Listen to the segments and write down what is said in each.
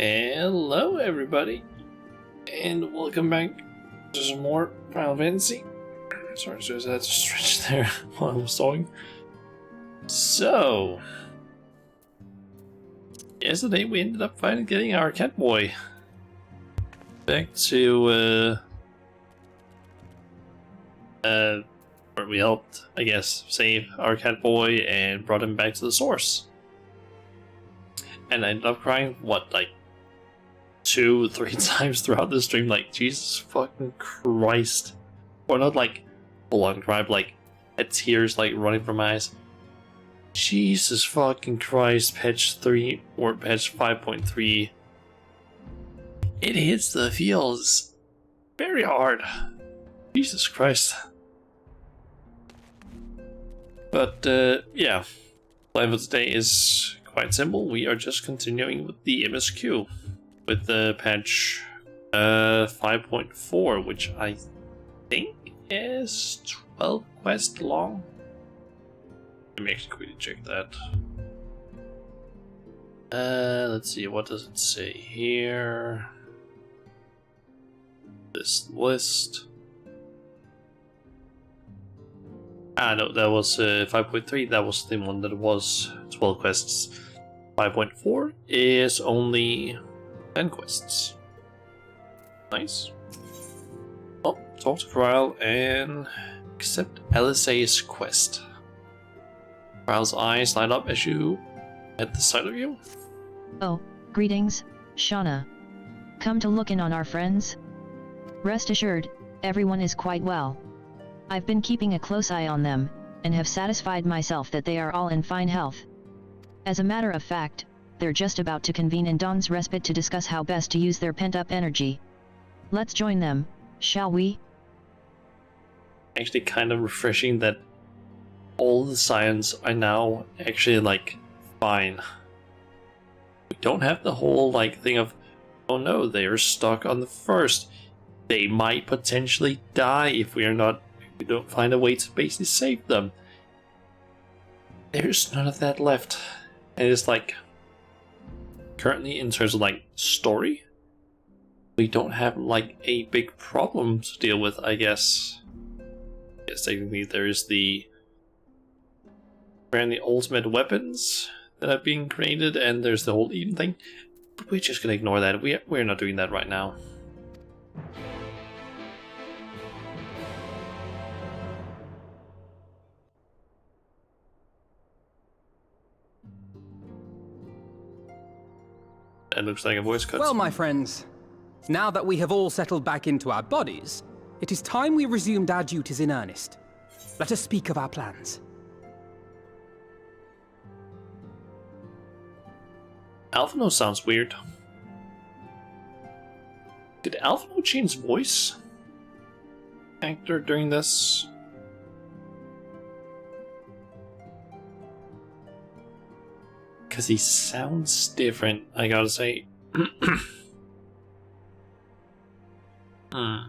Hello everybody, and welcome back to some more Final Fantasy. Sorry, so I had to stretch there while I was talking. So, yesterday we ended up finally getting our cat boy back to, where we helped, I guess, save our cat boy and brought him back to the source. And I ended up crying, what, like 2-3 times throughout the stream, like, Jesus fucking Christ. Or not like full on cry, but like tears like running from my eyes. Jesus fucking Christ, patch 3 or patch 5.3. It hits the feels very hard. Jesus Christ. But yeah, plan for today is quite simple. We are just continuing with the MSQ with the patch 5.4, which I think is 12 quests long. Let me actually quickly check that. Let's see, what does it say here? This list. Ah, no, that was 5.3. That was the one that was 12 quests. 5.4 is only 10 quests. Nice. Oh, talk to Krile and accept LSA's quest. Krile's eyes light up as you at the sight of you. Oh, greetings, Shauna. Come to look in on our friends? Rest assured, everyone is quite well. I've been keeping a close eye on them, and have satisfied myself that they are all in fine health. As a matter of fact, they're just about to convene in Dawn's Respite to discuss how best to use their pent-up energy. Let's join them, shall we? Actually kind of refreshing that all the science are now actually like fine. We don't have the whole like thing of, oh no, they are stuck on the first. They might potentially die if we don't find a way to basically save them. There's none of that left. And it's like, currently in terms of like story, we don't have like a big problem to deal with, I guess. Yes, technically there is the apparently ultimate weapons that are being created, and there's the whole Eden thing. But we're just gonna ignore that. We're not doing that right now. That looks like a voice cut. Well, my friends, now that we have all settled back into our bodies, it is time we resumed our duties in earnest. Let us speak of our plans. Alphino sounds weird. Did Alphino change voice actor during this? Because he sounds different, I gotta say. I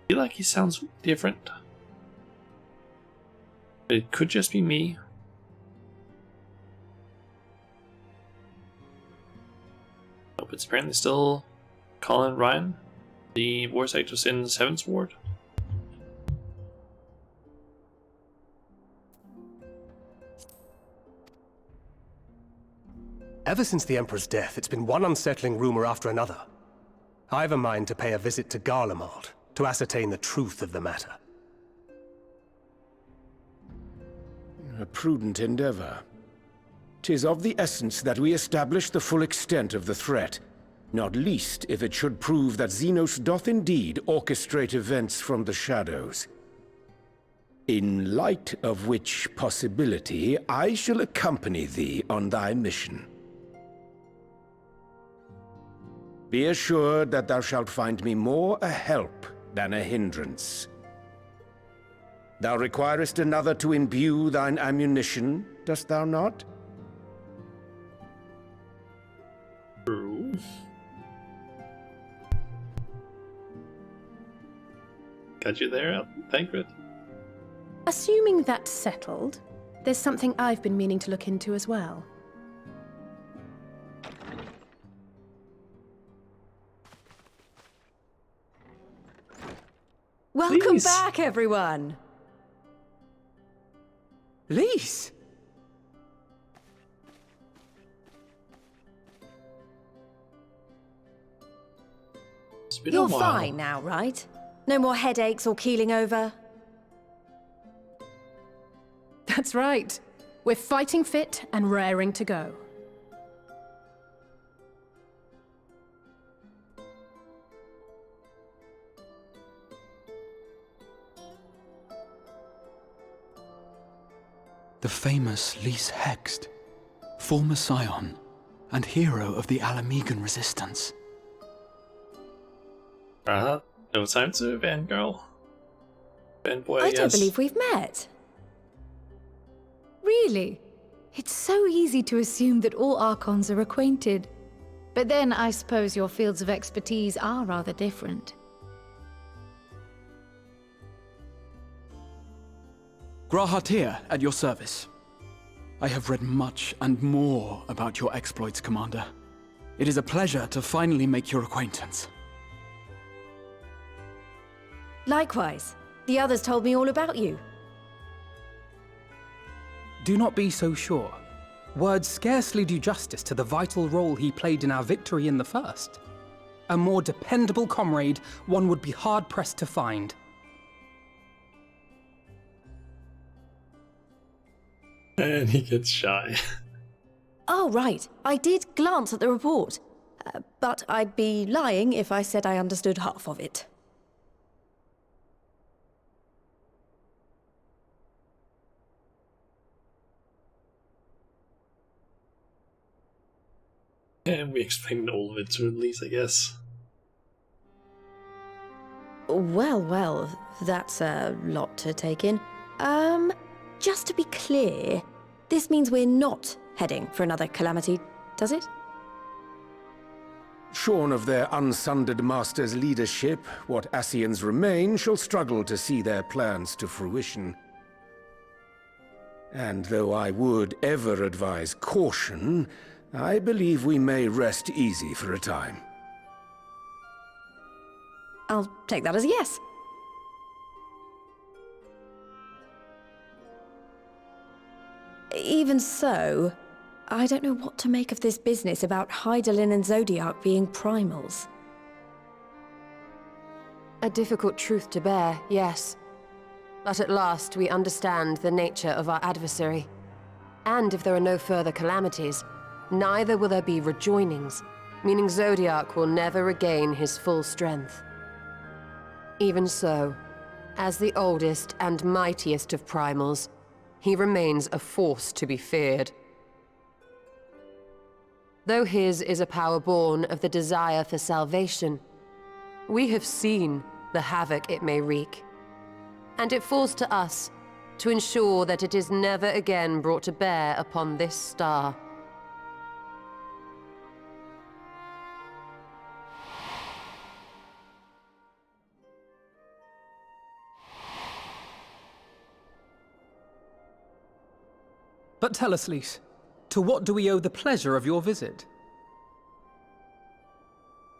feel like he sounds different. It could just be me. Oh, but it's apparently still Colin Ryan, the voice actress in Seven's Ward. Ever since the Emperor's death, it's been one unsettling rumor after another. I've a mind to pay a visit to Garlemald to ascertain the truth of the matter. A prudent endeavor. 'Tis of the essence that we establish the full extent of the threat, not least if it should prove that Xenos doth indeed orchestrate events from the shadows. In light of which possibility, I shall accompany thee on thy mission. Be assured that thou shalt find me more a help than a hindrance. Thou requirest another to imbue thine ammunition, dost thou not? True. Got you there, Tancred. Assuming that's settled, there's something I've been meaning to look into as well. Welcome Please. back, everyone! Lise! It's been You're a while. fine now, right? No more headaches or keeling over? That's right. We're fighting fit and raring to go. The famous Lise Hext, former scion and hero of the Alamegan resistance. No time to fangirl. Fanboy, I don't believe we've met. Really? It's so easy to assume that all Archons are acquainted. But then I suppose your fields of expertise are rather different. Grahatir at your service. I have read much and more about your exploits, Commander. It is a pleasure to finally make your acquaintance. Likewise. The others told me all about you. Do not be so sure. Words scarcely do justice to the vital role he played in our victory in the first. A more dependable comrade one would be hard-pressed to find. And he gets shy. Oh, right. I did glance at the report. But I'd be lying if I said I understood half of it. And we explained all of it to Lise, I guess. Well, that's a lot to take in. Just to be clear, this means we're not heading for another calamity, does it? Shorn of their unsundered master's leadership, what Ascians remain shall struggle to see their plans to fruition. And though I would ever advise caution, I believe we may rest easy for a time. I'll take that as a yes. Even so, I don't know what to make of this business about Hydaelyn and Zodiac being primals. A difficult truth to bear, yes. But at last we understand the nature of our adversary. And if there are no further calamities, neither will there be rejoinings, meaning Zodiac will never regain his full strength. Even so, as the oldest and mightiest of primals, he remains a force to be feared. Though his is a power born of the desire for salvation, we have seen the havoc it may wreak. And it falls to us to ensure that it is never again brought to bear upon this star. But tell us, Lise, to what do we owe the pleasure of your visit?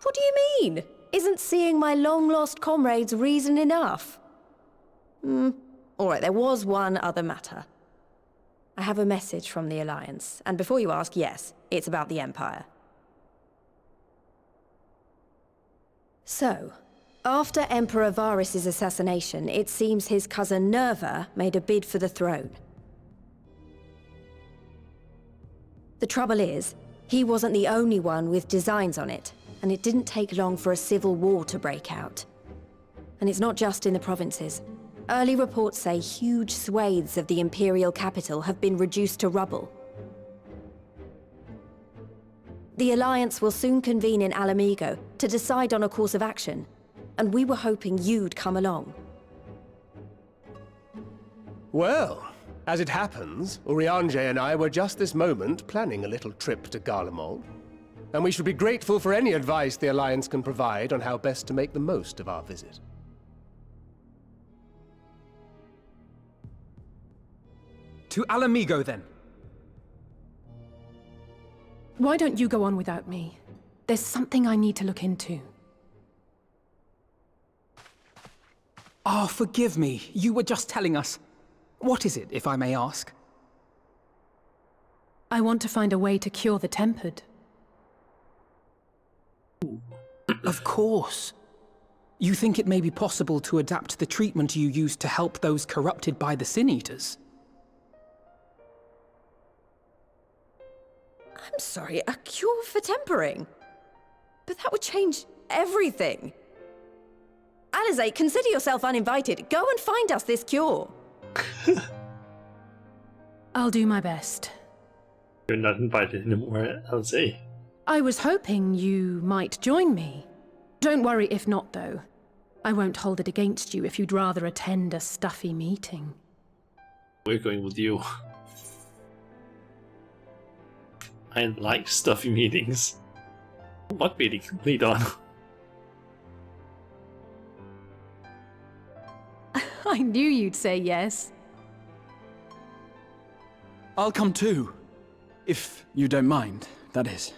What do you mean? Isn't seeing my long-lost comrades reason enough? All right, there was one other matter. I have a message from the Alliance, and before you ask, yes, it's about the Empire. So, after Emperor Varys' assassination, it seems his cousin Nerva made a bid for the throne. The trouble is, he wasn't the only one with designs on it, and it didn't take long for a civil war to break out. And it's not just in the provinces. Early reports say huge swathes of the Imperial capital have been reduced to rubble. The Alliance will soon convene in Alamigo to decide on a course of action, and we were hoping you'd come along. Well, as it happens, Urianger and I were just this moment planning a little trip to Garlemald, and we should be grateful for any advice the Alliance can provide on how best to make the most of our visit. To Alamigo, then. Why don't you go on without me? There's something I need to look into. Oh, forgive me. You were just telling us. What is it, if I may ask? I want to find a way to cure the Tempered. Of course. You think it may be possible to adapt the treatment you used to help those corrupted by the Sin Eaters? I'm sorry, a cure for tempering? But that would change everything. Alizé, consider yourself uninvited. Go and find us this cure. I'll do my best. You're not invited anymore, I'll say. I was hoping you might join me. Don't worry if not, though. I won't hold it against you if you'd rather attend a stuffy meeting. We're going with you. I like stuffy meetings. What meeting? Lead on. I knew you'd say yes. I'll come too. If you don't mind, that is.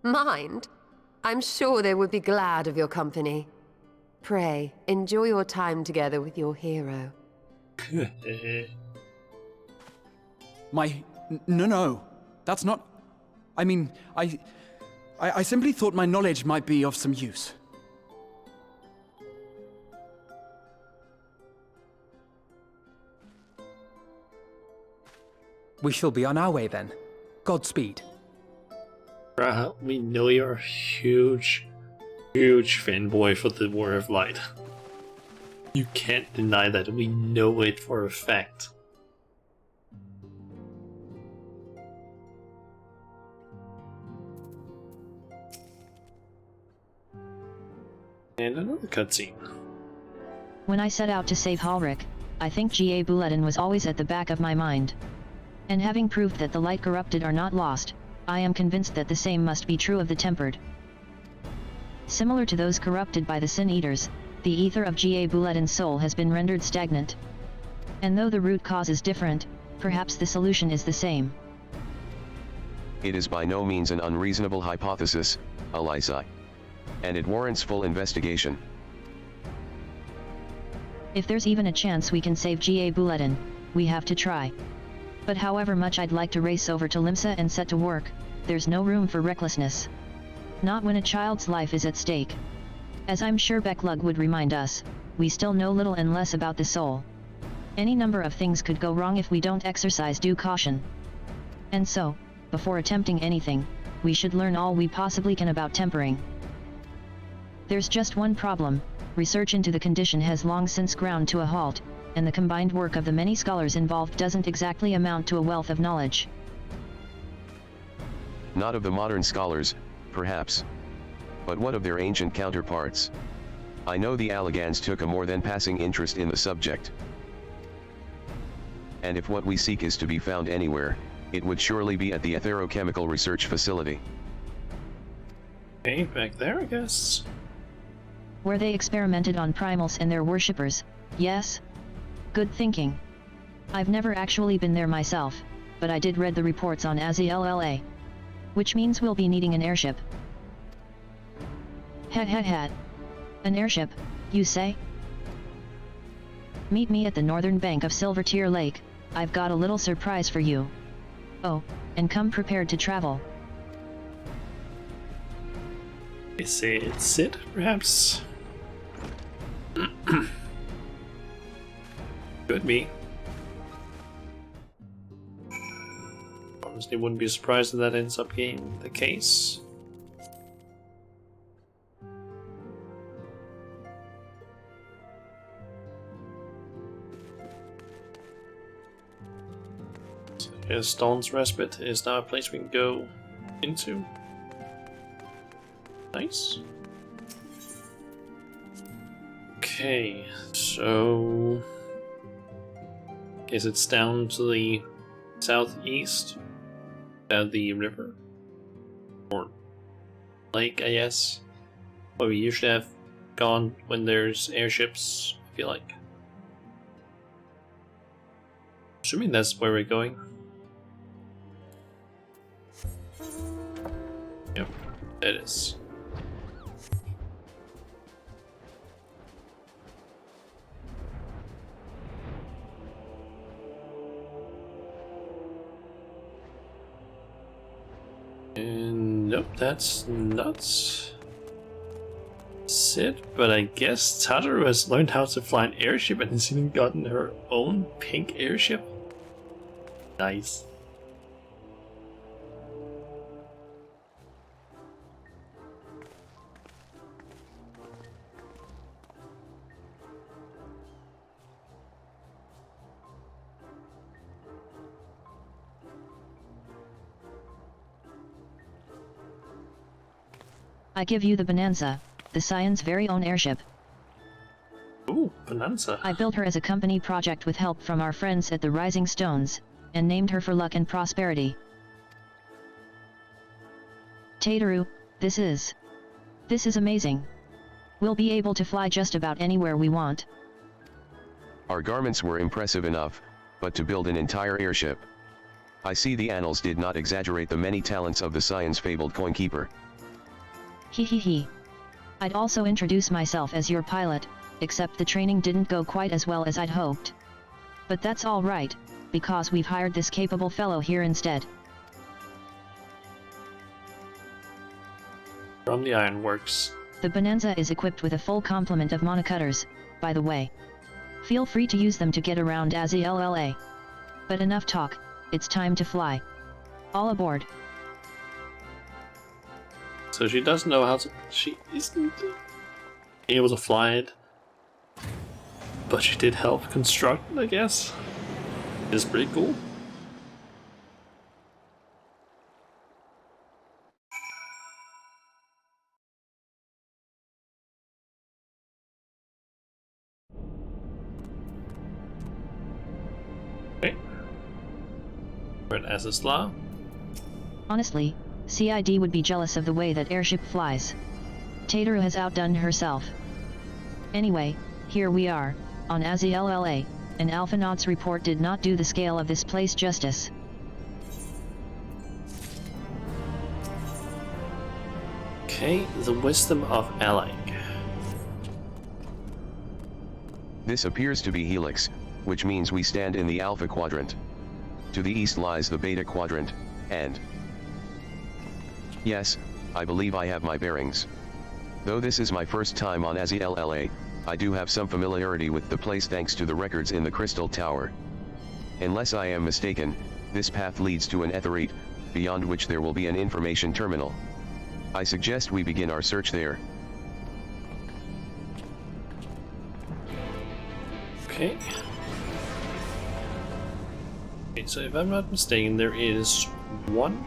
Mind? I'm sure they would be glad of your company. Pray, enjoy your time together with your hero. No. That's not... I mean, I simply thought my knowledge might be of some use. We shall be on our way then. Godspeed. We know you're a huge fanboy for the War of Light. You can't deny that. We know it for a fact. And another cutscene. When I set out to save Halric, I think Ga Buletin was always at the back of my mind. And having proved that the light corrupted are not lost, I am convinced that the same must be true of the tempered. Similar to those corrupted by the Sin Eaters, the ether of Ga Buletin's soul has been rendered stagnant. And though the root cause is different, perhaps the solution is the same. It is by no means an unreasonable hypothesis, Alizé. And it warrants full investigation. If there's even a chance we can save Ga Buletin, we have to try. But however much I'd like to race over to Limsa and set to work, there's no room for recklessness. Not when a child's life is at stake. As I'm sure Becklug would remind us, we still know little and less about the soul. Any number of things could go wrong if we don't exercise due caution. And so, before attempting anything, we should learn all we possibly can about tempering. There's just one problem: research into the condition has long since ground to a halt, and the combined work of the many scholars involved doesn't exactly amount to a wealth of knowledge. Not of the modern scholars, perhaps. But what of their ancient counterparts? I know the Alligans took a more than passing interest in the subject. And if what we seek is to be found anywhere, it would surely be at the Aetherochemical Research Facility. Okay, back there, I guess. Where they experimented on primals and their worshippers, yes? Good thinking. I've never actually been there myself, but I did read the reports on Azilla. Which means we'll be needing an airship. An airship, you say? Meet me at the northern bank of Silvertear Lake. I've got a little surprise for you. Oh, and come prepared to travel. Is it Sid, perhaps? Could be. Honestly, wouldn't be surprised if that ends up being the case. So, yes, Dawn's Respite is now a place we can go into. Nice. Okay, so guess it's down to the southeast of the river, or lake, I guess. Where we usually have gone when there's airships, I feel like. Assuming that's where we're going. Yep, it is. And nope, that's nuts. Sid, but I guess Tataru has learned how to fly an airship and has even gotten her own pink airship. Nice. I give you the Bonanza, the Scion's very own airship. Ooh, Bonanza. I built her as a company project with help from our friends at the Rising Stones, and named her for luck and prosperity. Tataru, this is amazing. We'll be able to fly just about anywhere we want. Our garments were impressive enough, but to build an entire airship. I see the annals did not exaggerate the many talents of the Scion's fabled coinkeeper. He. I'd also introduce myself as your pilot, except the training didn't go quite as well as I'd hoped. But that's all right, because we've hired this capable fellow here instead. From the Ironworks. The Bonanza is equipped with a full complement of monocutters, by the way. Feel free to use them to get around XIV. But enough talk, it's time to fly. All aboard. So she does know how to. She isn't able to fly it, but she did help construct it, I guess. It's pretty cool. Okay. We're at Azazla. Honestly, CID would be jealous of the way that airship flies. Tataru has outdone herself. Anyway, here we are, on XIV, and Alpha Naught's report did not do the scale of this place justice. Okay, the wisdom of Alag. This appears to be Helix, which means we stand in the Alpha Quadrant. To the east lies the Beta Quadrant, and... Yes, I believe I have my bearings. Though this is my first time on XIV, I do have some familiarity with the place thanks to the records in the Crystal Tower. Unless I am mistaken, this path leads to an etherite, beyond which there will be an information terminal. I suggest we begin our search there. Okay. Okay, so if I'm not mistaken, there is one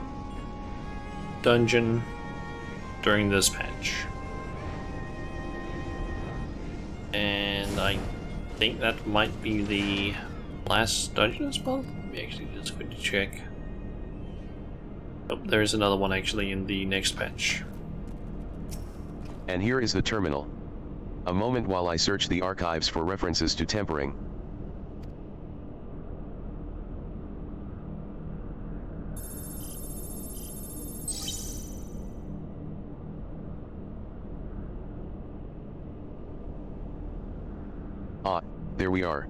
dungeon during this patch. And I think that might be the last dungeon as well. Let me actually just quickly check. Oh, there's another one actually in the next patch. And here is the terminal. A moment while I search the archives for references to tempering. Ah, there we are.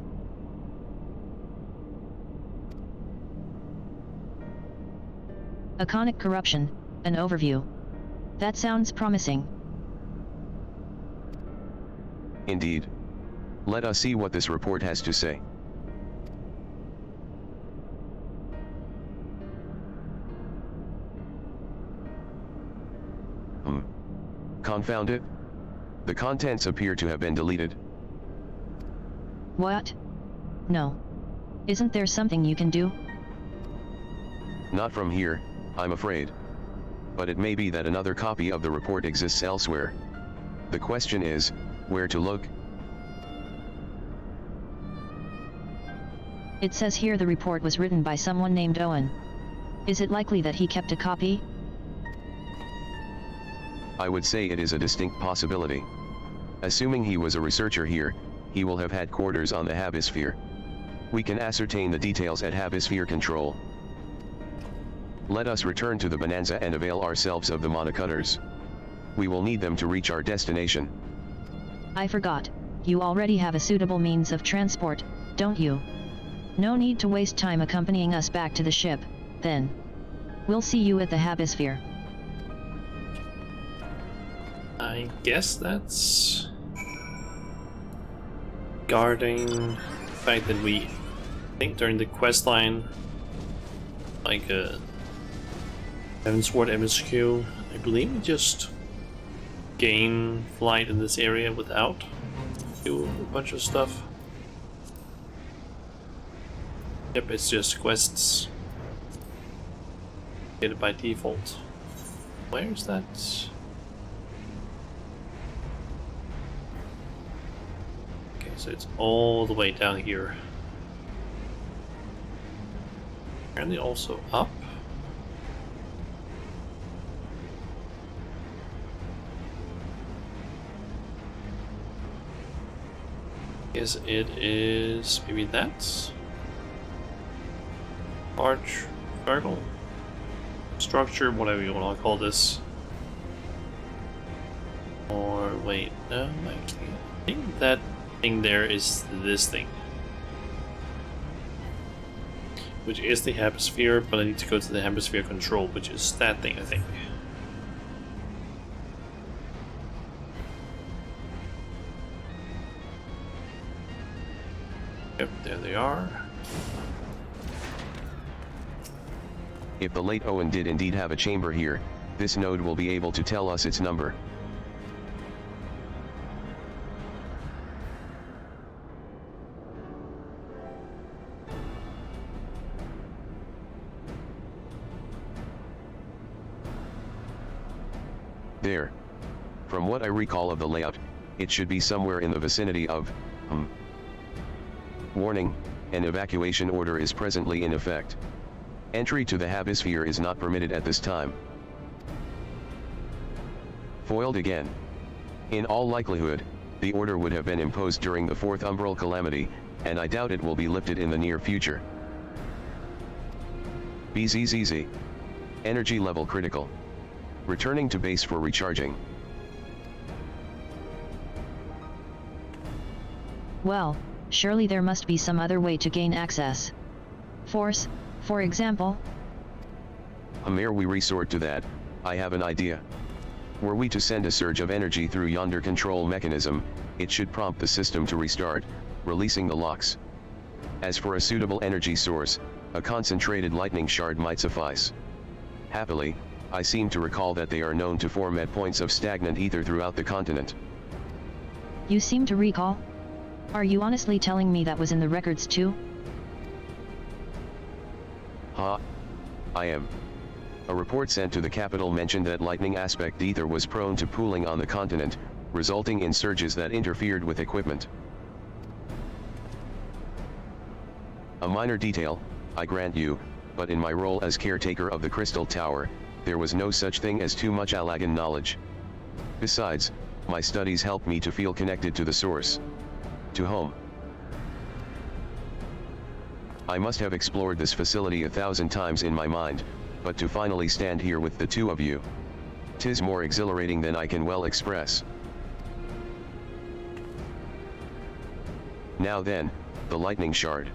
Iconic corruption, an overview. That sounds promising. Indeed. Let us see what this report has to say. Confound it. The contents appear to have been deleted. What? No. Isn't there something you can do? Not from here, I'm afraid. But it may be that another copy of the report exists elsewhere. The question is, where to look? It says here the report was written by someone named Owen. Is it likely that he kept a copy? I would say it is a distinct possibility. Assuming he was a researcher here, he will have had quarters on the Habisphere. We can ascertain the details at Habisphere Control. Let us return to the Bonanza and avail ourselves of the monocutters. We will need them to reach our destination. I forgot. You already have a suitable means of transport, don't you? No need to waste time accompanying us back to the ship, then. We'll see you at the Habisphere. I guess that's guarding the fact that we think during the quest line, like Heavensward MSQ, I believe we just gain flight in this area without do a bunch of stuff. Yep, it's just quests. Get it by default. Where's that? Okay, so it's all the way down here. Apparently also up. Guess it is maybe that large circle structure, whatever you want to call this. Or wait, no, I think that thing there is this thing, which is the Habisphere, but I need to go to the Habisphere Control, which is that thing, I think. Yep, there they are. If the late Owen did indeed have a chamber here, this node will be able to tell us its number. There. From what I recall of the layout, it should be somewhere in the vicinity of, Warning, an evacuation order is presently in effect. Entry to the Habisphere is not permitted at this time. Foiled again. In all likelihood, the order would have been imposed during the 4th Umbral Calamity, and I doubt it will be lifted in the near future. BZZZ. Energy level critical. Returning to base for recharging. Well, surely there must be some other way to gain access. Force, for example? Ere we resort to that, I have an idea. Were we to send a surge of energy through yonder control mechanism, it should prompt the system to restart, releasing the locks. As for a suitable energy source, a concentrated lightning shard might suffice. Happily, I seem to recall that they are known to form at points of stagnant ether throughout the continent. You seem to recall? Are you honestly telling me that was in the records too? I am. A report sent to the capital mentioned that lightning aspect ether was prone to pooling on the continent, resulting in surges that interfered with equipment. A minor detail, I grant you, but in my role as caretaker of the Crystal Tower, there was no such thing as too much Allagan knowledge. Besides, my studies helped me to feel connected to the source. To home. I must have explored this facility 1,000 times in my mind, but to finally stand here with the two of you, 'tis more exhilarating than I can well express. Now then, the lightning shard.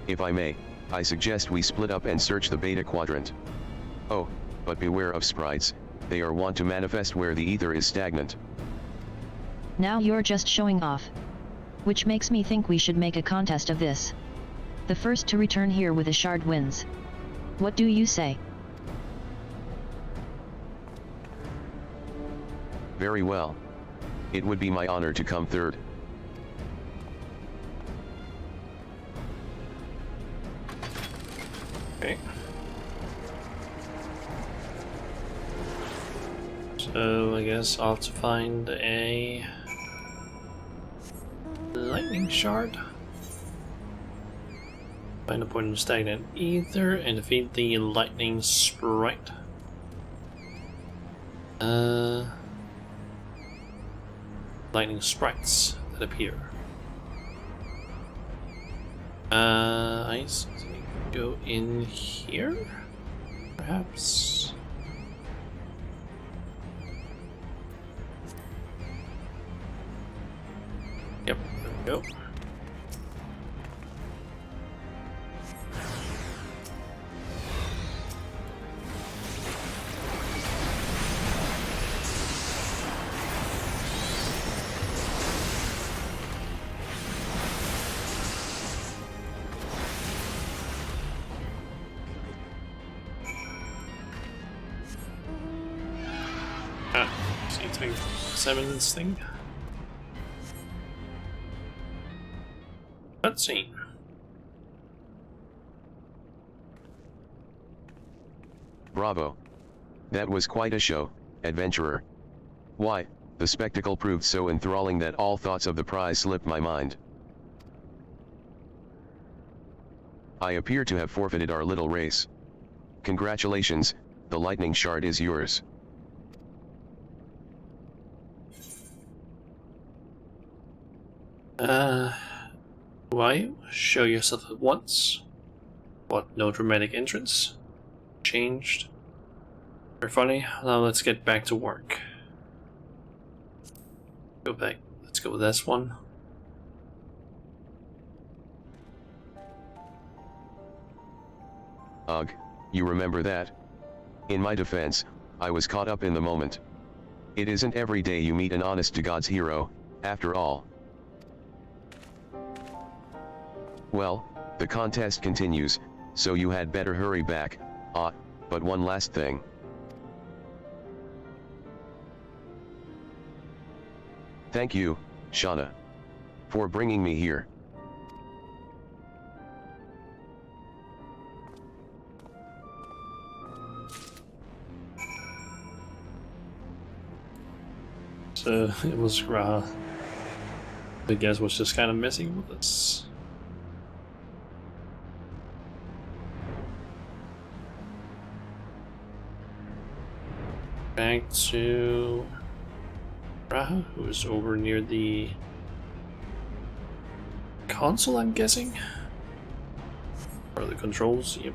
If I may, I suggest we split up and search the Beta Quadrant. Oh, but beware of sprites, they are wont to manifest where the ether is stagnant. Now you're just showing off. Which makes me think we should make a contest of this. The first to return here with a shard wins. What do you say? Very well. It would be my honor to come third. Okay. So I guess I'll have to find a lightning shard. Find a point in stagnant ether and defeat the lightning sprite. lightning sprites that appear. I go in here, perhaps. Yep, there we go. So you take 7 this thing. Cutscene. Bravo. That was quite a show, adventurer. Why, the spectacle proved so enthralling that all thoughts of the prize slipped my mind. I appear to have forfeited our little race. Congratulations, the lightning shard is yours. Why? Show yourself at once. What, no dramatic entrance? Changed? Very funny. Now let's get back to work. Go back. Let's go with this one. Ugh, you remember that? In my defense, I was caught up in the moment. It isn't every day you meet an honest-to-God's hero, after all. Well, the contest continues, so you had better hurry back. But one last thing. Thank you, Shauna, for bringing me here. So it was Graha. I guess was just kind of messing with us. Back to Graha, who's over near the console, I'm guessing? Or the controls, yep.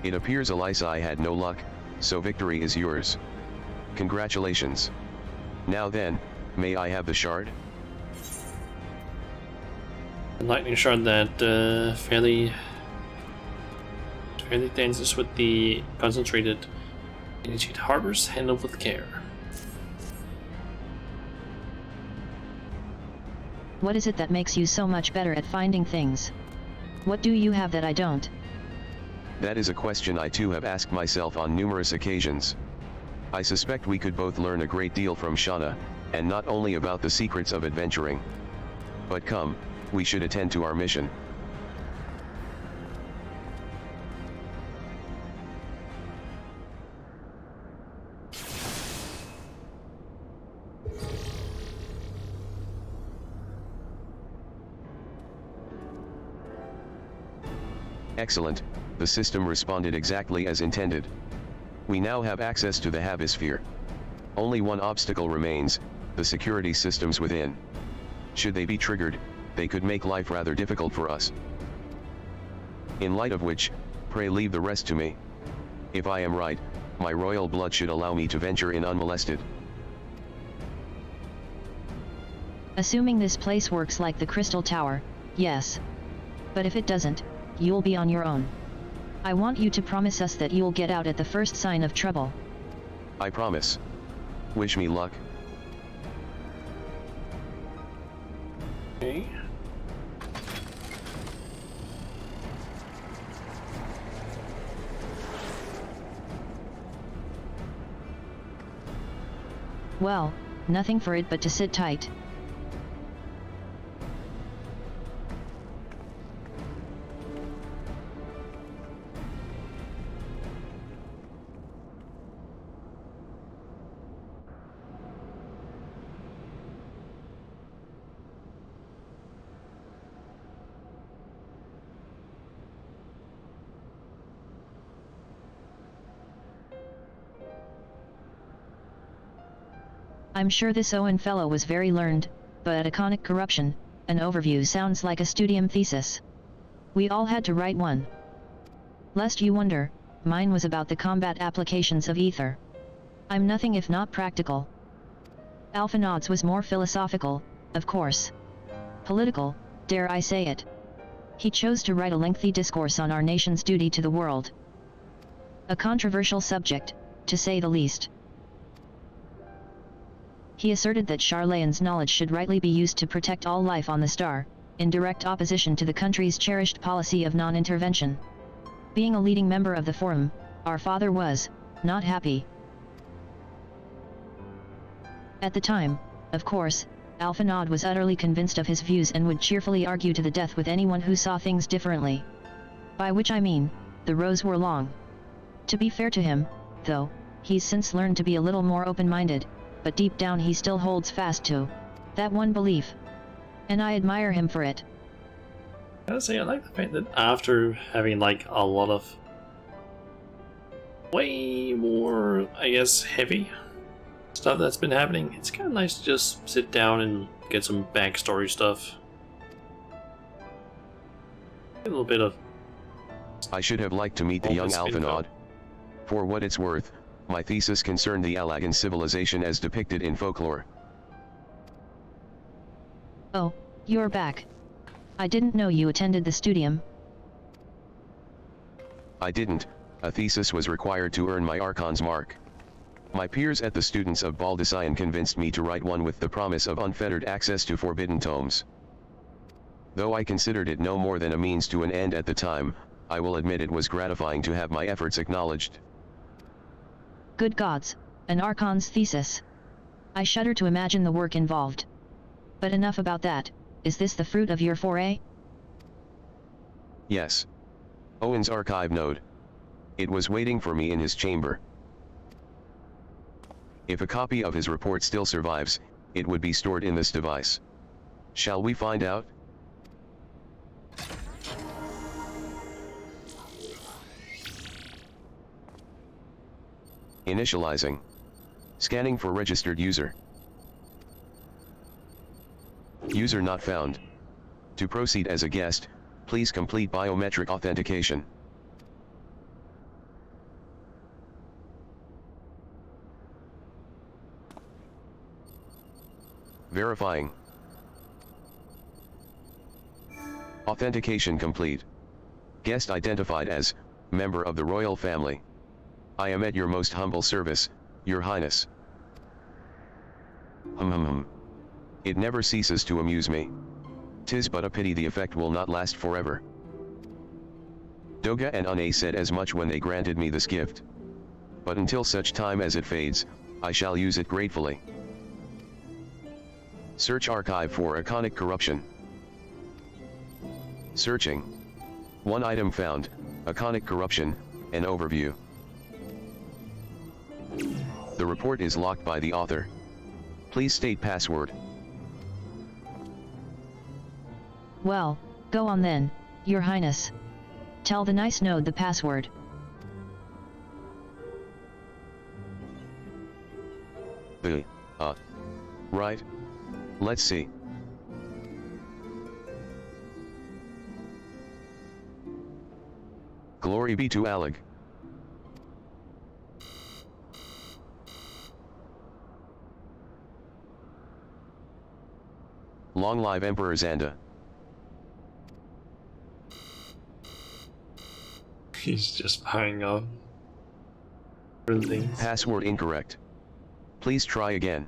It appears Elisai had no luck, so victory is yours. Congratulations. Now then, may I have the shard? The lightning shard that fairly dances with the concentrated energy it harbors, handled with care. What is it that makes you so much better at finding things? What do you have that I don't? That is a question I too have asked myself on numerous occasions. I suspect we could both learn a great deal from Shauna, and not only about the secrets of adventuring. But come, we should attend to our mission. Excellent, the system responded exactly as intended. We now have access to the Habisphere. Only one obstacle remains, the security systems within. Should they be triggered, they could make life rather difficult for us. In light of which, pray leave the rest to me. If I am right, my royal blood should allow me to venture in unmolested. Assuming this place works like the Crystal Tower, yes. But if it doesn't, you'll be on your own. I want you to promise us that you'll get out at the first sign of trouble. I promise. Wish me luck. Okay. Well, nothing for it but to sit tight. I'm sure this Owen fellow was very learned, but iconic corruption, an overview sounds like a studium thesis. We all had to write one. Lest you wonder, mine was about the combat applications of ether. I'm nothing if not practical. Alphinaud's was more philosophical, of course. Political, dare I say it. He chose to write a lengthy discourse on our nation's duty to the world. A controversial subject, to say the least. He asserted that Charlayan's knowledge should rightly be used to protect all life on the star, in direct opposition to the country's cherished policy of non-intervention. Being a leading member of the Forum, our father was not happy. At the time, of course, Alphinaud was utterly convinced of his views and would cheerfully argue to the death with anyone who saw things differently. By which I mean, the rows were long. To be fair to him, though, he's since learned to be a little more open-minded, but deep down he still holds fast to that one belief. And I admire him for it. I gotta say, I like the fact that after having like a lot of way more, I guess, heavy stuff that's been happening, it's kind of nice to just sit down and get some backstory stuff. A little bit of... I should have liked to meet the young Alphinaud. For what it's worth, my thesis concerned the Alagan civilization as depicted in folklore. Oh, you're back. I didn't know you attended the studium. I didn't. A thesis was required to earn my Archon's mark. My peers at the Students of Baldician convinced me to write one with the promise of unfettered access to forbidden tomes. Though I considered it no more than a means to an end at the time, I will admit it was gratifying to have my efforts acknowledged. Good gods, an Archon's thesis. I shudder to imagine the work involved. But enough about that. Is this the fruit of your foray? Yes. Owen's archive node. It was waiting for me in his chamber. If a copy of his report still survives, it would be stored in this device. Shall we find out? Initializing. Scanning for registered user. User not found. To proceed as a guest, please complete biometric authentication. Verifying. Authentication complete. Guest identified as member of the royal family. I am at your most humble service, Your Highness. It never ceases to amuse me. 'Tis but a pity the effect will not last forever. Doga and Une said as much when they granted me this gift. But until such time as it fades, I shall use it gratefully. Search archive for iconic corruption. Searching. One item found, iconic corruption, an overview. The report is locked by the author. Please state password. Well, go on then, Your Highness. Tell the nice node the password. Right. Let's see. Glory be to Alag. Long live Emperor Xanda. He's just buying up things. Password incorrect. Please try again.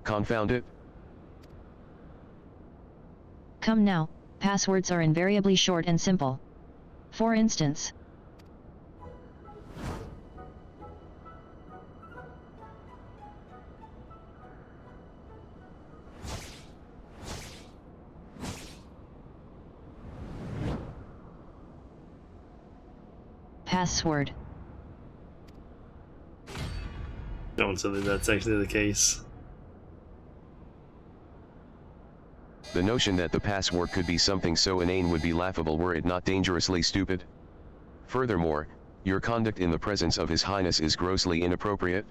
Confound it. Come now, passwords are invariably short and simple. For instance, password. Don't tell me that's actually the case. The notion that the password could be something so inane would be laughable were it not dangerously stupid. Furthermore, your conduct in the presence of His Highness is grossly inappropriate.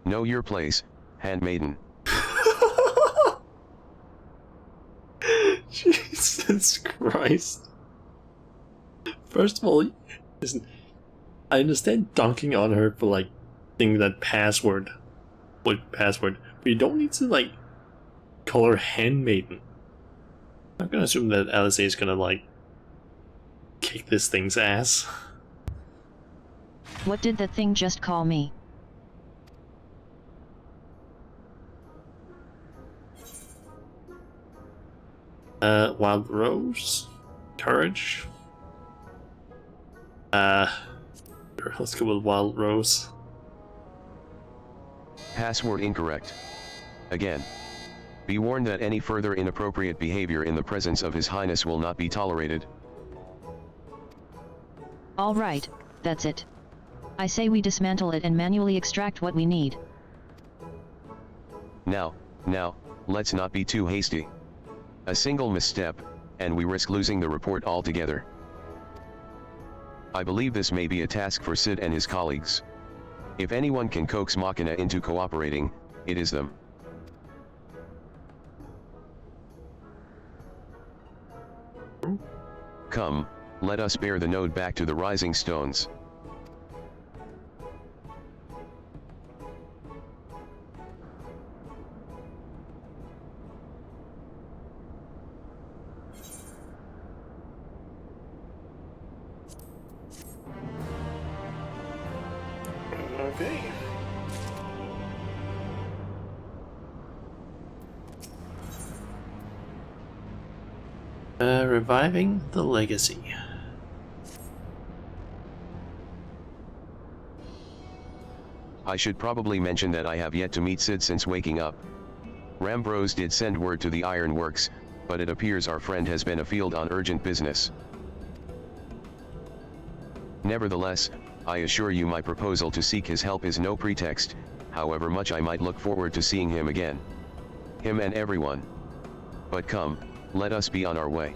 Know your place, handmaiden. Jesus Christ. First of all, listen, I understand dunking on her for like thinking that password, but you don't need to like call her handmaiden. I'm gonna assume that LSA is gonna like kick this thing's ass. What did that thing just call me? Wild Rose? Courage? Let's go with Wild Rose. Password incorrect. Again. Be warned that any further inappropriate behavior in the presence of His Highness will not be tolerated. All right, that's it. I say we dismantle it and manually extract what we need. Now, let's not be too hasty. A single misstep, and we risk losing the report altogether. I believe this may be a task for Sid and his colleagues. If anyone can coax Machina into cooperating, it is them. Come, let us bear the node back to the Rising Stones. Okay. Reviving the legacy. I should probably mention that I have yet to meet Sid since waking up. Rambros did send word to the Iron Works, but it appears our friend has been afield on urgent business. Nevertheless, I assure you my proposal to seek his help is no pretext, however much I might look forward to seeing him again. Him and everyone. But come, let us be on our way.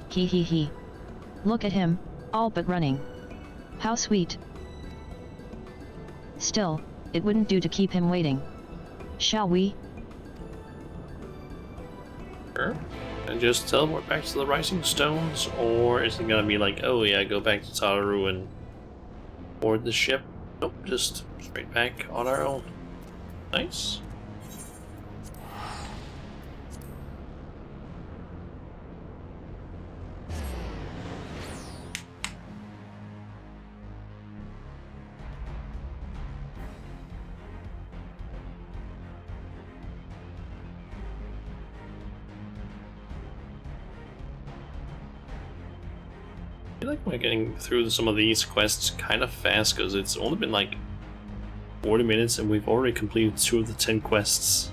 Hee hee hee. Look at him, all but running. How sweet. Still, it wouldn't do to keep him waiting. Shall we? Sure. And just teleport back to the Rising Stones, or is it gonna be like, oh yeah, go back to Tataru and board the ship? Nope, just straight back on our own. Nice. I feel like we're getting through some of these quests kind of fast because it's only been like 40 minutes and we've already completed 2 of the 10 quests.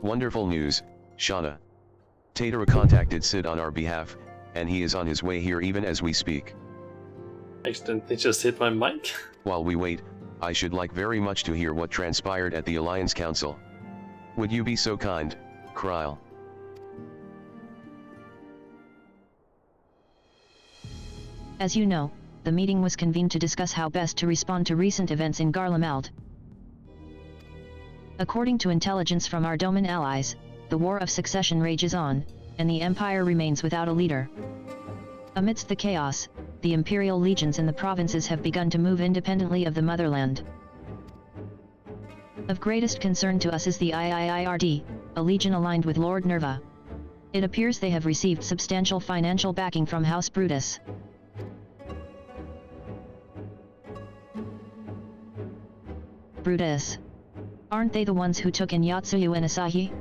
Wonderful news, Shauna. Tatara contacted Sid on our behalf, and he is on his way here even as we speak. Accidentally just hit my mic. While we wait, I should like very much to hear what transpired at the Alliance Council. Would you be so kind, Kryl? As you know, the meeting was convened to discuss how best to respond to recent events in Garlemald. According to intelligence from our Doman allies, the War of Succession rages on, and the Empire remains without a leader. Amidst the chaos, the Imperial legions in the provinces have begun to move independently of the motherland. Of greatest concern to us is the IIIRD, a legion aligned with Lord Nerva. It appears they have received substantial financial backing from House Brutus. Brutus. Aren't they the ones who took in Yatsuyu and Asahi?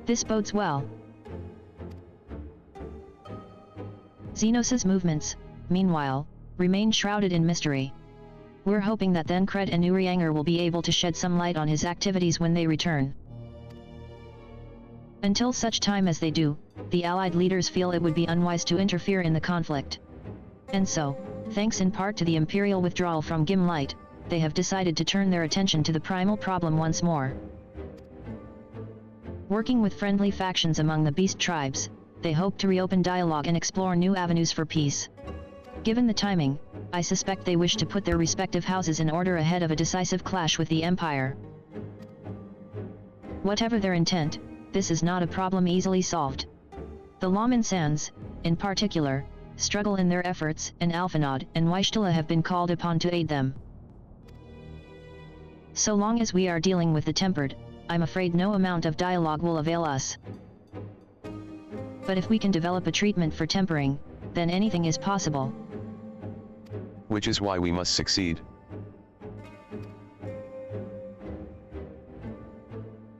This bodes well. Xenos' movements, meanwhile, remain shrouded in mystery. We're hoping that then Cred and Urianger will be able to shed some light on his activities when they return. Until such time as they do, the Allied leaders feel it would be unwise to interfere in the conflict. And so, thanks in part to the Imperial withdrawal from Gimlight, they have decided to turn their attention to the primal problem once more. Working with friendly factions among the beast tribes, they hope to reopen dialogue and explore new avenues for peace. Given the timing, I suspect they wish to put their respective houses in order ahead of a decisive clash with the Empire. Whatever their intent, this is not a problem easily solved. The Lawman Sands, in particular, struggle in their efforts, and Alphanod and Weishtala have been called upon to aid them. So long as we are dealing with the tempered, I'm afraid no amount of dialogue will avail us. But if we can develop a treatment for tempering, then anything is possible. Which is why we must succeed.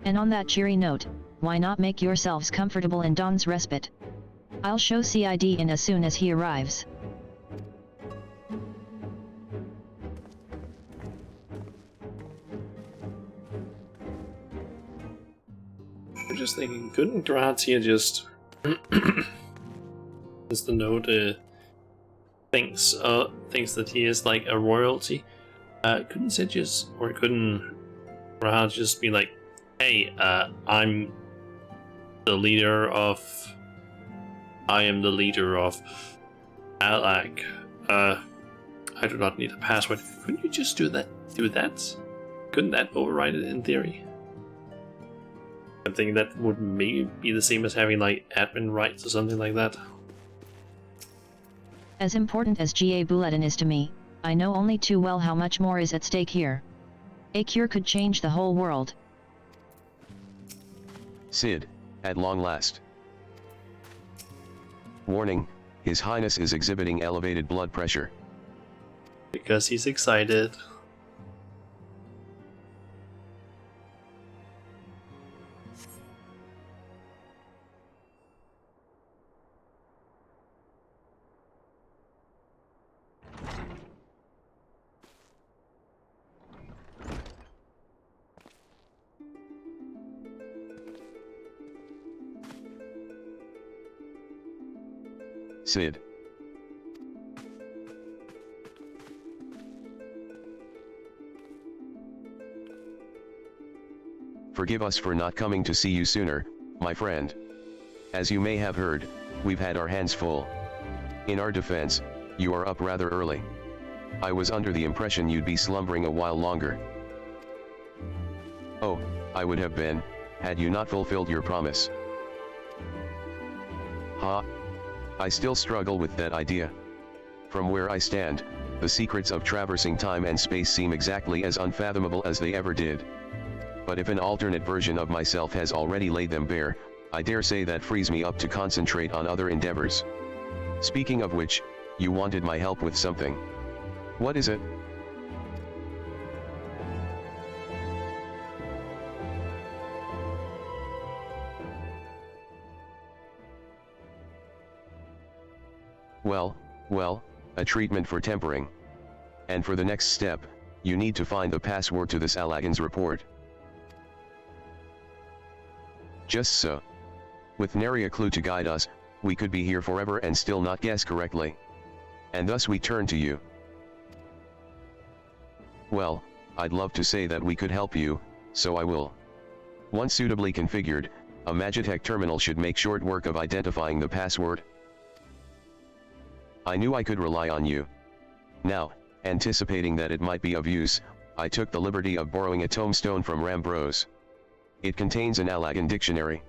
And on that cheery note, why not make yourselves comfortable in Don's respite? I'll show CID in as soon as he arrives. I'm just thinking, couldn't Grazia just as the note thinks that he is like a royalty? Couldn't Rahad just be like, hey, I am the leader of Alak. I do not need a password. Couldn't you just do that? Couldn't that override it in theory? I'm thinking that would maybe be the same as having like admin rights or something like that. As important as Ga Bulletin is to me, I know only too well how much more is at stake here. A cure could change the whole world. Sid, at long last. Warning, His Highness is exhibiting elevated blood pressure. Because he's excited. Sid. Forgive us for not coming to see you sooner, my friend. As you may have heard, we've had our hands full. In our defense, you are up rather early. I was under the impression you'd be slumbering a while longer. Oh, I would have been, had you not fulfilled your promise. Ha! I still struggle with that idea. From where I stand, the secrets of traversing time and space seem exactly as unfathomable as they ever did. But if an alternate version of myself has already laid them bare, I dare say that frees me up to concentrate on other endeavors. Speaking of which, you wanted my help with something. What is it? Well, a treatment for tempering. And for the next step, you need to find the password to this Aladdin's report. Just so. With nary a clue to guide us, we could be here forever and still not guess correctly. And thus we turn to you. Well, I'd love to say that we could help you, so I will. Once suitably configured, a Magitech terminal should make short work of identifying the password. I knew I could rely on you. Now, anticipating that it might be of use, I took the liberty of borrowing a tombstone from Rambrose. It contains an Aladdin dictionary.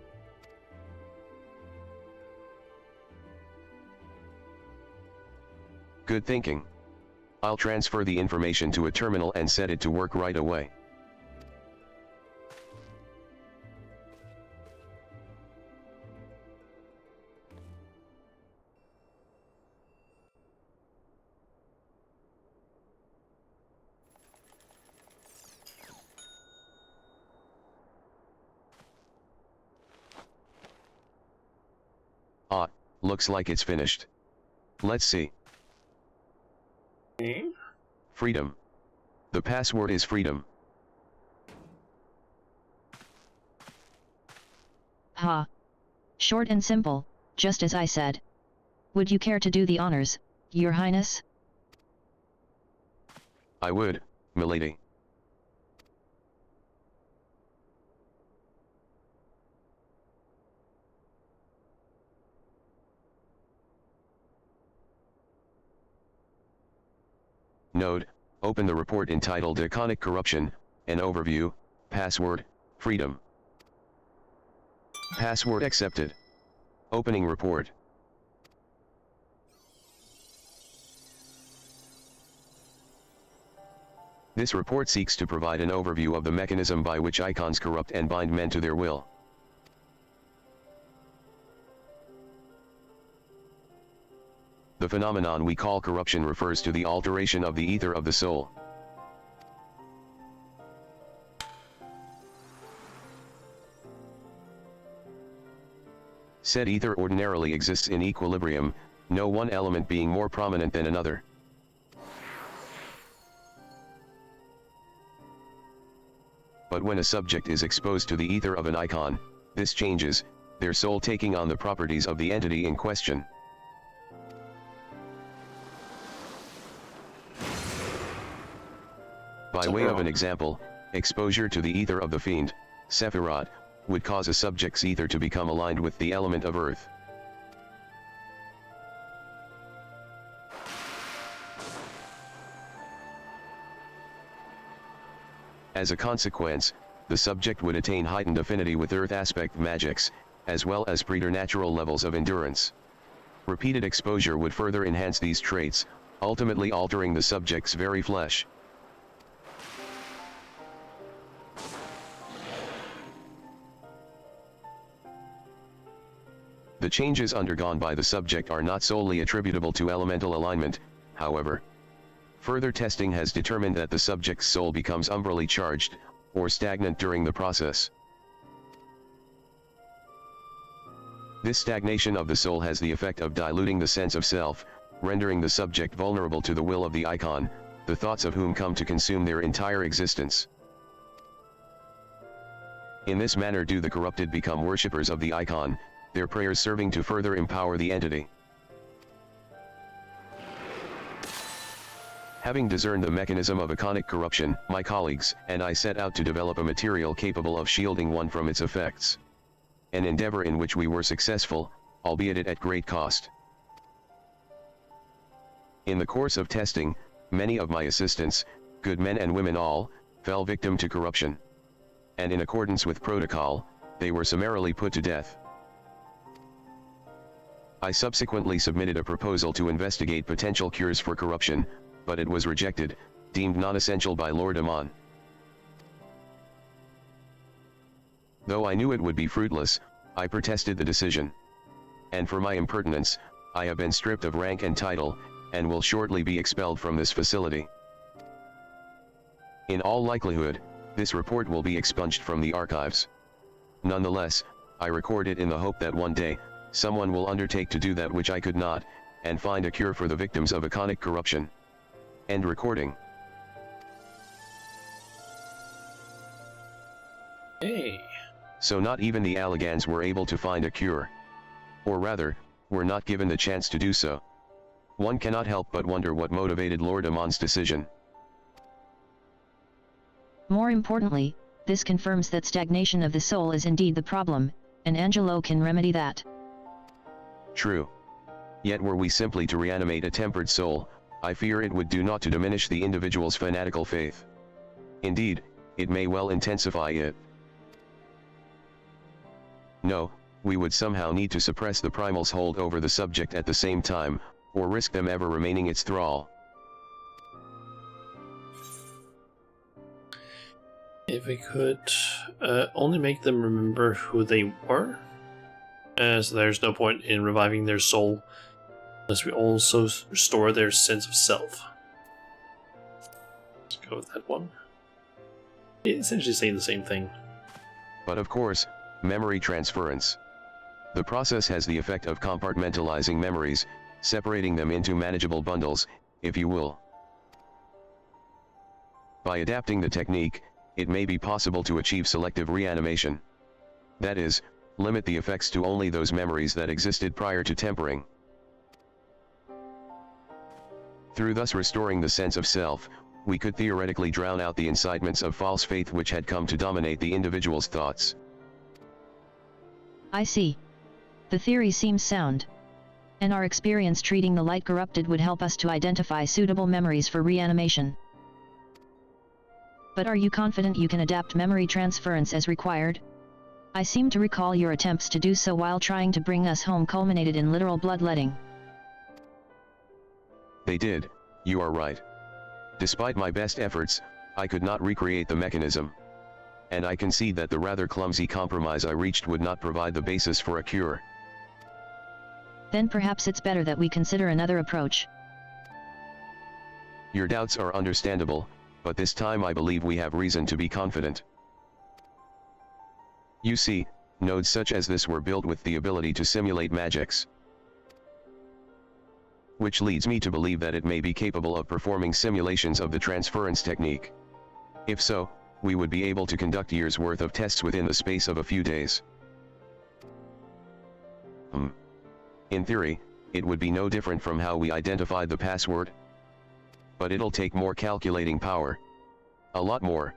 Good thinking. I'll transfer the information to a terminal and set it to work right away. Ah, looks like it's finished. Let's see. Freedom. The password is freedom. Ha. Short and simple, just as I said. Would you care to do the honors, Your Highness? I would, milady. Node, open the report entitled Iconic Corruption, an overview, password, freedom. Password accepted. Opening report. This report seeks to provide an overview of the mechanism by which icons corrupt and bind men to their will. The phenomenon we call corruption refers to the alteration of the ether of the soul. Said ether ordinarily exists in equilibrium, no one element being more prominent than another. But when a subject is exposed to the ether of an icon, this changes, their soul taking on the properties of the entity in question. By way of an example, exposure to the ether of the fiend, Sephiroth, would cause a subject's ether to become aligned with the element of earth. As a consequence, the subject would attain heightened affinity with earth aspect magics, as well as preternatural levels of endurance. Repeated exposure would further enhance these traits, ultimately altering the subject's very flesh. The changes undergone by the subject are not solely attributable to elemental alignment, however. Further testing has determined that the subject's soul becomes umbrally charged, or stagnant during the process. This stagnation of the soul has the effect of diluting the sense of self, rendering the subject vulnerable to the will of the icon, the thoughts of whom come to consume their entire existence. In this manner do the corrupted become worshippers of the icon, their prayers serving to further empower the entity. Having discerned the mechanism of iconic corruption, my colleagues and I set out to develop a material capable of shielding one from its effects. An endeavor in which we were successful, albeit at great cost. In the course of testing, many of my assistants, good men and women all, fell victim to corruption. And in accordance with protocol, they were summarily put to death. I subsequently submitted a proposal to investigate potential cures for corruption, but it was rejected, deemed non-essential by Lord Amon. Though I knew it would be fruitless, I protested the decision. And for my impertinence, I have been stripped of rank and title, and will shortly be expelled from this facility. In all likelihood, this report will be expunged from the archives. Nonetheless, I record it in the hope that one day, someone will undertake to do that which I could not, and find a cure for the victims of iconic corruption. End recording. Hey. So not even the Alligans were able to find a cure. Or rather, were not given the chance to do so. One cannot help but wonder what motivated Lord Amon's decision. More importantly, this confirms that stagnation of the soul is indeed the problem, and Angelo can remedy that. True. Yet were we simply to reanimate a tempered soul, I fear it would do naught to diminish the individual's fanatical faith. Indeed, it may well intensify it. No, we would somehow need to suppress the primal's hold over the subject at the same time, or risk them ever remaining its thrall. If we could only make them remember who they were, so there's no point in reviving their soul unless we also restore their sense of self. Let's go with that one. It's essentially saying the same thing. But of course, memory transference. The process has the effect of compartmentalizing memories, separating them into manageable bundles, if you will. By adapting the technique, it may be possible to achieve selective reanimation. That is, limit the effects to only those memories that existed prior to tempering. Through thus restoring the sense of self, we could theoretically drown out the incitements of false faith which had come to dominate the individual's thoughts. I see. The theory seems sound. And our experience treating the light corrupted would help us to identify suitable memories for reanimation. But are you confident you can adapt memory transference as required? I seem to recall your attempts to do so while trying to bring us home culminated in literal bloodletting. They did, you are right. Despite my best efforts, I could not recreate the mechanism. And I concede that the rather clumsy compromise I reached would not provide the basis for a cure. Then perhaps it's better that we consider another approach. Your doubts are understandable, but this time I believe we have reason to be confident. You see, nodes such as this were built with the ability to simulate magics. Which leads me to believe that it may be capable of performing simulations of the transference technique. If so, we would be able to conduct years' worth of tests within the space of a few days. In theory, it would be no different from how we identified the password. But it'll take more calculating power. A lot more.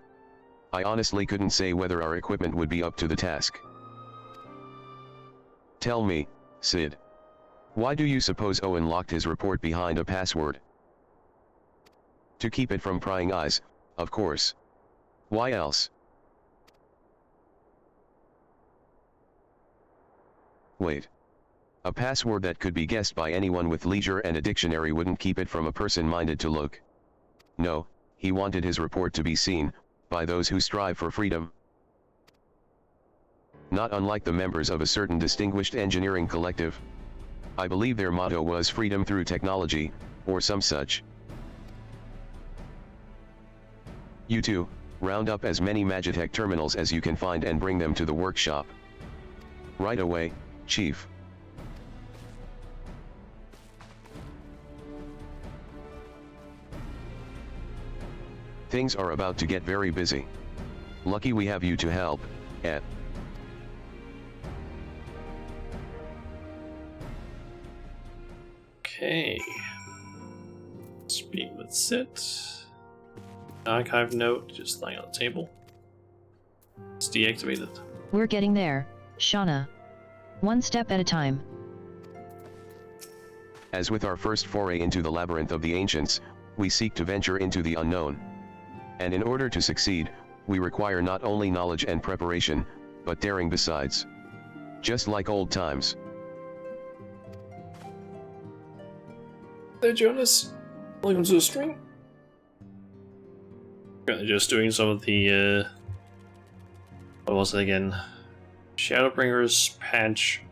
I honestly couldn't say whether our equipment would be up to the task. Tell me, Sid. Why do you suppose Owen locked his report behind a password? To keep it from prying eyes, of course. Why else? Wait. A password that could be guessed by anyone with leisure and a dictionary wouldn't keep it from a person minded to look. No, he wanted his report to be seen, by those who strive for freedom. Not unlike the members of a certain distinguished engineering collective. I believe their motto was freedom through technology, or some such. You two, round up as many Magitech terminals as you can find and bring them to the workshop. Right away, Chief. Things are about to get very busy. Lucky we have you to help, Ed. Okay. Speak with Sit. Archive note just lying on the table. It's deactivated. We're getting there, Shauna. One step at a time. As with our first foray into the labyrinth of the ancients, we seek to venture into the unknown. And in order to succeed, we require not only knowledge and preparation, but daring besides. Just like old times. Hey Jonas, welcome to the stream. Currently just doing some of the, what was it again? Shadowbringers patch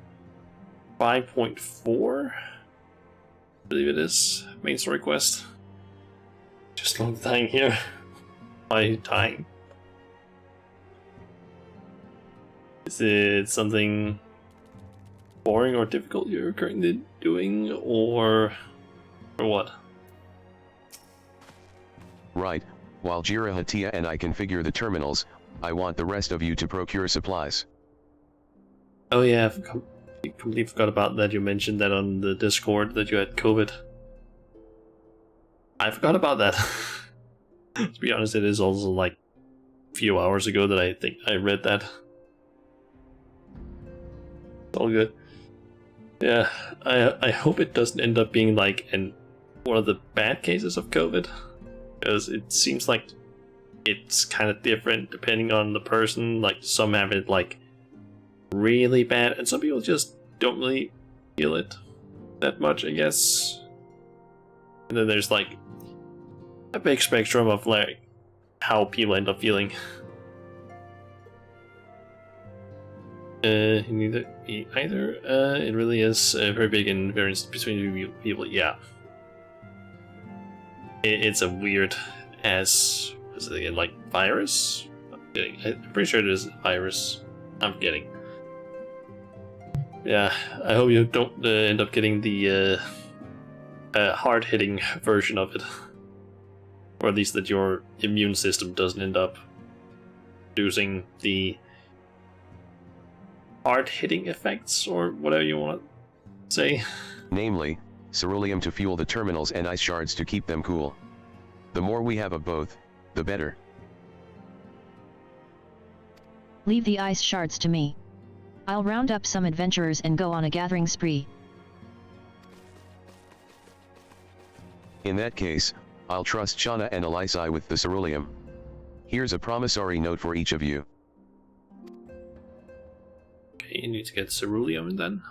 5.4? I believe it is. Main story quest. Just long dying here. Why dying? Is it something boring or difficult you're currently doing, or what? Right, while Jira Hatia and I configure the terminals, I want the rest of you to procure supplies. Oh yeah, I completely forgot about that. You mentioned that on the Discord that you had COVID. I forgot about that. To be honest, it is also like a few hours ago that I think I read that. It's all good. Yeah, I hope it doesn't end up being like one of the bad cases of COVID, because it seems like it's kind of different depending on the person. Like some have it like really bad, and some people just don't really feel it that much, I guess. And then there's like a big spectrum of like how people end up feeling. Either. It really is very big in variance between people. Yeah, it's a weird ass. Is it again like virus? I'm pretty sure it is a virus. I'm forgetting. Yeah, I hope you don't end up getting the hard-hitting version of it. Or at least that your immune system doesn't end up producing the hard-hitting effects, or whatever you want to say. Namely, ceruleum to fuel the terminals and ice shards to keep them cool. The more we have of both, the better. Leave the ice shards to me. I'll round up some adventurers and go on a gathering spree. In that case, I'll trust Shauna and Elisai with the ceruleum. Here's a promissory note for each of you. Okay, you need to get ceruleum then.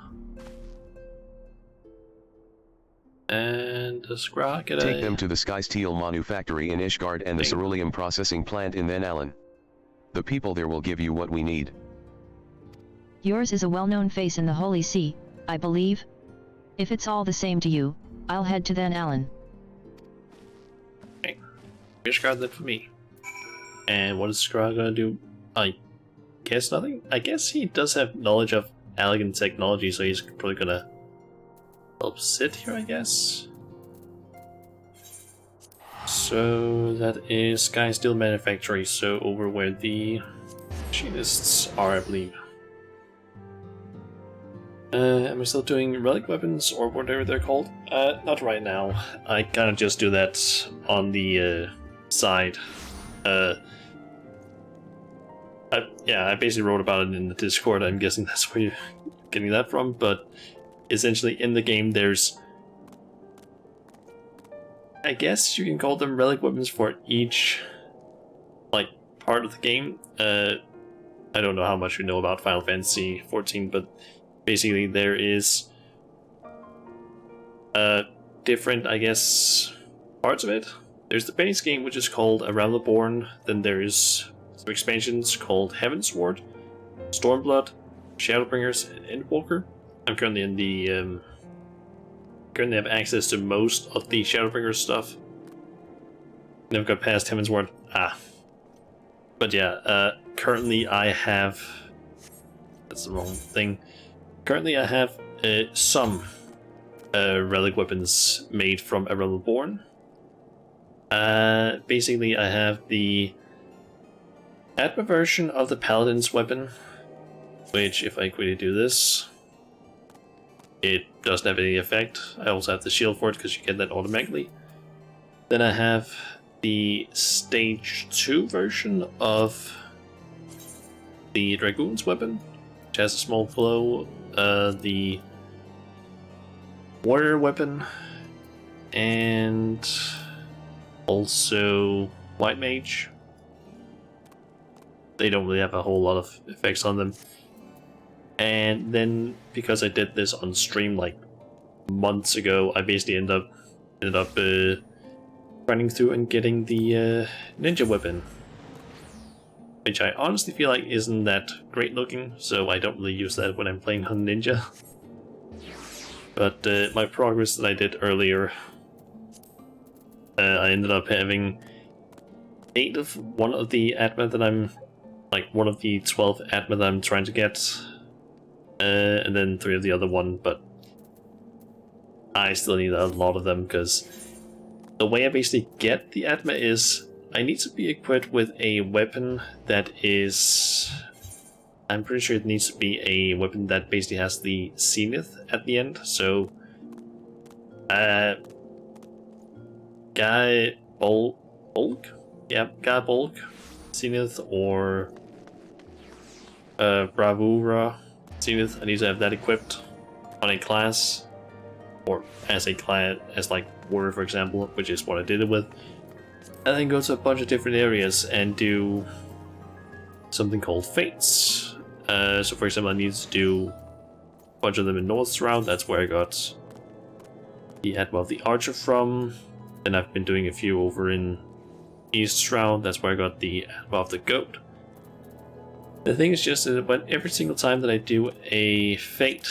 And the Skra, get Take them to the Sky Steel Manu factory in Ishgard and the Thing. ceruleum processing plant in Van Allen. The people there will give you what we need. Yours is a well-known face in the Holy See, I believe. If it's all the same to you, I'll head to Van Allen. Okay, Ishgard that for me. And what is Skra gonna do? I guess nothing? I guess he does have knowledge of elegant technology, so he's probably gonna help sit here, I guess. So that is Sky Steel Manufactory, so over where the machinists are, I believe. Am I still doing relic weapons or whatever they're called? Not right now. I kind of just do that on the side. Yeah, I basically wrote about it in the Discord. I'm guessing that's where you're getting that from, but essentially in the game there's, I guess you can call them relic weapons for each like part of the game. I don't know how much you know about Final Fantasy XIV, but basically there is different, I guess, parts of it. There's the base game, which is called Around the Born. Then there's some expansions called Heavensward, Stormblood, Shadowbringers, and Endwalker. I'm currently in the currently have access to most of the Shadowbringers stuff. Never got past Heavensward. But yeah, currently I have, that's the wrong thing. Currently I have some relic weapons made from Around the Born. Basically I have the Atma version of the Paladin's weapon, which if I quickly do this, it doesn't have any effect. I also have the shield for it because you get that automatically. Then I have the Stage 2 version of the Dragoon's weapon, which has a small glow. The Warrior weapon, and also White Mage. They don't really have a whole lot of effects on them. And then, because I did this on stream like months ago, I basically ended up running through and getting the ninja weapon, which I honestly feel like isn't that great looking, so I don't really use that when I'm playing on ninja. But my progress that I did earlier, I ended up having 8 of one of the Atma that I'm, like one of the 12 Atma that I'm trying to get. And then 3 of the other one, but I still need a lot of them because the way I basically get the Atma is I need to be equipped with a weapon that is, I'm pretty sure it needs to be a weapon that basically has the Zenith at the end. So Guy Bulk? Yeah, Guy Bulk, Zenith, or Bravura Zenith. I need to have that equipped on a class, or as a client, as like Warrior for example, which is what I did it with. And then go to a bunch of different areas and do something called Fates. So for example, I need to do a bunch of them in North Round. That's where I got the Atma of the Archer from. Then I've been doing a few over in East Shroud. That's where I got the Atma of the Goat. The thing is just that when every single time that I do a Fate,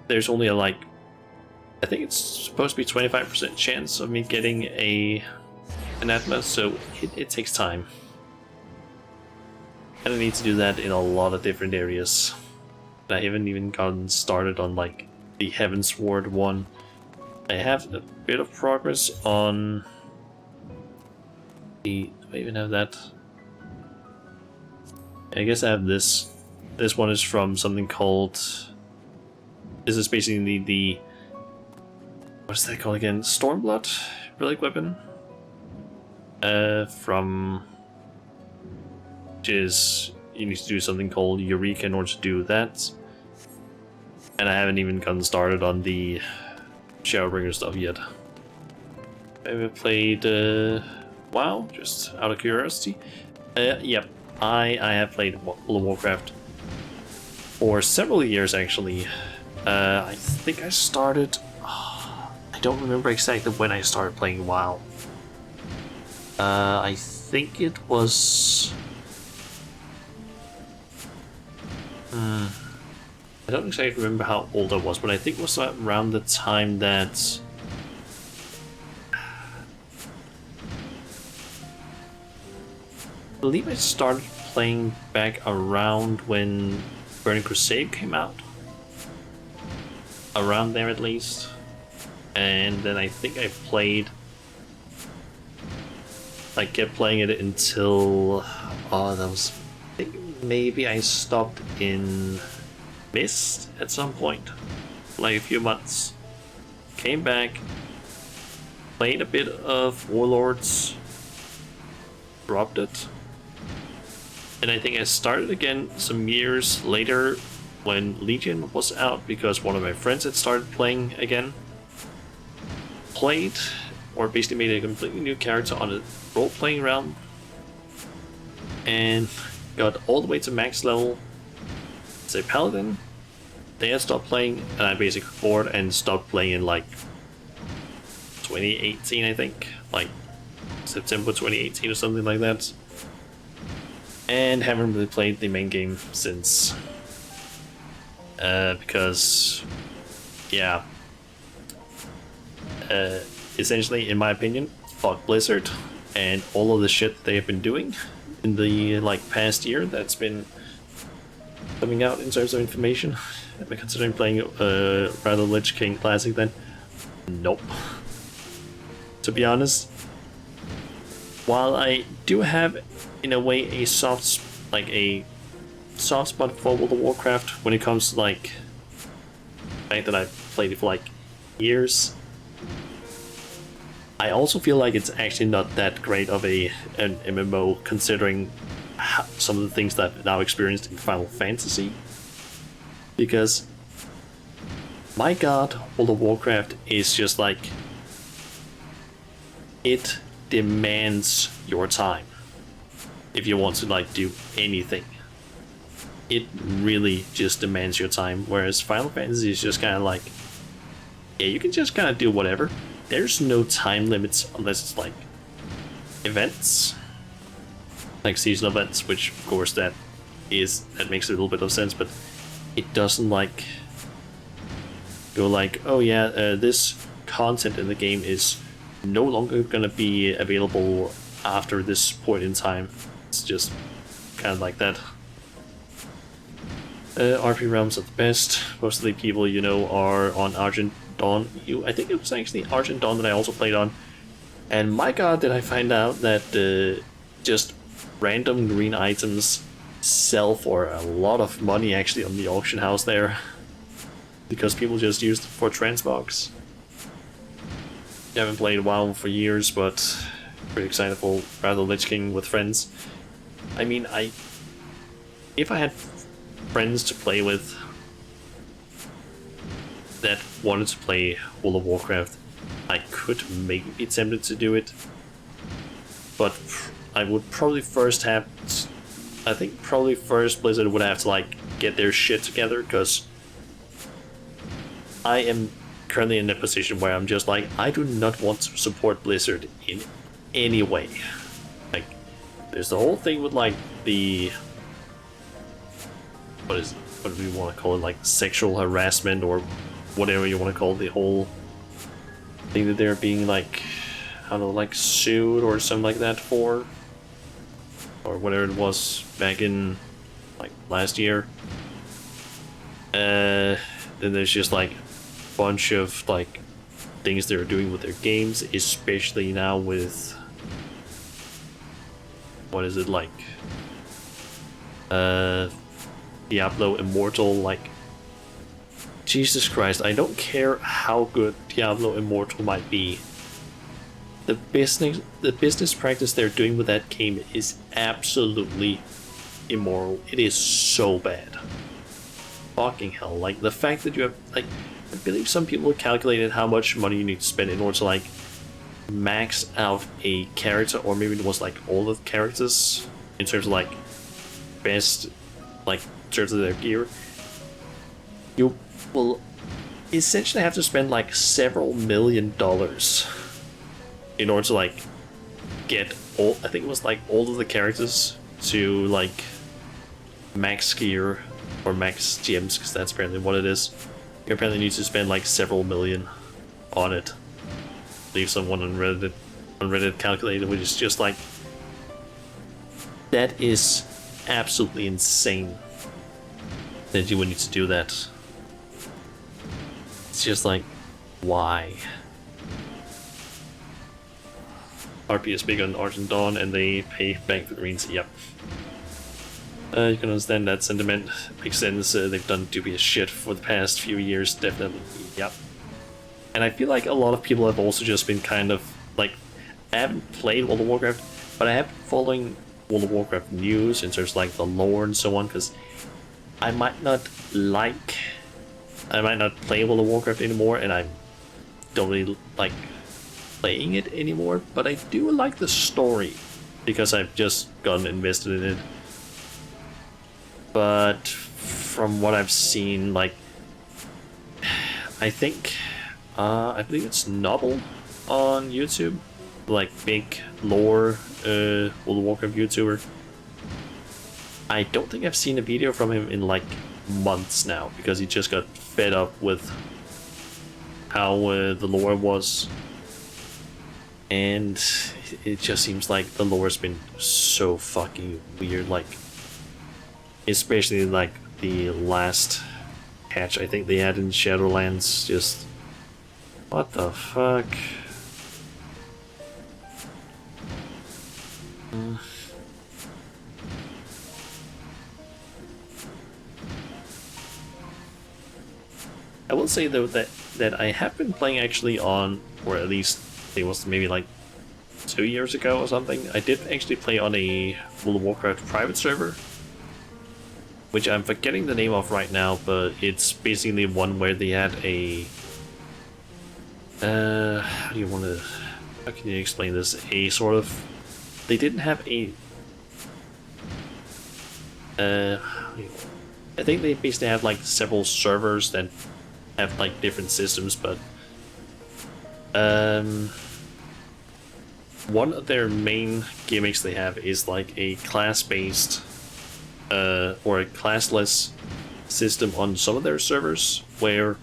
there's only a like, I think it's supposed to be 25% chance of me getting an Atma, so it takes time. And I need to do that in a lot of different areas. And I haven't even gotten started on like the Heavensward one. I have a bit of progress on Do I even have that? I guess I have this. This one is from something called... This is basically the what's that called again? Stormblood relic weapon? From... Which is... You need to do something called Eureka in order to do that. And I haven't even gotten started on the Shadowbringer stuff yet. I haven't played WoW, just out of curiosity. Yep, I have played World of Warcraft for several years actually. I think I started... I don't remember exactly when I started playing WoW. I think it was... I don't exactly remember how old I was, but I think it was around the time that... I believe I started playing back around when Burning Crusade came out. Around there at least. And then I think I played... I kept playing it until... Oh, that was... I think maybe I stopped in Mist at some point. Like a few months. Came back. Played a bit of Warlords. Dropped it. And I think I started again some years later when Legion was out because one of my friends had started playing again. Played, or basically made a completely new character on a role-playing realm. And got all the way to max level as a paladin. They had stopped playing and I basically bored and stopped playing in like 2018 I think. Like September 2018 or something like that. And haven't really played the main game since. Because, yeah. Essentially, in my opinion, fuck Blizzard and all of the shit they have been doing in the like past year that's been coming out in terms of information. Am I considering playing rather Lich King Classic then? Nope. To be honest, while I do have in a way a soft spot for World of Warcraft when it comes to like the fact that I've played it for like years, I also feel like it's actually not that great of an MMO considering some of the things that I've now experienced in Final Fantasy. Because, my god, World of Warcraft is just like... It demands your time. If you want to like do anything. It really just demands your time. Whereas Final Fantasy is just kind of like... Yeah, you can just kind of do whatever. There's no time limits unless it's like events, like seasonal events, which of course that makes a little bit of sense, but it doesn't like go like, oh yeah, this content in the game is no longer gonna be available after this point in time. It's just kind of like that. RP realms are the best. Most of the people you know are on Argent Dawn. I think it was actually Argent Dawn that I also played on. And my god, did I find out that just random green items sell for a lot of money actually on the auction house there. Because people just use it for transbox. I haven't played WoW for years, but pretty excited for rather Lich King with friends. I mean, if I had friends to play with that wanted to play World of Warcraft, I could maybe be tempted to do it, but I would probably first have... I think probably first Blizzard would have to like get their shit together, because I am currently in a position where I'm just like, I do not want to support Blizzard in any way. Like, there's the whole thing with like the... what do we want to call it, like sexual harassment or whatever you want to call the whole thing that they're being like, I don't know, like sued or something like that for, or whatever it was back in like last year. Then there's just like a bunch of like things they're doing with their games, especially now with what is it like? Diablo Immortal, like, Jesus Christ, I don't care how good Diablo Immortal might be. The business practice they're doing with that game is absolutely immoral. It is so bad. Fucking hell, like the fact that you have, like, I believe some people calculated how much money you need to spend in order to like max out a character, or maybe it was like all the characters in terms of like best, like in terms of their gear. You will essentially have to spend like several $1 million in order to like get all, I think it was like all of the characters to like max gear or max gems, because that's apparently what it is. You apparently need to spend like several million on it. I believe someone on Reddit calculated, which is just like, that is absolutely insane that you would need to do that. It's just like, why? RP is big on Argent Dawn and they pay bank for greens, yep. You can understand that sentiment. Makes sense. They've done dubious shit for the past few years, definitely. Yep. And I feel like a lot of people have also just been kind of like, I haven't played World of Warcraft, but I have been following World of Warcraft news in terms of like the lore and so on, because I might not play World of Warcraft anymore, and I don't really like playing it anymore, but I do like the story because I've just gotten invested in it. But from what I've seen, like, I think, I believe it's Novel on YouTube, like big lore World of Warcraft YouTuber. I don't think I've seen a video from him in like months now, because he just got fed up with how the lore was, and it just seems like the lore has been so fucking weird, like, especially like the last patch I think they had in Shadowlands. Just what the fuck. I will say though that I have been playing actually on, or at least it was maybe like 2 years ago or something, I did actually play on a World of Warcraft private server, which I'm forgetting the name of right now, but it's basically one where they had a how can you explain this? A sort of, they didn't have a I think they basically have like several servers that have like different systems, but one of their main gimmicks they have is like a class-based or a classless system on some of their servers, where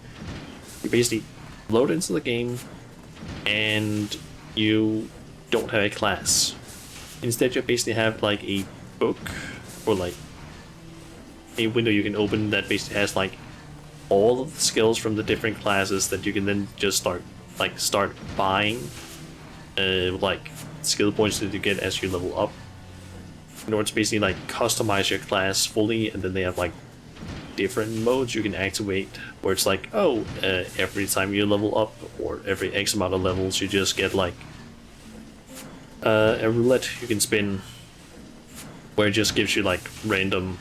you basically load into the game and you don't have a class. Instead, you basically have like a book, or like a window you can open that basically has like all of the skills from the different classes that you can then just start buying like skill points that you get as you level up, in order to basically like customize your class fully. And then they have like different modes you can activate, where it's like, oh, every time you level up, or every X amount of levels, you just get like a roulette you can spin, where it just gives you like random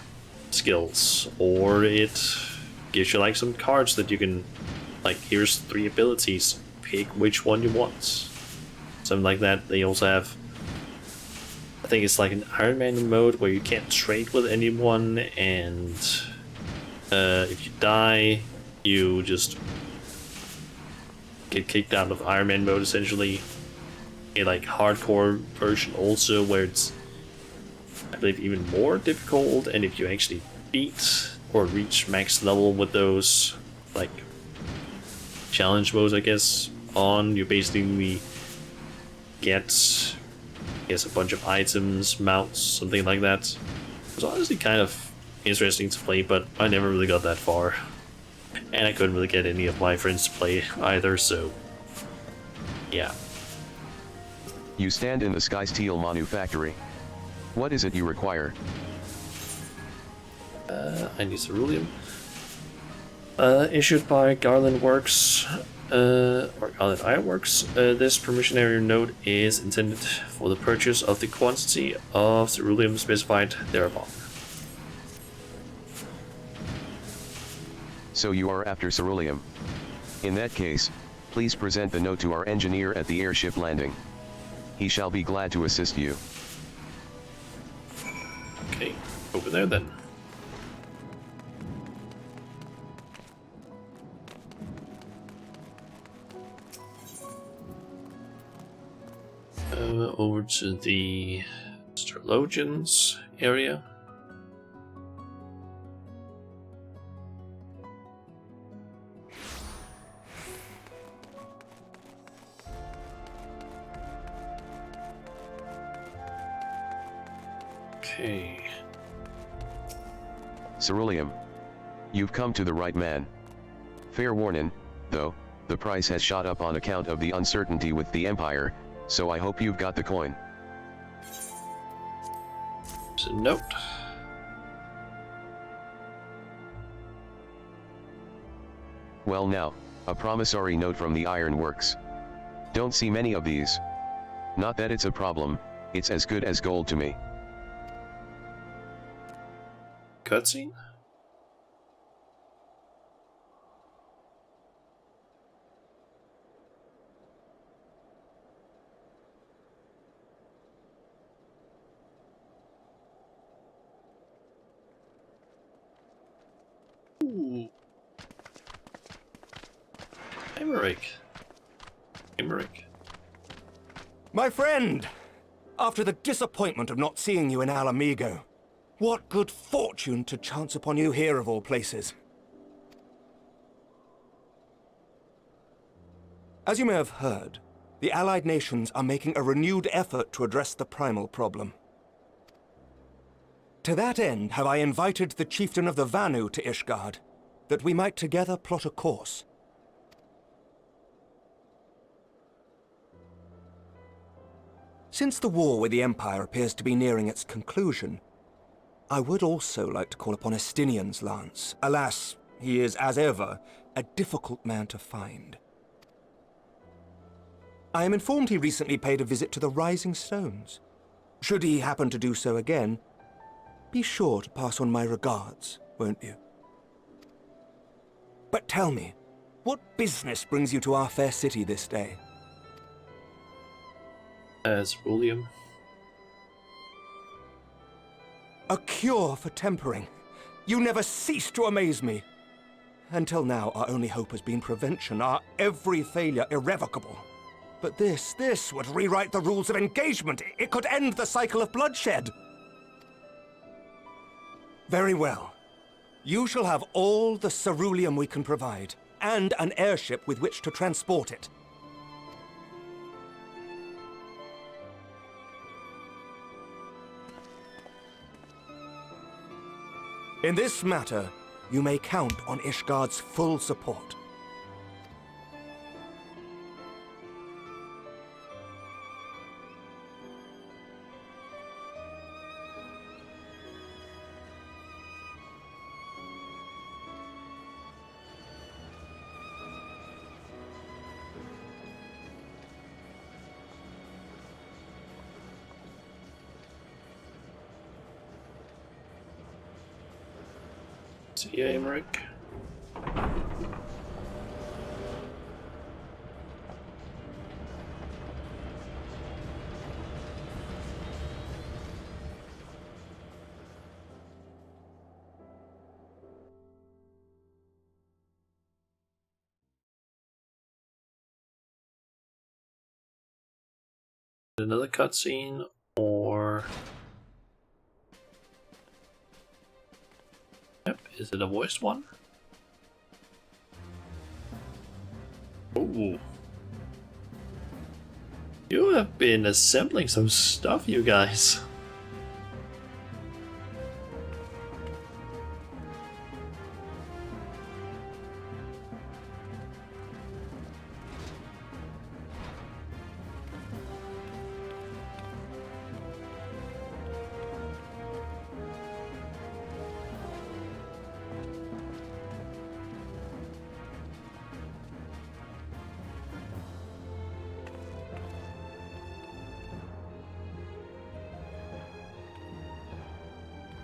skills, or it gives you like some cards that you can, like, here's 3 abilities, pick which one you want, something like that. They also have, I think it's like an Iron Man mode where you can't trade with anyone, and if you die, you just get kicked out of Iron Man mode, essentially. A like hardcore version also, where it's, I believe, even more difficult, and if you actually beat or reach max level with those like challenge modes, I guess, on, you basically get, I guess, a bunch of items, mounts, something like that. It was honestly kind of interesting to play, but I never really got that far, and I couldn't really get any of my friends to play either, so yeah. You stand in the Sky Steel Manufactory. What is it you require? I need ceruleum. Issued by Garland Works, or Garland Ironworks. This permissionary note is intended for the purchase of the quantity of ceruleum specified thereupon. So you are after ceruleum. In that case, please present the note to our engineer at the airship landing. He shall be glad to assist you. Okay, over there then. Over to the Astrologians area. Okay. Ceruleum. You've come to the right man. Fair warning, though, the price has shot up on account of the uncertainty with the Empire, so I hope you've got the coin. There's a note. Well now, a promissory note from the Iron Works. Don't see many of these. Not that it's a problem, it's as good as gold to me. Cutscene? Ooh. Emmerich. My friend! After the disappointment of not seeing you in Alamigo, what good fortune to chance upon you here of all places. As you may have heard, the Allied nations are making a renewed effort to address the primal problem. To that end have I invited the chieftain of the Vanu to Ishgard, that we might together plot a course. Since the war with the Empire appears to be nearing its conclusion, I would also like to call upon Estinian's lance. Alas, he is, as ever, a difficult man to find. I am informed he recently paid a visit to the Rising Stones. Should he happen to do so again, be sure to pass on my regards, won't you? But tell me, what business brings you to our fair city this day? Ceruleum. A cure for tempering. You never cease to amaze me. Until now, our only hope has been prevention, our every failure irrevocable. But this would rewrite the rules of engagement. It could end the cycle of bloodshed. Very well. You shall have all the ceruleum we can provide, and an airship with which to transport it. In this matter, you may count on Ishgard's full support. See ya, Emmerich. Another cutscene, or yep, is it a voiced one? Ooh. You have been assembling some stuff, you guys.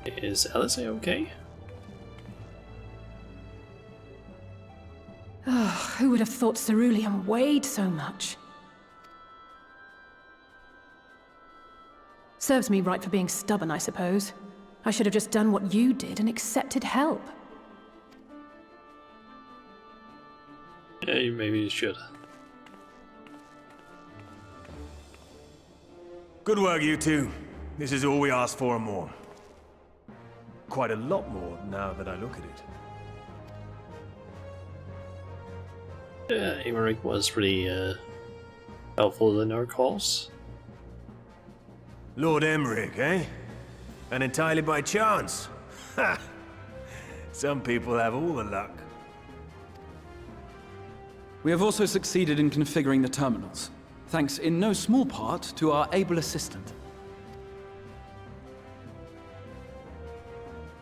Is Alice okay? Oh, who would have thought ceruleum weighed so much? Serves me right for being stubborn, I suppose. I should have just done what you did and accepted help. Yeah, maybe you should. Good work, you two. This is all we asked for and more. Quite a lot more now that I look at it. Yeah, Emmerich was pretty helpful in our calls. Lord Emmerich, eh? And entirely by chance. Ha! Some people have all the luck. We have also succeeded in configuring the terminals, thanks in no small part to our able assistant.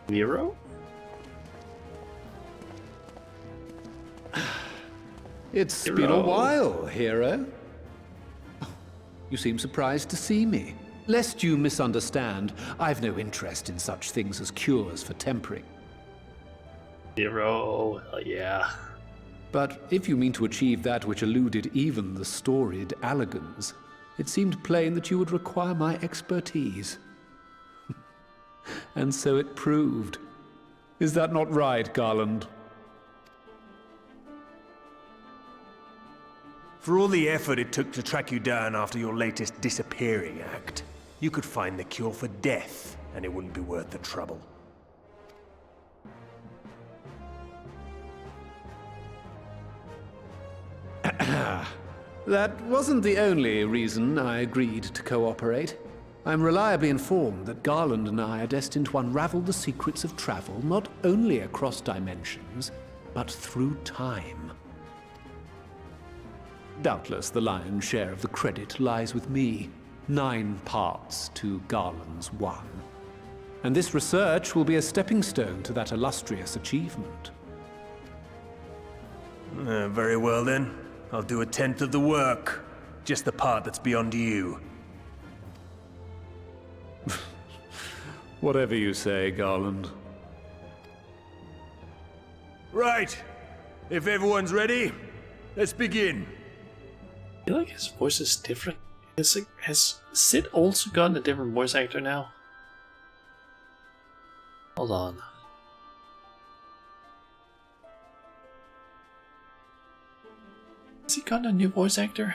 Nero? It's Hero. been a while, hero. You seem surprised to see me. Lest you misunderstand, I've no interest in such things as cures for tempering. Nero, yeah. But if you mean to achieve that which eluded even the storied Allagans, it seemed plain that you would require my expertise. And so it proved. Is that not right, Garland? For all the effort it took to track you down after your latest disappearing act, you could find the cure for death, and it wouldn't be worth the trouble. That wasn't the only reason I agreed to cooperate. I'm reliably informed that Garland and I are destined to unravel the secrets of travel not only across dimensions, but through time. Doubtless the lion's share of the credit lies with me. 9 parts to Garland's 1. And this research will be a stepping stone to that illustrious achievement. Very well then. I'll do 1/10 of the work. Just the part that's beyond you. Whatever you say, Garland. Right. If everyone's ready, let's begin. I feel like his voice is different. Has Sid also gotten a different voice actor now? Hold on. Has he gotten a new voice actor?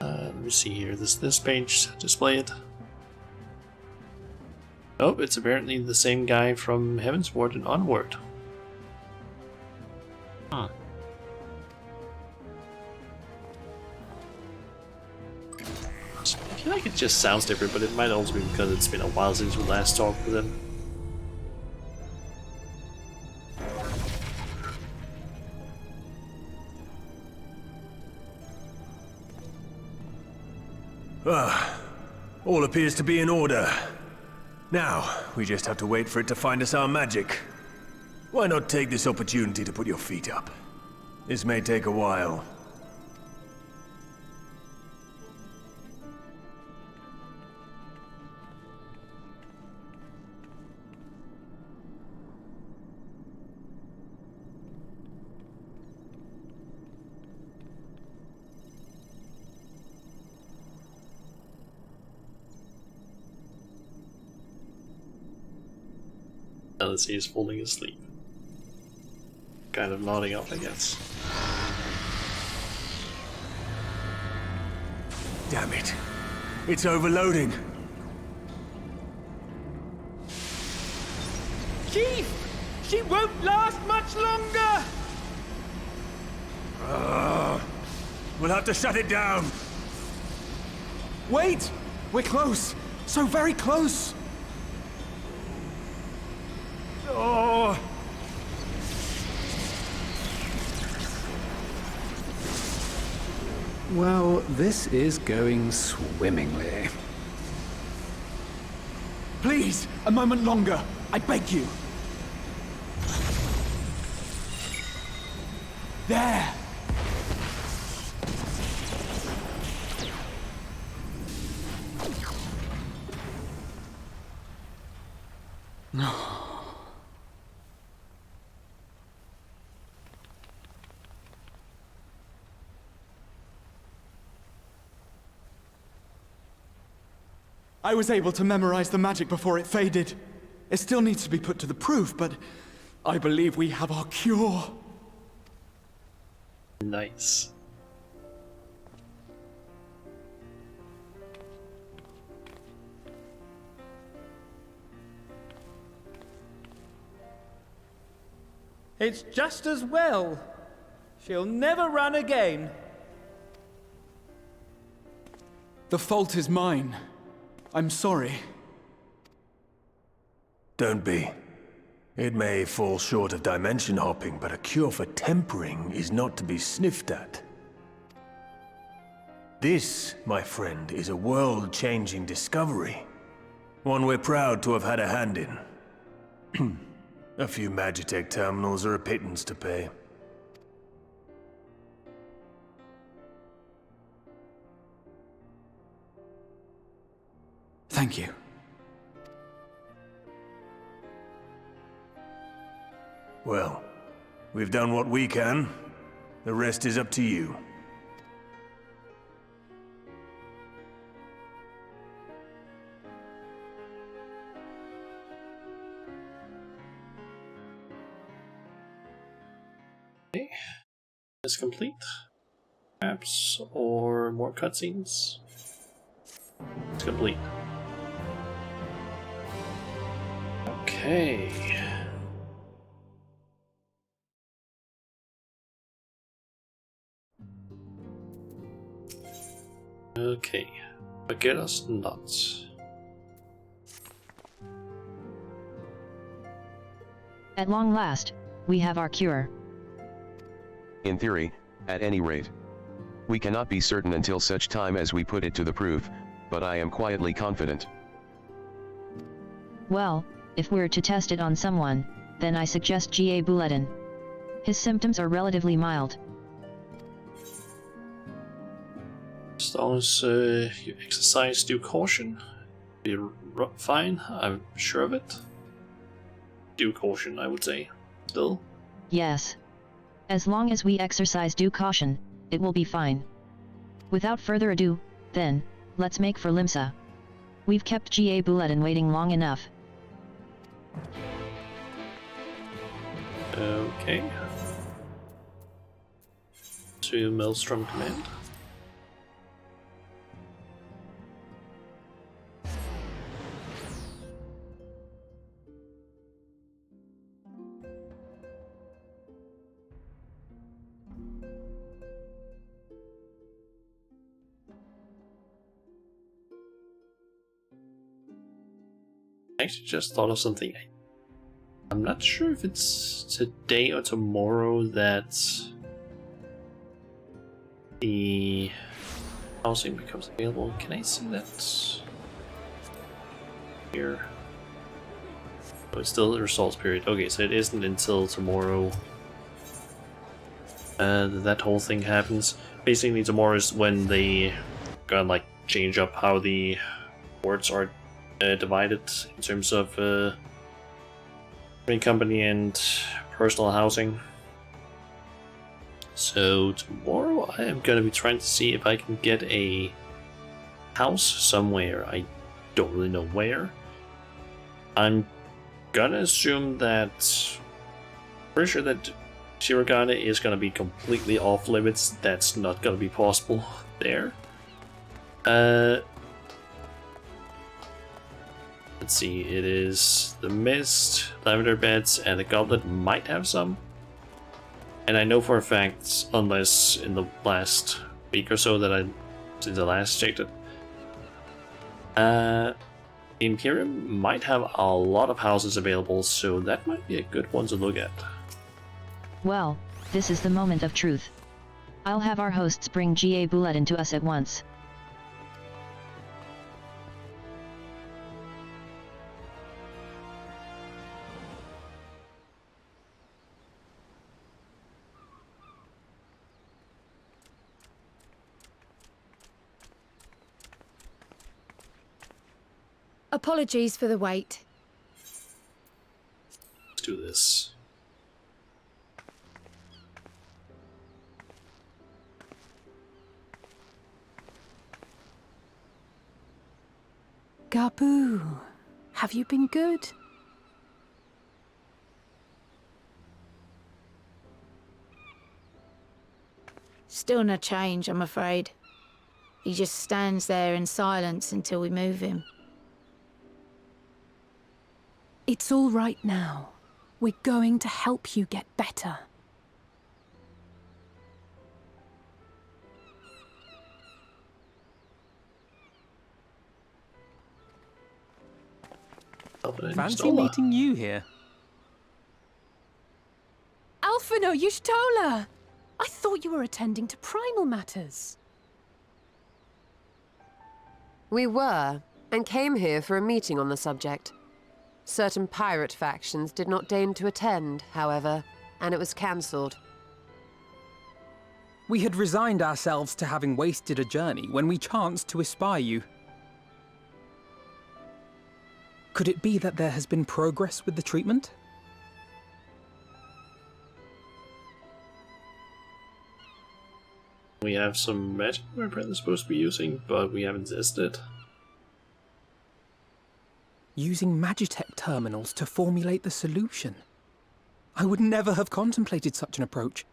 Let me see here. This page display it. Oh, it's apparently the same guy from Heavensward and Onward. Huh. I feel like it just sounds different, but it might also be because it's been a while since we last talked with him. All appears to be in order. Now, we just have to wait for it to find us our magic. Why not take this opportunity to put your feet up? This may take a while. Unless he's falling asleep. Kind of nodding off, I guess. Damn it. It's overloading. Chief! She won't last much longer! We'll have to shut it down. Wait! We're close! So very close! Oh, this is going swimmingly. Please, a moment longer. I beg you. There! I was able to memorize the magic before it faded. It still needs to be put to the proof, but I believe we have our cure. Nice. It's just as well. She'll never run again. The fault is mine. I'm sorry. Don't be. It may fall short of dimension hopping, but a cure for tempering is not to be sniffed at. This, my friend, is a world-changing discovery. One we're proud to have had a hand in. A few Magitech terminals are a pittance to pay. Thank you. Well, we've done what we can. The rest is up to you. Okay. Is complete. Perhaps or more cutscenes. It's complete. Okay. Okay. But get us nuts. At long last, we have our cure. In theory, at any rate. We cannot be certain until such time as we put it to the proof, but I am quietly confident. Well, if we're to test it on someone, then I suggest G.A. Bulletin. His symptoms are relatively mild. As long as you exercise due caution, you're fine, I'm sure of it. Due caution, I would say. Still? Yes. As long as we exercise due caution, it will be fine. Without further ado, then, let's make for Limsa. We've kept G.A. Bulletin waiting long enough. Okay. To Maelstrom Command. I actually just thought of something. I'm not sure if it's today or tomorrow that the housing becomes available. Can I see that here? Oh, it's still the results period. Okay, so it isn't until tomorrow that whole thing happens. Basically, tomorrow is when they gonna like change up how the wards are divided in terms of main company and personal housing. So tomorrow I am going to be trying to see if I can get a house somewhere. I don't really know where. I'm gonna assume that, pretty sure that Shirogane is gonna be completely off limits. That's not gonna be possible there. Let's see, it is the Mist, Lavender Beds, and the Goblet might have some. And I know for a fact, unless in the last week or so that since I last checked it, Imperium might have a lot of houses available, so that might be a good one to look at. Well, this is the moment of truth. I'll have our hosts bring Ga Bulletin to us at once. Apologies for the wait. Let's do this. Gabu, have you been good? Still no change, I'm afraid. He just stands there in silence until we move him. It's all right now. We're going to help you get better. Fancy meeting you here. Alphino Yushtola! I thought you were attending to primal matters. We were, and came here for a meeting on the subject. Certain pirate factions did not deign to attend, however, and it was cancelled. We had resigned ourselves to having wasted a journey when we chanced to espy you. Could it be that there has been progress with the treatment? We have some magic we're apparently supposed to be using, but we haven't tested it. Using Magitech terminals to formulate the solution. I would never have contemplated such an approach.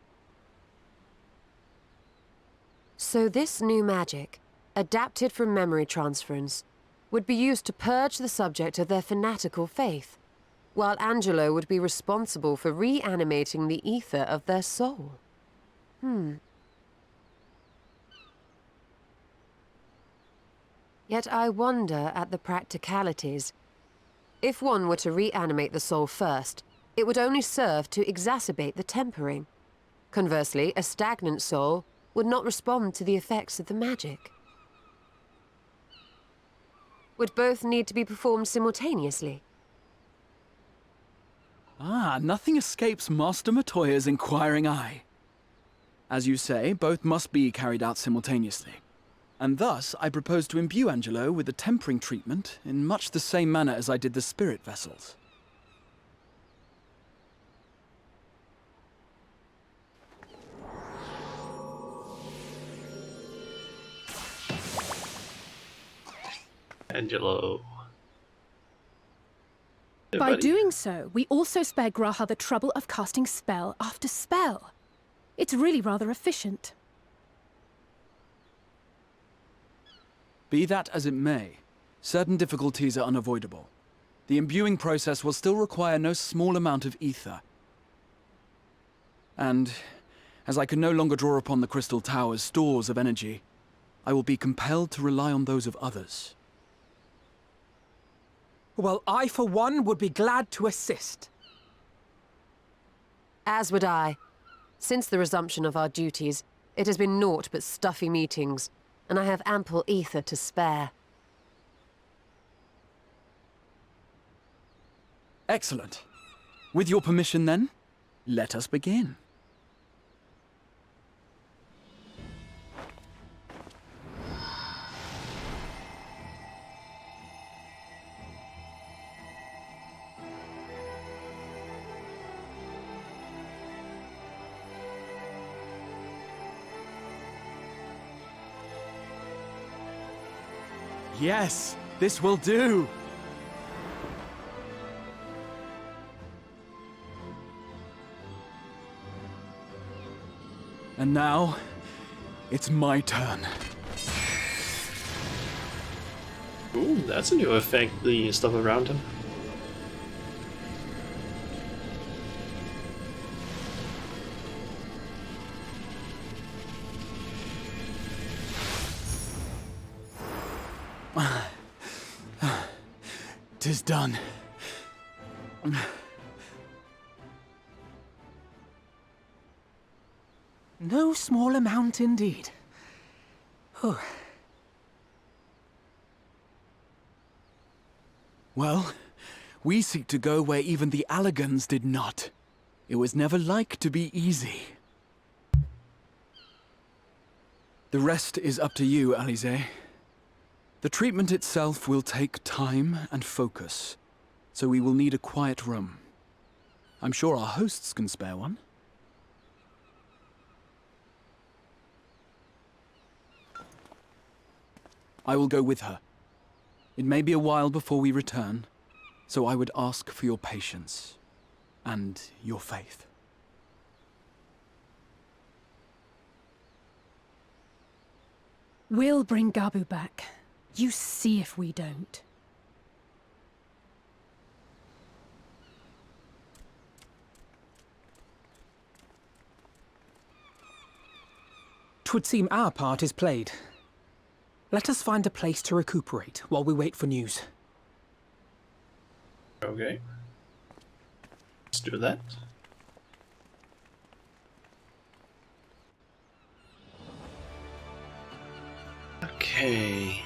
So this new magic, adapted from memory transference, would be used to purge the subject of their fanatical faith, while Angelo would be responsible for reanimating the ether of their soul. Yet I wonder at the practicalities. If one were to reanimate the soul first, it would only serve to exacerbate the tempering. Conversely, a stagnant soul would not respond to the effects of the magic. Would both need to be performed simultaneously? Ah, nothing escapes Master Matoya's inquiring eye. As you say, both must be carried out simultaneously. And thus, I propose to imbue Angelo with the tempering treatment in much the same manner as I did the spirit vessels. Angelo. By doing so, we also spare Graha the trouble of casting spell after spell. It's really rather efficient. Be that as it may, certain difficulties are unavoidable. The imbuing process will still require no small amount of ether. And, as I can no longer draw upon the Crystal Tower's stores of energy, I will be compelled to rely on those of others. Well, I, for one, would be glad to assist. As would I. Since the resumption of our duties, it has been naught but stuffy meetings, and I have ample ether to spare. Excellent. With your permission, then, let us begin. Yes, this will do. And now, it's my turn. Ooh, that's a new effect, the stuff around him. Tis done. No small amount indeed. Whew. Well, we seek to go where even the Allagans did not. It was never like to be easy. The rest is up to you, Alize. The treatment itself will take time and focus, so we will need a quiet room. I'm sure our hosts can spare one. I will go with her. It may be a while before we return, so I would ask for your patience and your faith. We'll bring Gabu back. You see if we don't. Twould seem our part is played. Let us find a place to recuperate while we wait for news. Okay. Let's do that. Okay.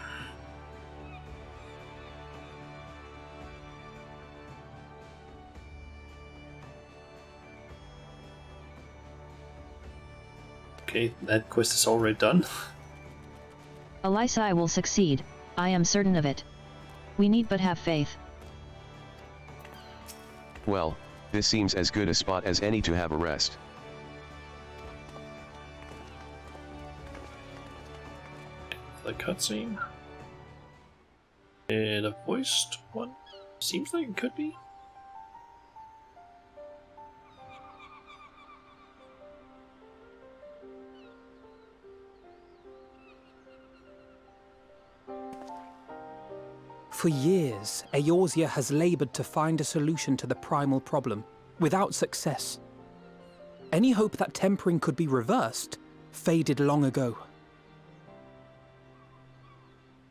Okay, that quest is already done. Alisai will succeed, I am certain of it. We need but have faith. Well, this seems as good a spot as any to have a rest. The cutscene. And a voiced one? Seems like it could be. For years, Eorzea has labored to find a solution to the primal problem, without success. Any hope that tempering could be reversed faded long ago.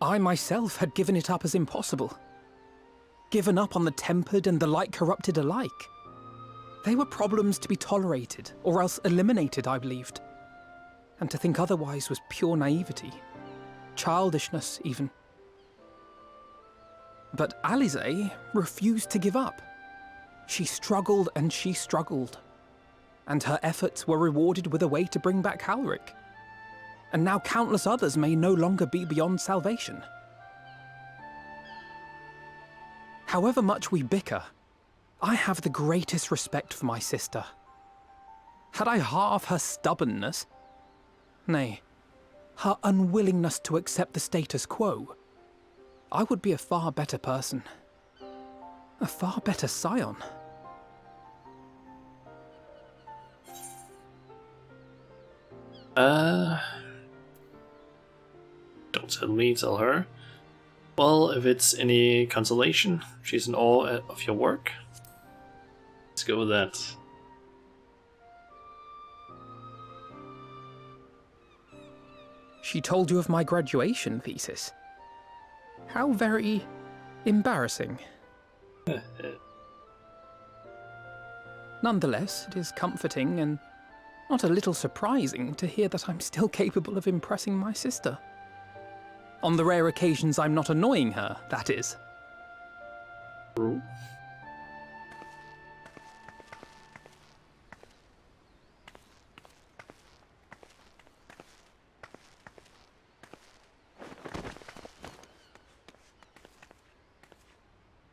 I myself had given it up as impossible. Given up on the tempered and the light-corrupted alike. They were problems to be tolerated, or else eliminated, I believed. And to think otherwise was pure naivety. Childishness, even. But Alize refused to give up. She struggled and she struggled. And her efforts were rewarded with a way to bring back Halric. And now countless others may no longer be beyond salvation. However much we bicker, I have the greatest respect for my sister. Had I half her stubbornness, nay, her unwillingness to accept the status quo, I would be a far better person. A far better scion. Don't tell me, tell her. Well, if it's any consolation, she's in awe of your work. Let's go with that. She told you of my graduation thesis. How very embarrassing. Nonetheless, it is comforting and not a little surprising to hear that I'm still capable of impressing my sister. On the rare occasions I'm not annoying her, that is. True.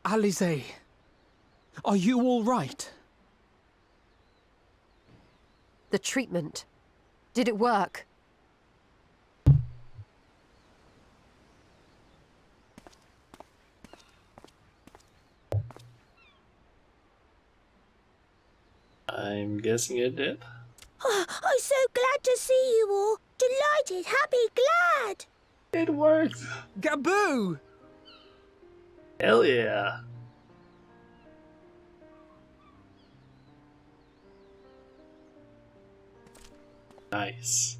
Alize, are you all right? The treatment. Did it work? I'm guessing it did. Oh, I'm so glad to see you all. Delighted, happy, glad. It worked. Gaboo! Hell yeah. Nice.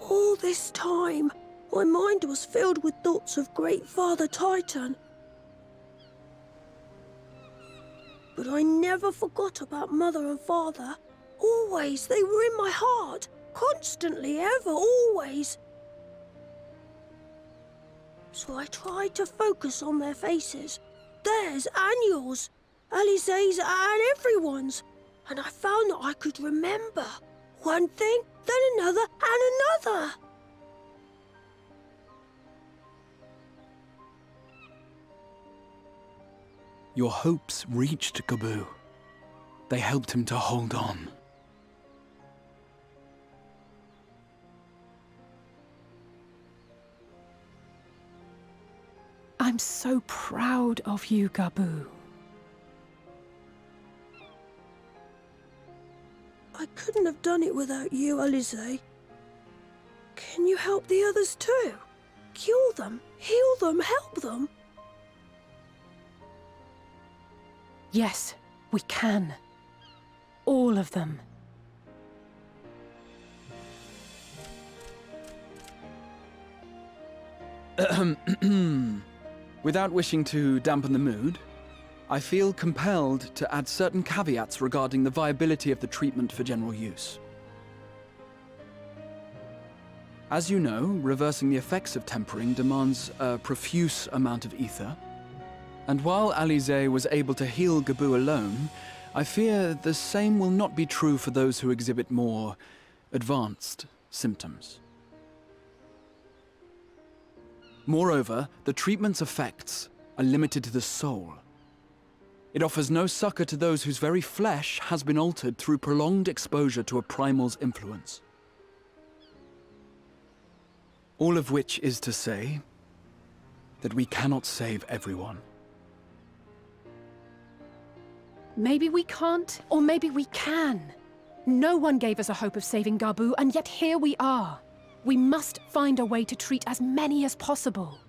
All All this time, my mind was filled with thoughts of Great Father Titan. But I never forgot about Mother and Father. Always, they were in my heart. Constantly, ever, always. So I tried to focus on their faces. Theirs and yours. Alize's and everyone's. And I found that I could remember. One thing, then another, and another. Your hopes reached Gabu. They helped him to hold on. I'm so proud of you, Gabu. I couldn't have done it without you, Alize. Can you help the others too? Cure them, heal them, help them? Yes, we can. All of them. Without wishing to dampen the mood, I feel compelled to add certain caveats regarding the viability of the treatment for general use. As you know, reversing the effects of tempering demands a profuse amount of ether. And while Alize was able to heal Gabu alone, I fear the same will not be true for those who exhibit more advanced symptoms. Moreover, the treatment's effects are limited to the soul. It offers no succor to those whose very flesh has been altered through prolonged exposure to a primal's influence. All of which is to say that we cannot save everyone. Maybe we can't, or maybe we can. No one gave us a hope of saving Gabu, and yet here we are. We must find a way to treat as many as possible.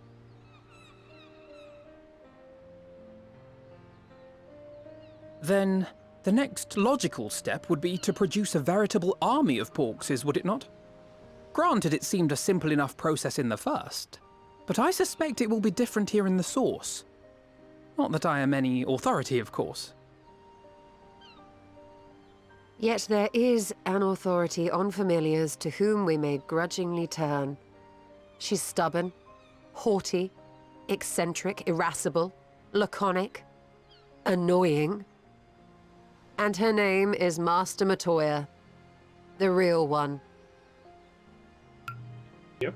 Then the next logical step would be to produce a veritable army of Porkses, would it not? Granted, it seemed a simple enough process in the first, but I suspect it will be different here in the source. Not that I am any authority, of course. Yet there is an authority on familiars to whom we may grudgingly turn. She's stubborn, haughty, eccentric, irascible, laconic, annoying. And her name is Master Matoya, the real one. Yep.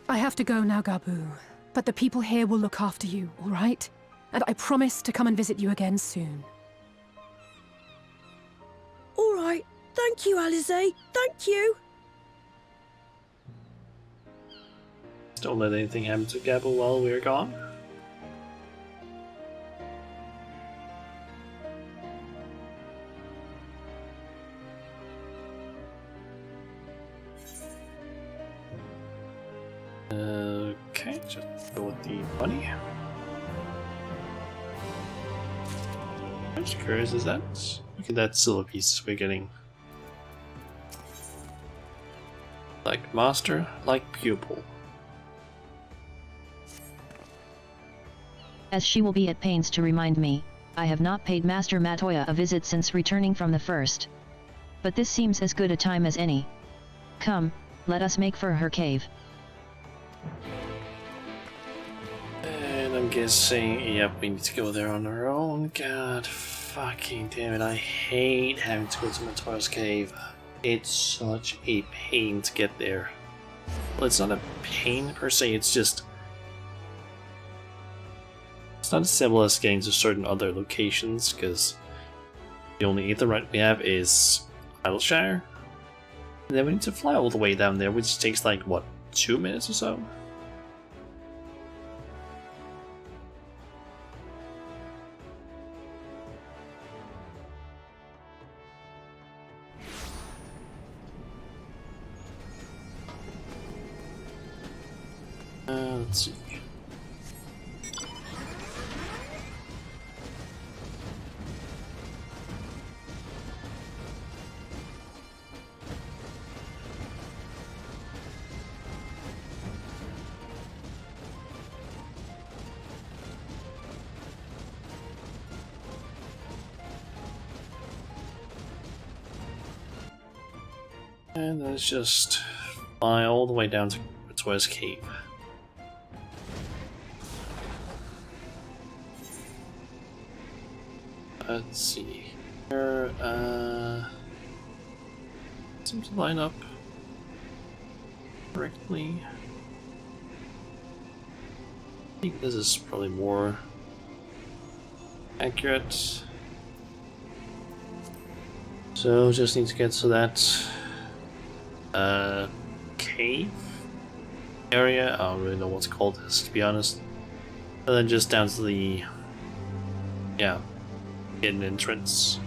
I have to go now, Gabu. But the people here will look after you, all right? And I promise to come and visit you again soon. All right. Thank you, Alize. Thank you. Don't let anything happen to Gabu while we're gone. Okay, just go with the money. I'm just curious, is that? Look at that silver piece we're getting. Like master, like pupil. As she will be at pains to remind me, I have not paid Master Matoya a visit since returning from the first. But this seems as good a time as any. Come, let us make for her cave. And I'm guessing, yep, we need to go there on our own. God fucking damn it, I hate having to go to Matoya's cave. It's such a pain to get there. Well, it's not a pain per se, it's just... It's not as simple as getting to certain other locations, because the only Aetherite we have is Isleshire. And then we need to fly all the way down there, which takes like, what, 2 minutes or so? Let's see. And let's just fly all the way down to Matoya's cave. Let's see here. Seems to line up correctly. I think this is probably more accurate. So just need to get to that cave area. I don't really know what's called this, to be honest. And then just down to the hidden entrance.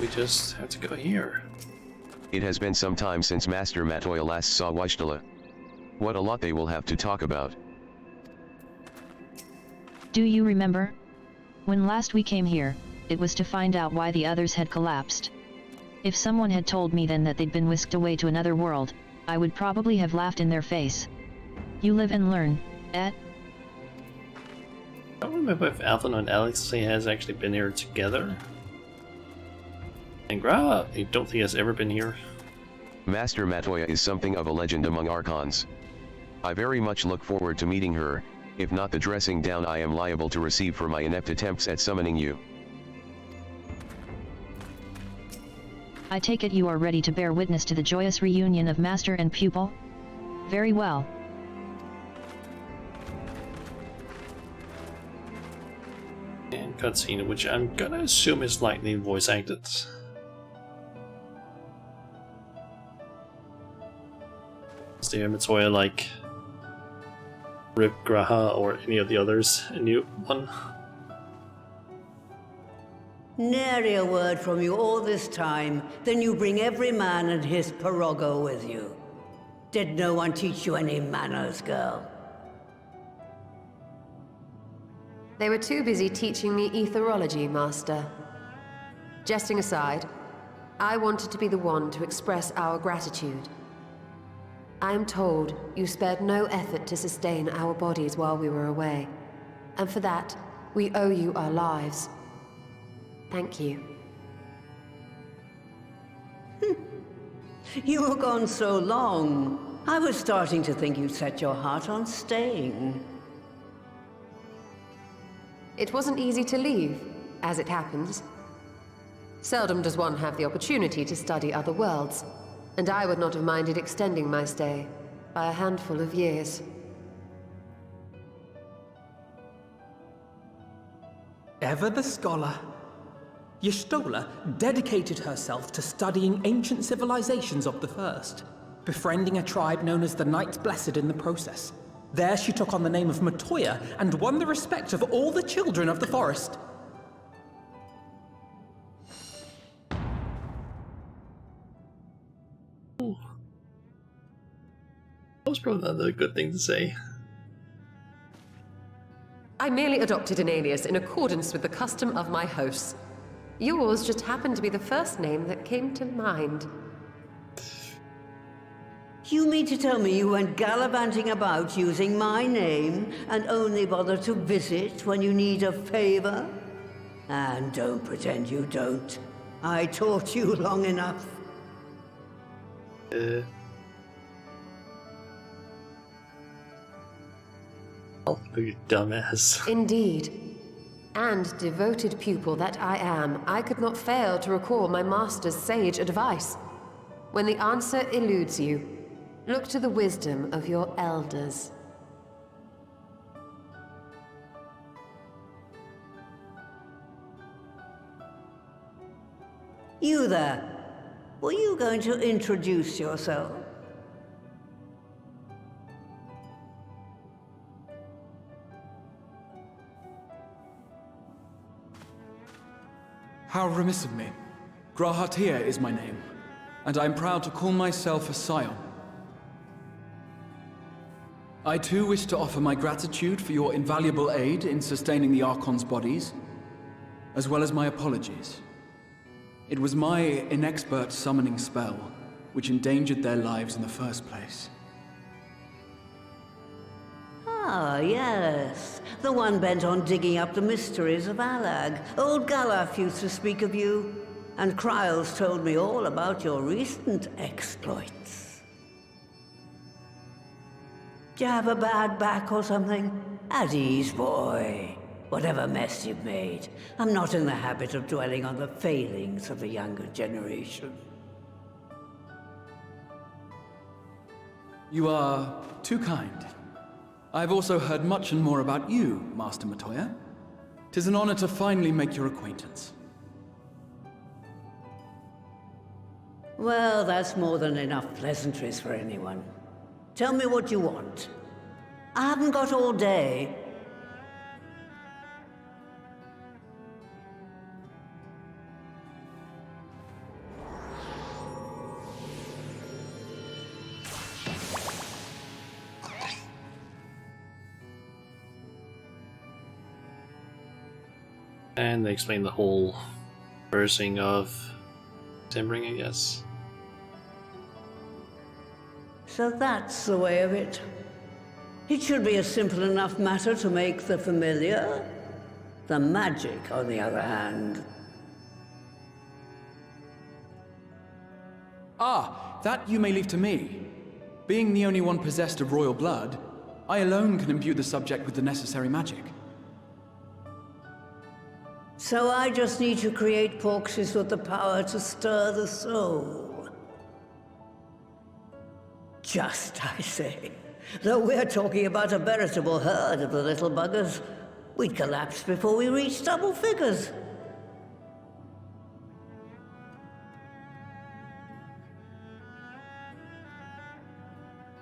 We just have to go here. It has been some time since Master Matoya last saw Wishtala. What a lot they will have to talk about. Do you remember? When last we came here, it was to find out why the others had collapsed. If someone had told me then that they'd been whisked away to another world, I would probably have laughed in their face. You live and learn, eh? I don't remember if Alvin and Alex has actually been here together. And Gra, I don't think has ever been here. Master Matoya is something of a legend among Archons. I very much look forward to meeting her, if not the dressing down I am liable to receive for my inept attempts at summoning you. I take it you are ready to bear witness to the joyous reunion of master and pupil? Very well. And cutscene, which I'm gonna assume is likely voice acted. Is there Matoya like Rip Graha or any of the others? A new one? Nary a word from you all this time, then you bring every man and his pirogo with you. Did no one teach you any manners, girl? They were too busy teaching me etherology, Master. Jesting aside, I wanted to be the one to express our gratitude. I am told you spared no effort to sustain our bodies while we were away, and for that, we owe you our lives. Thank you. You were gone so long. I was starting to think you'd set your heart on staying. It wasn't easy to leave, as it happens. Seldom does one have the opportunity to study other worlds, and I would not have minded extending my stay by a handful of years. Ever the scholar. Y'shtola dedicated herself to studying ancient civilizations of the First, befriending a tribe known as the Knights Blessed in the process. There she took on the name of Matoya and won the respect of all the children of the forest. Ooh. That was probably not a good thing to say. I merely adopted an alias in accordance with the custom of my hosts. Yours just happened to be the first name that came to mind. You mean to tell me you went gallivanting about using my name and only bother to visit when you need a favor? And don't pretend you don't. I taught you long enough. Oh, you dumbass. Indeed. And devoted pupil that I am, I could not fail to recall my master's sage advice. When the answer eludes you, look to the wisdom of your elders. You there. Were you going to introduce yourself? How remiss of me. Grahatia is my name, and I'm proud to call myself a scion. I too wish to offer my gratitude for your invaluable aid in sustaining the Archon's bodies, as well as my apologies. It was my inexpert summoning spell which endangered their lives in the first place. Ah, yes. The one bent on digging up the mysteries of Alag. Old Galaf used to speak of you, and Kryles told me all about your recent exploits. Do you have a bad back or something? At ease, boy. Whatever mess you've made, I'm not in the habit of dwelling on the failings of the younger generation. You are too kind. I've also heard much and more about you, Master Matoya. 'Tis an honor to finally make your acquaintance. Well, that's more than enough pleasantries for anyone. Tell me what you want. I haven't got all day. And they explain the whole versing of timbering, I guess. So that's the way of it. It should be a simple enough matter to make the familiar. The magic, on the other hand. Ah, that you may leave to me. Being the only one possessed of royal blood, I alone can imbue the subject with the necessary magic. So I just need to create porxes with the power to stir the soul. Just, I say. Though we're talking about a veritable herd of the little buggers, we'd collapse before we reached double figures.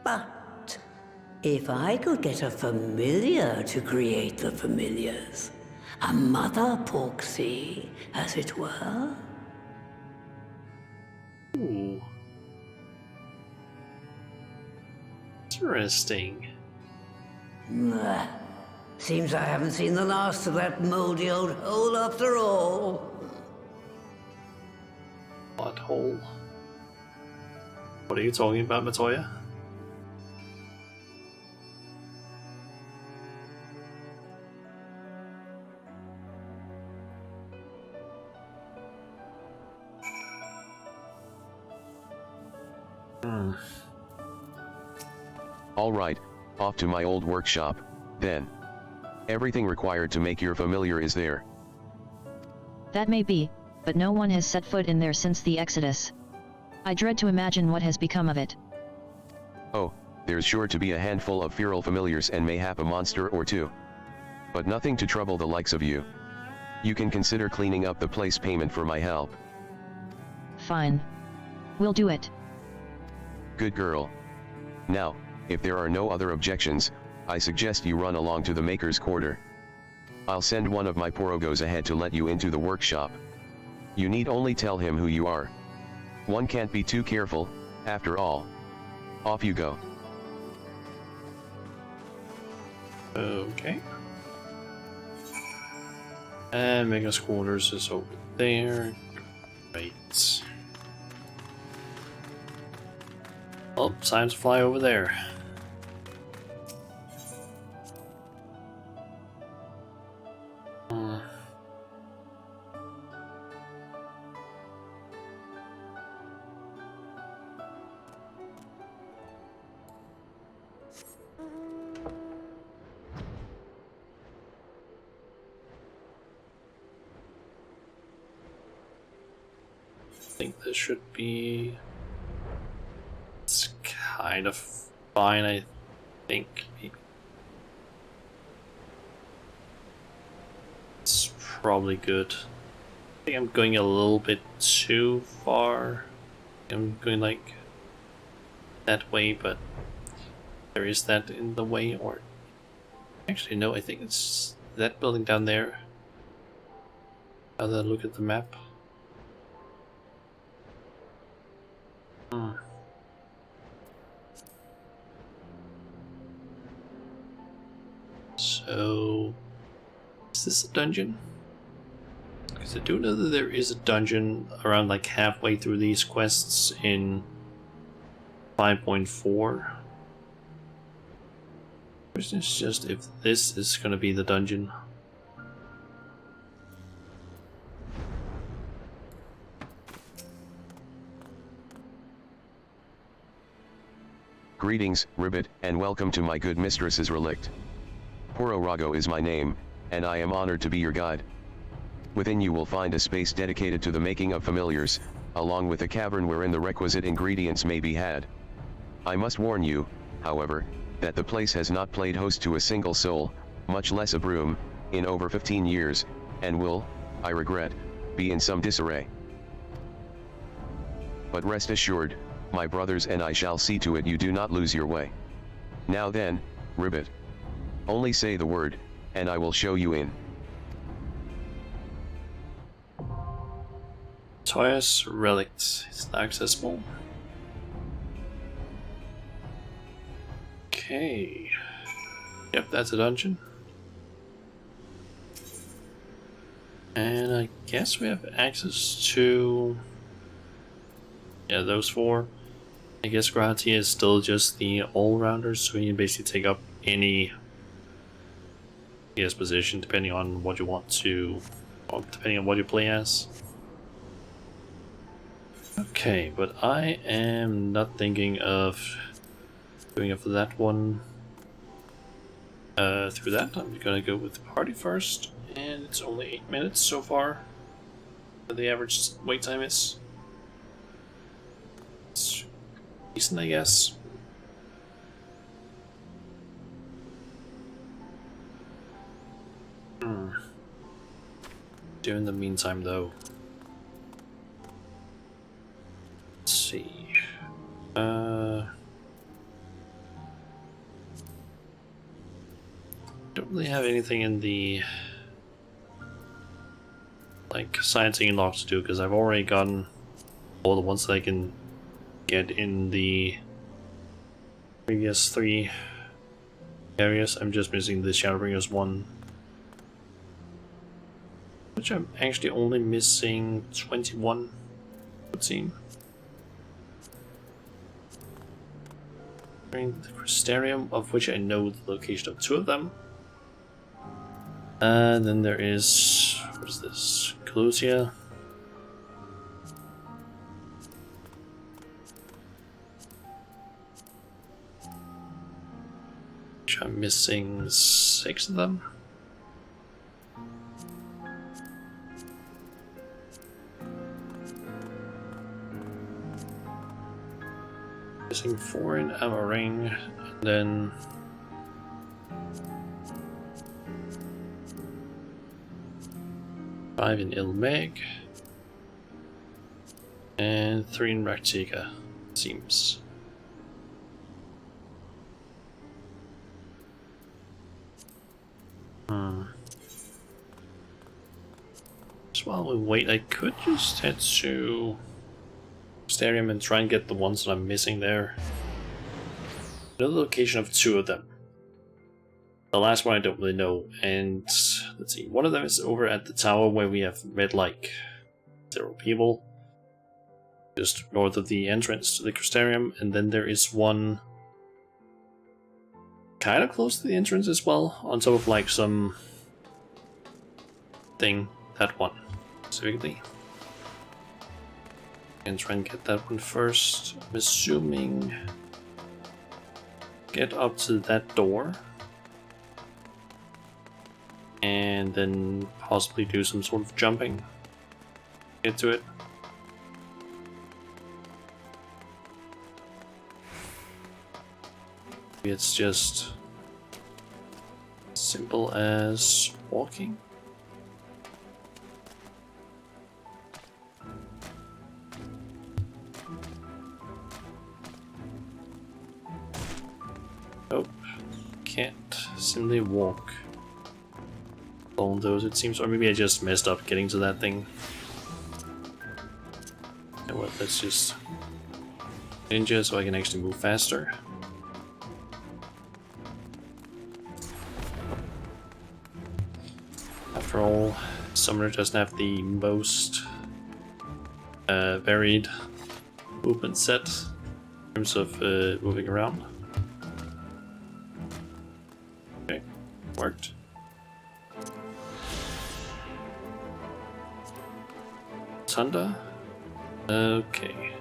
But if I could get a familiar to create the familiars, a mother porxie, as it were. Ooh. Interesting. Seems I haven't seen the last of that moldy old hole after all. What hole? What are you talking about, Matoya? Alright, off to my old workshop, then. Everything required to make your familiar is there. That may be, but no one has set foot in there since the Exodus. I dread to imagine what has become of it. Oh, there's sure to be a handful of feral familiars and mayhap a monster or two. But nothing to trouble the likes of you. You can consider cleaning up the place payment for my help. Fine. We'll do it. Good girl. Now, if there are no other objections, I suggest you run along to the Maker's Quarter. I'll send one of my porogos ahead to let you into the workshop. You need only tell him who you are. One can't be too careful, after all. Off you go. Okay. And Maker's Quarters is over there. Right. Oh, time to fly over there. I think this should be... It's kind of fine, I think. It's probably good. I think I'm going a little bit too far. I'm going like that way, but there is that in the way, or actually no, I think it's that building down there. Other look at the map. So, is this a dungeon? Because I do know that there is a dungeon around like halfway through these quests in 5.4. Question is just if this is going to be the dungeon. Greetings, Ribbit, and welcome to my good mistress's relict. Poro is my name, and I am honored to be your guide. Within you will find a space dedicated to the making of familiars, along with a cavern wherein the requisite ingredients may be had. I must warn you, however, that the place has not played host to a single soul, much less a broom, in over 15 years, and will, I regret, be in some disarray. But rest assured, my brothers and I shall see to it you do not lose your way. Now then, Ribbit. Only say the word, and I will show you in. Toya's Relic is not accessible. Okay. Yep, that's a dungeon. And I guess we have access to... yeah, those four. I guess Gratia is still just the all-rounder, so you can basically take up any position depending on what you want to, or depending on what you play as. Okay, but I am not thinking of doing it for that one. Through that, I'm gonna go with the party first, and it's only 8 minutes so far. The average wait time is. It's decent, I guess. Do in the meantime, though. Let's see. Don't really have anything in the like sciencing log to do because I've already gotten all the ones that I can get in the previous 3 areas. I'm just missing the Shadowbringers one, which I'm actually only missing 21, it would seem. The Crystarium, of which I know the location of 2 of them. And then there is, what is this? Calusia. Which I'm missing 6 of them. Missing 4 in Amaring, and then five in Ilmeg, and 3 in Raktika, seems. So while we wait, I could just head to Starium and try and get the ones that I'm missing there. I know the location of 2 of them. The last one I don't really know, and let's see, one of them is over at the tower where we have met like 0 people, just north of the entrance to the Crystarium, and then there is one kind of close to the entrance as well, on top of like some thing, that one specifically. And try and get that one first. I'm assuming get up to that door and then possibly do some sort of jumping. Get to it. Maybe it's just simple as walking. Nope, can't simply walk along those, it seems, or maybe I just messed up getting to that thing. You know what, let's just ninja so I can actually move faster. all, Summoner doesn't have the most varied movement set in terms of moving around. Okay, worked. Thunder. Okay.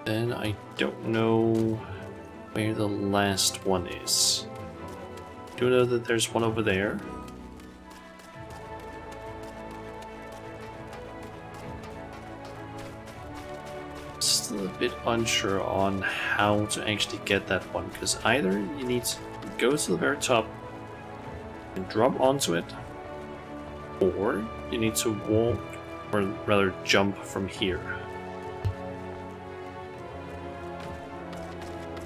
Then I don't know where the last one is. Do know that there's one over there. Still a bit unsure on how to actually get that one, because either you need to go to the very top and drop onto it, or you need to walk, or rather jump from here.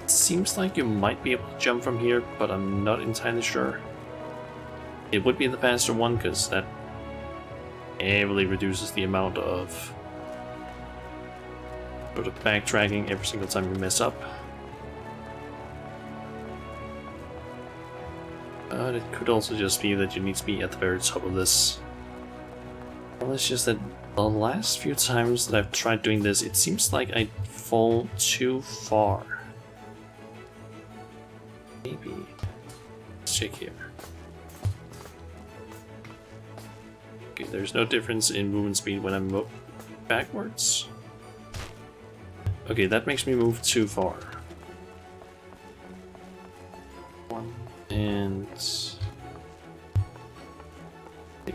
It seems like you might be able to jump from here, but I'm not entirely sure. It would be the faster one, because that heavily reduces the amount of sort of backtracking every single time you mess up. But it could also just be that you need to be at the very top of this. Well, it's just that the last few times that I've tried doing this, it seems like I fall too far. Maybe. Let's check here. Okay, there's no difference in movement speed when I'm backwards. Okay, that makes me move too far. And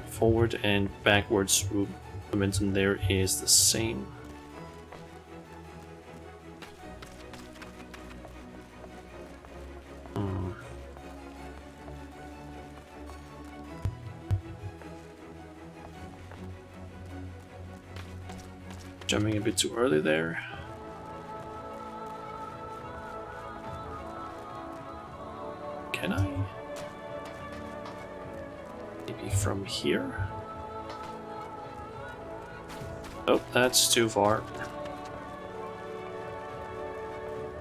forward and backwards momentum there is the same. Jumping a bit too early there. Can I? Maybe from here? Oh, that's too far.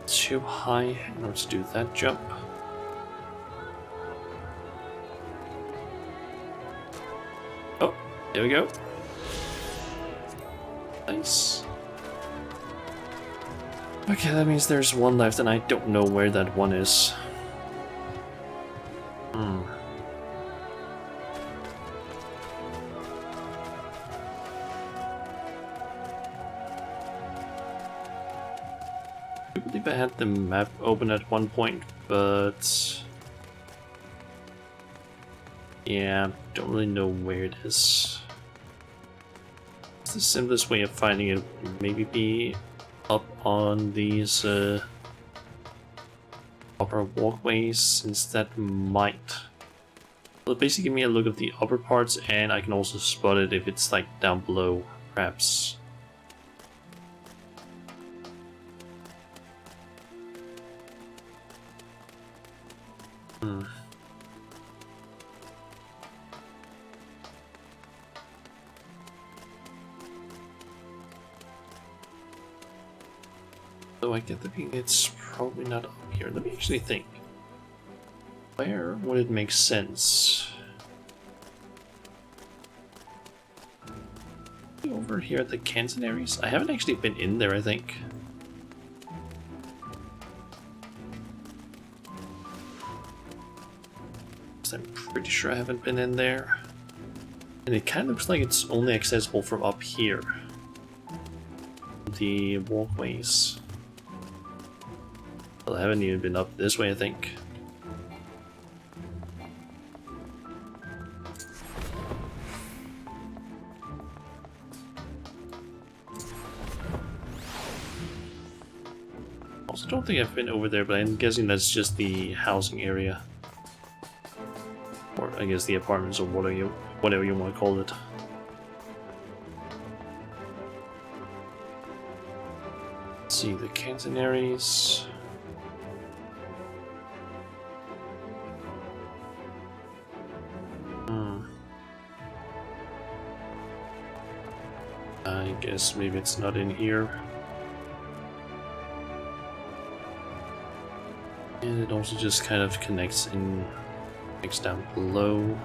Too high in order to do that jump. Oh, there we go. Nice. Okay, that means there's one left and I don't know where that one is. I believe I had the map open at one point, but yeah, don't really know where it is. It's the simplest way of finding it would maybe be up on these upper walkways, since that might basically give me a look at the upper parts, and I can also spot it if it's like down below, perhaps. So I get the feeling it's probably not up here. Let me actually think. Where would it make sense? Over here at the Cantonaries? I haven't actually been in there, I think. I'm pretty sure I haven't been in there. And it kind of looks like it's only accessible from up here. The walkways. Well, I haven't even been up this way, I think. Also, don't think I've been over there, but I'm guessing that's just the housing area. Or I guess the apartments, or whatever you want to call it. Let's see, the Cantonaries. I guess maybe it's not in here. And it also just kind of connects in Next down below.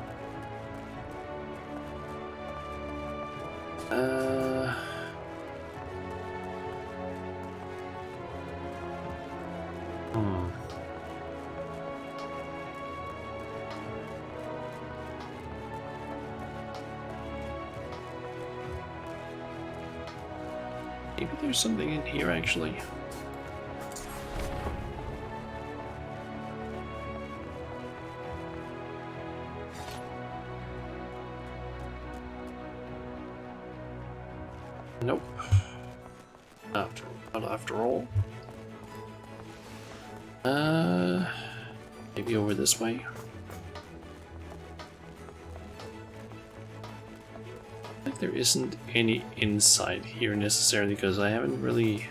Maybe there's something in here actually. Nope. Not after all. Maybe over this way. I think there isn't any inside here necessarily because I haven't really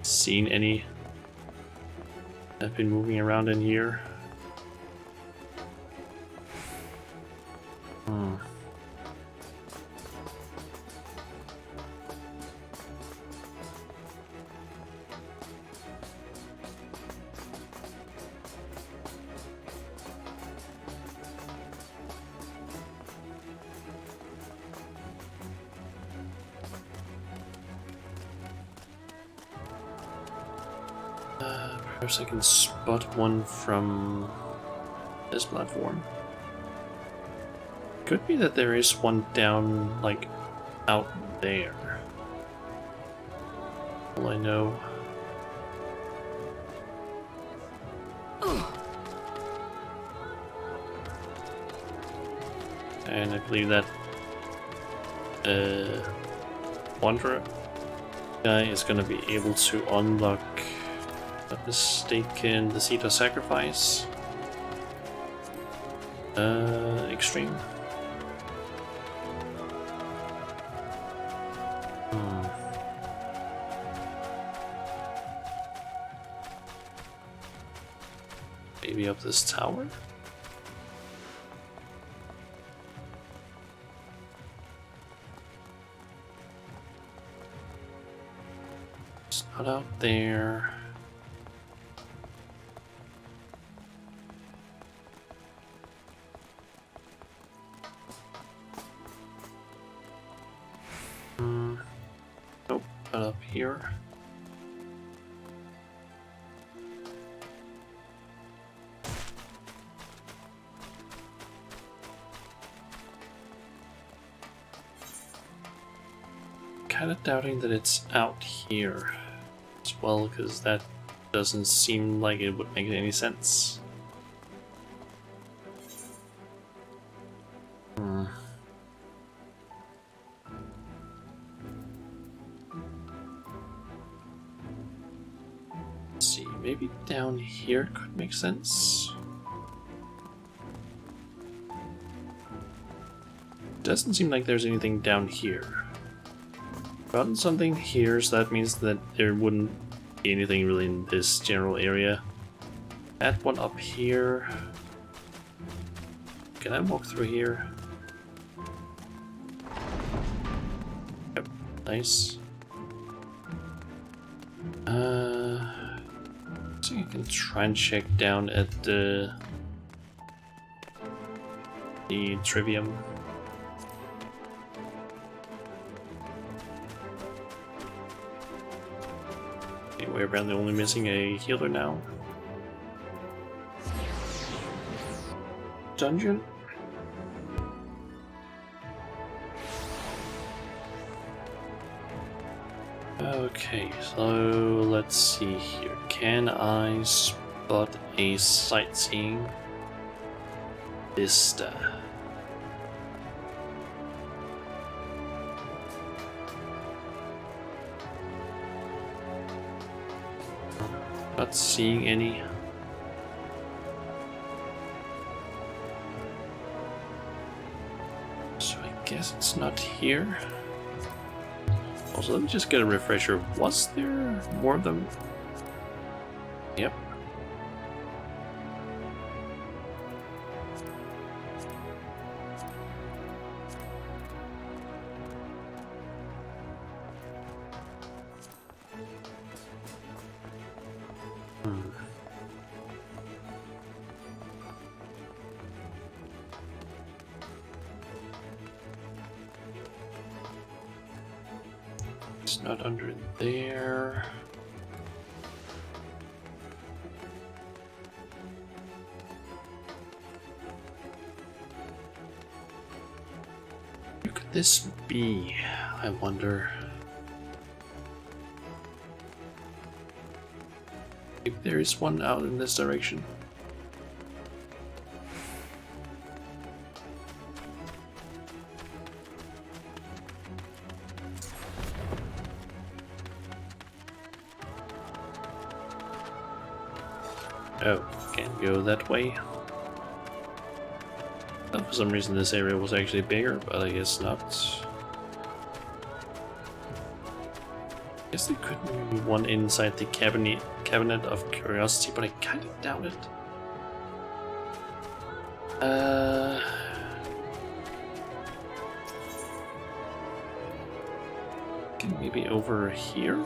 seen any. I've been moving around in here. Perhaps I can spot one from this platform. Could be that there is one down, like, out there. All I know. And I believe that Wanderer guy is gonna be able to unlock, if I'm not mistaken, the Seat of Sacrifice. Extreme. Maybe up this tower? It's not out there. Nope, not up here. Kind of doubting that it's out here as well, because that doesn't seem like it would make any sense. Let's see, maybe down here could make sense. Doesn't seem like there's anything down here. Gotten something here, so that means that there wouldn't be anything really in this general area. That one up here. Can I walk through here? Yep, nice. So you can try and check down at the Trivium. We're apparently only missing a healer now. Dungeon? Okay, so let's see here. Can I spot a sightseeing vista? Not seeing any. So I guess it's not here. Also, let me just get a refresher. Was there more of them? Yep. It's not under there. Where could this be? I wonder. If there is one out in this direction. Oh, can't go that way. For some reason this area was actually bigger, but I guess not. I guess there could be one inside the cabinet of curiosity, but I kinda doubt it. Can maybe over here?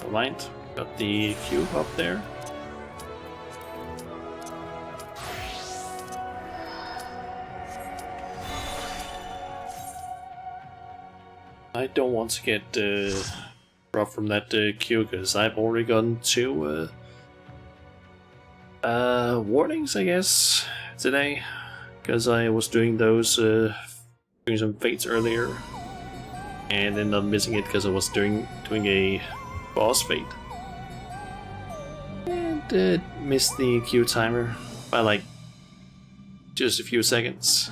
Aligned. Got the cube up there. I don't want to get dropped from that cube because I've already gotten 2 warnings, I guess, today, because I was doing those doing some fates earlier and ended up missing it because I was doing a boss fate and missed the queue timer by like just a few seconds.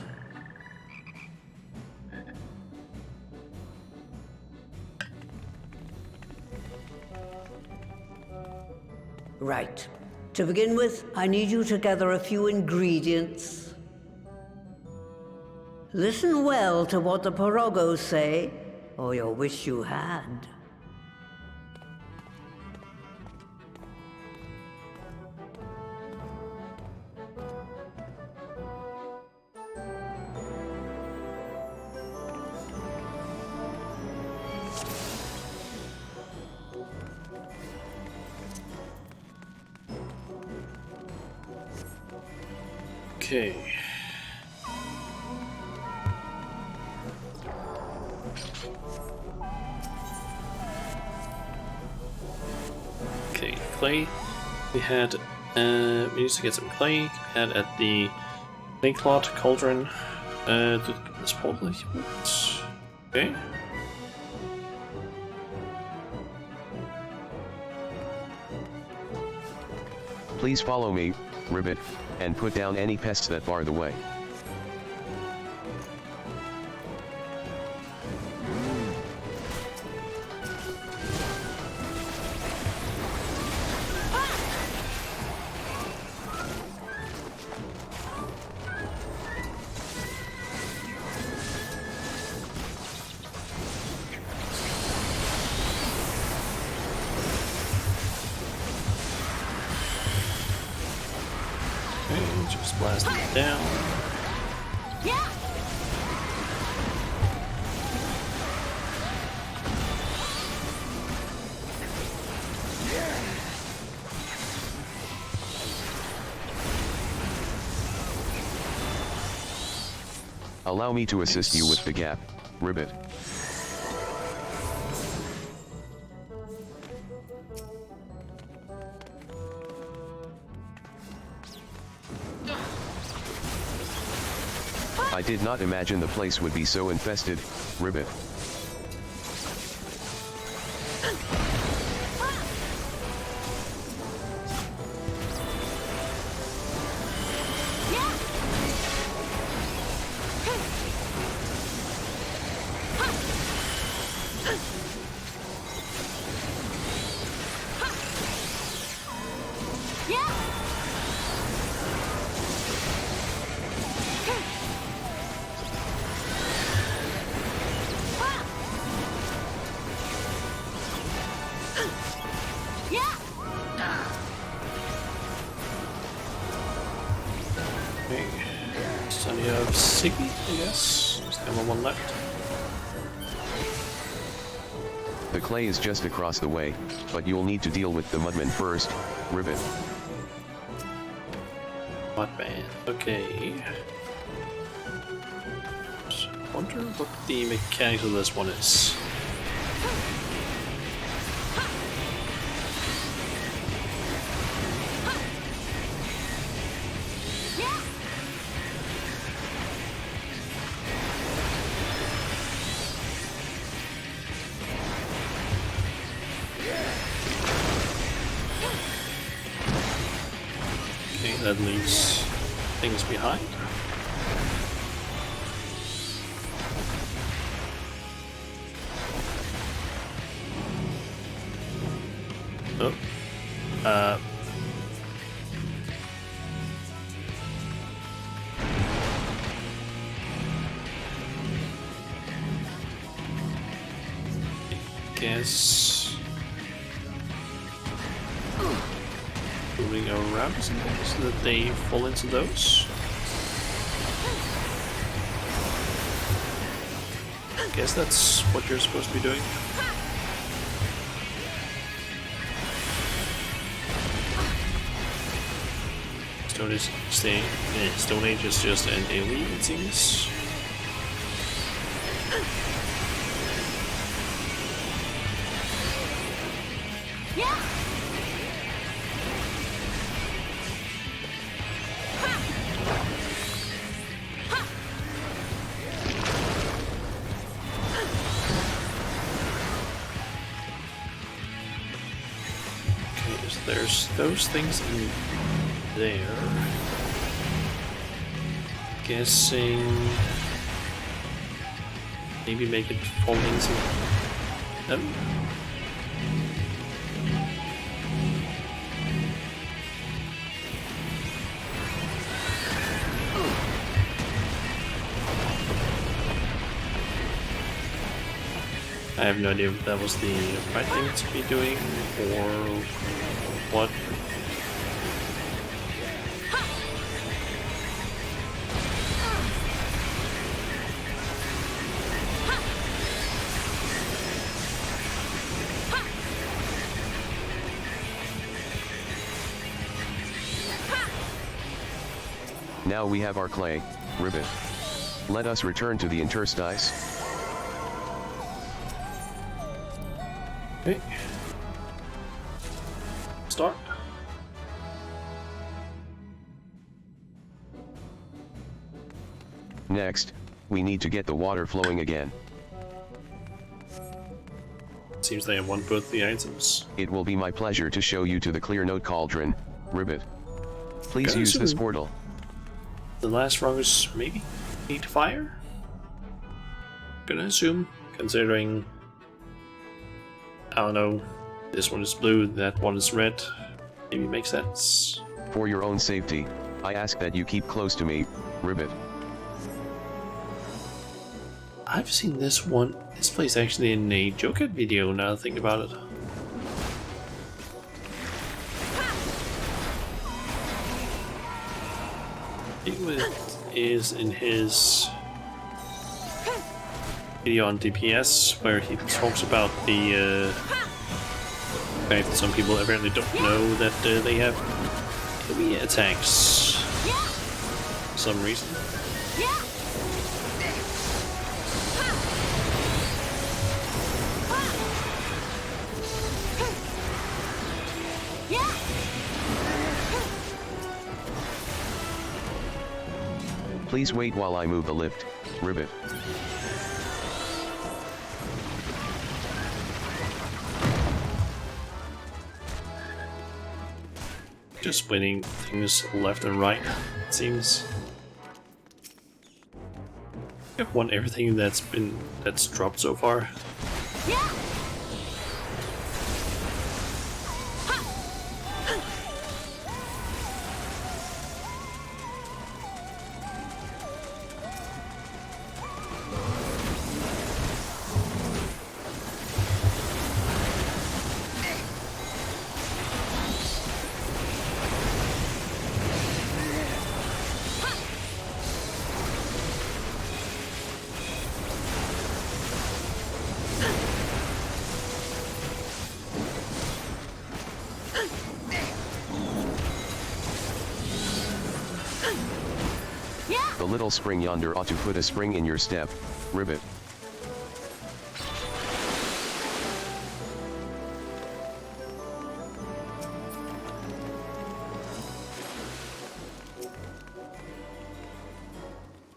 Right. To begin with, I need you to gather a few ingredients. Listen well to what the Porogos say, or you'll wish you had. Okay. Okay, clay. We had we need to get some clay. We had at the clay clot cauldron. This portal. Okay. Please follow me, Ribbit, and put down any pests that bar the way. Just blast it down. Yeah. Allow me to assist you with the gap, Ribbit. I did not imagine the place would be so infested, Ribbit. So you have Siggy, I guess. There's the only one left. The clay is just across the way, but you'll need to deal with the Mudman first, Ribbit. Mudman, okay. sure what the mechanics of this one is. Okay, that leaves things behind. Oh. I guess moving around something so that they fall into those. I guess that's what you're supposed to be doing. Stone Age is just an alien, it seems. Okay, so there's those things in there. Guessing maybe make it fall into them. I have no idea if that was the right thing to be doing or what. Now we have our clay, ribbon. Let us return to the interstice. Okay. Start. Next, we need to get the water flowing again. Seems they have won both the items. It will be my pleasure to show you to the clear note cauldron, Ribbit. Please use this portal. The last rungs maybe need fire? Gonna assume, considering, I don't know, this one is blue, that one is red. Maybe makes sense. For your own safety, I ask that you keep close to me, Ribbit. I've seen this place actually in a Joker video now that I think about it. It is in his video on DPS where he talks about the fact that some people apparently don't know that they have heavy attacks for some reason. Please wait while I move the lift, Ribbit. Just winning things left and right, it seems. I've won everything that's dropped so far. The little spring yonder ought to put a spring in your step, Ribbit.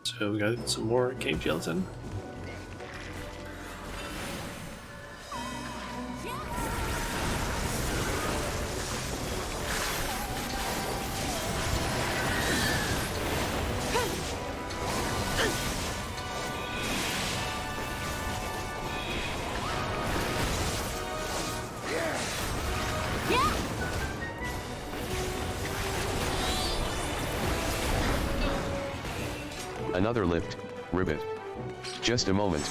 So we got some more cave gelatin. Another lift, Ribbit. Just a moment.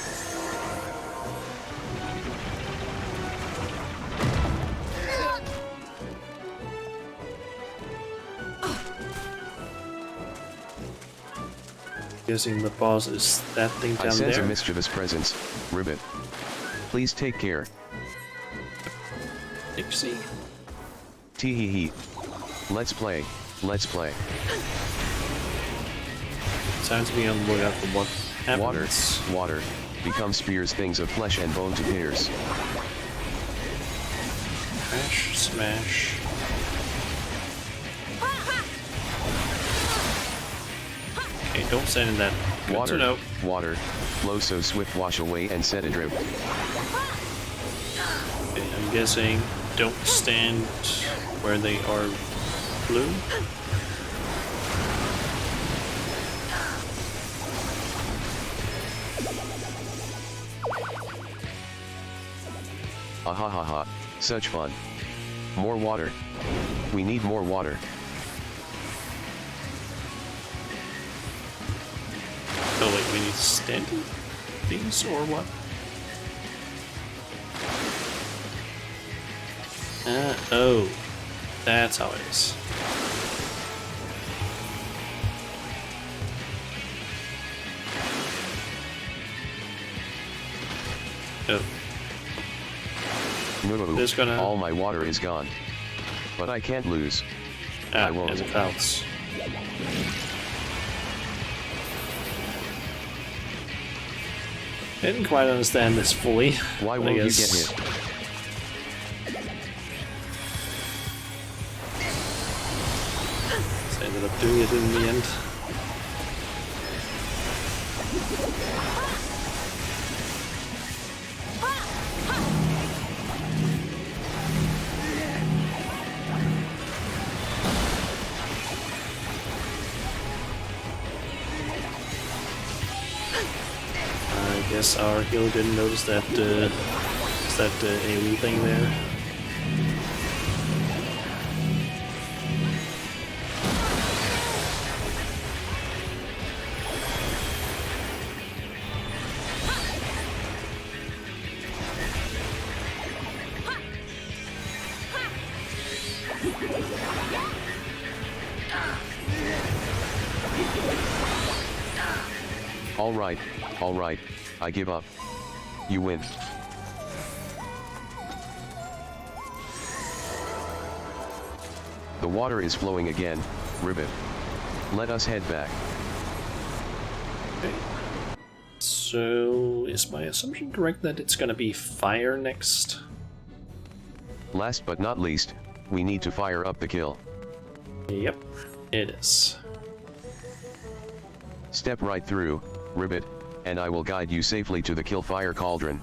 Guessing the boss is that thing down there. I sense a mischievous presence, Ribbit. Please take care. Dixie. Tee hee hee. Let's play. Let's play. Time to be on the lookout for what happens. Water. Become spears things of flesh and bone to pierce. Smash, smash. Okay, don't stand in that. Good Water, to know. water. Flow so swift wash away and set adrift. Okay, I'm guessing don't stand where they are blue. Ahahaha, such fun. More water. We need more water. Oh wait, we need standing things or what? Oh, that's how it is. Oh. There's gonna... All my water is gone. But I can't lose. I won't. As it counts. I didn't quite understand this fully. Why won't you get hit? So I ended up doing it in the end. I guess our healer didn't notice that AoE thing there. All right, I give up. You win. The water is flowing again, Ribbit. Let us head back. Okay. So, is my assumption correct that it's gonna be fire next? Last but not least, we need to fire up the kill. Yep, it is. Step right through, Ribbit, and I will guide you safely to the kill fire cauldron.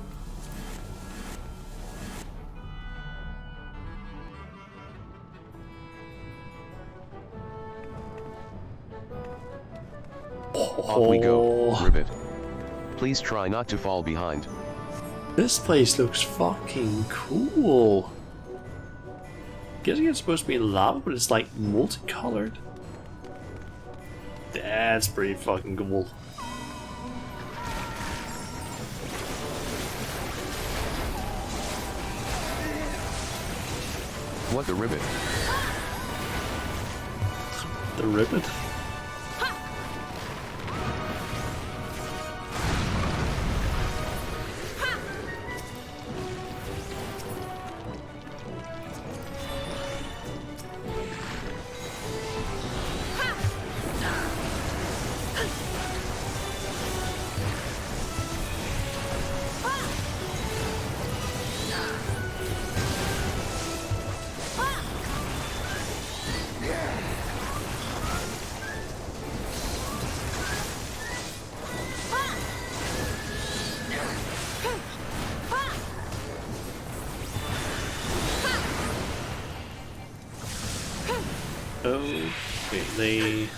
Off we go, Ribbit. Please try not to fall behind. This place looks fucking cool. Guessing it's supposed to be lava, but it's like multicolored. That's pretty fucking cool. What the ribbit? The ribbit? go. Okay, they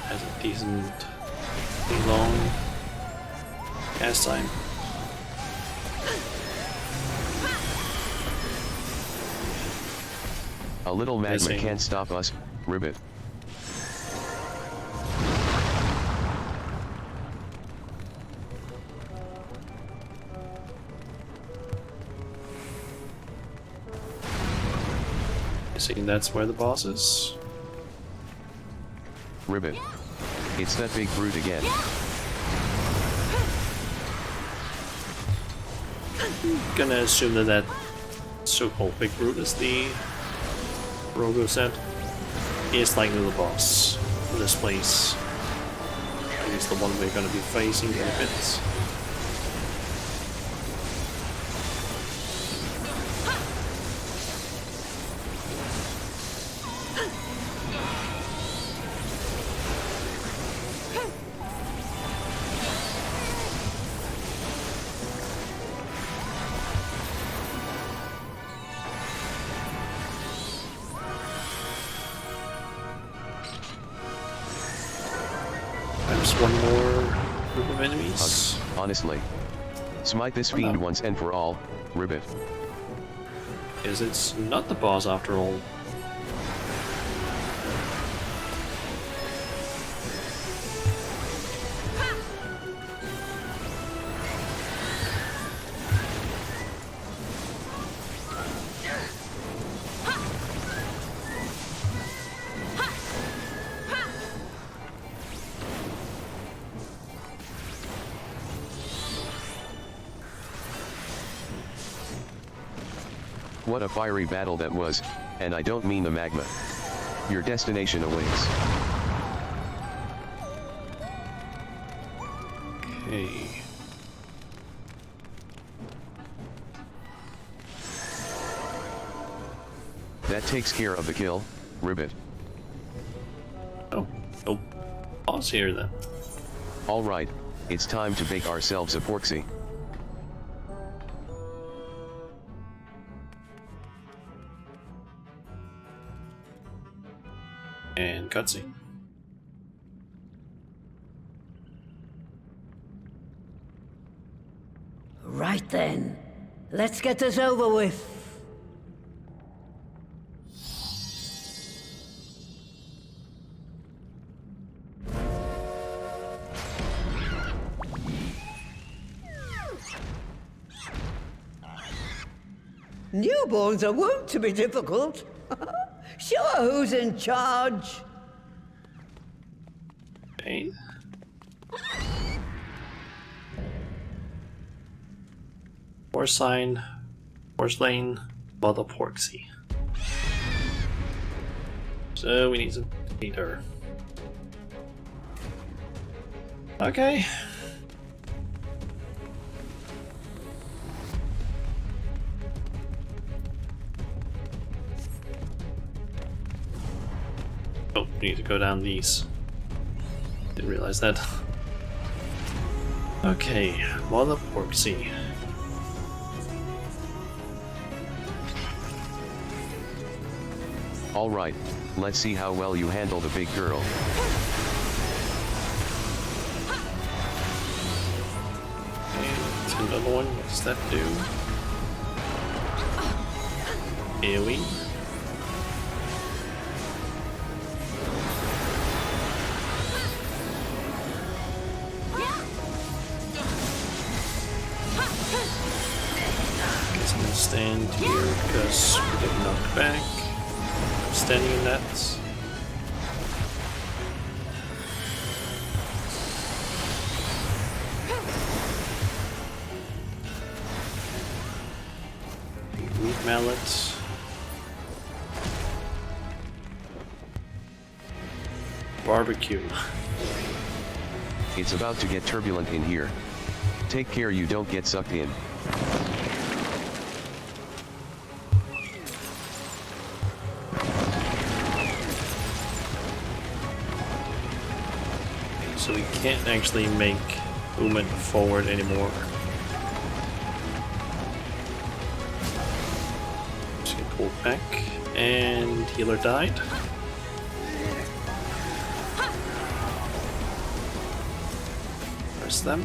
has a decent long cast time. A little magma Missing. can't stop us, Ribbit. Guessing that's where the boss is. Ribbit. It's that big brute again. Gonna assume that that so-called big brute is the Rogo said. He is likely the boss in this place. And he's the one we're gonna be facing in a bit. There's one more group of enemies. Honestly. Smite this fiend once and for all, Ribbit. Because it's not the boss after all. What a fiery battle that was, and I don't mean the magma. Your destination awaits. Okay. That takes care of the kill, Ribbit. Oh, no boss here then. Alright, it's time to bake ourselves a porksy. And cutscene. Right then. Let's get this over with. Newborns are wont to be difficult. Sure, who's in charge? Okay. Porcine, porcelain, mother porksy. So we need some data. Okay. Oh, we need to go down these. Didn't realize that. Okay, mother porksy. Alright, let's see how well you handle the big girl. And another one, what does that do? AoE. Guess I'm gonna stand here because we get knocked back. I'm standing in that. Meat mallet. Barbecue. It's about to get turbulent in here. Take care you don't get sucked in. So we can't actually make movement forward anymore. Just gonna pull back, and healer died. There's them.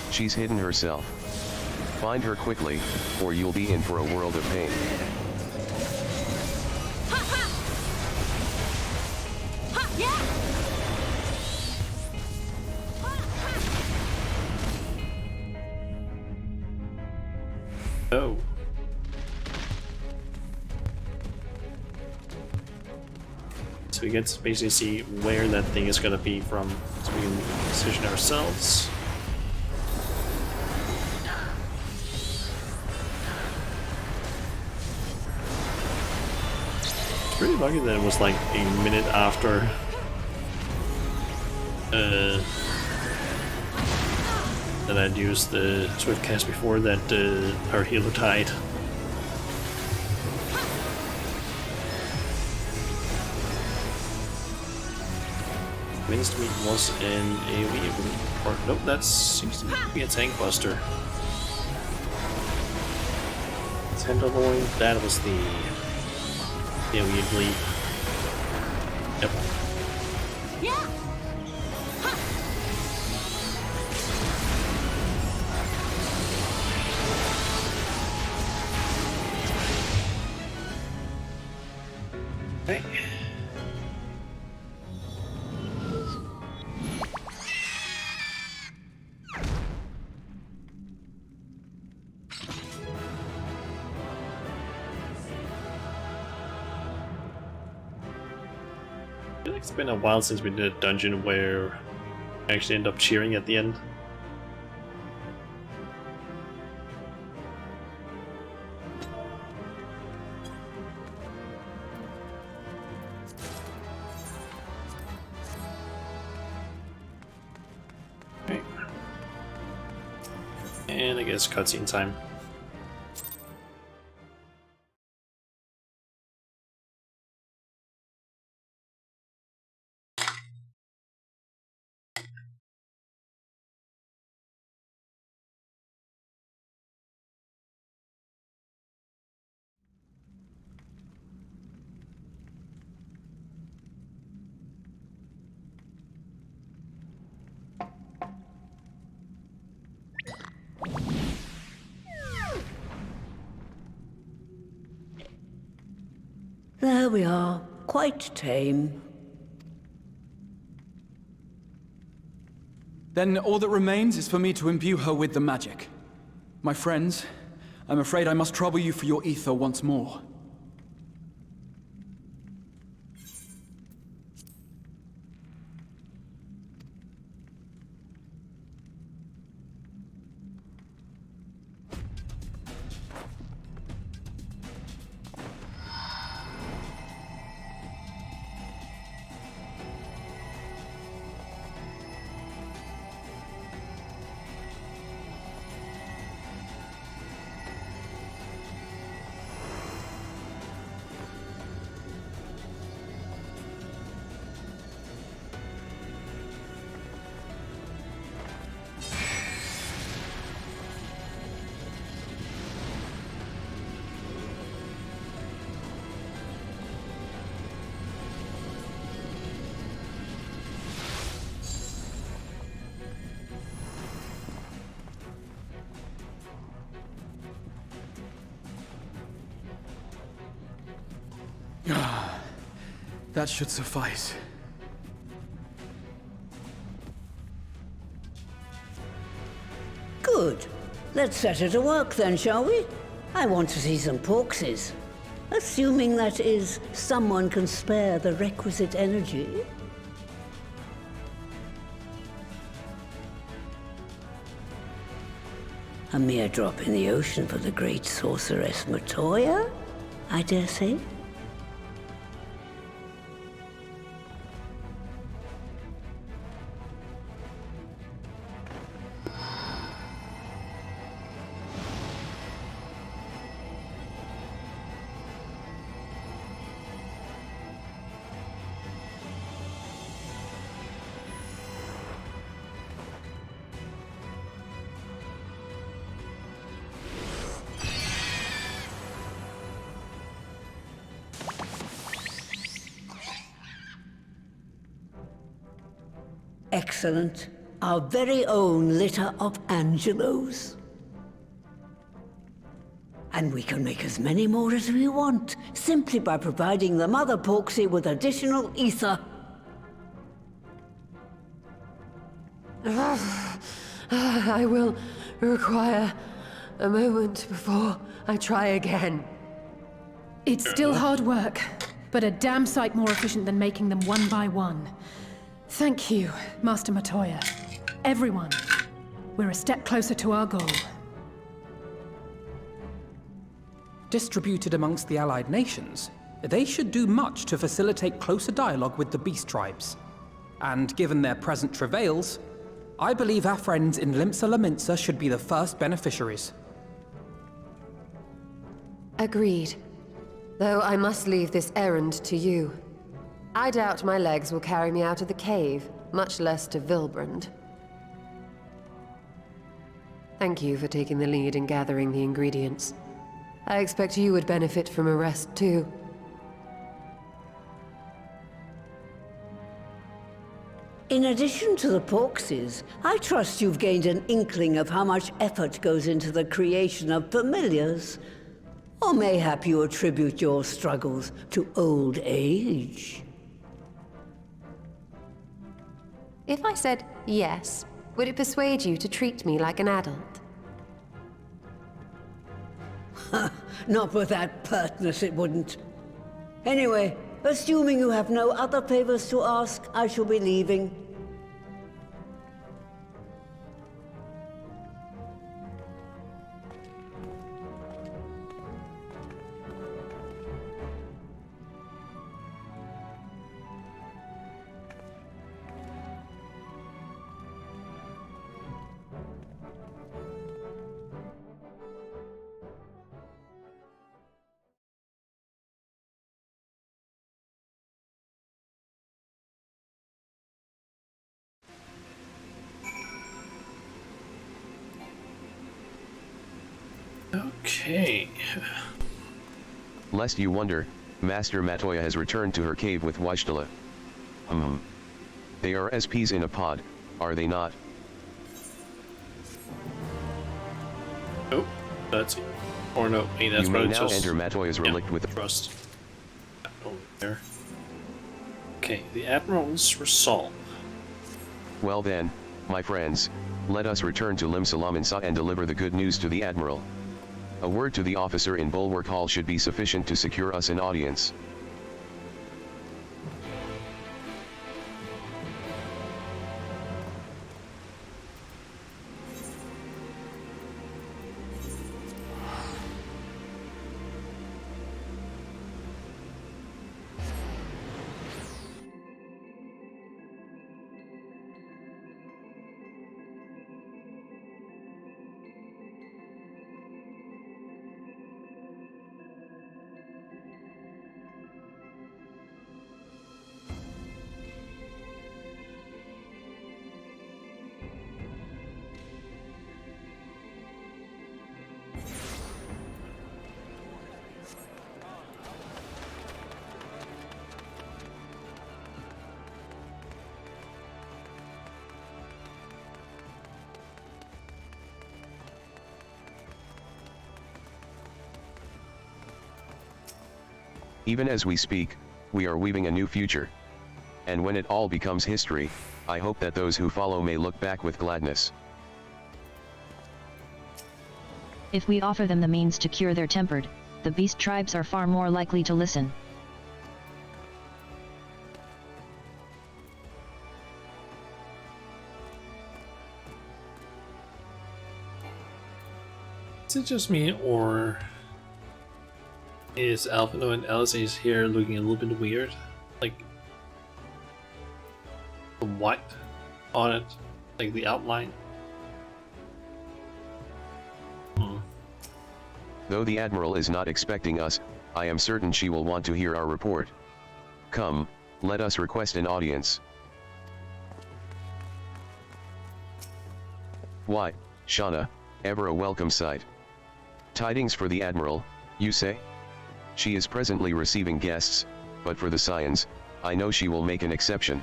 She's hidden herself. Find her quickly, or you'll be in for a world of pain. Oh. So we get to basically see where that thing is gonna be from, so we can position ourselves. Pretty lucky that it was like a minute after that I'd used the Swift Cast before that our healer died. Minced meat was an AoE, or nope, that seems to be a tank buster. Tenderloin, that was the AoE bleed. Yep. Yeah. Okay. I feel like it's been a while since we did a dungeon where I actually end up cheering at the end. Okay. And I guess cutscene time. There we are. Quite tame. Then all that remains is for me to imbue her with the magic. My friends, I'm afraid I must trouble you for your ether once more. That should suffice. Good. Let's set her to work then, shall we? I want to see some porkses. Assuming, that is, someone can spare the requisite energy. A mere drop in the ocean for the great sorceress Matoya, I dare say. Excellent. Our very own litter of Angelos. And we can make as many more as we want, simply by providing the Mother Porksy with additional ether. I will require a moment before I try again. It's still hard work, but a damn sight more efficient than making them one by one. Thank you, Master Matoya. Everyone, we're a step closer to our goal. Distributed amongst the allied nations, they should do much to facilitate closer dialogue with the beast tribes. And given their present travails, I believe our friends in Limsa Laminsa should be the first beneficiaries. Agreed. Though I must leave this errand to you. I doubt my legs will carry me out of the cave, much less to Vilbrand. Thank you for taking the lead in gathering the ingredients. I expect you would benefit from a rest too. In addition to the Porksies, I trust you've gained an inkling of how much effort goes into the creation of familiars. Or mayhap you attribute your struggles to old age? If I said yes, would it persuade you to treat me like an adult? Not with that pertness, it wouldn't. Anyway, assuming you have no other favors to ask, I shall be leaving. Okay. Lest you wonder, Master Matoya has returned to her cave with Wishtala. They are as peas in a pod, are they not? Oh, that's... Or no, hey, that's you may now just... enter Matoya's relict with... Trust. Over there. Okay, the Admiral's resolve. Well then, my friends, let us return to Limsa Laminsa and deliver the good news to the Admiral. A word to the officer in Bulwark Hall should be sufficient to secure us an audience. Even as we speak, we are weaving a new future. And when it all becomes history, I hope that those who follow may look back with gladness. If we offer them the means to cure their tempered, the beast tribes are far more likely to listen. Is it just me, or is Alphino and Alice's hair looking a little bit weird? Like the white on it, like the outline. Though the Admiral is not expecting us, I am certain she will want to hear our report. Come, let us request an audience. Why, Shauna, ever a welcome sight. Tidings for the Admiral, you say? She is presently receiving guests, but for the Scions, I know she will make an exception.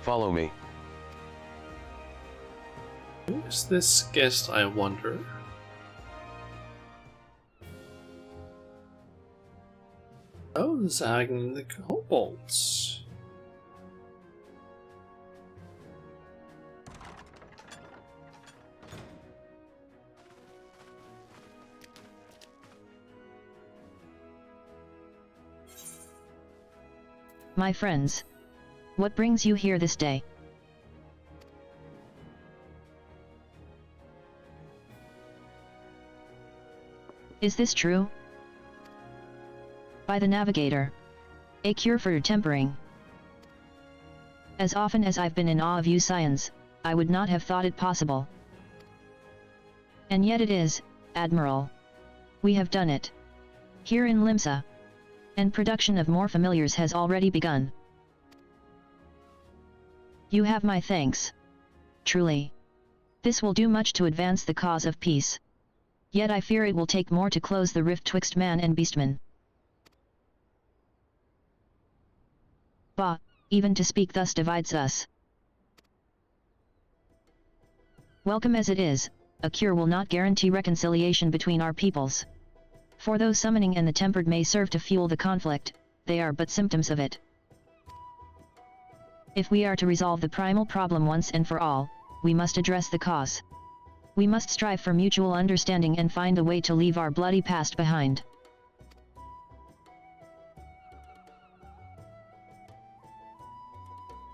Follow me. Who is this guest, I wonder? Oh, Zag and the kobolds. My friends, what brings you here this day? Is this true? By the Navigator. A cure for tempering. As often as I've been in awe of you scions, I would not have thought it possible. And yet it is, Admiral. We have done it. Here in Limsa. And production of more familiars has already begun. You have my thanks. Truly. This will do much to advance the cause of peace. Yet I fear it will take more to close the rift twixt man and beastman. Bah, even to speak thus divides us. Welcome as it is, a cure will not guarantee reconciliation between our peoples. For though summoning and the tempered may serve to fuel the conflict, they are but symptoms of it. If we are to resolve the primal problem once and for all, we must address the cause. We must strive for mutual understanding and find a way to leave our bloody past behind.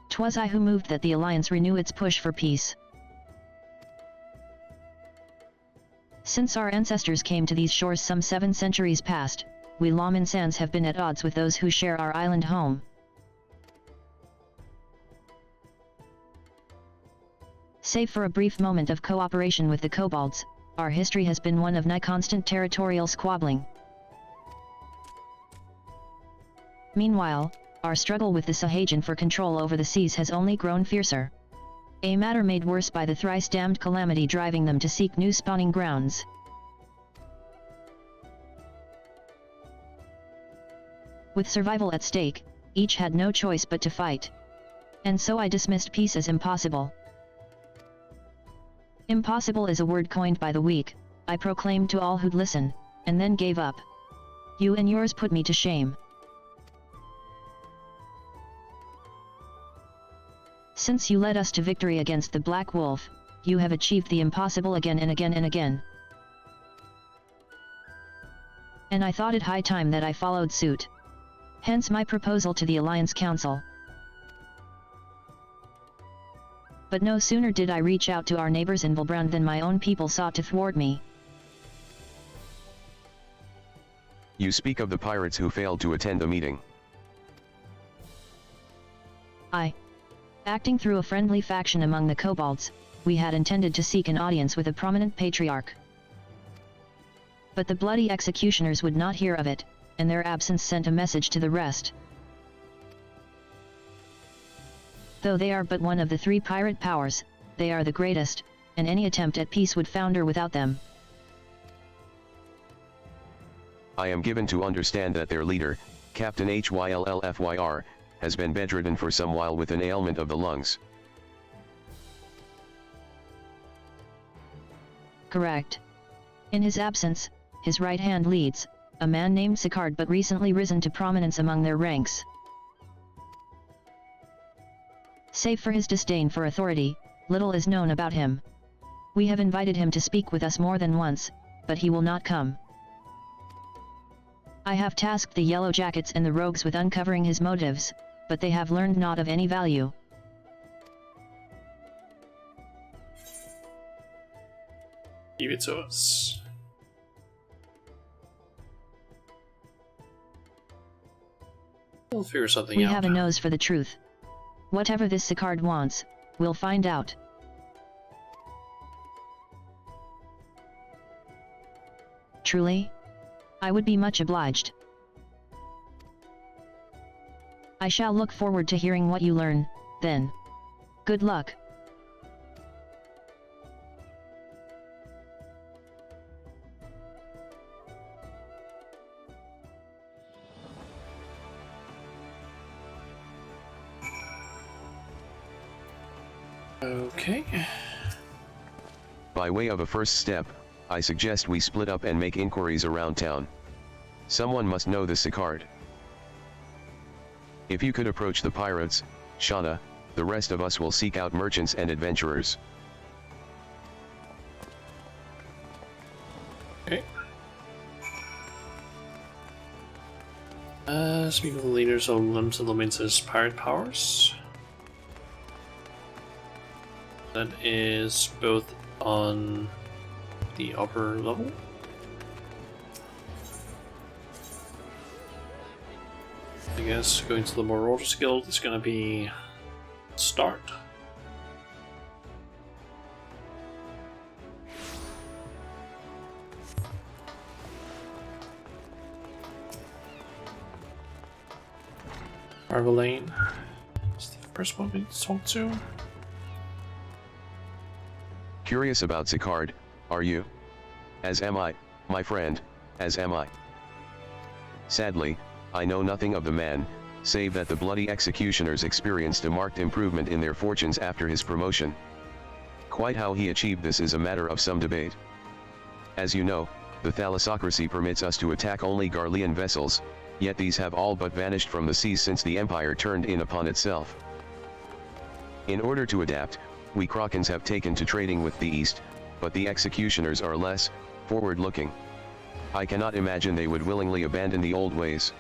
'Twas I who moved that the Alliance renew its push for peace. Since our ancestors came to these shores some 7 centuries past, we Lawmansans have been at odds with those who share our island home. Save for a brief moment of cooperation with the kobolds, our history has been one of nigh constant territorial squabbling. Meanwhile, our struggle with the Sahagin for control over the seas has only grown fiercer. A matter made worse by the thrice-damned calamity driving them to seek new spawning grounds. With survival at stake, each had no choice but to fight. And so I dismissed peace as impossible. Impossible is a word coined by the weak, I proclaimed to all who'd listen, and then gave up. You and yours put me to shame. Since you led us to victory against the Black Wolf, you have achieved the impossible again and again and again. And I thought it high time that I followed suit. Hence my proposal to the Alliance Council. But no sooner did I reach out to our neighbors in Valbrand than my own people sought to thwart me. You speak of the pirates who failed to attend the meeting. Acting through a friendly faction among the kobolds, we had intended to seek an audience with a prominent patriarch. But the bloody executioners would not hear of it, and their absence sent a message to the rest. Though they are but one of the 3 pirate powers, they are the greatest, and any attempt at peace would founder without them. I am given to understand that their leader, Captain Hyllfyr, has been bedridden for some while with an ailment of the lungs. Correct. In his absence, his right hand leads, a man named Sicard but recently risen to prominence among their ranks. Save for his disdain for authority, little is known about him. We have invited him to speak with us more than once, but he will not come. I have tasked the Yellow Jackets and the Rogues with uncovering his motives, but they have learned naught of any value. Give it to us. We'll figure something out. We have a nose for the truth. Whatever this Sicard wants, we'll find out. Truly? I would be much obliged. I shall look forward to hearing what you learn, then. Good luck. Okay. By way of a first step, I suggest we split up and make inquiries around town. Someone must know the Sicard. If you could approach the pirates, Shauna, the rest of us will seek out merchants and adventurers. Okay. Speak with the leaders of limited Luminous pirate powers. That is both on the upper level. I guess going to the Marauders Guild is going to be start. Marvelane is the first one we talk to. Curious about Sicard, are you? As am I, my friend, as am I. Sadly, I know nothing of the man, save that the bloody executioners experienced a marked improvement in their fortunes after his promotion. Quite how he achieved this is a matter of some debate. As you know, the thalassocracy permits us to attack only Garlean vessels, yet these have all but vanished from the seas since the Empire turned in upon itself. In order to adapt, we Krakens have taken to trading with the East, but the executioners are less forward-looking. I cannot imagine they would willingly abandon the old ways.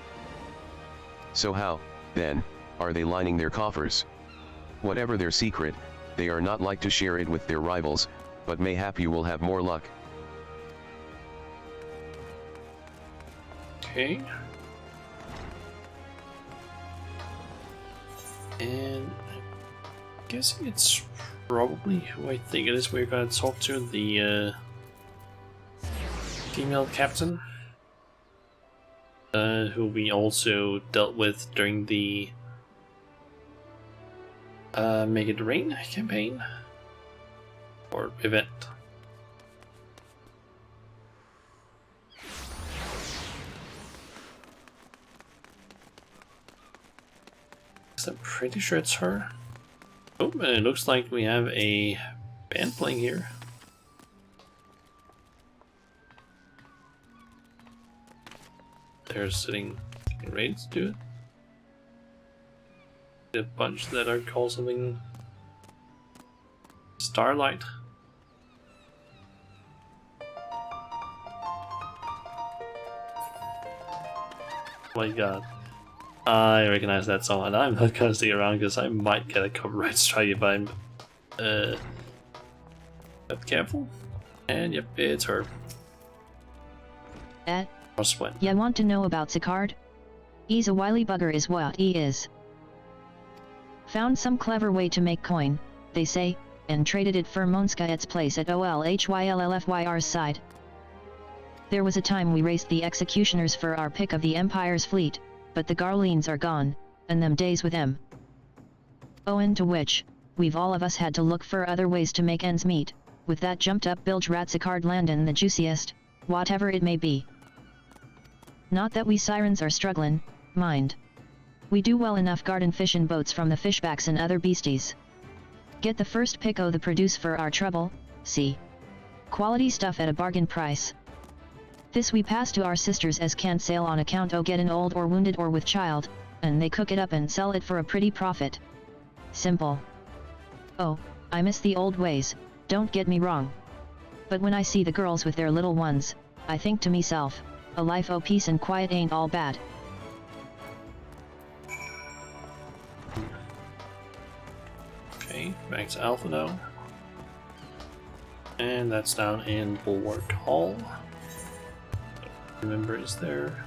So how, then, are they lining their coffers? Whatever their secret, they are not like to share it with their rivals, but mayhap you will have more luck. Okay. And I'm guessing it's probably who I think it is we're gonna talk to, the female captain, who we also dealt with during the Make It Rain campaign or event. I'm pretty sure it's her. Oh, and it looks like we have a band playing here. They're sitting ready to do it. A bunch that are called something Starlight. Oh my god. I recognize that song, and I'm not gonna stick around because I might get a copyright strike if I'm not careful. And yep, it's her. You want to know about Sicard? He's a wily bugger is what he is. Found some clever way to make coin, they say, and traded it for Monskaet's place at Olhyllfyr's side. There was a time we raced the executioners for our pick of the Empire's fleet, but the Garleans are gone, and them days with them. Owing to which, we've all of us had to look for other ways to make ends meet, with that jumped up bilge rat Sicard landin' the juiciest, whatever it may be. Not that we sirens are struggling, mind. We do well enough guardin' fishin' boats from the fishbacks and other beasties. Get the first pick o' the produce for our trouble, see. Quality stuff at a bargain price. This we pass to our sisters as can't sail on account o' gettin' old or wounded or with child, and they cook it up and sell it for a pretty profit. Simple. Oh, I miss the old ways, don't get me wrong. But when I see the girls with their little ones, I think to meself, a life o' peace and quiet ain't all bad. Okay, back to Alpha now. And that's down in Bulwark Hall. Remember, is there?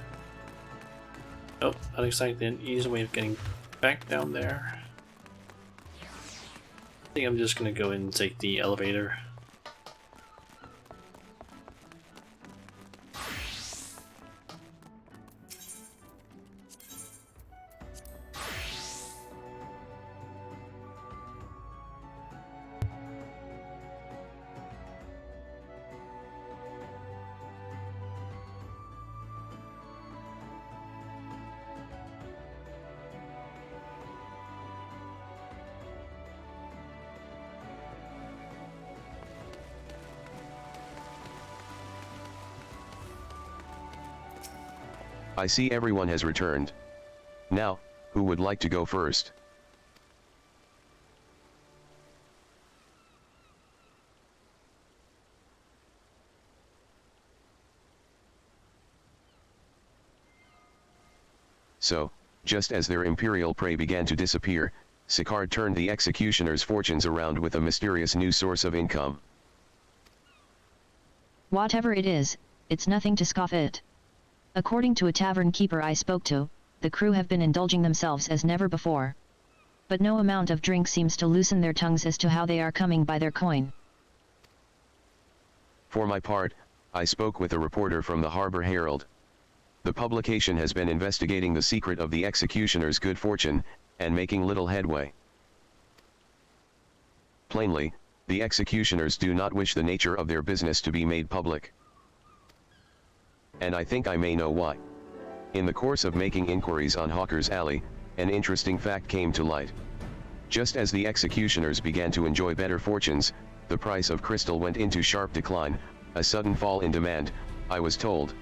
Nope, not exactly an easy way of getting back down there. I think I'm just gonna go in and take the elevator. I see everyone has returned. Now, who would like to go first? So, just as their imperial prey began to disappear, Sicard turned the executioner's fortunes around with a mysterious new source of income. Whatever it is, it's nothing to scoff at. According to a tavern keeper I spoke to, the crew have been indulging themselves as never before. But no amount of drink seems to loosen their tongues as to how they are coming by their coin. For my part, I spoke with a reporter from the Harbor Herald. The publication has been investigating the secret of the executioner's good fortune, and making little headway. Plainly, the executioners do not wish the nature of their business to be made public. And I think I may know why. In the course of making inquiries on Hawker's Alley, an interesting fact came to light. Just as the executioners began to enjoy better fortunes, the price of crystal went into sharp decline, a sudden fall in demand, I was told.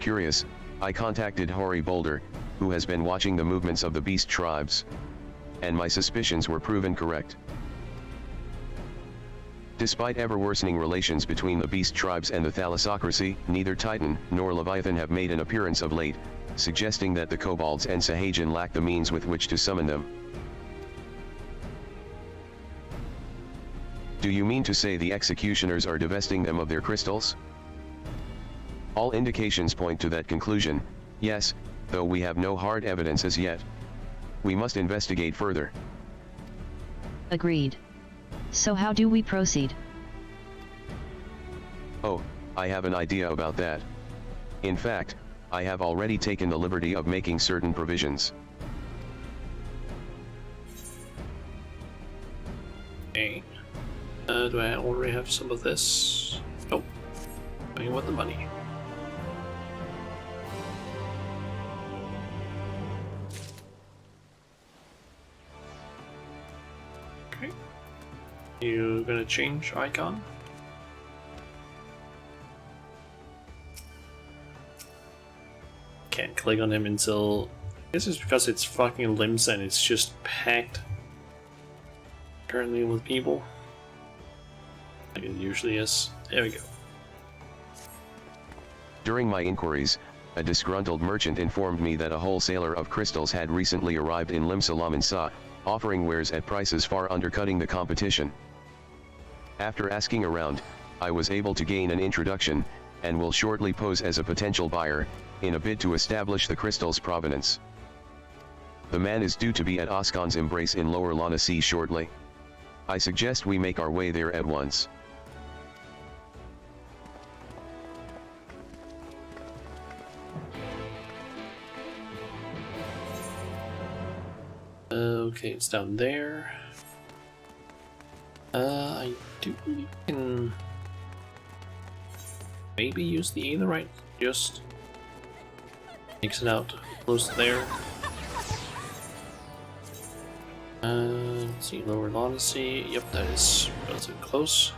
Curious, I contacted Hoary Boulder, who has been watching the movements of the beast tribes. And my suspicions were proven correct. Despite ever-worsening relations between the beast tribes and the thalassocracy, neither Titan nor Leviathan have made an appearance of late, suggesting that the kobolds and Sahagin lack the means with which to summon them. Do you mean to say the executioners are divesting them of their crystals? All indications point to that conclusion, yes, though we have no hard evidence as yet. We must investigate further. Agreed. So how do we proceed? Oh, I have an idea about that. In fact, I have already taken the liberty of making certain provisions. Okay. Do I already have some of this? Nope. I want the money. Okay. You gonna change icon? Can't click on him until... I guess it's because it's fucking limbs and it's just packed currently with people. Like it usually is. There we go. During my inquiries, a disgruntled merchant informed me that a wholesaler of crystals had recently arrived in Limsalam and Sa, offering wares at prices far undercutting the competition. After asking around, I was able to gain an introduction, and will shortly pose as a potential buyer, in a bid to establish the crystal's provenance. The man is due to be at Oscon's Embrace in Lower Lana Sea shortly. I suggest we make our way there at once. Okay, it's down there. I do can maybe use the Aetherite, just mix it out close to there. Let's see, Lower Lana Sea. Yep, that is relatively close.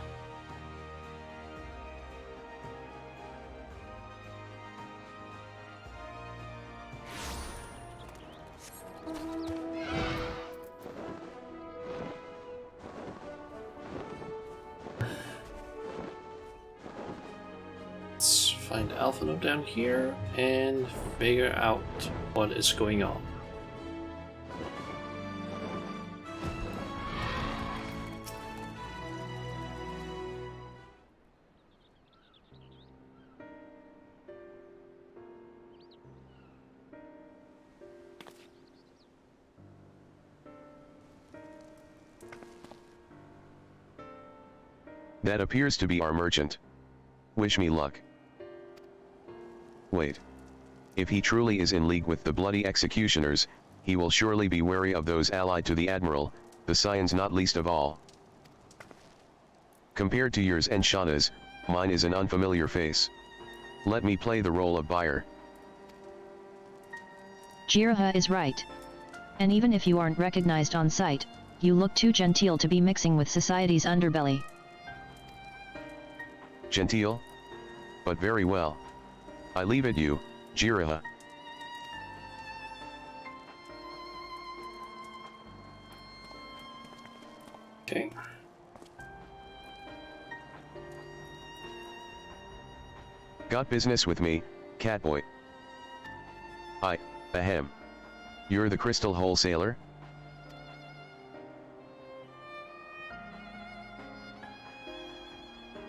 Let's find Alphino down here and figure out what is going on. That appears to be our merchant. Wish me luck. Wait. If he truly is in league with the bloody executioners, he will surely be wary of those allied to the Admiral, the Scions not least of all. Compared to yours and Shauna's, mine is an unfamiliar face. Let me play the role of buyer. Jiraha is right. And even if you aren't recognized on sight, you look too genteel to be mixing with society's underbelly. Genteel? But very well. I leave it you, Jiraha. Got business with me, Catboy? Ahem. You're the crystal wholesaler?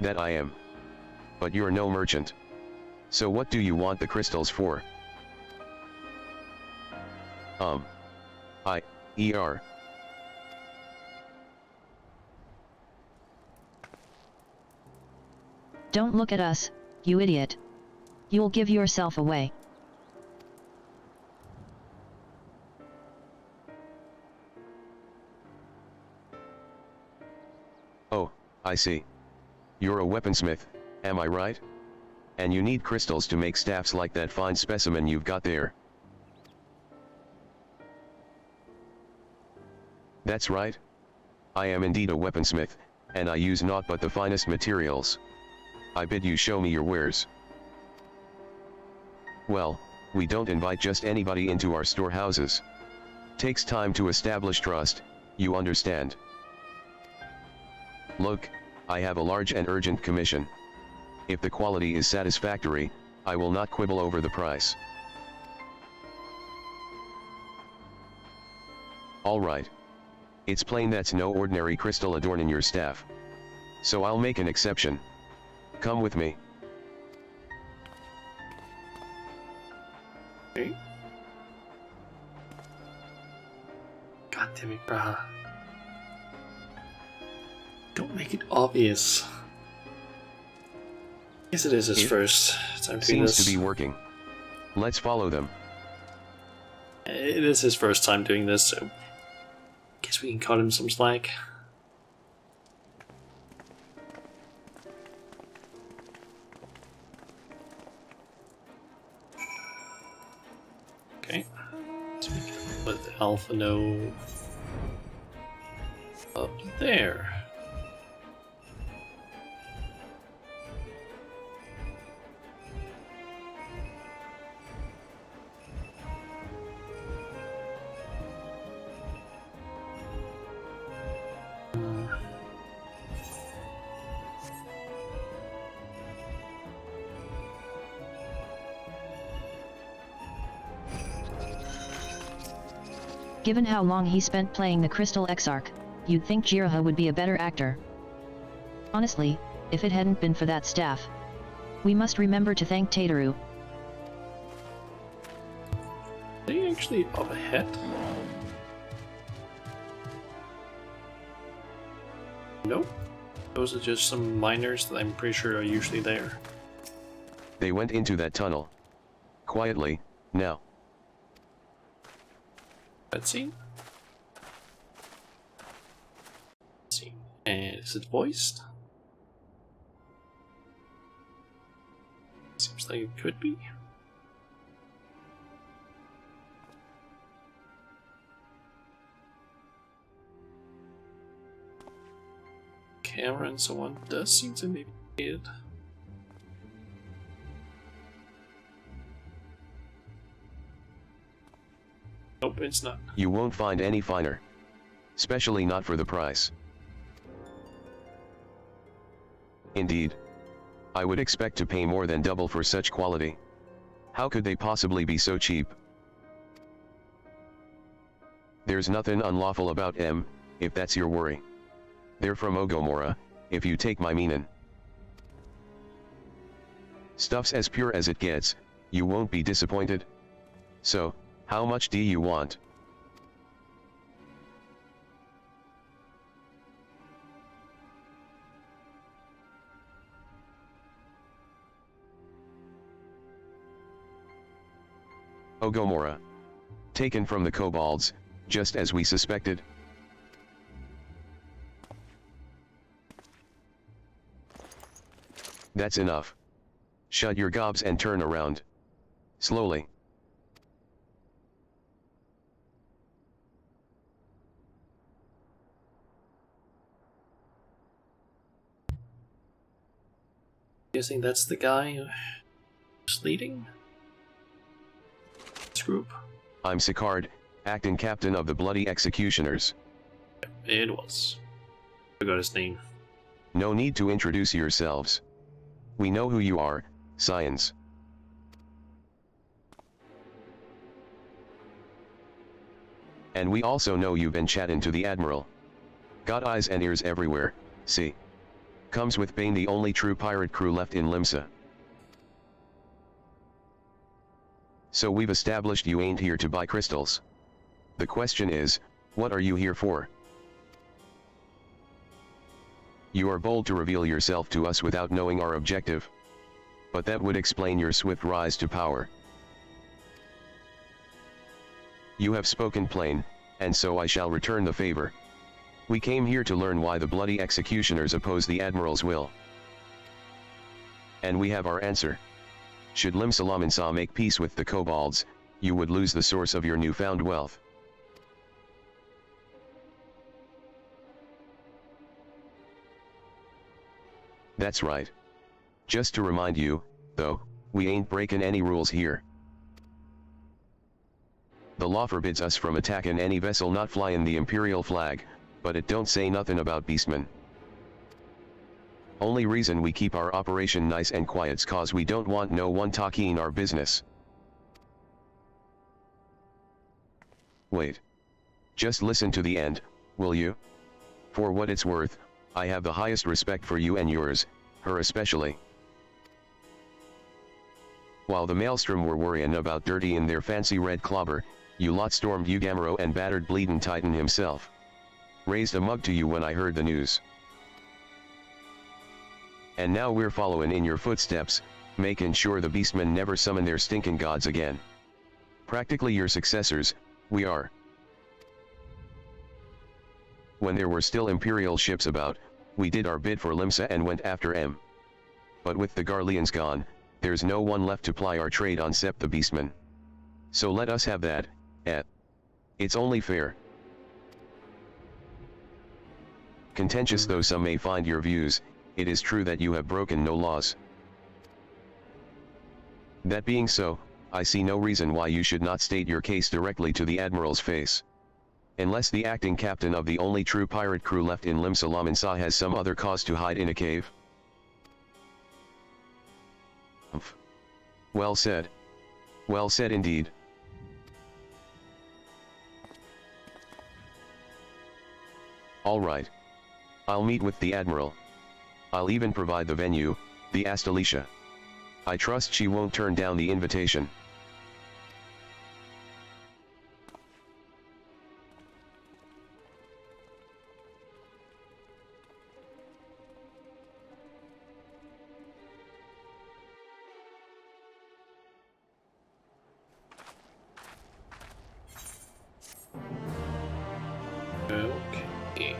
That I am. But you're no merchant. So what do you want the crystals for? ER. Don't look at us, you idiot. You'll give yourself away. Oh, I see. You're a weaponsmith, am I right? And you need crystals to make staffs like that fine specimen you've got there. That's right. I am indeed a weaponsmith, and I use naught but the finest materials. I bid you show me your wares. Well, we don't invite just anybody into our storehouses. Takes time to establish trust, you understand. Look, I have a large and urgent commission. If the quality is satisfactory, I will not quibble over the price. All right. It's plain that's no ordinary crystal adorning your staff. So I'll make an exception. Come with me. Okay. God damn it, brah. Don't make it obvious. Guess it is his first time doing this. Seems to be working. Let's follow them. It is his first time doing this, so guess we can cut him some slack. Okay. So we can let the Alpha know up there. Given how long he spent playing the Crystal Exarch, you'd think Jiraiya would be a better actor. Honestly, if it hadn't been for that staff. We must remember to thank Tataru. Are they actually up ahead? Nope. Those are just some miners that I'm pretty sure are usually there. They went into that tunnel. Quietly, now. Cutscene. And is it voiced? Seems like it could be. Camera and so on does seem to be needed. Nope, it's not. You won't find any finer. Especially not for the price. Indeed. I would expect to pay more than double for such quality. How could they possibly be so cheap? There's nothing unlawful about them, if that's your worry. They're from Ogomora, if you take my meaning. Stuff's as pure as it gets, you won't be disappointed. So, how much do you want? Ogomora. Taken from the kobolds, just as we suspected. That's enough. Shut your gobs and turn around. Slowly. Guessing that's the guy who's leading this group. I'm Sicard, acting captain of the Bloody Executioners. It was. Forgot his name. No need to introduce yourselves. We know who you are, Science. And we also know you've been chatting to the Admiral. Got eyes and ears everywhere, see? Comes with Bane, the only true pirate crew left in Limsa. So we've established you ain't here to buy crystals. The question is, what are you here for? You are bold to reveal yourself to us without knowing our objective. But that would explain your swift rise to power. You have spoken plain, and so I shall return the favor. We came here to learn why the bloody executioners oppose the Admiral's will. And we have our answer. Should Limsa Lominsa make peace with the kobolds, you would lose the source of your newfound wealth. That's right. Just to remind you, though, we ain't breaking any rules here. The law forbids us from attacking any vessel not flying the Imperial flag, but it don't say nothing about beastmen. Only reason we keep our operation nice and quiet's cause we don't want no one talking our business. Wait. Just listen to the end, will you? For what it's worth, I have the highest respect for you and yours, her especially. While the Maelstrom were worrying about dirty in their fancy red clobber, you lot stormed Ugamaro and battered Bleedin' Titan himself. Raised a mug to you when I heard the news. And now we're following in your footsteps, making sure the beastmen never summon their stinking gods again. Practically your successors, we are. When there were still Imperial ships about, we did our bid for Limsa and went after M. But with the Garleans gone, there's no one left to ply our trade on except the beastmen. So let us have that, it's only fair. Contentious though some may find your views, it is true that you have broken no laws. That being so, I see no reason why you should not state your case directly to the Admiral's face. Unless the acting captain of the only true pirate crew left in Limsa Lominsa has some other cause to hide in a cave. Umph. Well said. Well said indeed. All right. I'll meet with the Admiral. I'll even provide the venue, the Astalicia. I trust she won't turn down the invitation. Okay.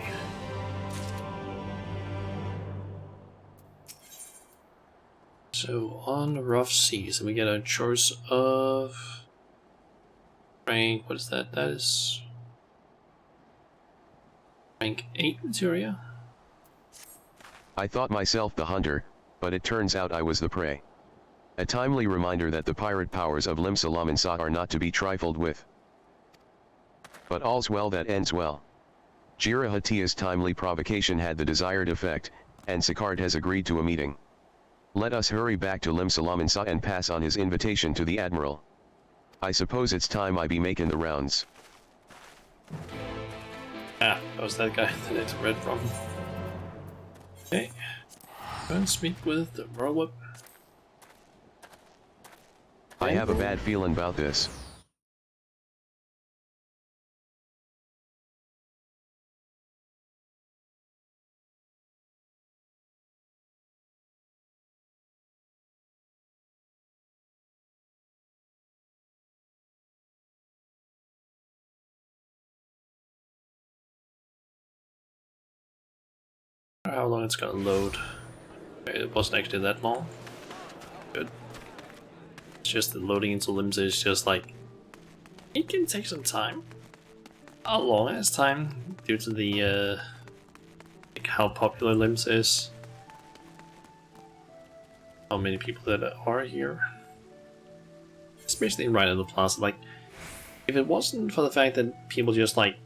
So on the rough seas, we get a choice of rank. What is that? That is rank 8 materia. I thought myself the hunter, but it turns out I was the prey. A timely reminder that the pirate powers of Limsa Lominsa are not to be trifled with. But all's well that ends well. Jira Hatia's timely provocation had the desired effect, and Sicard has agreed to a meeting. Let us hurry back to Limsa Lominsa and pass on his invitation to the Admiral. I suppose it's time I be making the rounds. Ah, that was that guy that it's read from. Okay. Go and speak with the Whirlwhip. I have a bad feeling about this. How long it's gonna load. Okay, it wasn't actually that long. Good. It's just the loading into Limsa is just like, it can take some time. A long ass time due to the like how popular Limsa is. How many people that are here. Especially right in the plaza. Like, if it wasn't for the fact that people just like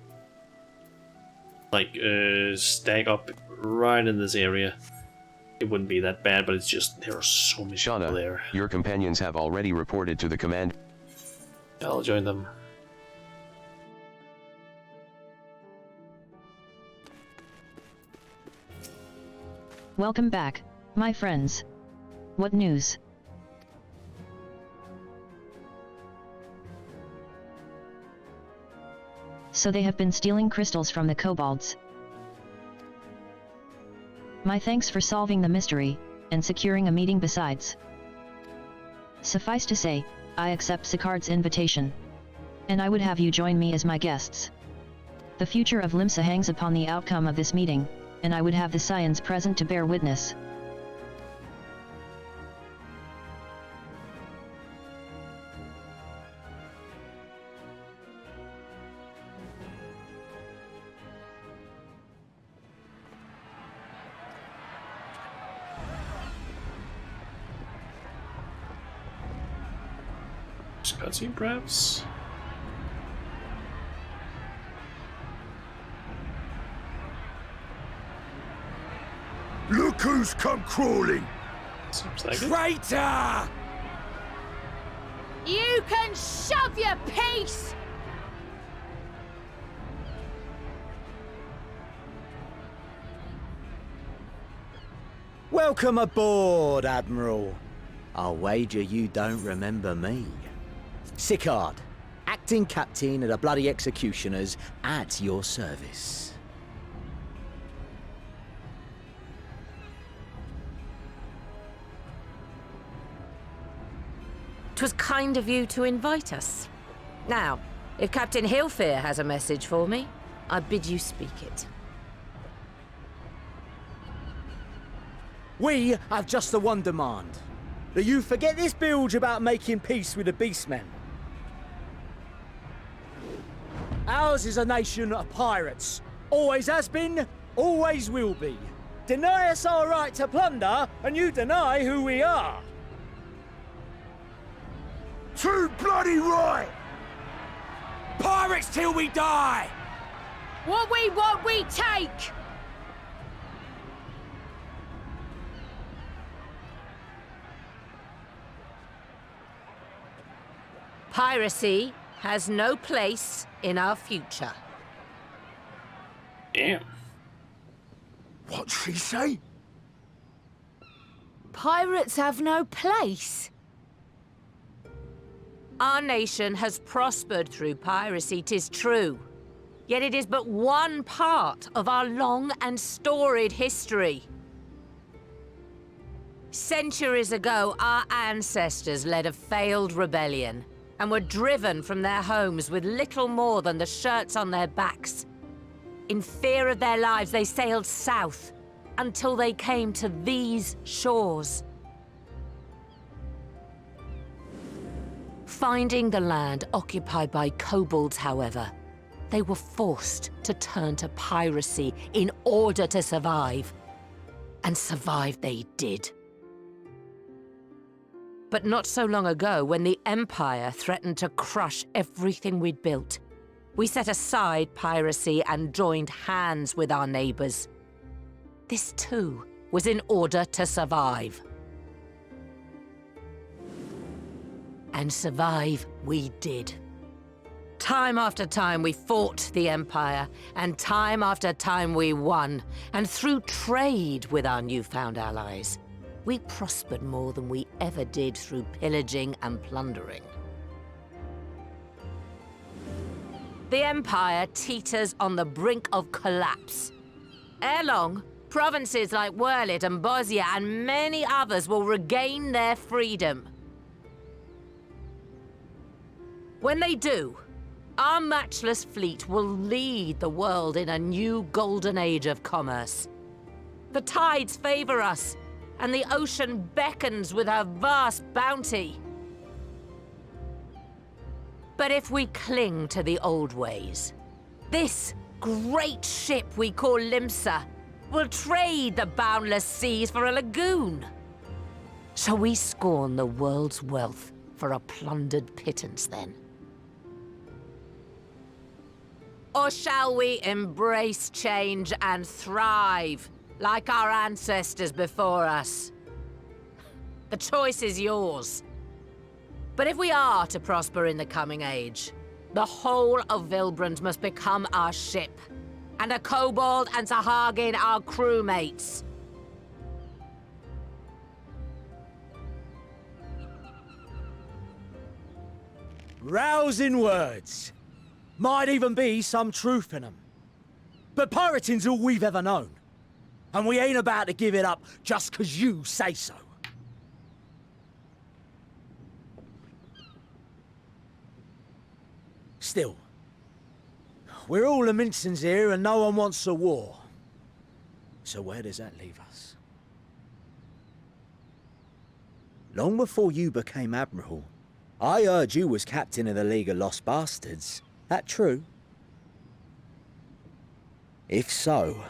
stack up right in this area, it wouldn't be that bad, but it's just there are so many people there. Your companions have already reported to the command. I'll join them. Welcome back, my friends. What news? So they have been stealing crystals from the kobolds. My thanks for solving the mystery, and securing a meeting besides. Suffice to say, I accept Sicard's invitation. And I would have you join me as my guests. The future of Limsa hangs upon the outcome of this meeting, and I would have the Scions present to bear witness. Cutscene, perhaps? Look who's come crawling! Seems like Traitor! You can shove your peace! Welcome aboard, Admiral. I'll wager you don't remember me. Sicard, acting captain of the bloody executioners, at your service. "'Twas kind of you to invite us. Now, if Captain Hillfear has a message for me, I bid you speak it." We have just the one demand. That you forget this bilge about making peace with the Beastmen. Ours is a nation of pirates. Always has been, always will be. Deny us our right to plunder, and you deny who we are. Too bloody right! Pirates till we die! What we want, we take! Piracy has no place in our future. Damn. What'd she say? Pirates have no place. Our nation has prospered through piracy, 'tis true. Yet it is but one part of our long and storied history. Centuries ago, our ancestors led a failed rebellion and were driven from their homes with little more than the shirts on their backs. In fear of their lives, they sailed south until they came to these shores. Finding the land occupied by kobolds, however, they were forced to turn to piracy in order to survive. And survive they did. But not so long ago, when the Empire threatened to crush everything we'd built, we set aside piracy and joined hands with our neighbors. This too was in order to survive. And survive we did. Time after time we fought the Empire, and time after time we won. And through trade with our newfound allies, we prospered more than we ever did through pillaging and plundering. The Empire teeters on the brink of collapse. Ere long, provinces like Wurlit and Bosnia and many others will regain their freedom. When they do, our matchless fleet will lead the world in a new golden age of commerce. The tides favor us, and the ocean beckons with her vast bounty. But if we cling to the old ways, this great ship we call Limsa will trade the boundless seas for a lagoon. Shall we scorn the world's wealth for a plundered pittance, then? Or shall we embrace change and thrive, like our ancestors before us. The choice is yours. But if we are to prosper in the coming age, the whole of Vilbrand must become our ship, and a kobold and Sahagin our crewmates. Rousing words. Might even be some truth in them. But pirating's all we've ever known. And we ain't about to give it up just 'cause you say so. Still, we're all Mincins here and no one wants a war. So where does that leave us? Long before you became Admiral, I heard you was captain of the League of Lost Bastards. That true? If so,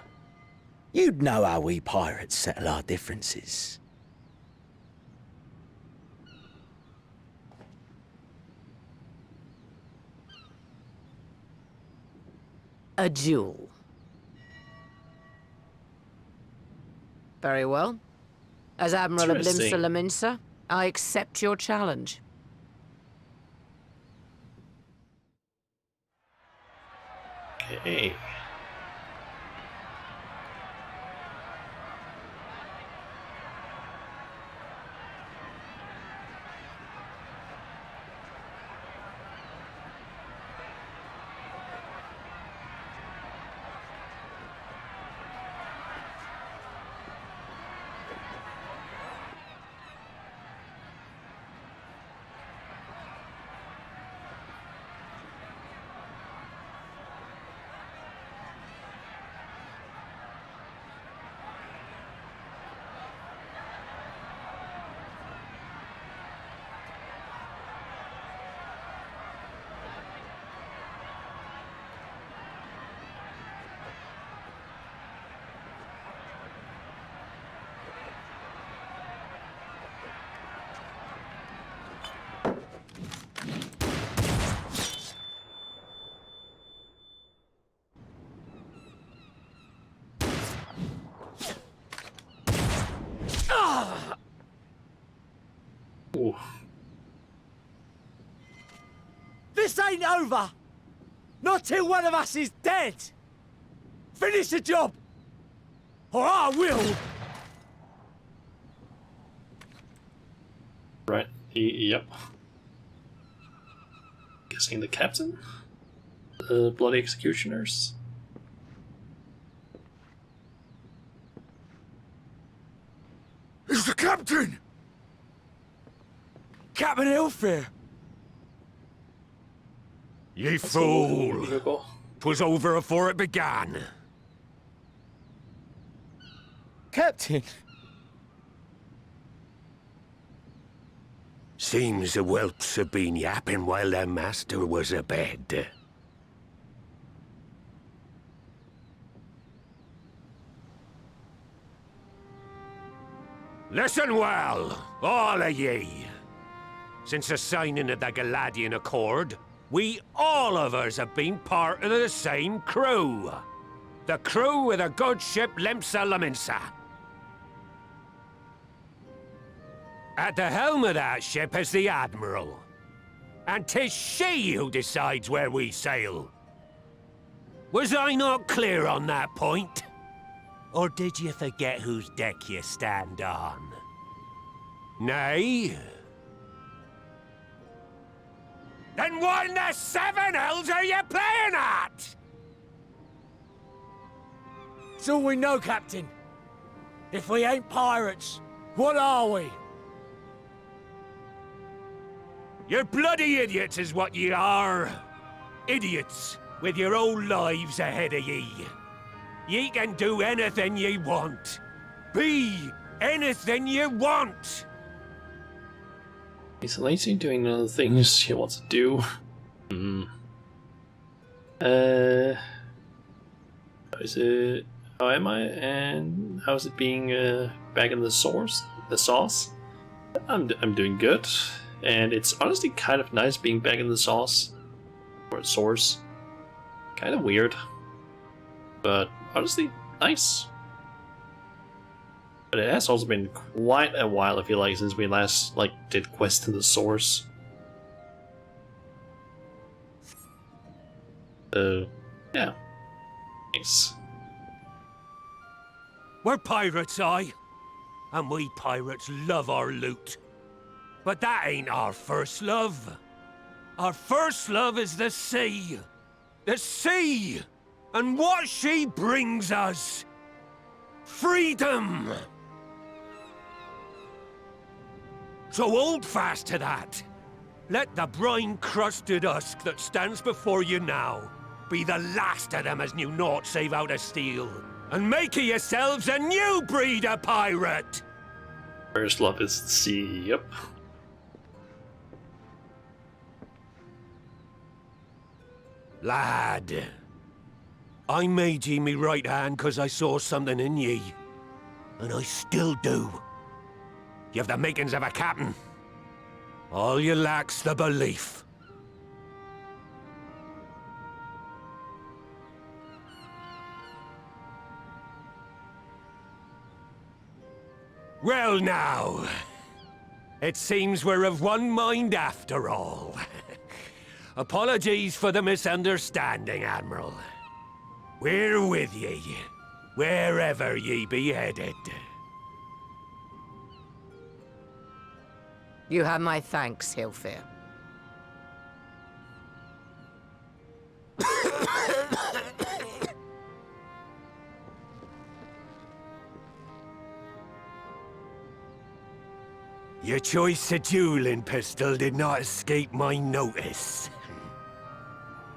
you'd know how we pirates settle our differences. A duel. Very well. As Admiral of Interesting. Limsa Laminsa, I accept your challenge. Okay. Ooh. This ain't over! Not till one of us is dead! Finish the job! Or I will! Right. Yep. Guessing the captain? The bloody executioners? It's the captain! Captain Elfair! Ye fool! Unbelievable. 'Twas over afore it began. Captain! Seems the whelps have been yapping while their master was abed. Listen well, all of ye. Since the signing of the Galadian Accord, we all of us have been part of the same crew. The crew of the good ship Limsa Laminsa. At the helm of that ship is the Admiral. And 'tis she who decides where we sail. Was I not clear on that point? Or did you forget whose deck you stand on? Nay? Then what in the seven hells are you playing at? It's all we know, Captain. If we ain't pirates, what are we? You're bloody idiots is what ye are. Idiots with your own lives ahead of ye. Ye can do anything ye want. Be anything you want. He's lazy doing the things he wants to do. Is it? How am I? And how is it being back in the sauce? I'm doing good, and it's honestly kind of nice being back in the sauce or source. Kind of weird, but honestly nice. But it has also been quite a while, I feel like, since we last did Quest in the Source. So, yeah. Thanks. We're pirates, aye. And we pirates love our loot. But that ain't our first love. Our first love is the sea. The sea! And what she brings us. Freedom! So hold fast to that. Let the brine-crusted husk that stands before you now be the last of them as knew naught save out of steel. And make of yourselves a new breed of pirate! First love is the sea, yep. Lad, I made ye me right hand 'cause I saw something in ye. And I still do. You've the makings of a captain. All you lack's the belief. Well now, it seems we're of one mind after all. Apologies for the misunderstanding, Admiral. We're with ye, wherever ye be headed. You have my thanks, Hilfir. Your choice of dueling pistol did not escape my notice.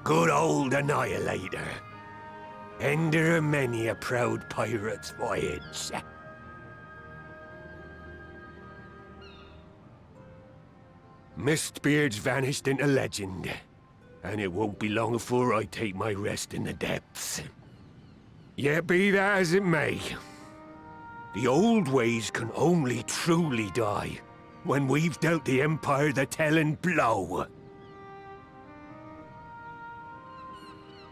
Good old Annihilator. Ender of many a proud pirate's voyage. Mistbeard's vanished into legend, and it won't be long before I take my rest in the depths. Yet be that as it may, the old ways can only truly die when we've dealt the Empire the telling blow.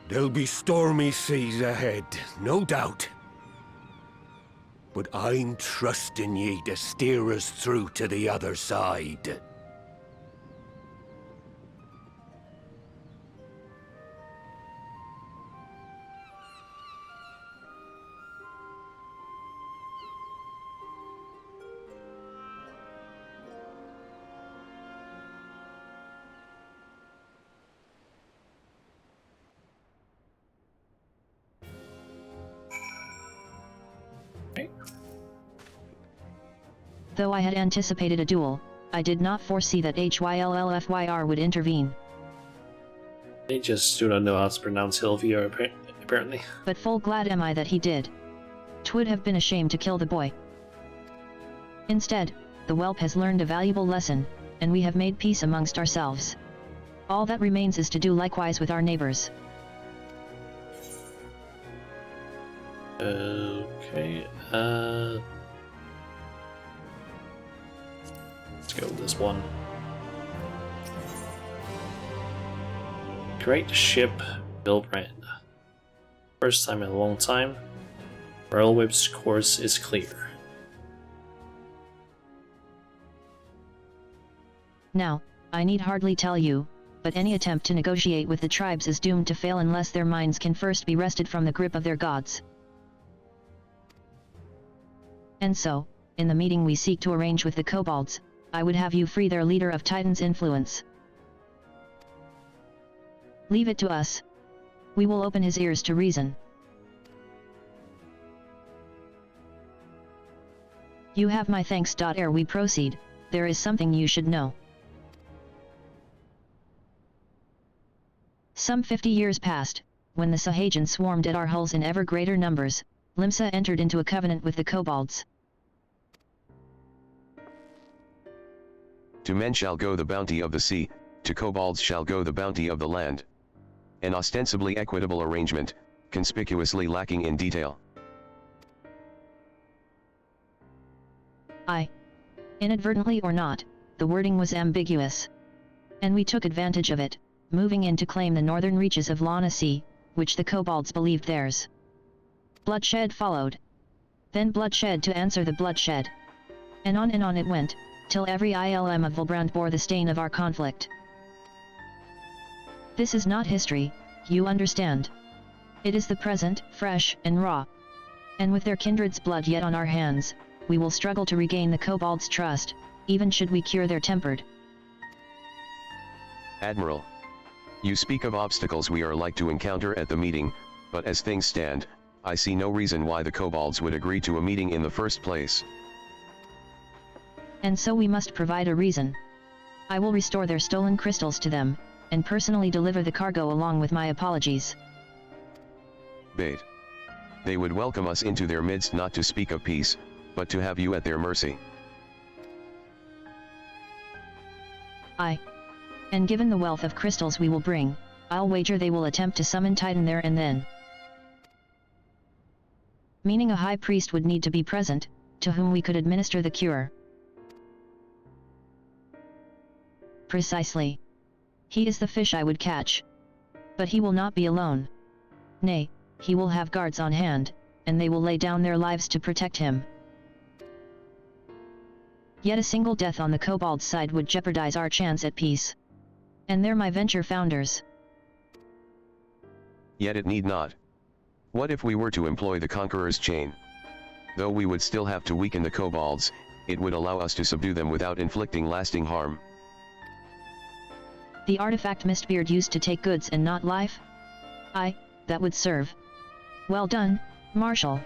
There'll be stormy seas ahead, no doubt. But I'm trusting ye to steer us through to the other side. Though I had anticipated a duel, I did not foresee that Hylllfyr would intervene. They just do not know how to pronounce Hilfir, apparently. But full glad am I that he did. 'Twould have been a shame to kill the boy. Instead, the whelp has learned a valuable lesson, and we have made peace amongst ourselves. All that remains is to do likewise with our neighbors. Okay, let's go with this one. Great ship, Bilbrand. First time in a long time. Royal Whip's course is clear. Now, I need hardly tell you, but any attempt to negotiate with the tribes is doomed to fail unless their minds can first be wrested from the grip of their gods. And so, in the meeting we seek to arrange with the kobolds, I would have you free their leader of Titan's influence. Leave it to us. We will open his ears to reason. You have my thanks. Ere we proceed, there is something you should know. Some 50 years past, when the Sahajan swarmed at our hulls in ever greater numbers, Limsa entered into a covenant with the kobolds. To men shall go the bounty of the sea, to kobolds shall go the bounty of the land. An ostensibly equitable arrangement, conspicuously lacking in detail. Inadvertently or not, the wording was ambiguous. And we took advantage of it, moving in to claim the northern reaches of Lana Sea, which the kobolds believed theirs. Bloodshed followed. Then bloodshed to answer the bloodshed. And on it went, till every ILM of Volbrand bore the stain of our conflict. This is not history, you understand. It is the present, fresh and raw. And with their kindred's blood yet on our hands, we will struggle to regain the kobolds' trust, even should we cure their tempered. Admiral, you speak of obstacles we are like to encounter at the meeting, but as things stand, I see no reason why the kobolds would agree to a meeting in the first place. And so we must provide a reason. I will restore their stolen crystals to them, and personally deliver the cargo along with my apologies. Bait. They would welcome us into their midst, not to speak of peace, but to have you at their mercy. Aye. And given the wealth of crystals we will bring, I'll wager they will attempt to summon Titan there and then. Meaning a high priest would need to be present, to whom we could administer the cure. Precisely. He is the fish I would catch. But he will not be alone. Nay, he will have guards on hand, and they will lay down their lives to protect him. Yet a single death on the kobold's side would jeopardize our chance at peace. And they're my venture founders. Yet it need not. What if we were to employ the Conqueror's Chain? Though we would still have to weaken the kobolds, it would allow us to subdue them without inflicting lasting harm. The artifact Mistbeard used to take goods and not life? Aye, that would serve. Well done, Marshal.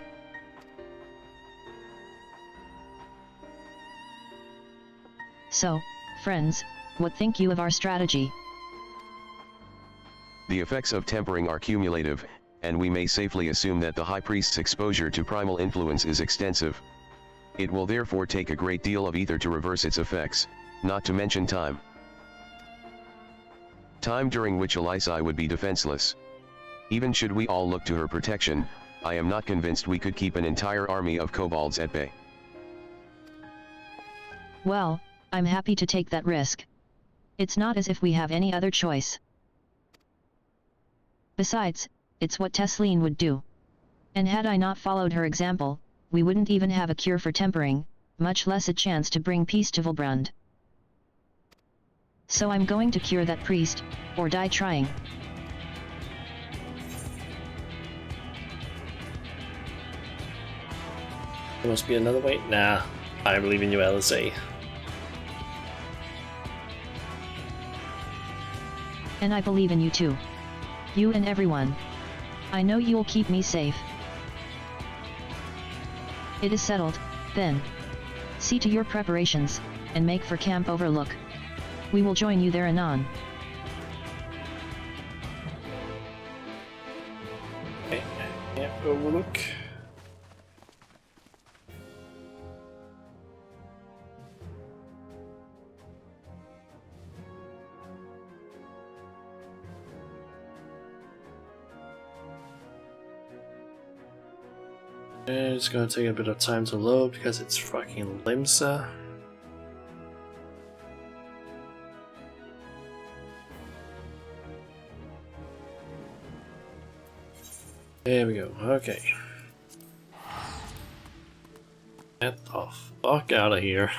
So, friends, what think you of our strategy? The effects of tempering are cumulative, and we may safely assume that the High Priest's exposure to primal influence is extensive. It will therefore take a great deal of ether to reverse its effects, not to mention time. Time during which Elysai would be defenseless. Even should we all look to her protection, I am not convinced we could keep an entire army of kobolds at bay. Well, I'm happy to take that risk. It's not as if we have any other choice. Besides, it's what Tesleen would do. And had I not followed her example, we wouldn't even have a cure for tempering, much less a chance to bring peace to Volbrand. So I'm going to cure that priest, or die trying. There must be another way? Nah, I believe in you, LSA. And I believe in you too. You and everyone. I know you'll keep me safe. It is settled, then. See to your preparations, and make for Camp Overlook. We will join you there anon. Okay, Camp Overlook. It's gonna take a bit of time to load because it's fucking Limsa. There we go, okay. Get the fuck out of here.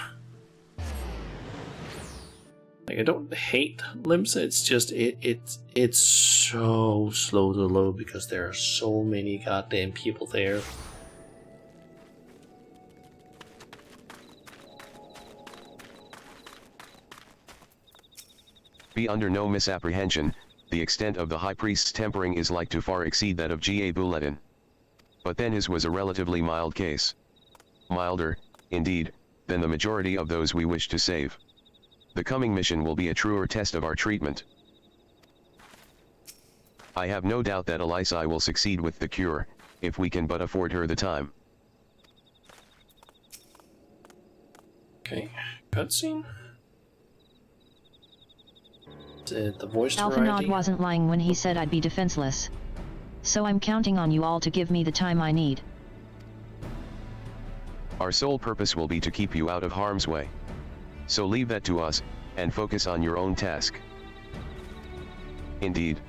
Like, I don't hate Limsa, it's just it's so slow to load because there are so many goddamn people there. Be under no misapprehension, the extent of the High Priest's tempering is like to far exceed that of G.A. Buletin. But then his was a relatively mild case. Milder, indeed, than the majority of those we wish to save. The coming mission will be a truer test of our treatment. I have no doubt that Elysai will succeed with the cure, if we can but afford her the time. Okay, cutscene. The voice Alphanod variety. wasn't lying when he said I'd be defenseless. So I'm counting on you all to give me the time I need. Our sole purpose will be to keep you out of harm's way. So leave that to us, and focus on your own task. Indeed.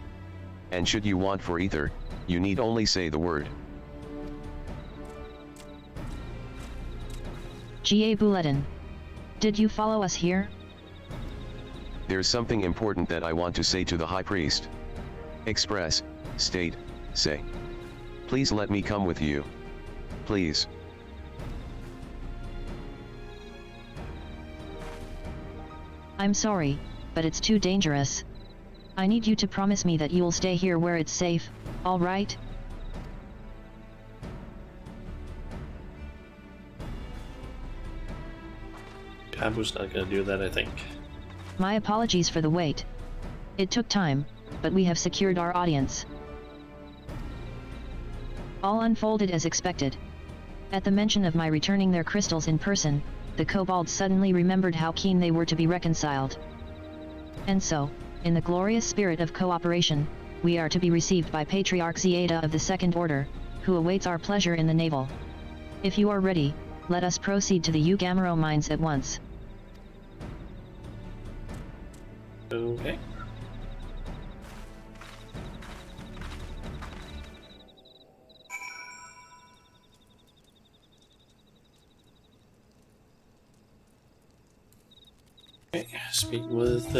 And should you want for ether, you need only say the word. G.A. Bulletin. Did you follow us here? There's something important that I want to say to the High Priest. Express, state, say. Please let me come with you. Please. I'm sorry, but it's too dangerous. I need you to promise me that you'll stay here where it's safe, all right? Kabu's not gonna do that, I think. My apologies for the wait. It took time, but we have secured our audience. All unfolded as expected. At the mention of my returning their crystals in person, the kobolds suddenly remembered how keen they were to be reconciled. And so, in the glorious spirit of cooperation, we are to be received by Patriarch Zieta of the Second Order, who awaits our pleasure in the navel. If you are ready, let us proceed to the Ugamaro mines at once. Okay. Okay, speak with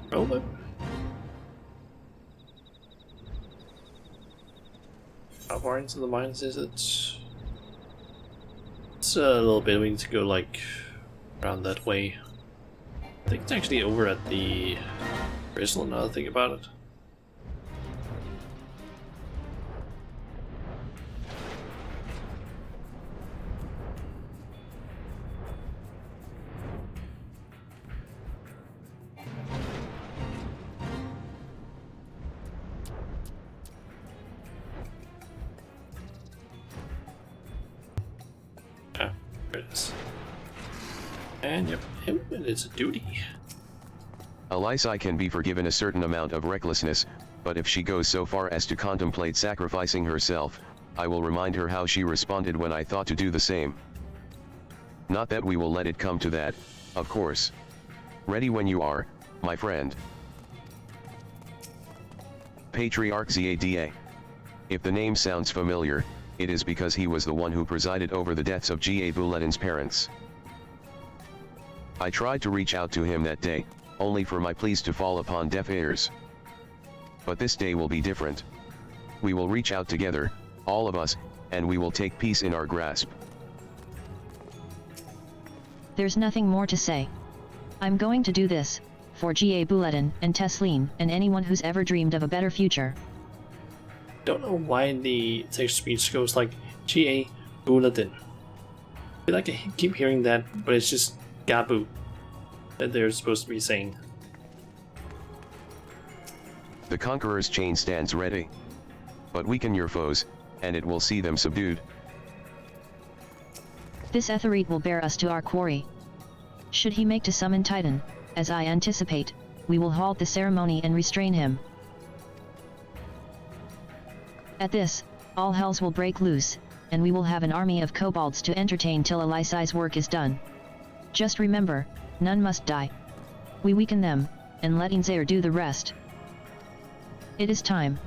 Robo. How far into the mines is it? It's a little bit. We need to go like around that way. I think it's actually over at the crystal now that I think about it. Ah, there it is. And yep, it's a duty. Alysi can be forgiven a certain amount of recklessness, but if she goes so far as to contemplate sacrificing herself, I will remind her how she responded when I thought to do the same. Not that we will let it come to that, of course. Ready when you are, my friend. Patriarch Zada. If the name sounds familiar, it is because he was the one who presided over the deaths of G.A. Buletin's parents. I tried to reach out to him that day, only for my pleas to fall upon deaf ears. But this day will be different. We will reach out together, all of us, and we will take peace in our grasp. There's nothing more to say. I'm going to do this, for G.A. Bulletin and Tesleen and anyone who's ever dreamed of a better future. Don't know why the text speech goes like G.A. Bulletin. I feel like I keep hearing that, but it's just Gabu that they're supposed to be saying. The Conqueror's chain stands ready. But weaken your foes, and it will see them subdued. This Etherite will bear us to our quarry. Should he make to summon Titan, as I anticipate, we will halt the ceremony and restrain him. At this, all hells will break loose, and we will have an army of kobolds to entertain till Alysi's work is done. Just remember, none must die. We weaken them, and let Inzair do the rest. It is time.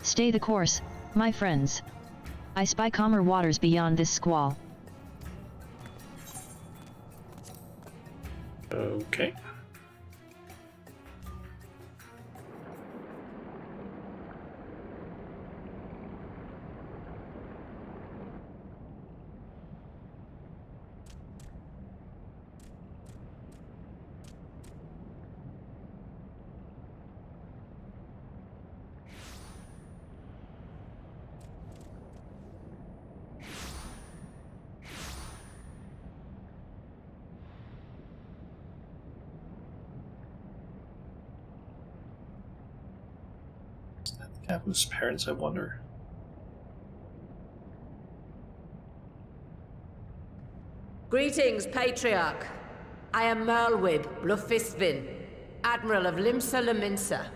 Stay the course, my friends. I spy calmer waters beyond this squall. Okay. Gabu's parents, I wonder. Greetings, Patriarch. I am Merlwyd Blufistvin, Admiral of Limsa Laminsa.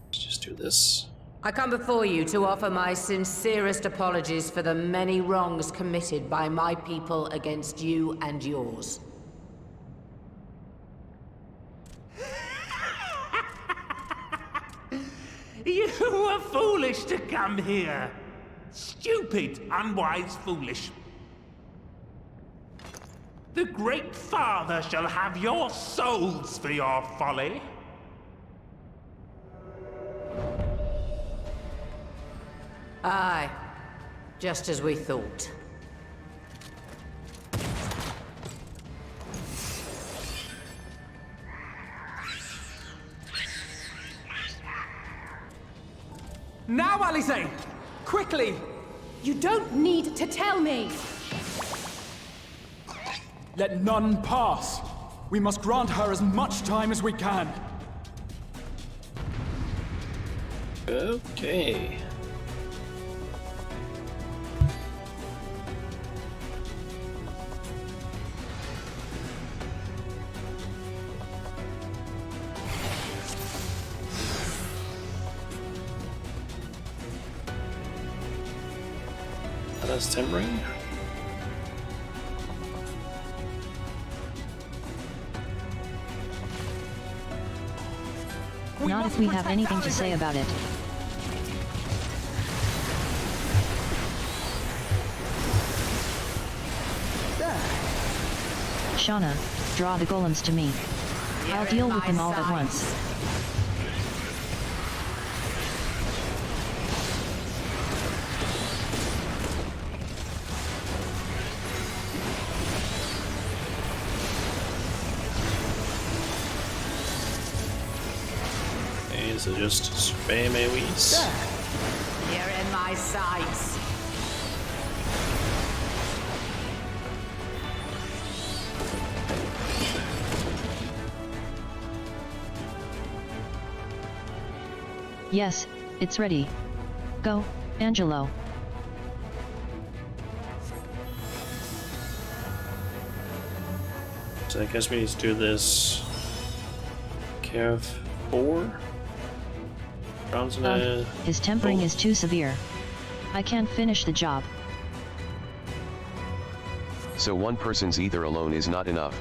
Let's just do this. I come before you to offer my sincerest apologies for the many wrongs committed by my people against you and yours. You were foolish to come here. Stupid, unwise, foolish. The Great Father shall have your souls for your folly. Aye, just as we thought. Now, Alize! Quickly! You don't need to tell me! Let none pass. We must grant her as much time as we can. Okay. That's tempering. Not if we have anything to say about it. Shauna, draw the golems to me. I'll deal with them all at once. So just spam AoEs. You're in my sights. Yes, it's ready. Go, Angelo. So I guess we need to do this. XIV. His tempering is too severe. I can't finish the job. So one person's ether alone is not enough.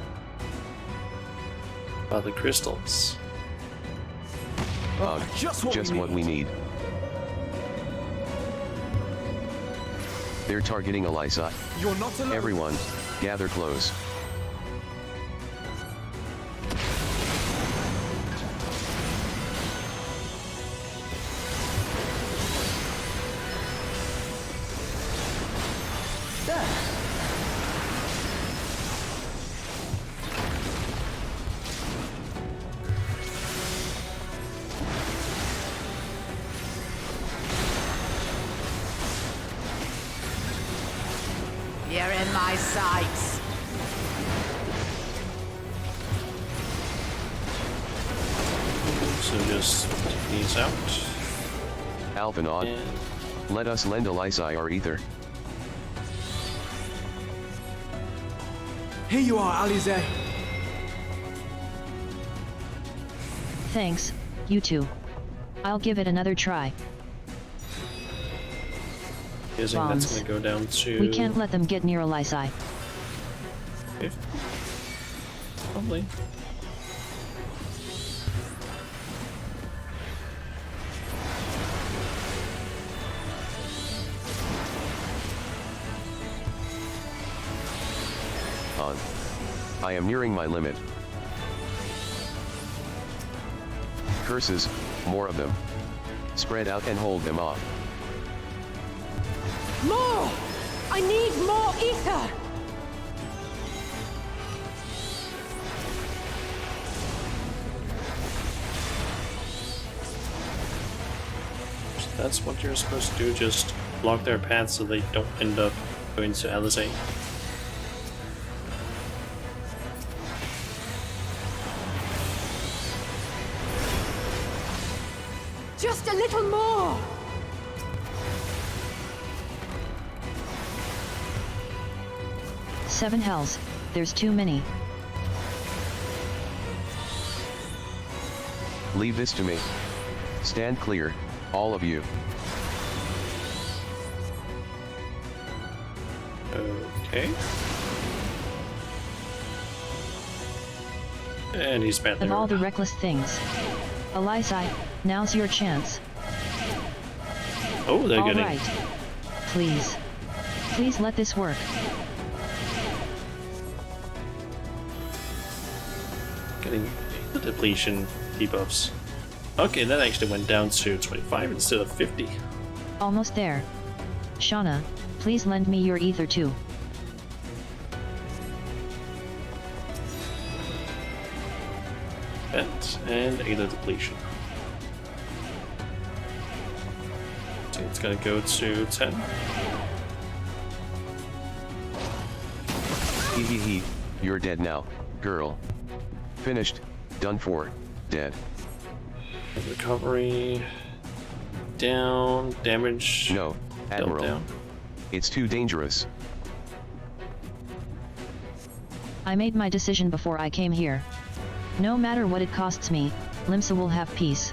The crystals. Just what we need. They're targeting Alize. You're not alone. Everyone, gather close. You're in my sights. So just take these out. Alphanod, let us lend Alize our ether. Here you are, Alize. Thanks, you two. I'll give it another try. Guessing that's gonna go down to... We can't let them get near Alize. Okay. Probably. I am nearing my limit. Curses, more of them. Spread out and hold them off. More! I need more ether! That's what you're supposed to do, just block their path so they don't end up going to Alize. Just a little more! Seven hells, there's too many. Leave this to me. Stand clear, all of you. Okay. And he's bad. Of all the reckless things. Alize, now's your chance. Oh, they're getting... All right. Please. Please let this work. getting the depletion debuffs. Okay, that actually went down to 25 instead of 50. Almost there. Shauna, please lend me your ether too. And ether depletion. So it's gonna go to 10. Hee, you're dead now, girl. Finished, done for, dead. Recovery. Down, damage. No, Admiral. Down. It's too dangerous. I made my decision before I came here. No matter what it costs me, Limsa will have peace.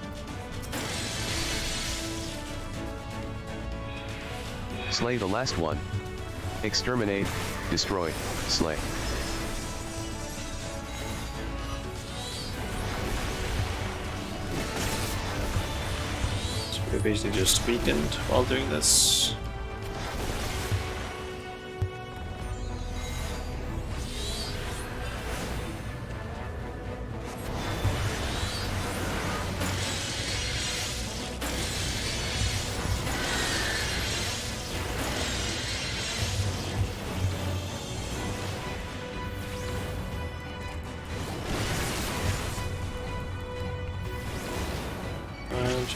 Slay the last one. Exterminate, destroy, slay. So we're basically just weakened while doing this.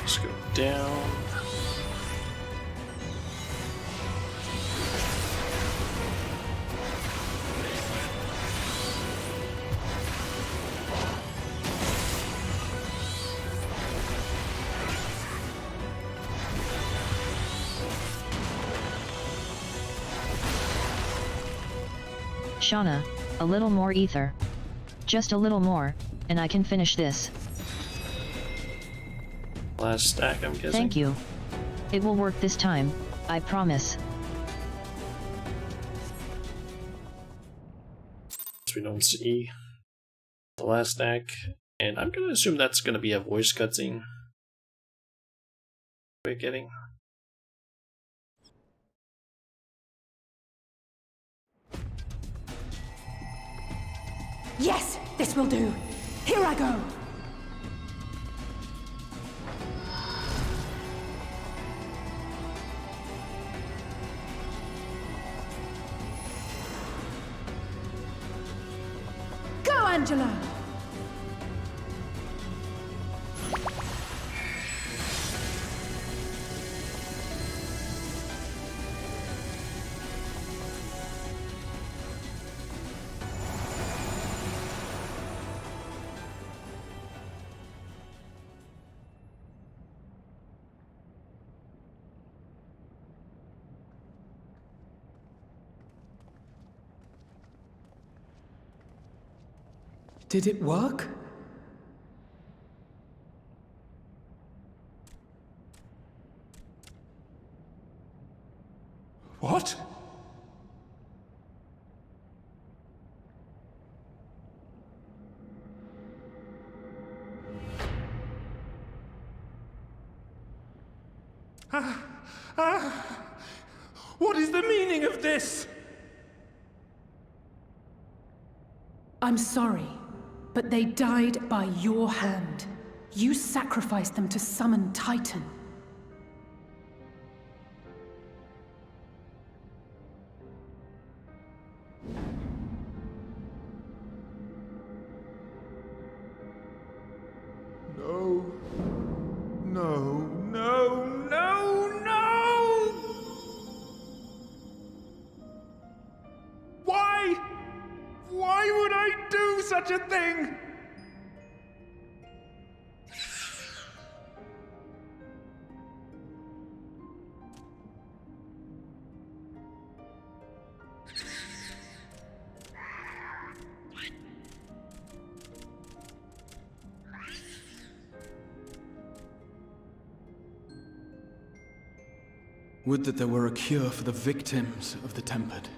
Just go down. Shauna, a little more ether. Just a little more, and I can finish this. Last stack, I'm guessing. Thank you. It will work this time, I promise. So we don't see the last stack, and I'm gonna assume that's gonna be a voice cutscene we're getting. Yes, this will do. Here I go. Go, Angela! Did it work? What? What is the meaning of this? I'm sorry, but they died by your hand. You sacrificed them to summon Titan. No. No, no, no, no! Why? Why would I do such a thing? Would that there were a cure for the victims of the Tempered.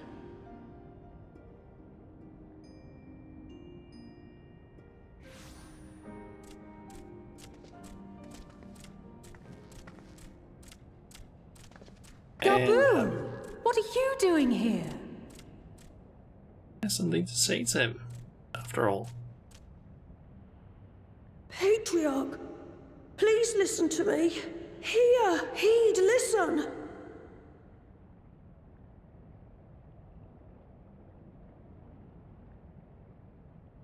Gaboon! What are you doing here? Has something to say to him, after all. Patriarch, please listen to me. Hear, heed, listen.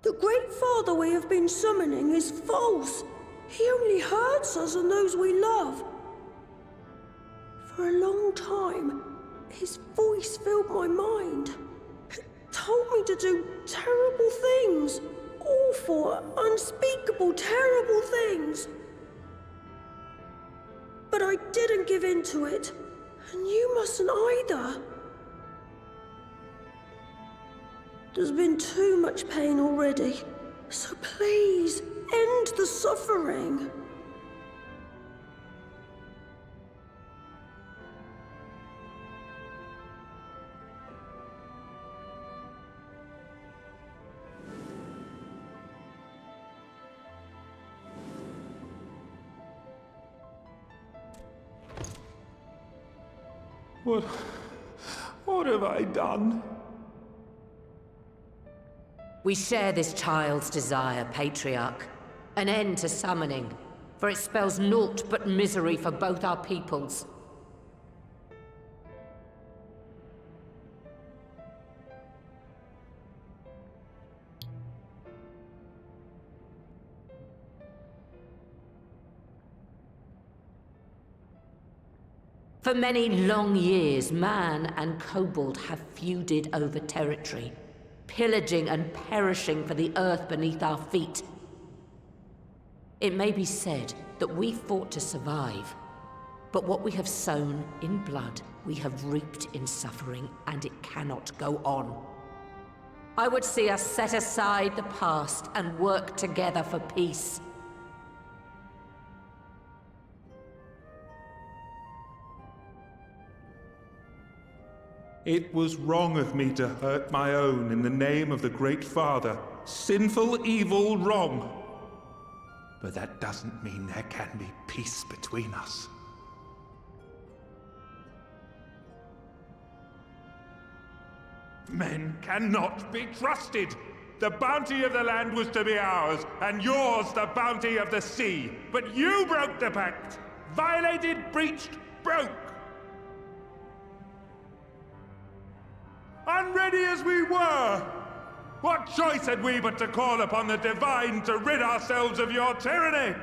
The Great Father we have been summoning is false. He only hurts us and those we love. For a long time, his voice filled my mind. It told me to do terrible things. Awful, unspeakable, terrible things. But I didn't give in to it, and you mustn't either. There's been too much pain already, so please, end the suffering. What have I done? We share this child's desire, Patriarch. An end to summoning, for it spells naught but misery for both our peoples. For many long years, man and kobold have feuded over territory, pillaging and perishing for the earth beneath our feet. It may be said that we fought to survive, but what we have sown in blood, we have reaped in suffering, and it cannot go on. I would see us set aside the past and work together for peace. It was wrong of me to hurt my own in the name of the Great Father. Sinful, evil, wrong. But that doesn't mean there can be peace between us. Men cannot be trusted. The bounty of the land was to be ours, and yours the bounty of the sea. But you broke the pact. Violated, breached, broke. Unready as we were, what choice had we but to call upon the Divine to rid ourselves of your tyranny?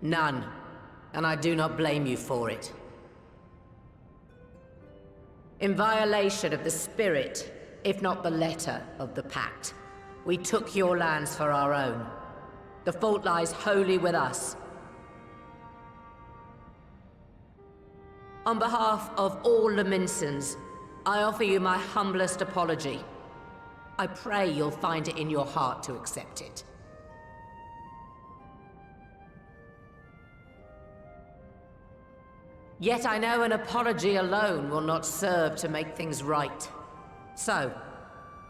None, and I do not blame you for it. In violation of the spirit, if not the letter, of the pact, we took your lands for our own. The fault lies wholly with us. On behalf of all Laminsons, I offer you my humblest apology. I pray you'll find it in your heart to accept it. Yet I know an apology alone will not serve to make things right. So,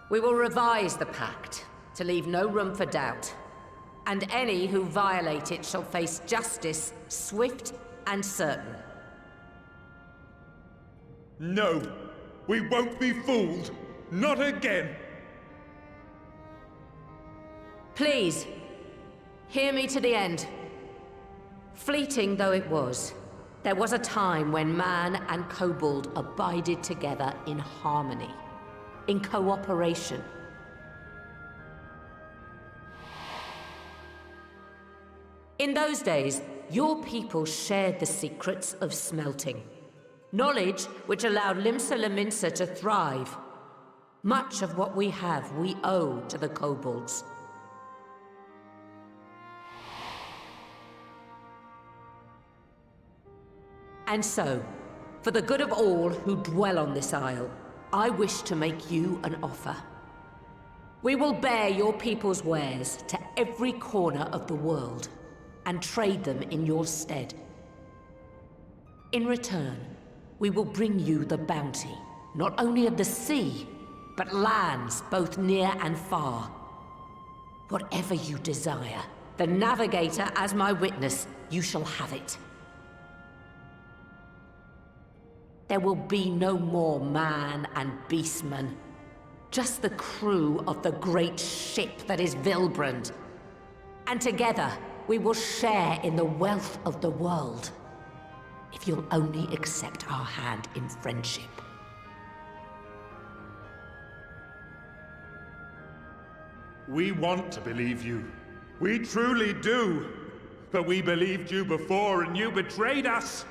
we will revise the pact, to leave no room for doubt. And any who violate it shall face justice, swift and certain. No, we won't be fooled. Not again. Please, hear me to the end. Fleeting though it was, there was a time when man and kobold abided together in harmony, in cooperation. In those days, your people shared the secrets of smelting. Knowledge which allowed Limsa Lominsa to thrive. Much of what we have, we owe to the kobolds. And so, for the good of all who dwell on this isle, I wish to make you an offer. We will bear your people's wares to every corner of the world, and trade them in your stead. In return, we will bring you the bounty, not only of the sea, but lands both near and far. Whatever you desire, the Navigator as my witness, you shall have it. There will be no more man and beastman. Just the crew of the great ship that is Vilbrand. And together, we will share in the wealth of the world. If you'll only accept our hand in friendship. We want to believe you. We truly do. But we believed you before and you betrayed us.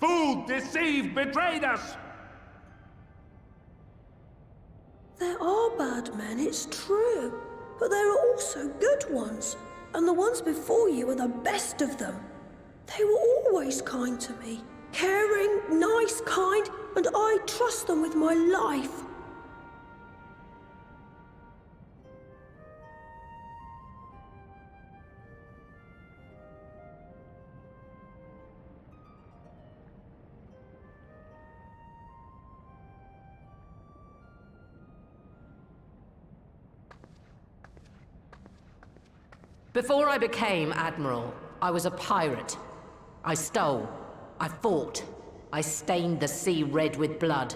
Fooled, deceived, betrayed us. There are bad men, it's true. But there are also good ones. And the ones before you are the best of them. They were always kind to me. Caring, nice, kind, and I trust them with my life. Before I became Admiral, I was a pirate. I stole. I fought. I stained the sea red with blood.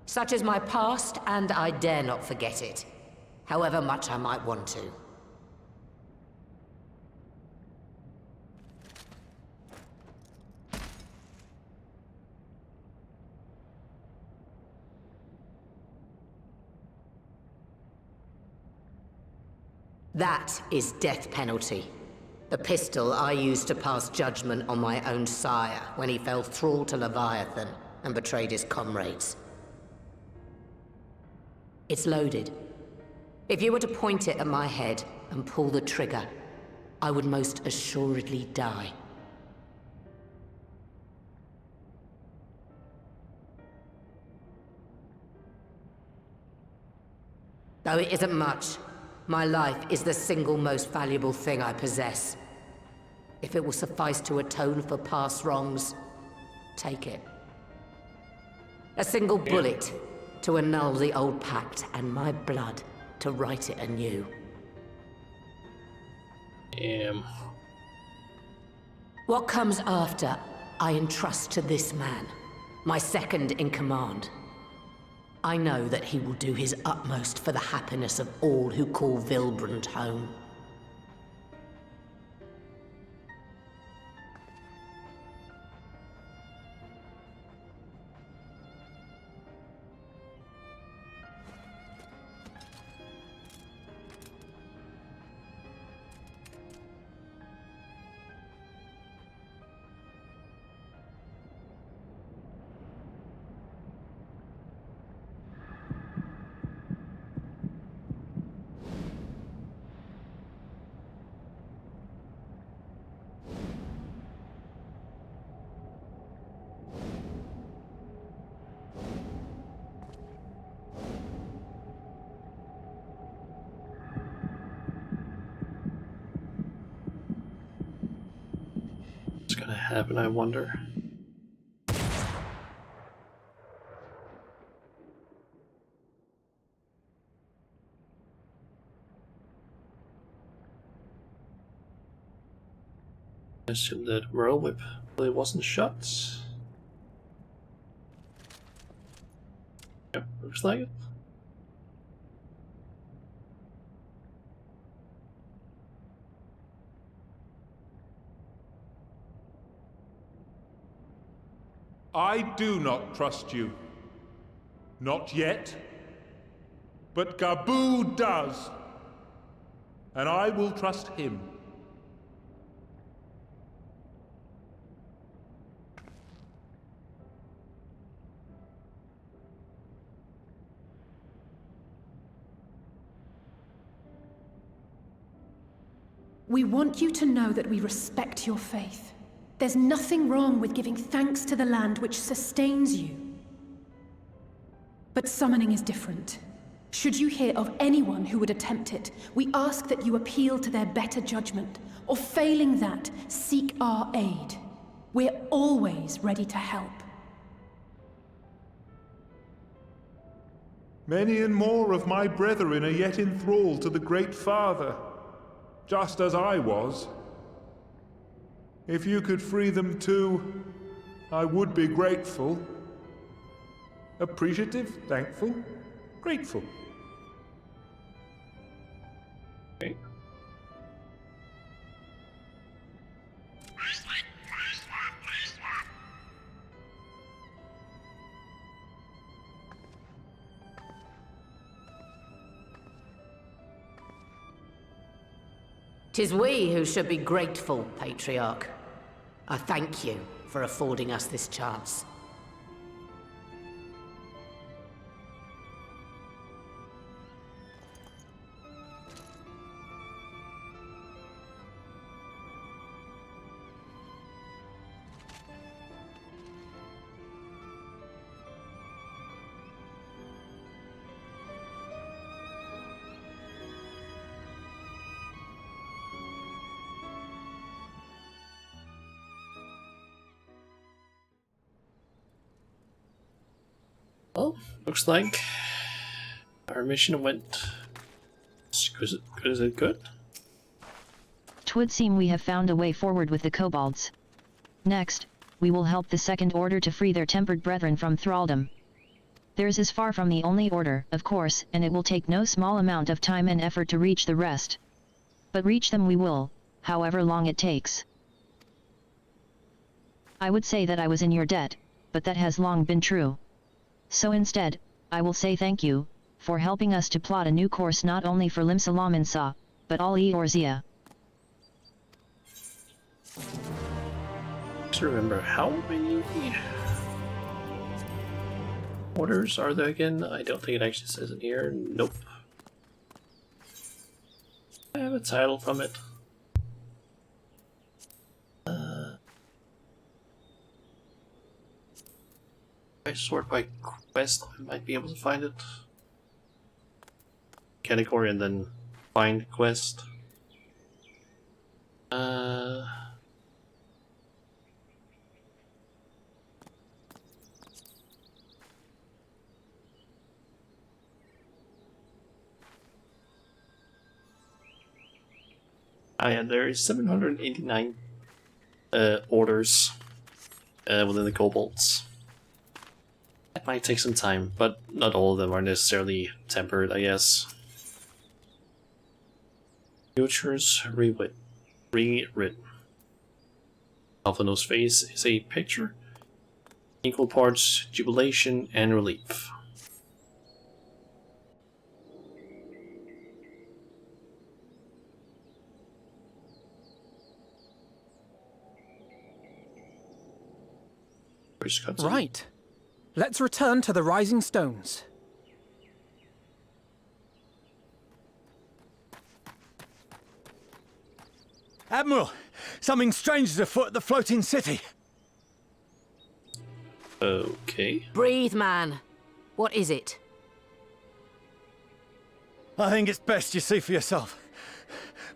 Such is my past, and I dare not forget it, however much I might want to. That is death penalty. The pistol I used to pass judgment on my own sire when he fell thrall to Leviathan and betrayed his comrades. It's loaded. If you were to point it at my head and pull the trigger, I would most assuredly die. Though it isn't much, my life is the single most valuable thing I possess. If it will suffice to atone for past wrongs, take it. A single bullet to annul the old pact, and my blood to write it anew. Damn. What comes after, I entrust to this man, my second in command. I know that he will do his utmost for the happiness of all who call Vilbrand home. What's gonna happen, I wonder? I assume that Merle Whip really wasn't shut. Yep, looks like it. I do not trust you. Not yet. But Gaboo does. And I will trust him. We want you to know that we respect your faith. There's nothing wrong with giving thanks to the land which sustains you. But summoning is different. Should you hear of anyone who would attempt it, we ask that you appeal to their better judgment, or failing that, seek our aid. We're always ready to help. Many and more of my brethren are yet in thrall to the Great Father, just as I was. If you could free them too, I would be grateful. Appreciative, thankful. Grateful. Okay. Tis we who should be grateful, Patriarch. I thank you for affording us this chance. Well, looks like our mission went as good as it could. Twould seem we have found a way forward with the kobolds. Next, we will help the Second Order to free their tempered brethren from thraldom. Theirs is far from the only order, of course, and it will take no small amount of time and effort to reach the rest. But reach them we will, however long it takes. I would say that I was in your debt, but that has long been true. So instead, I will say thank you, for helping us to plot a new course not only for Limsalam and Sa, but all Eorzea. Just remember, how many orders are there again? I don't think it actually says it here. Nope. I have a title from it. If I sort by quest, I might be able to find it. Category and then find quest. Yeah, there is 789 orders within the kobolds. It might take some time, but not all of them are necessarily tempered, I guess. Futures rewritten. Alphino's face is a picture, equal parts jubilation and relief. Right. Let's return to the Rising Stones. Admiral, something strange is afoot at the floating city. Okay. Breathe, man. What is it? I think it's best you see for yourself.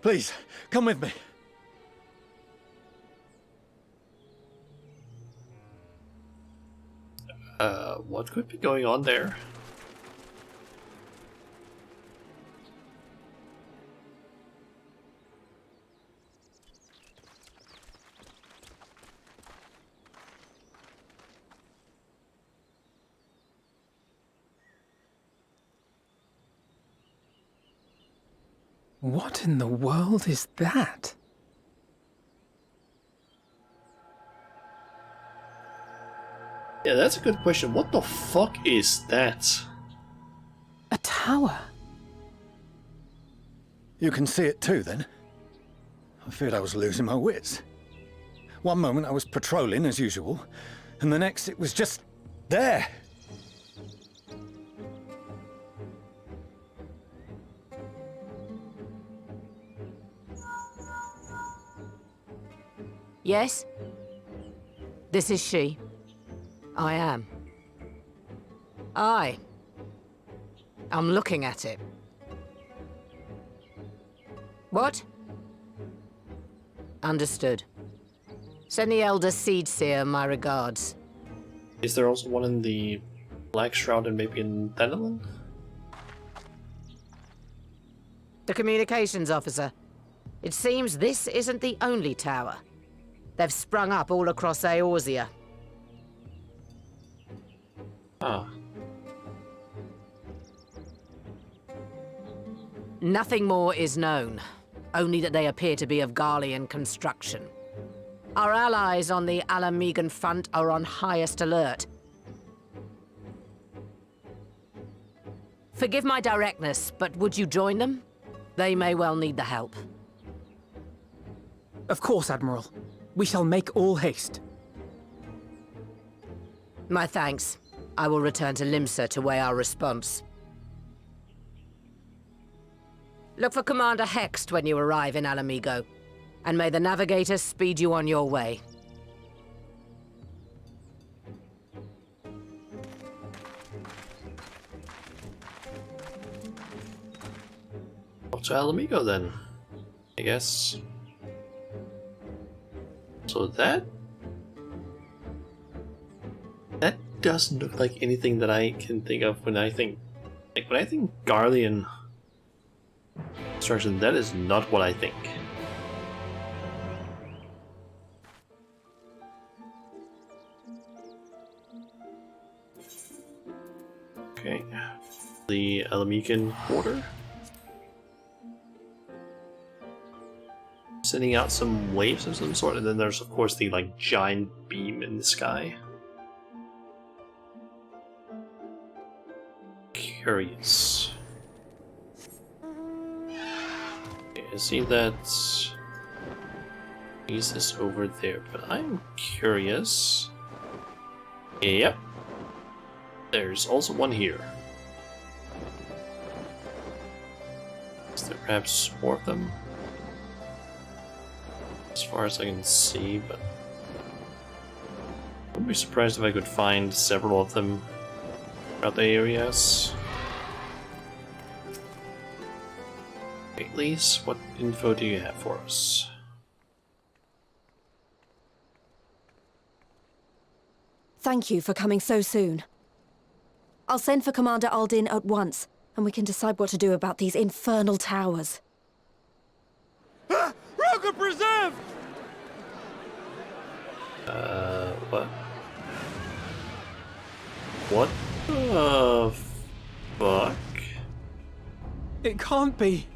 Please, come with me. What could be going on there? What in the world is that? Yeah, that's a good question. What the fuck is that? A tower. You can see it too, then? I feared I was losing my wits. One moment I was patrolling as usual, and the next it was just there. Yes? This is she. I am. I'm looking at it. What? Understood. Send the Elder Seedseer my regards. Is there also one in the Black Shroud and maybe in Thanalan? The communications officer. It seems this isn't the only tower. They've sprung up all across Eorzea. Nothing more is known, only that they appear to be of Garlean construction. Our allies on the Alamegan front are on highest alert. Forgive my directness, but would you join them? They may well need the help. Of course, Admiral. We shall make all haste. My thanks. I will return to Limsa to weigh our response. Look for Commander Hext when you arrive in Alamigo, and may the Navigator speed you on your way. Off to Alamigo then, I guess. So that doesn't look like anything that I can think of when I think, like, when I think Garlean construction. That is not what I think. Okay, the Alamegan border. Sending out some waves of some sort, and then there's of course the like giant beam in the sky. Curious. Okay, I see that is over there, but I'm curious. Yep. There's also one here. Is there perhaps more of them? As far as I can see, but I wouldn't be surprised if I could find several of them throughout the areas. At least, what info do you have for us? Thank you for coming so soon. I'll send for Commander Aldin at once, and we can decide what to do about these infernal towers. Roger preserved! What? What the fuck? It can't be.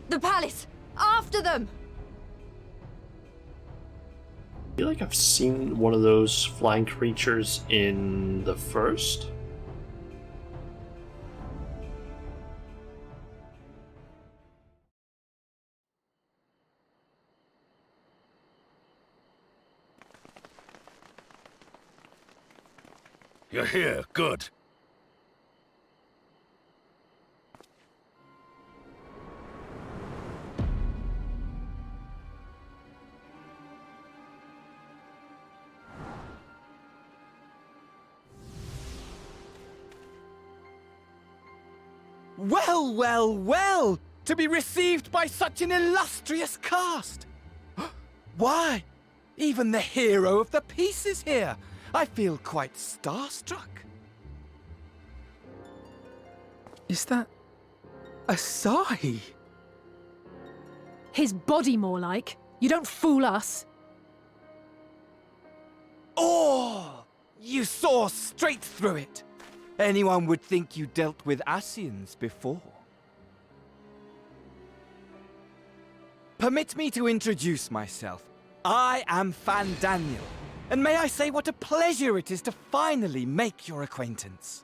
The palace! After them! I feel like I've seen one of those flying creatures in the first. You're here, good. Well, well, well! To be received by such an illustrious cast! Why, even the hero of the piece is here! I feel quite starstruck. Is that a sigh? His body, more like. You don't fool us. Oh! You saw straight through it! Anyone would think you dealt with Ascians before. Permit me to introduce myself. I am Fandaniel, and may I say what a pleasure it is to finally make your acquaintance.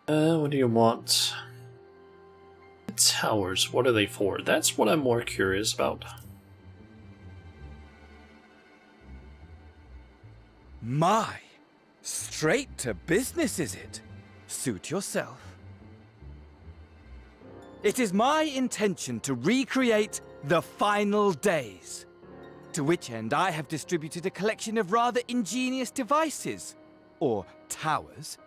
What do you want? The towers, what are they for? That's what I'm more curious about. My, straight to business is it? Suit yourself. It is my intention to recreate the final days, to which end I have distributed a collection of rather ingenious devices, or towers,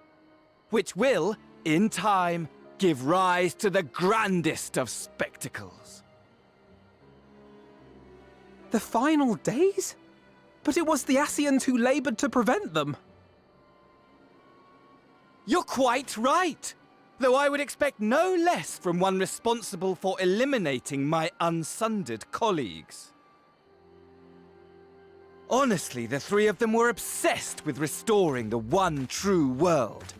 which will, in time, give rise to the grandest of spectacles. The final days? But it was the Ascians who labored to prevent them. You're quite right, though I would expect no less from one responsible for eliminating my unsundered colleagues. Honestly, the three of them were obsessed with restoring the one true world.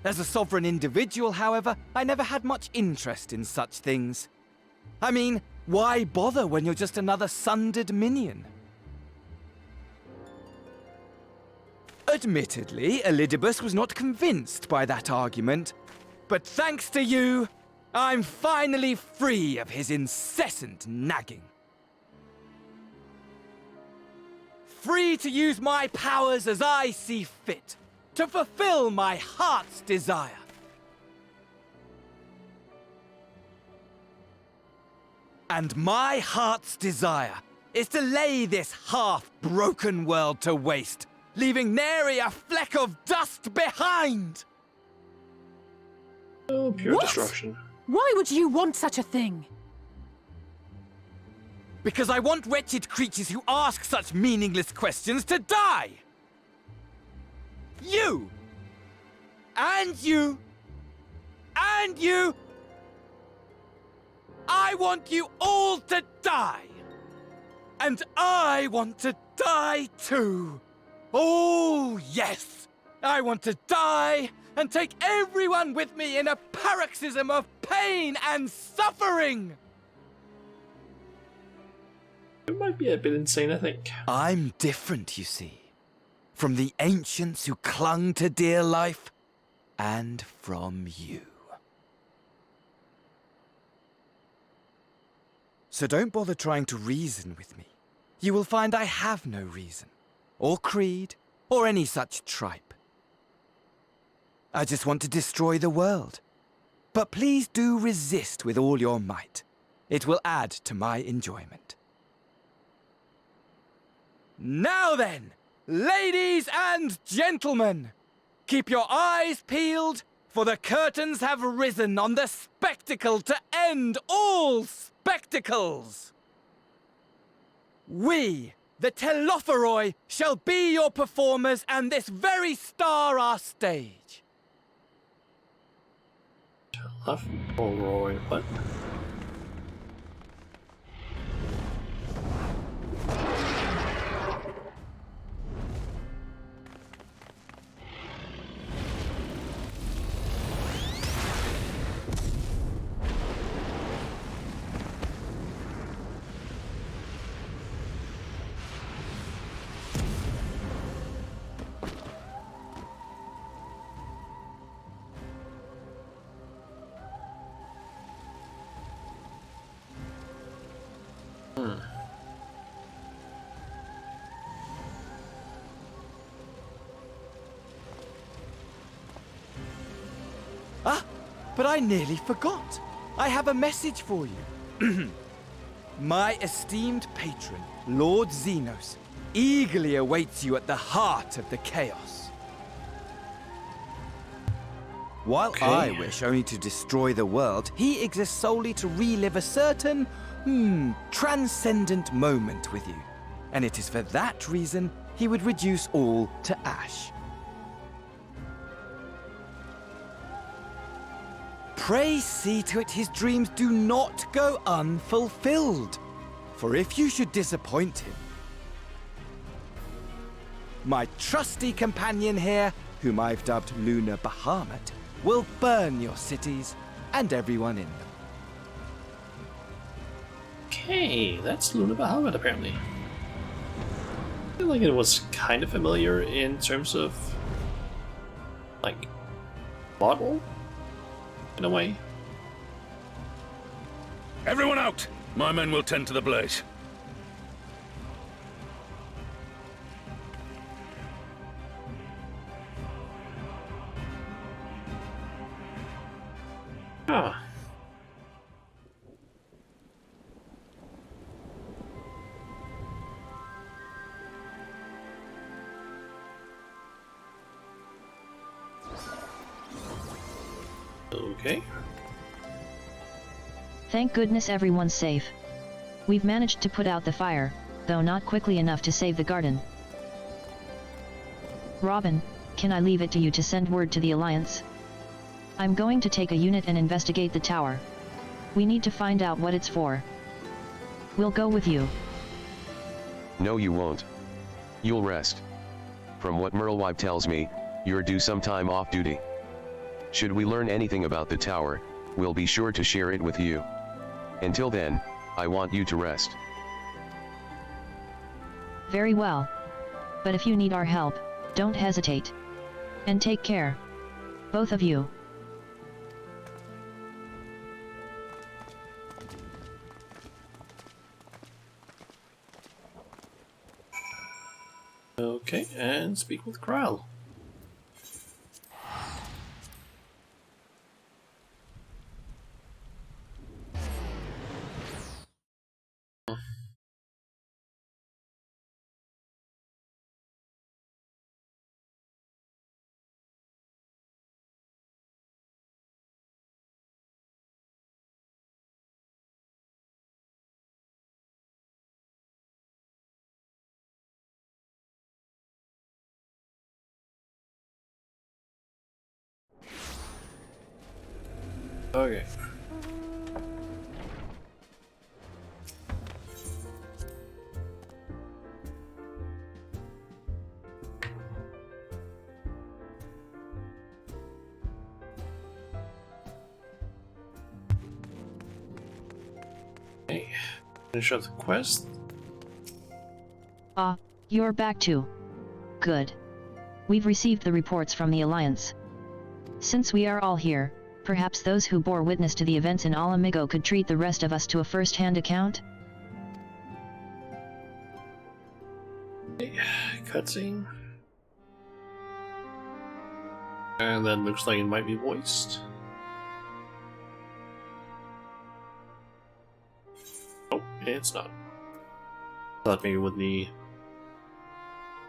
As a sovereign individual, however, I never had much interest in such things. I mean, why bother when you're just another sundered minion? Admittedly, Elidibus was not convinced by that argument, but thanks to you, I'm finally free of his incessant nagging. Free to use my powers as I see fit, to fulfill my heart's desire. And my heart's desire is to lay this half-broken world to waste, leaving nary a fleck of dust behind! Oh, pure What? destruction. Why would you want such a thing? Because I want wretched creatures who ask such meaningless questions to die! You! And you! And you! I want you all to die! And I want to die too! Oh, yes! I want to die and take everyone with me in a paroxysm of pain and suffering! It might be a bit insane, I think. I'm different, you see. From the ancients who clung to dear life, and from you. So don't bother trying to reason with me. You will find I have no reason, or creed, or any such tripe. I just want to destroy the world. But please do resist with all your might. It will add to my enjoyment. Now then, ladies and gentlemen, keep your eyes peeled, for the curtains have risen on the spectacle to end all spectacles. We, the Telophoroi, shall be your performers, and this very star our stage. Telophoroi, what? Ah, but I nearly forgot. I have a message for you. My esteemed patron, Lord Xenos, eagerly awaits you at the heart of the chaos. While I wish only to destroy the world, he exists solely to relive a certain, transcendent moment with you. And it is for that reason he would reduce all to ash. Pray see to it his dreams do not go unfulfilled. For if you should disappoint him, my trusty companion here, whom I've dubbed Lunar Bahamut, will burn your cities and everyone in them. Okay, that's Lunar Bahamut apparently. I feel like it was kind of familiar in terms of, like, model? In a way. Everyone out! My men will tend to the blaze. Ah. Okay. Thank goodness everyone's safe. We've managed to put out the fire, though not quickly enough to save the garden. Robin, can I leave it to you to send word to the Alliance? I'm going to take a unit and investigate the tower. We need to find out what it's for. We'll go with you. No, you won't. You'll rest. From what Merlewife tells me, you're due some time off duty. Should we learn anything about the tower, we'll be sure to share it with you. Until then, I want you to rest. Very well. But if you need our help, don't hesitate. And take care. Both of you. Okay, and speak with Kral. Okay. Okay. Finish up the quest. Ah, you're back too. Good. We've received the reports from the Alliance. Since we are all here, perhaps those who bore witness to the events in Alamigo could treat the rest of us to a first-hand account? Cutscene. And that looks like it might be voiced. Oh, it's not. Thought maybe with the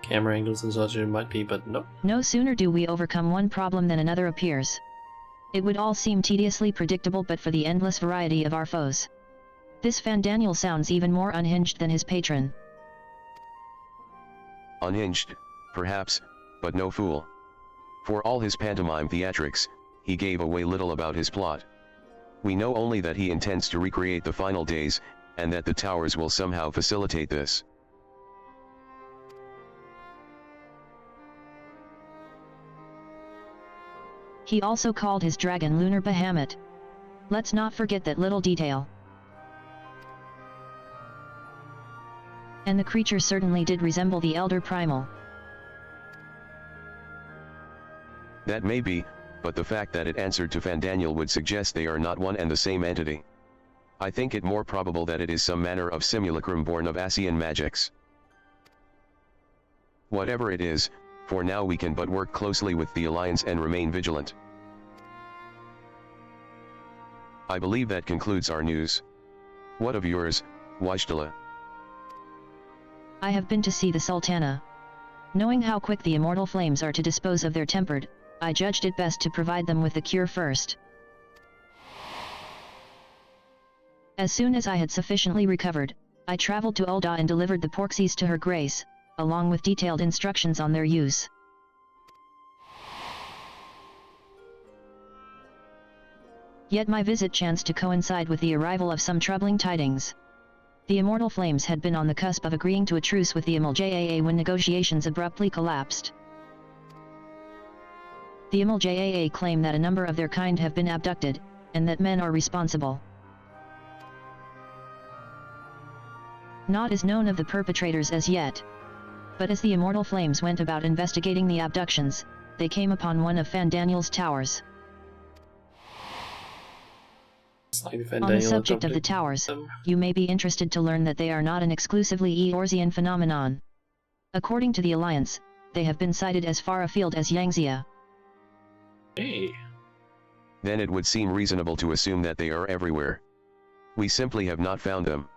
camera angles and such it might be, but nope. No sooner do we overcome one problem than another appears. It would all seem tediously predictable but for the endless variety of our foes. This Fandaniel sounds even more unhinged than his patron. Unhinged, perhaps, but no fool. For all his pantomime theatrics, he gave away little about his plot. We know only that he intends to recreate the final days, and that the towers will somehow facilitate this. He also called his dragon Lunar Bahamut. Let's not forget that little detail. And the creature certainly did resemble the Elder Primal. That may be, but the fact that it answered to Fandaniel would suggest they are not one and the same entity. I think it more probable that it is some manner of simulacrum born of Asian magics. Whatever it is, for now we can but work closely with the Alliance and remain vigilant. I believe that concludes our news. What of yours, Wajdala? I have been to see the Sultana. Knowing how quick the immortal flames are to dispose of their tempered, I judged it best to provide them with the cure first. As soon as I had sufficiently recovered, I traveled to Ul'dah and delivered the porxies to her grace, along with detailed instructions on their use. Yet my visit chanced to coincide with the arrival of some troubling tidings. The immortal flames had been on the cusp of agreeing to a truce with the MLJAA when negotiations abruptly collapsed. The MLJAA claim that a number of their kind have been abducted, and that men are responsible. Naught is known of the perpetrators as yet. But as the immortal flames went about investigating the abductions, they came upon one of Fandaniel's towers. On the subject of the towers, you may be interested to learn that they are not an exclusively Eorzean phenomenon. According to the Alliance, they have been sighted as far afield as Yangzia. Hey. Then it would seem reasonable to assume that they are everywhere. We simply have not found them.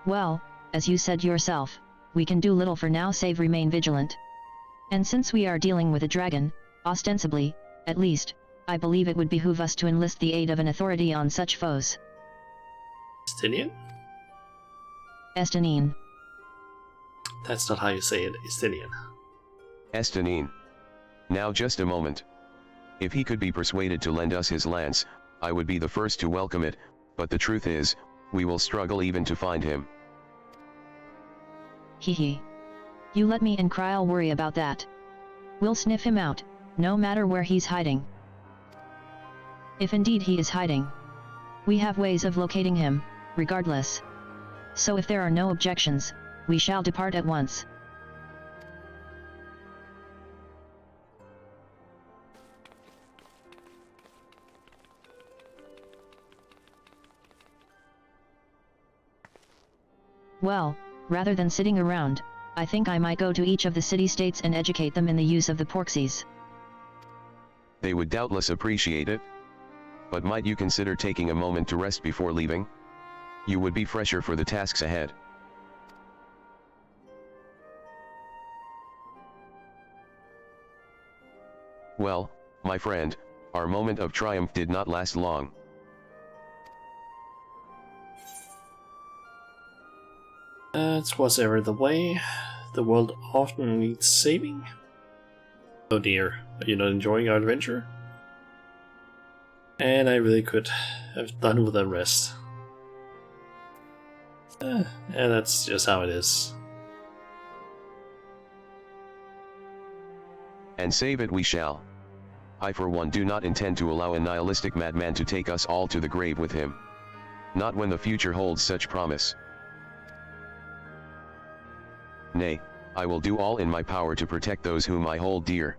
Well, as you said yourself, we can do little for now save remain vigilant. And since we are dealing with a dragon, ostensibly, at least, I believe it would behoove us to enlist the aid of an authority on such foes. Estinian? Estinine. That's not how you say it, Estinian. Estinine. Now just a moment. If he could be persuaded to lend us his lance, I would be the first to welcome it, but the truth is, we will struggle even to find him. Hee. You let me and Kryl worry about that. We'll sniff him out, no matter where he's hiding. If indeed he is hiding, we have ways of locating him, regardless. So if there are no objections, we shall depart at once. Well, rather than sitting around, I think I might go to each of the city-states and educate them in the use of the porxies. They would doubtless appreciate it. But might you consider taking a moment to rest before leaving? You would be fresher for the tasks ahead. Well, my friend, our moment of triumph did not last long. It's whatever the way. The world often needs saving. Oh dear, are you not enjoying our adventure? And I really could have done with a rest. And that's just how it is. And save it we shall. I for one do not intend to allow a nihilistic madman to take us all to the grave with him. Not when the future holds such promise. Nay, I will do all in my power to protect those whom I hold dear.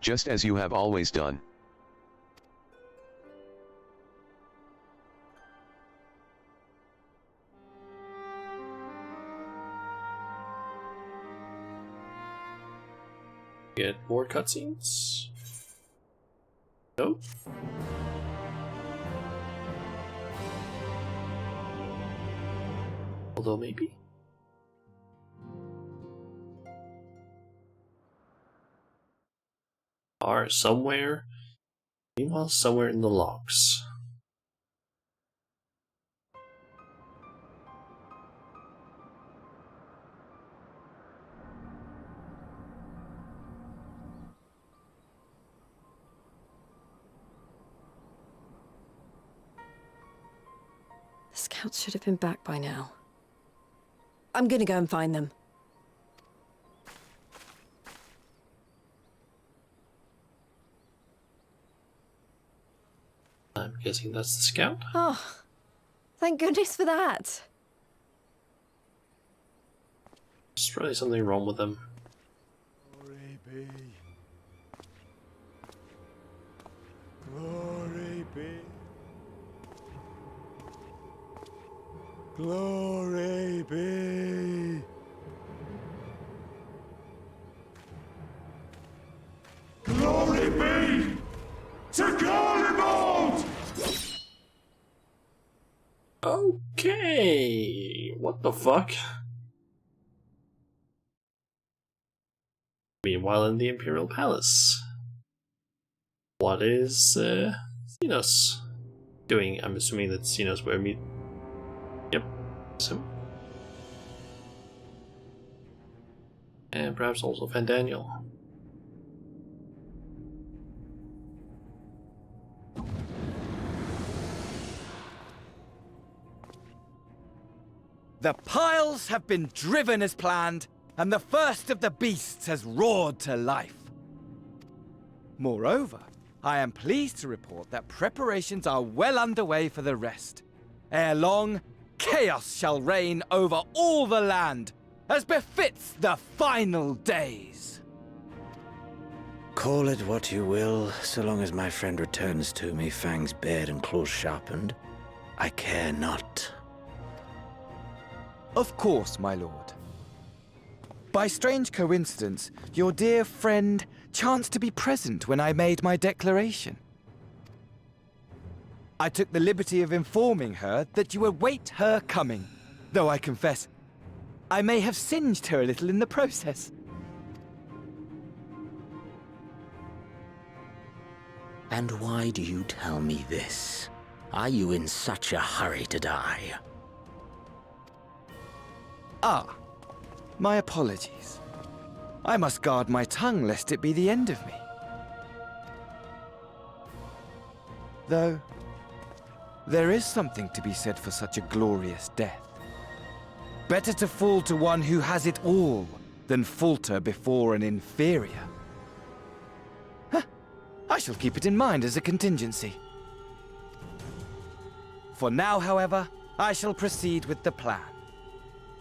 Just as you have always done. Get more cutscenes? Nope. Although maybe. Are somewhere. Meanwhile, somewhere in the logs. The scouts should have been back by now. I'm gonna go and find them. I'm guessing that's the scout. Oh, thank goodness for that. There's probably something wrong with them. Glory be. Glory be. Glory be. Glory be to Garibald! Okay, what the fuck? Meanwhile, in the Imperial Palace, what is Xenos doing? I'm assuming that Xenos where me. Yep, so. And perhaps also Van Daniel. The piles have been driven as planned, and the first of the beasts has roared to life. Moreover, I am pleased to report that preparations are well underway for the rest. Ere long, chaos shall reign over all the land, as befits the final days. Call it what you will, so long as my friend returns to me, fangs bared and claws sharpened. I care not. Of course, my lord. By strange coincidence, your dear friend chanced to be present when I made my declaration. I took the liberty of informing her that you await her coming, though I confess, I may have singed her a little in the process. And why do you tell me this? Are you in such a hurry to die? Ah, my apologies. I must guard my tongue lest it be the end of me. Though, there is something to be said for such a glorious death. Better to fall to one who has it all than falter before an inferior. Huh. I shall keep it in mind as a contingency. For now, however, I shall proceed with the plan.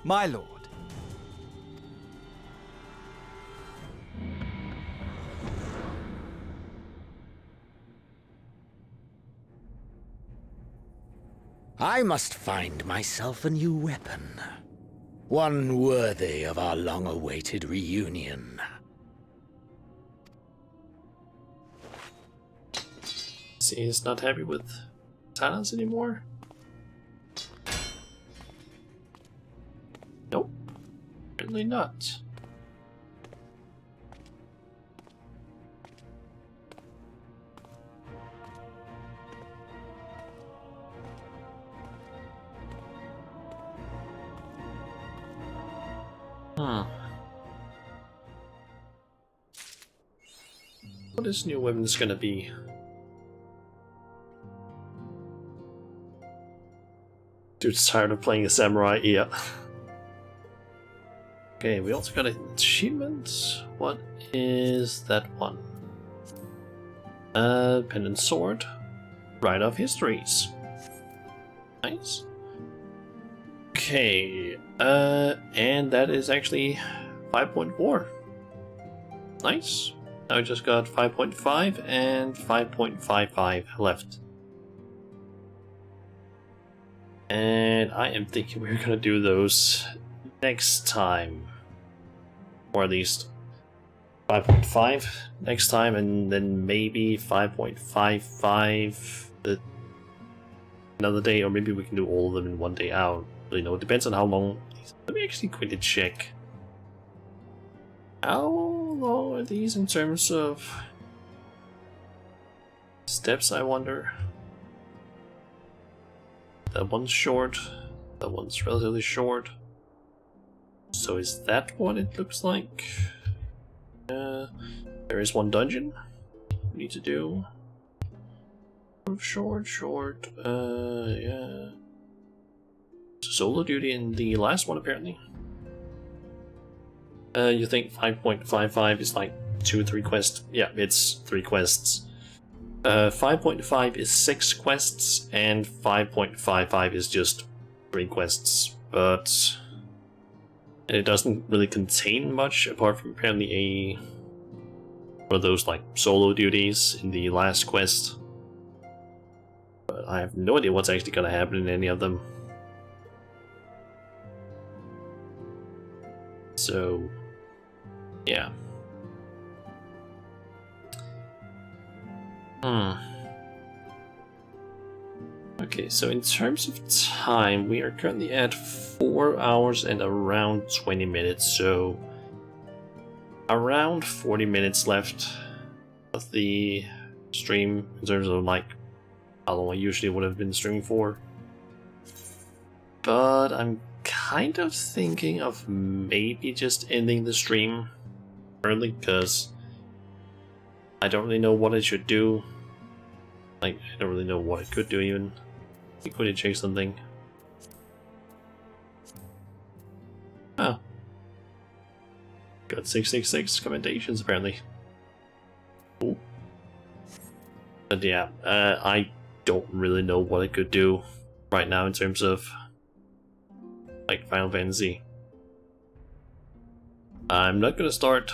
My lord. I must find myself a new weapon. One worthy of our long-awaited reunion. See, he's not happy with silence anymore. Nope, certainly not. What is new weapons gonna be? Dude's tired of playing a samurai, yeah. Okay, we also got an achievement. What is that one? Pendant sword. Write off histories. Nice. Okay, and that is actually 5.4. Nice. Now we just got 5.5 and 5.55 left. And I am thinking we're gonna do those next time. Or at least 5.5 next time, and then maybe 5.55 another day, or maybe we can do all of them in one day. I don't really know. It depends on how long. Let me actually quickly check. How long are these in terms of steps, I wonder? That one's short, that one's relatively short. So is that what it looks like? There is one dungeon we need to do. Short, yeah. Solo duty in the last one, apparently. You think 5.55 is like 2 or 3 quests? Yeah, it's 3 quests. 5.5 is 6 quests, and 5.55 is just 3 quests, but it doesn't really contain much apart from apparently one of those like solo duties in the last quest. But I have no idea what's actually going to happen in any of them. So, yeah. Okay, so in terms of time, we are currently at 4 hours and around 20 minutes, so around 40 minutes left of the stream in terms of like how long I usually would have been streaming for. But I'm kind of thinking of maybe just ending the stream early, because I don't really know what I should do. Like, I don't really know what I could do even. Let me quickly check something. Oh. Got 666 commendations apparently. Cool. But yeah, I don't really know what I could do right now in terms of like Final Fantasy. I'm not gonna start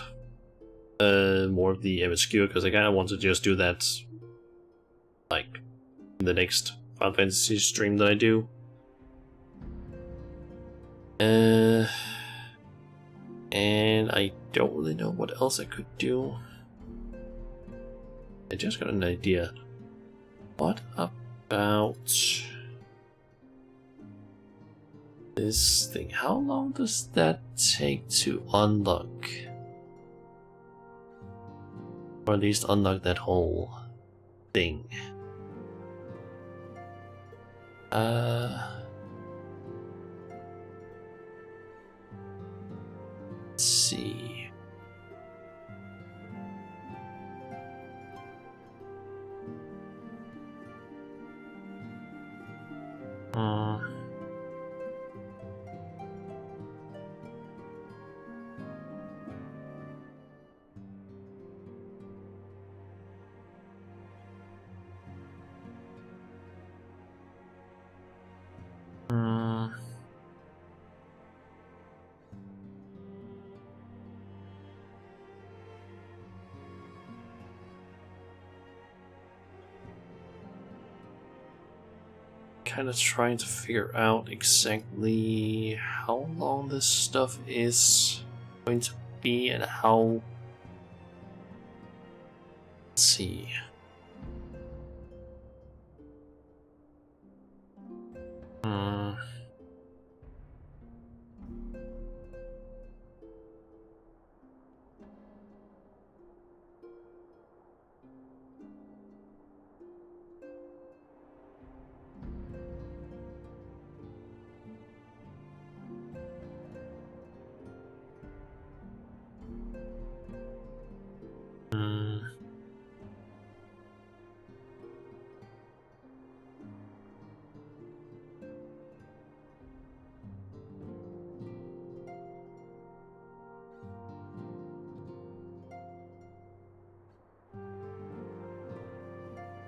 more of the MSQ because I kinda want to just do that like in the next Final Fantasy stream that I do. And I don't really know what else I could do. I just got an idea. What about this thing? How long does that take to unlock? Or at least unlock that whole thing. Let's see. kind of trying to figure out exactly how long this stuff is going to be and how... Let's see.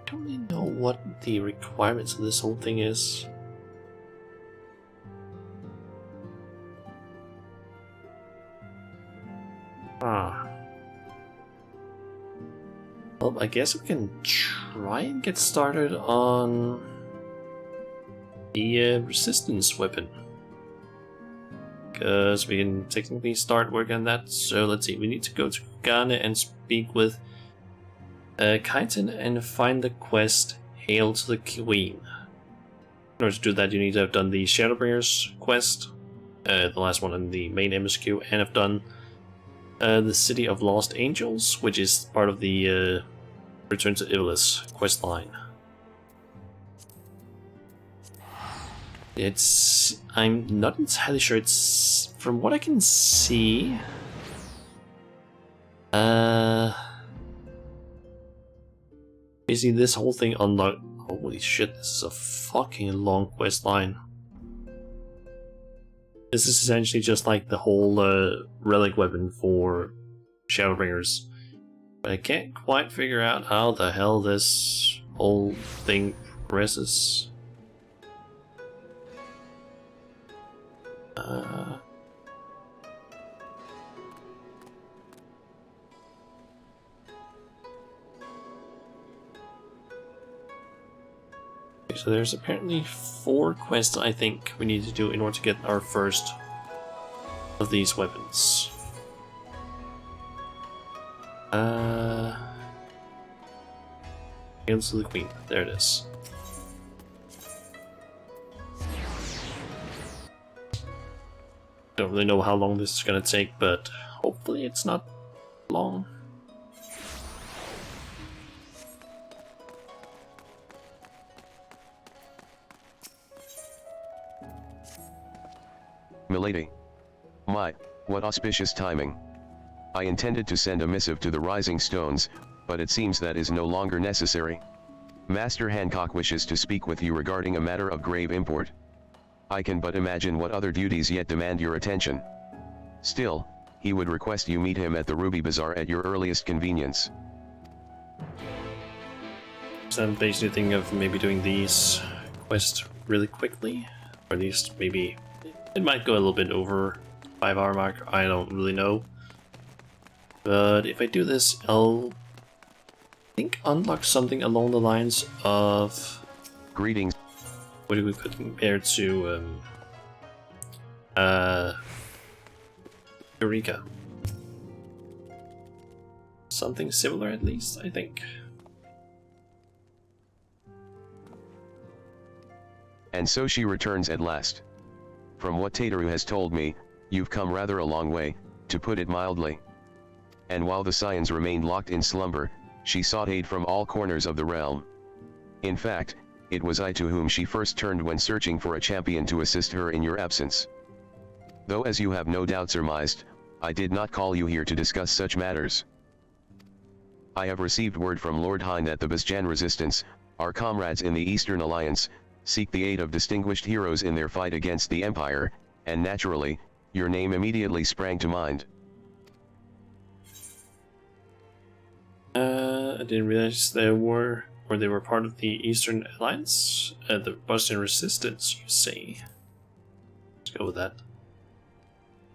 I don't really know what the requirements of this whole thing is. Well, I guess we can try and get started on the resistance weapon. Because we can technically start working on that. So let's see, we need to go to Ghana and speak with Kaiten and find the quest Hail to the Queen. In order to do that, you need to have done the Shadowbringers quest, the last one in the main MSQ, and have done the City of Lost Angels, which is part of the Return to Ivalice quest line. I'm not entirely sure. It's, from what I can see, basically this whole thing unlocked. Holy shit, this is a fucking long quest line. This is essentially just like the whole relic weapon for Shadowbringers. But I can't quite figure out how the hell this whole thing progresses. So there's apparently 4 quests I think we need to do in order to get our first of these weapons. Hail to the Queen. There it is. Don't really know how long this is gonna take, but hopefully it's not long. Milady. My, what auspicious timing. I intended to send a missive to the Rising Stones, but it seems that is no longer necessary. Master Hancock wishes to speak with you regarding a matter of grave import. I can but imagine what other duties yet demand your attention. Still, he would request you meet him at the Ruby Bazaar at your earliest convenience. So I'm basically thinking of maybe doing these quests really quickly, or at least maybe it might go a little bit over 5-hour mark, I don't really know. But if I do this, I'll unlock something along the lines of... Greetings. What do we could compare to Eureka? Something similar at least, I think. And so she returns at last. From what Tateru has told me, you've come rather a long way, to put it mildly. And while the Scions remained locked in slumber, she sought aid from all corners of the realm. In fact, it was I to whom she first turned when searching for a champion to assist her in your absence. Though as you have no doubt surmised, I did not call you here to discuss such matters. I have received word from Lord Hine that the Basjan resistance, our comrades in the Eastern Alliance, seek the aid of distinguished heroes in their fight against the Empire, and naturally, your name immediately sprang to mind. I didn't realize they were part of the Eastern Alliance, the Basjan resistance, you say. Let's go with that.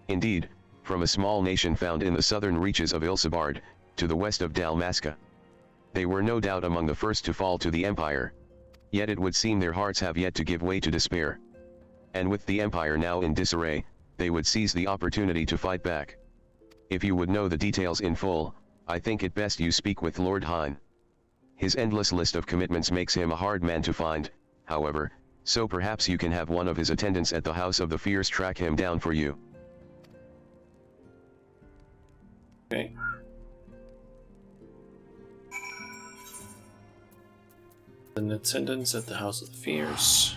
Indeed, from a small nation found in the southern reaches of Ilsabard, to the west of Dalmasca. They were no doubt among the first to fall to the Empire. Yet it would seem their hearts have yet to give way to despair. And with the Empire now in disarray, they would seize the opportunity to fight back. If you would know the details in full, I think it best you speak with Lord Hein. His endless list of commitments makes him a hard man to find, however, so perhaps you can have one of his attendants at the House of the Fierce track him down for you. Okay. An attendance at the House of the Fierce.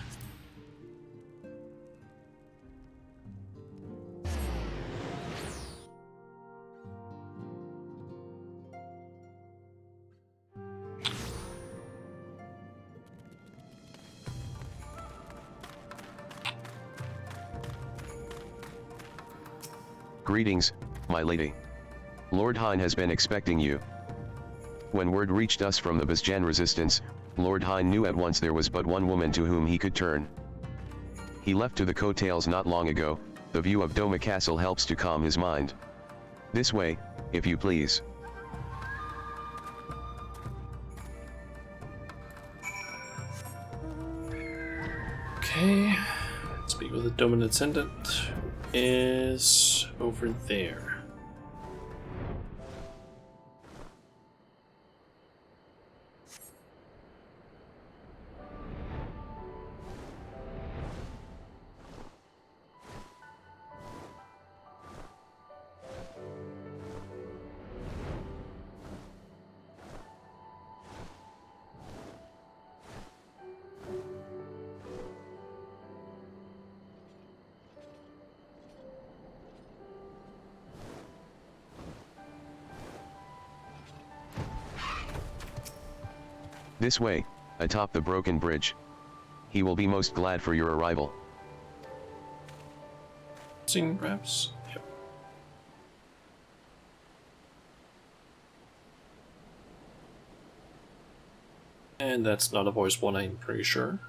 Greetings, my lady. Lord Hein has been expecting you. When word reached us from the Basjan resistance, Lord Hein knew at once there was but one woman to whom he could turn. He left to the coattails not long ago. The view of Doma Castle helps to calm his mind. This way, if you please. Okay, speak with the dominant attendant. Is over there. This way, atop the broken bridge. He will be most glad for your arrival. Seen perhaps? Yep. And that's not a voice one, I'm pretty sure.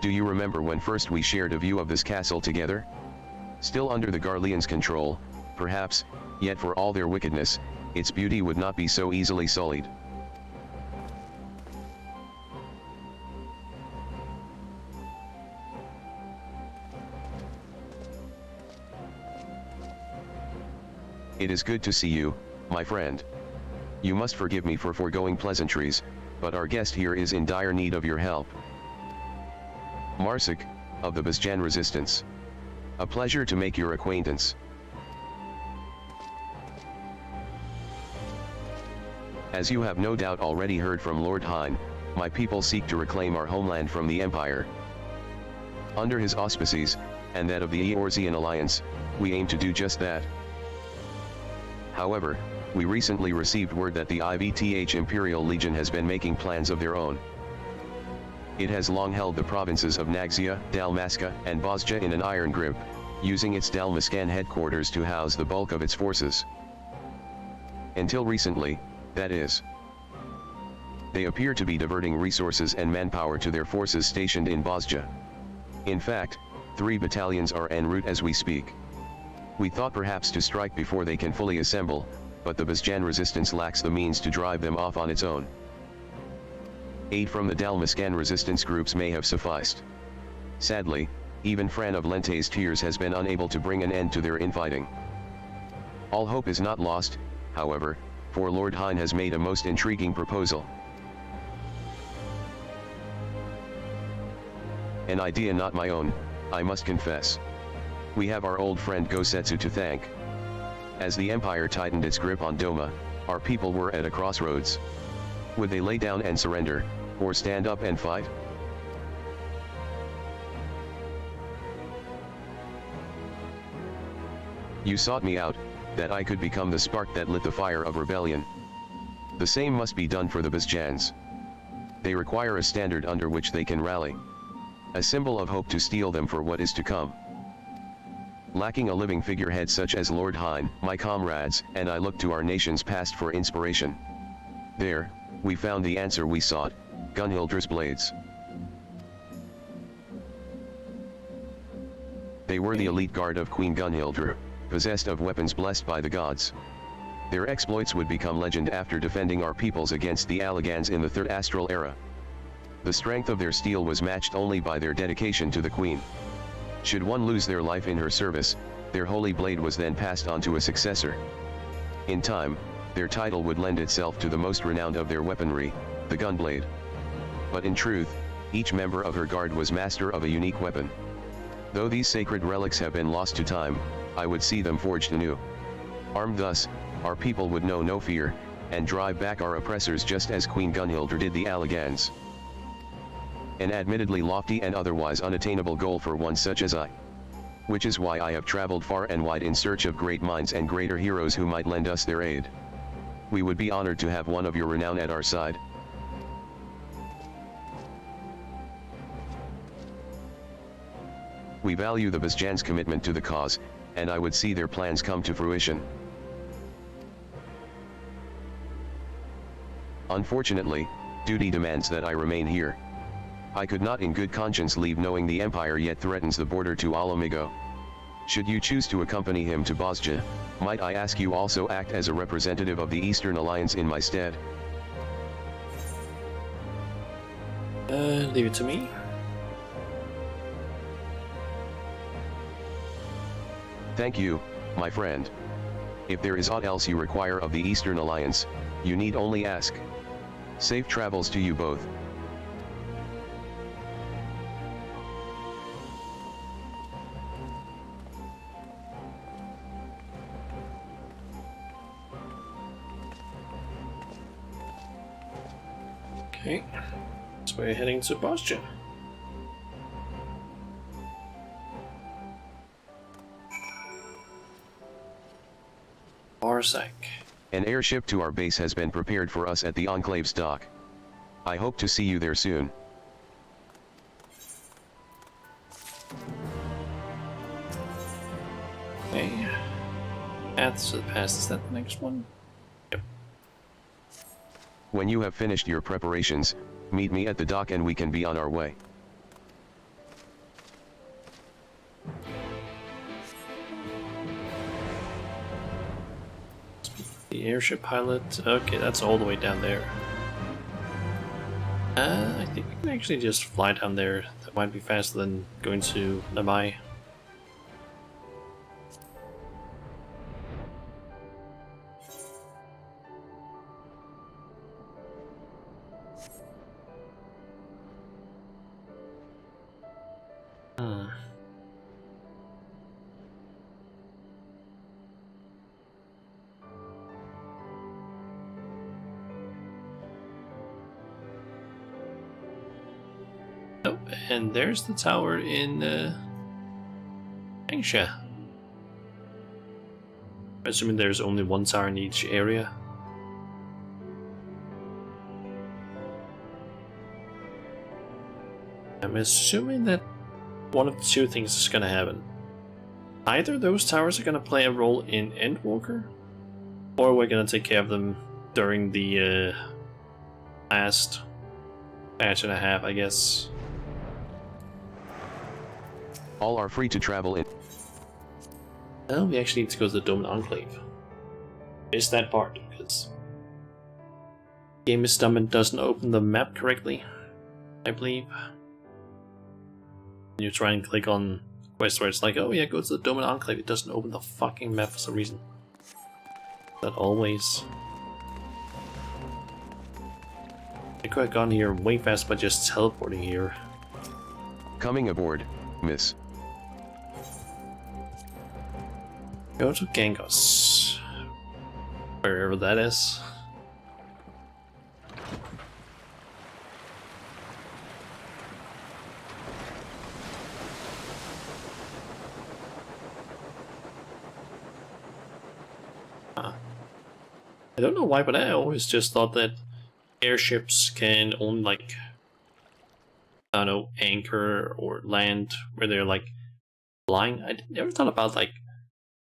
Do you remember when first we shared a view of this castle together? Still under the Garleans' control, perhaps, yet for all their wickedness, its beauty would not be so easily sullied. It is good to see you, my friend. You must forgive me for foregoing pleasantries, but our guest here is in dire need of your help. Marsik, of the Basjan Resistance. A pleasure to make your acquaintance. As you have no doubt already heard from Lord Hein, my people seek to reclaim our homeland from the Empire. Under his auspices, and that of the Eorzean Alliance, we aim to do just that. However, we recently received word that the IVTH Imperial Legion has been making plans of their own. It has long held the provinces of Naxia, Dalmasca, and Bosja in an iron grip, using its Dalmascan headquarters to house the bulk of its forces. Until recently, that is. They appear to be diverting resources and manpower to their forces stationed in Bosja. In fact, 3 battalions are en route as we speak. We thought perhaps to strike before they can fully assemble, but the Basjan resistance lacks the means to drive them off on its own. Aid from the Dalmascan resistance groups may have sufficed. Sadly, even Fran of Lente's Tears has been unable to bring an end to their infighting. All hope is not lost, however, for Lord Hein has made a most intriguing proposal. An idea not my own, I must confess. We have our old friend Gosetsu to thank. As the Empire tightened its grip on Doma, our people were at a crossroads. Would they lay down and surrender, or stand up and fight? You sought me out, that I could become the spark that lit the fire of rebellion. The same must be done for the Basjans. They require a standard under which they can rally. a symbol of hope to steel them for what is to come. Lacking a living figurehead such as Lord Hein, my comrades, and I looked to our nation's past for inspiration. There, we found the answer we sought, Gunhildra's blades. They were the elite guard of Queen Gunhildra, possessed of weapons blessed by the gods. Their exploits would become legend after defending our peoples against the Alligans in the Third Astral Era. The strength of their steel was matched only by their dedication to the Queen. Should one lose their life in her service, their holy blade was then passed on to a successor. In time, their title would lend itself to the most renowned of their weaponry, the gunblade. But in truth, each member of her guard was master of a unique weapon. Though these sacred relics have been lost to time, I would see them forged anew. Armed thus, our people would know no fear, and drive back our oppressors just as Queen Gunhildra did the Alligans. An admittedly lofty and otherwise unattainable goal for one such as I. Which is why I have traveled far and wide in search of great minds and greater heroes who might lend us their aid. We would be honored to have one of your renown at our side. We value the Basjan's commitment to the cause, and I would see their plans come to fruition. Unfortunately, duty demands that I remain here. I could not in good conscience leave knowing the Empire yet threatens the border to Alamigo. Should you choose to accompany him to Basja, might I ask you also act as a representative of the Eastern Alliance in my stead? Leave it to me. Thank you, my friend. If there is aught else you require of the Eastern Alliance, you need only ask. Safe travels to you both. Okay, so we're heading to Bastion. Arsak. An airship to our base has been prepared for us at the Enclave's dock. I hope to see you there soon. Okay. Paths to the past, is that the next one? Yep. When you have finished your preparations, meet me at the dock and we can be on our way. The airship pilot, okay, that's all the way down there. I think we can actually just fly down there. That might be faster than going to Namai. Oh, and there's the tower in Angsha. Assuming there's only one tower in each area. I'm assuming that one of two things is gonna happen. Either those towers are gonna play a role in Endwalker, or we're gonna take care of them during the last patch and a half, I guess. All are free to travel in. Oh, we actually need to go to the Dome Enclave. It's that part, because game is dumb and doesn't open the map correctly, I believe. You try and click on quest where it's like, oh yeah, go to the Dome Enclave, it doesn't open the fucking map for some reason. That always. I could have gone here way fast by just teleporting here. Coming aboard, miss. Go to Gangos. Wherever that is. I don't know why, but I always just thought that airships can only, like, I don't know, anchor or land where they're like flying. I never thought about like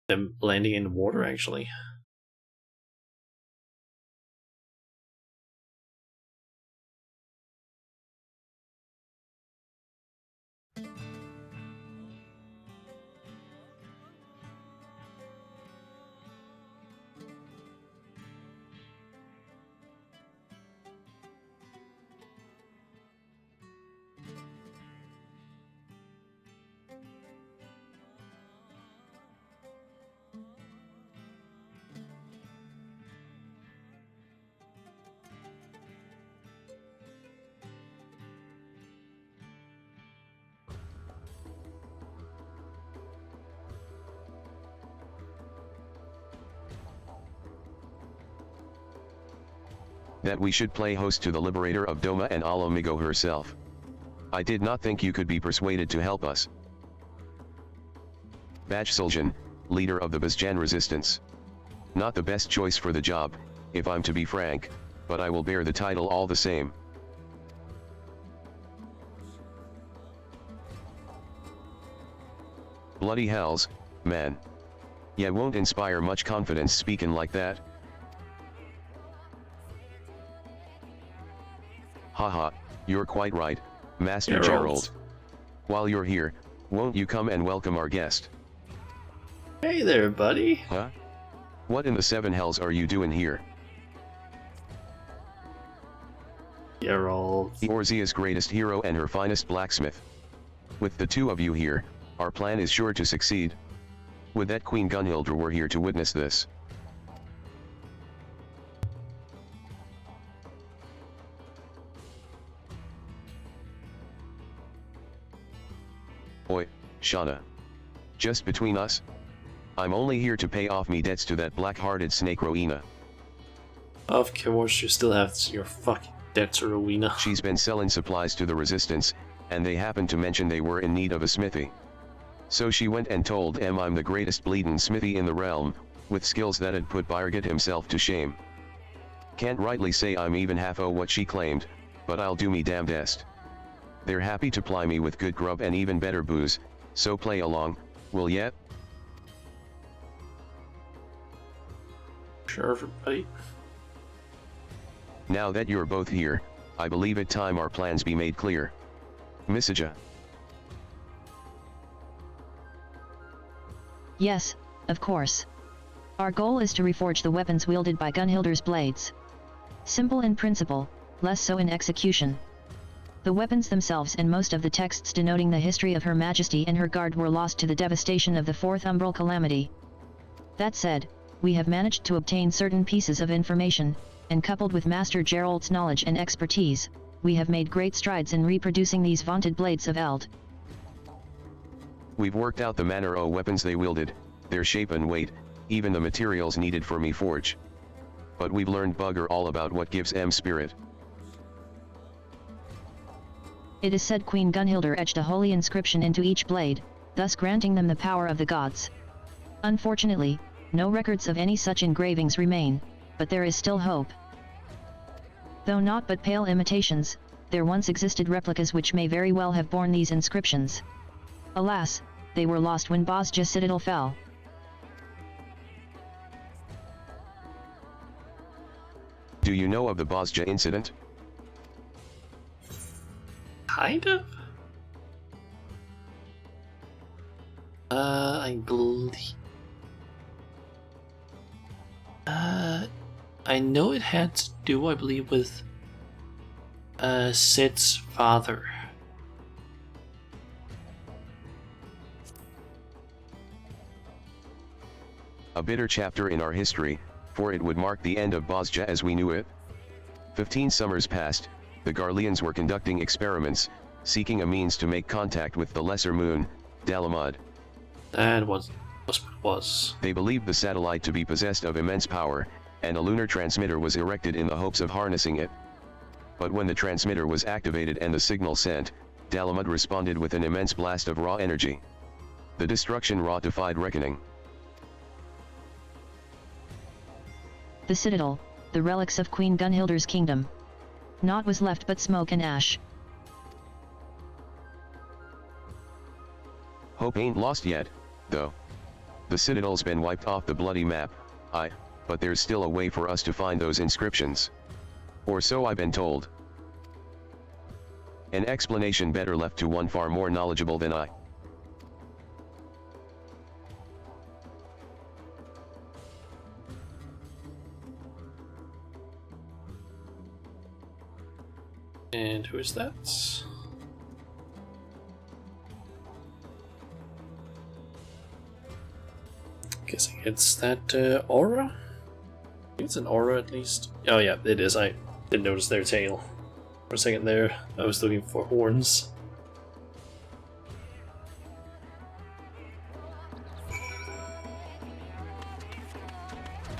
them landing in the water actually. That we should play host to the liberator of Doma and Alamigo herself. I did not think you could be persuaded to help us. Bajsuljan, leader of the Bazjan resistance. Not the best choice for the job, if I'm to be frank, but I will bear the title all the same. Bloody hells, man. Ya won't inspire much confidence speaking like that. Haha, you're quite right, Master Gerald. While you're here, won't you come and welcome our guest? Hey there, buddy. Huh? What in the seven hells are you doing here? Gerald. Orzia's greatest hero and her finest blacksmith. With the two of you here, our plan is sure to succeed. Would that Queen Gunhildr were here to witness this. Oi, Shauna. Just between us? I'm only here to pay off me debts to that black-hearted snake Rowena. Of course you still have your fucking debts to Rowena. She's been selling supplies to the Resistance, and they happened to mention they were in need of a smithy. So she went and told em I'm the greatest bleedin' smithy in the realm, with skills that'd put Byrgit himself to shame. Can't rightly say I'm even half o' what she claimed, but I'll do me damnedest. They're happy to ply me with good grub and even better booze, so play along, will ya? Sure, everybody. Now that you're both here, I believe it time our plans be made clear. Missaja. Yes, of course. Our goal is to reforge the weapons wielded by Gunhildr's blades. Simple in principle, less so in execution. The weapons themselves and most of the texts denoting the history of Her Majesty and her guard were lost to the devastation of the Fourth Umbral Calamity. That said, we have managed to obtain certain pieces of information, and coupled with Master Gerald's knowledge and expertise, we have made great strides in reproducing these vaunted blades of Eld. We've worked out the manner o' weapons they wielded, their shape and weight, even the materials needed for me forge. But we've learned bugger all about what gives em spirit. It is said Queen Gunhildr etched a holy inscription into each blade, thus granting them the power of the gods. Unfortunately, no records of any such engravings remain, but there is still hope. Though not but pale imitations, there once existed replicas which may very well have borne these inscriptions. Alas, they were lost when Bozja Citadel fell. Do you know of the Bozja incident? Kind of? I believe... I know it had to do, I believe, with Sid's father. A bitter chapter in our history, for it would mark the end of Bozja as we knew it. 15 summers passed, the Garleans were conducting experiments, seeking a means to make contact with the lesser moon, Dalamud. That was what it was. They believed the satellite to be possessed of immense power, and a lunar transmitter was erected in the hopes of harnessing it. But when the transmitter was activated and the signal sent, Dalamud responded with an immense blast of raw energy. The destruction wrought defied reckoning. The Citadel, the relics of Queen Gunhildr's kingdom. Naught was left but smoke and ash. Hope ain't lost yet, though. The Citadel's been wiped off the bloody map, but there's still a way for us to find those inscriptions. Or so I've been told. An explanation better left to one far more knowledgeable than I. And who is that? Guessing it's that aura? I think it's an aura at least. Oh yeah, it is. I didn't notice their tail for a second there. I was looking for horns.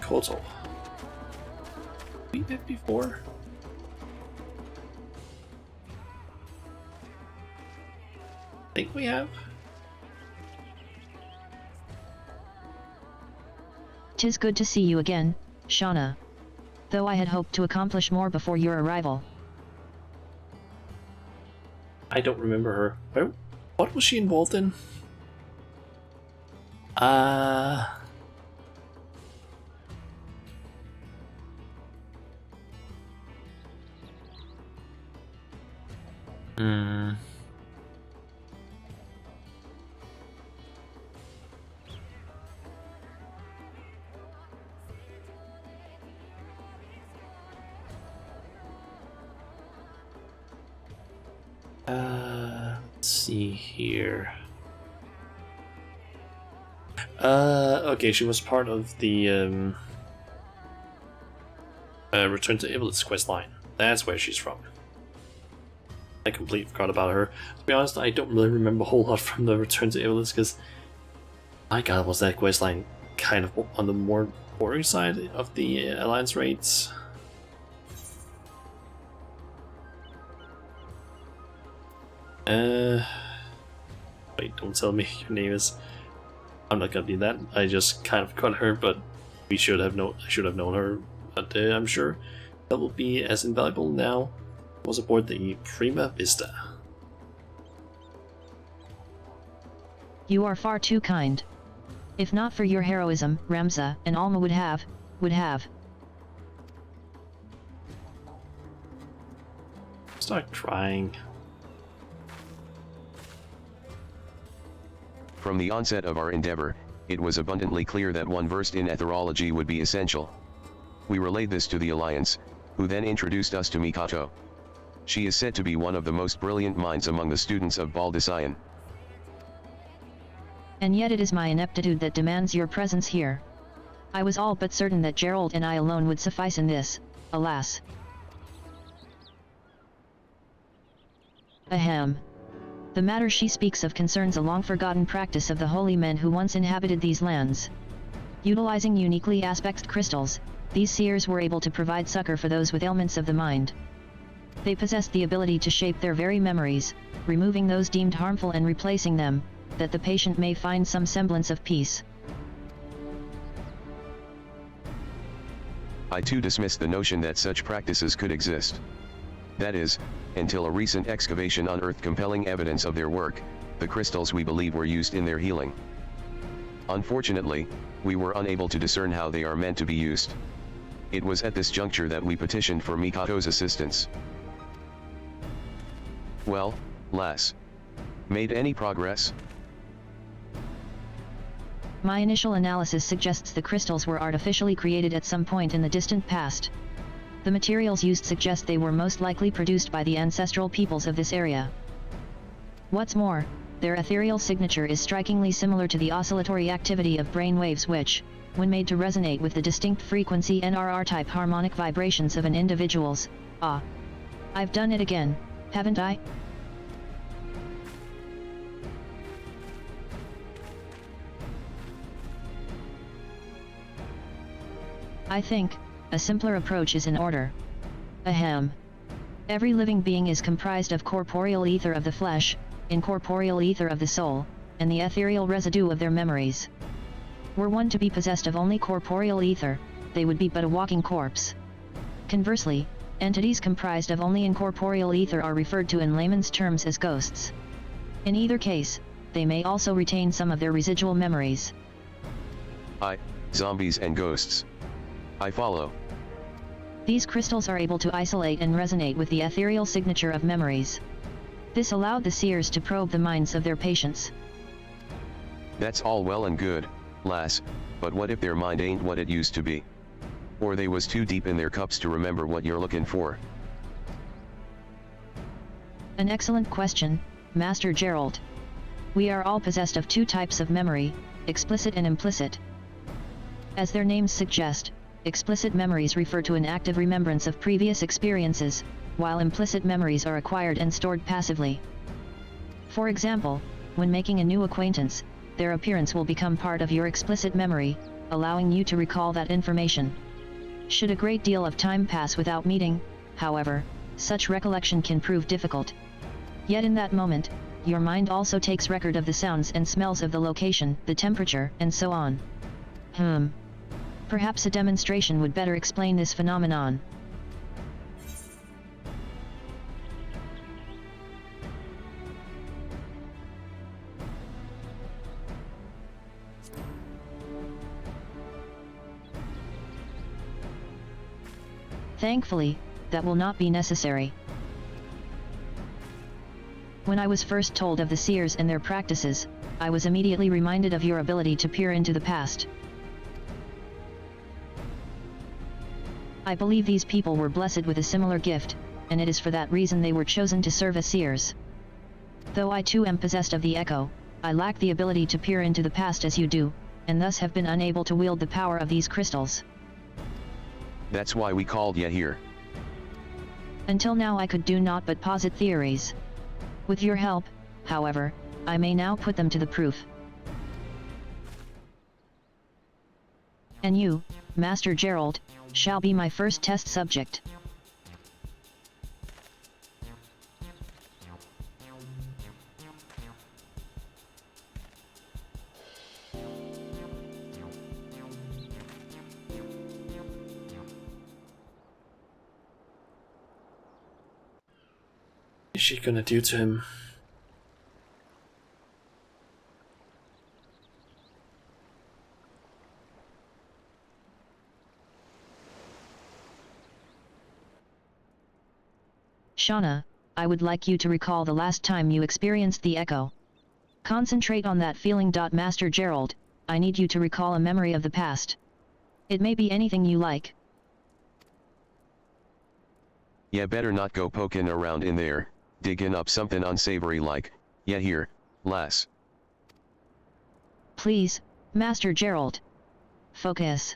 Kotal. We met before? I think we have. 'Tis good to see you again, Shauna. Though I had hoped to accomplish more before your arrival. I don't remember her. What was she involved in? Let's see here. Okay, she was part of the Return to Iblis quest line. That's where she's from. I completely forgot about her. To be honest, I don't really remember a whole lot from the Return to Iblis because, my god, was that quest line kind of on the more boring side of the Alliance raids. Wait, don't tell me your name is. I'm not gonna do that. I just kind of got her, but I should have known her. But I'm sure that will be as invaluable now. Was aboard the Prima Vista. You are far too kind. If not for your heroism, Ramza and Alma would have. Start crying. From the onset of our endeavor, it was abundantly clear that one versed in etherology would be essential. We relayed this to the Alliance, who then introduced us to Mikato. She is said to be one of the most brilliant minds among the students of Baldician. And yet it is my ineptitude that demands your presence here. I was all but certain that Gerald and I alone would suffice in this, alas. Ahem. The matter she speaks of concerns a long-forgotten practice of the holy men who once inhabited these lands. Utilizing uniquely aspected crystals, these seers were able to provide succor for those with ailments of the mind. They possessed the ability to shape their very memories, removing those deemed harmful and replacing them, that the patient may find some semblance of peace. I too dismiss the notion that such practices could exist. That is, until a recent excavation unearthed compelling evidence of their work, the crystals we believe were used in their healing. Unfortunately, we were unable to discern how they are meant to be used. It was at this juncture that we petitioned for Mikato's assistance. Well, lass. Made any progress? My initial analysis suggests the crystals were artificially created at some point in the distant past. The materials used suggest they were most likely produced by the ancestral peoples of this area. What's more, their ethereal signature is strikingly similar to the oscillatory activity of brain waves which, when made to resonate with the distinct frequency NRR-type harmonic vibrations of an individual's, I've done it again, haven't I? I think a simpler approach is in order. Ahem. Every living being is comprised of corporeal ether of the flesh, incorporeal ether of the soul, and the ethereal residue of their memories. Were one to be possessed of only corporeal ether, they would be but a walking corpse. Conversely, entities comprised of only incorporeal ether are referred to in layman's terms as ghosts. In either case, they may also retain some of their residual memories. Zombies and ghosts. I follow. These crystals are able to isolate and resonate with the ethereal signature of memories. This allowed the seers to probe the minds of their patients. That's all well and good, lass, but what if their mind ain't what it used to be? Or they was too deep in their cups to remember what you're looking for? An excellent question, Master Gerald. We are all possessed of two types of memory, explicit and implicit. As their names suggest, explicit memories refer to an active remembrance of previous experiences, while implicit memories are acquired and stored passively. For example, when making a new acquaintance, their appearance will become part of your explicit memory, allowing you to recall that information. Should a great deal of time pass without meeting, however, such recollection can prove difficult. Yet in that moment, your mind also takes record of the sounds and smells of the location, the temperature, and so on. Perhaps a demonstration would better explain this phenomenon. Thankfully, that will not be necessary. When I was first told of the seers and their practices, I was immediately reminded of your ability to peer into the past. I believe these people were blessed with a similar gift, and it is for that reason they were chosen to serve as seers. Though I too am possessed of the echo, I lack the ability to peer into the past as you do, and thus have been unable to wield the power of these crystals. That's why we called ya here. Until now I could do naught but posit theories. With your help, however, I may now put them to the proof. And you, Master Gerald, shall be my first test subject. What is she gonna do to him? Shauna, I would like you to recall the last time you experienced the echo. Concentrate on that feeling. Master Gerald, I need you to recall a memory of the past. It may be anything you like. Yeah, better not go poking around in there, digging up something unsavory like, yeah here, lass. Please, Master Gerald. Focus.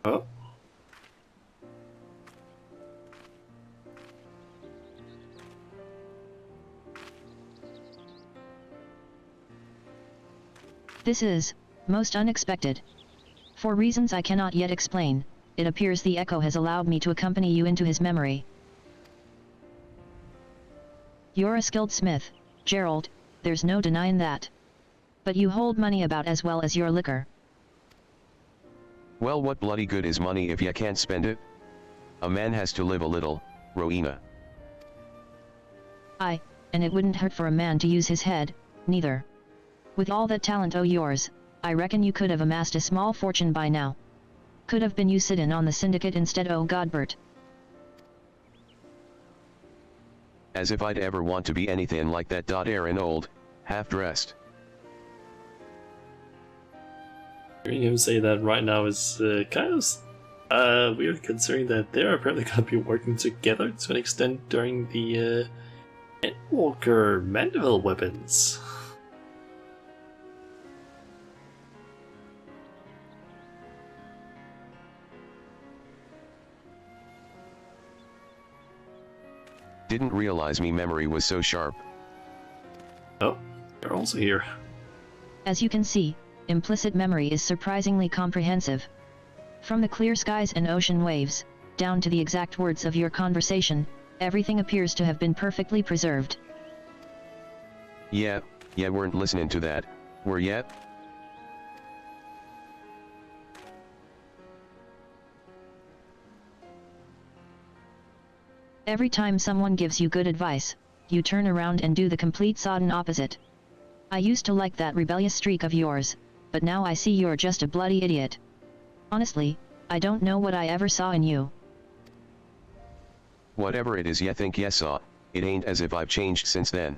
Oh. This is most unexpected. For reasons I cannot yet explain, it appears the echo has allowed me to accompany you into his memory. You're a skilled smith, Gerald, there's no denying that. But you hold money about as well as your liquor. Well, what bloody good is money if ya can't spend it? A man has to live a little, Rowena. Aye, and it wouldn't hurt for a man to use his head, neither. With all that talent yours, I reckon you could have amassed a small fortune by now. Could have been you sittin' on the syndicate instead Godbert. As if I'd ever want to be anything like that. Aaron old, half-dressed. Hearing him say that right now is kind of weird, considering that they're apparently going to be working together to an extent during the Endwalker Mandeville weapons. didn't realize me memory was so sharp. Oh, you're also here. As you can see, implicit memory is surprisingly comprehensive. From the clear skies and ocean waves, down to the exact words of your conversation, everything appears to have been perfectly preserved. Yeah, weren't listening to that, were ya? Every time someone gives you good advice, you turn around and do the complete sodden opposite. I used to like that rebellious streak of yours, but now I see you're just a bloody idiot. Honestly, I don't know what I ever saw in you. Whatever it is ya think ya saw, it ain't as if I've changed since then.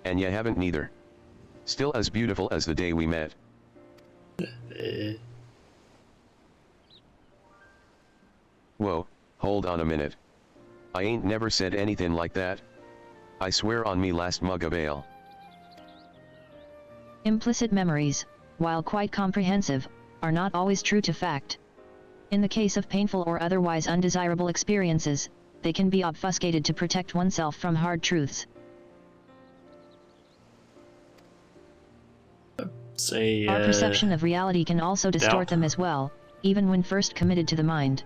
And ya haven't neither. Still as beautiful as the day we met. Whoa, hold on a minute. I ain't never said anything like that. I swear on me last mug of ale. Implicit memories, while quite comprehensive, are not always true to fact. In the case of painful or otherwise undesirable experiences, they can be obfuscated to protect oneself from hard truths. Our perception of reality can also distort them as well, even when first committed to the mind.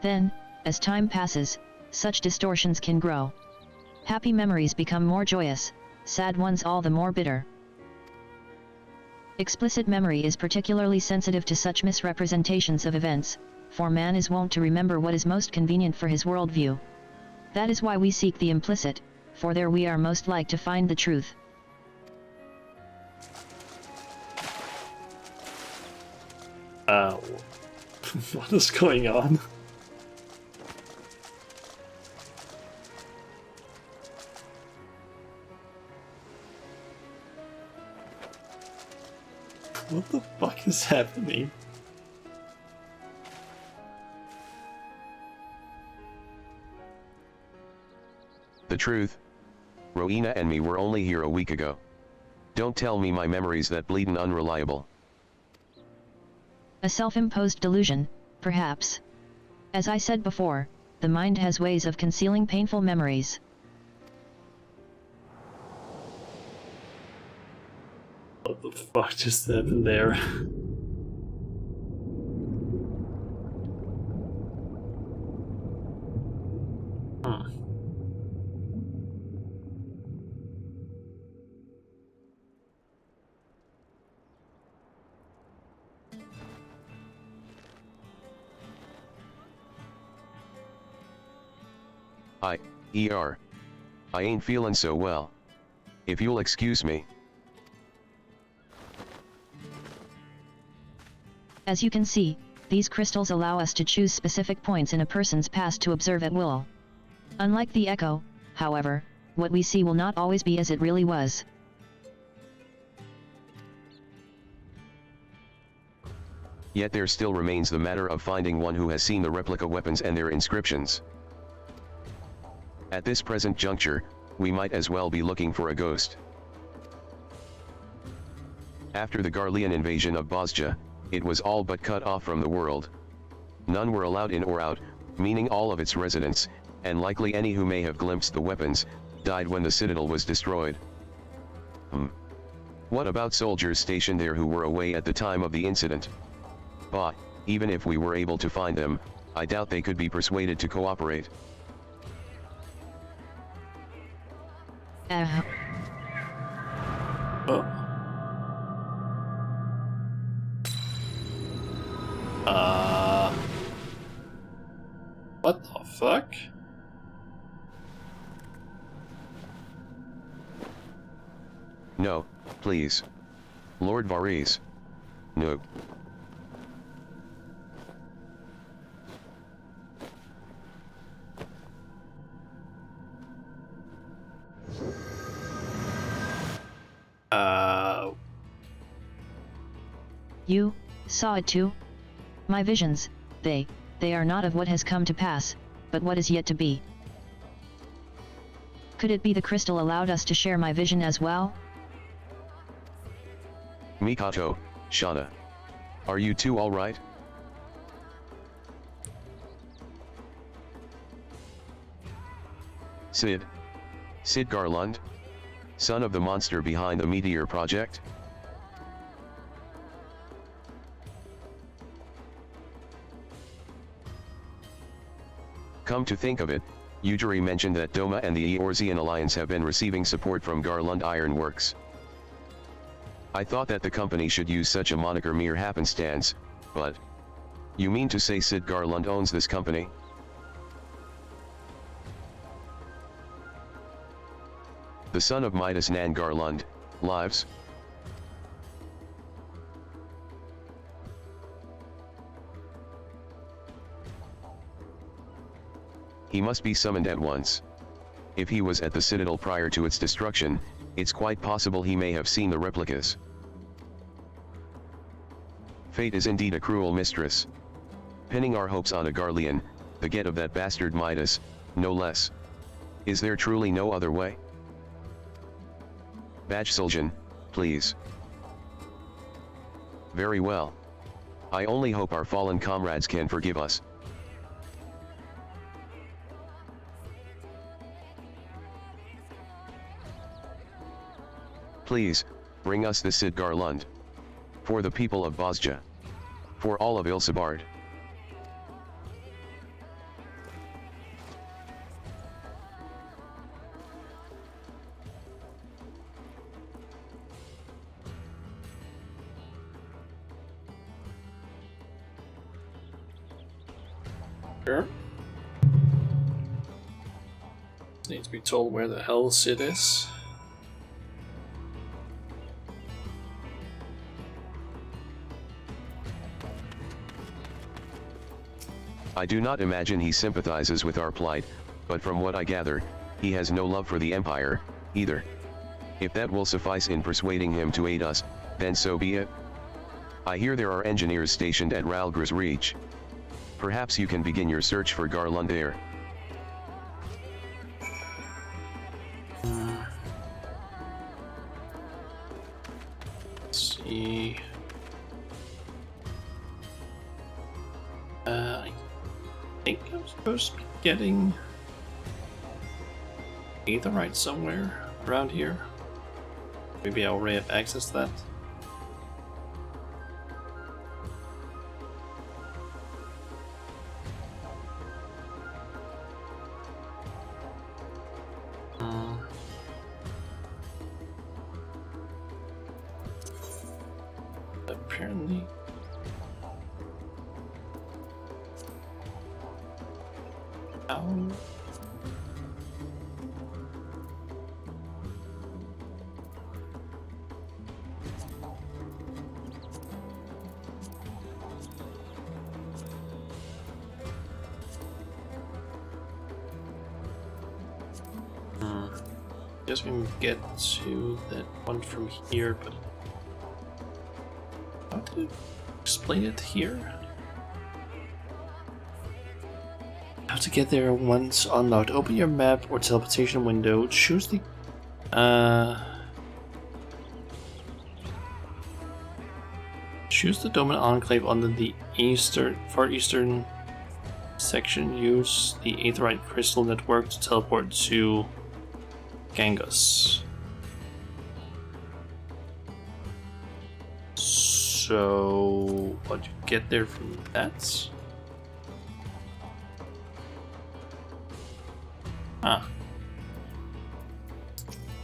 Then, as time passes, such distortions can grow. Happy memories become more joyous, sad ones all the more bitter. Explicit memory is particularly sensitive to such misrepresentations of events, for man is wont to remember what is most convenient for his worldview. That is why we seek the implicit, for there we are most like to find the truth. What is going on? What the fuck is happening? The truth? Rowena and me were only here a week ago. Don't tell me my memory's that bleedin' unreliable. A self-imposed delusion, perhaps. As I said before, the mind has ways of concealing painful memories. What the fuck just happened there? I ain't feelin' so well. If you'll excuse me. As you can see, these crystals allow us to choose specific points in a person's past to observe at will. Unlike the echo, however, what we see will not always be as it really was. Yet there still remains the matter of finding one who has seen the replica weapons and their inscriptions. At this present juncture, we might as well be looking for a ghost. After the Garlean invasion of Bosja, it was all but cut off from the world. None were allowed in or out, meaning all of its residents, and likely any who may have glimpsed the weapons, died when the citadel was destroyed. What about soldiers stationed there who were away at the time of the incident? But, even if we were able to find them, I doubt they could be persuaded to cooperate. What the fuck? No, please. Lord Varese. No. You saw it too? My visions, they are not of what has come to pass, but what is yet to be. Could it be the crystal allowed us to share my vision as well? Mikato, Shauna. Are you two alright? Sid Garlund? Son of the monster behind the Meteor Project? Come to think of it, Ujiri mentioned that Doma and the Eorzean Alliance have been receiving support from Garlund Iron Works. I thought that the company should use such a moniker mere happenstance, but... You mean to say Sid Garlund owns this company? The son of Midas Nan Garlund, lives? He must be summoned at once. If he was at the Citadel prior to its destruction, it's quite possible he may have seen the replicas. Fate is indeed a cruel mistress. Pinning our hopes on a Garlean, the get of that bastard Midas, no less. Is there truly no other way? Bajsuljan, please. Very well. I only hope our fallen comrades can forgive us. Please, bring us the Sid Garlund. For the people of Bosja. For all of Ilsabard. Sure. Need to be told where the hell Sid is. I do not imagine he sympathizes with our plight, but from what I gather, he has no love for the Empire, either. If that will suffice in persuading him to aid us, then so be it. I hear there are engineers stationed at Ralgris Reach. Perhaps you can begin your search for Garlund there. Let's see. I think I'm supposed to be getting Aetherite somewhere around here. Maybe I already have access to that. Apparently. Guess we can get to that one from here, but how to explain it here? How to get there once unlocked. Open your map or teleportation window. Choose the choose the Doman Enclave under the far eastern section. Use the Aetherite Crystal Network to teleport to Gangus. So, what you get there from that? Ah.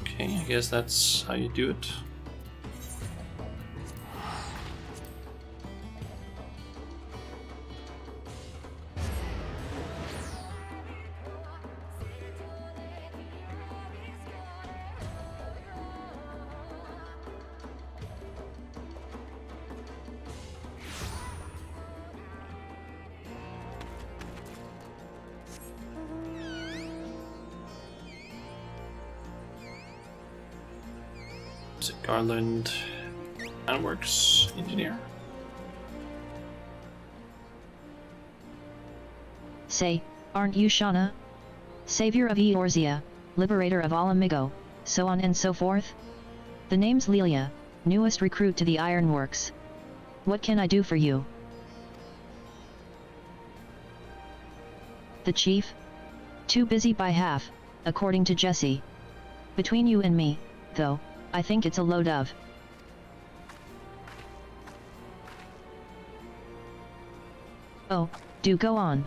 Okay, I guess that's how you do it. Is it Garland Ironworks engineer? Say, aren't you Shauna? Savior of Eorzea, liberator of all Amigo, so on and so forth? The name's Lilia, newest recruit to the Ironworks. What can I do for you? The chief? Too busy by half, according to Jesse. Between you and me, though, I think it's a load of. Oh, do go on.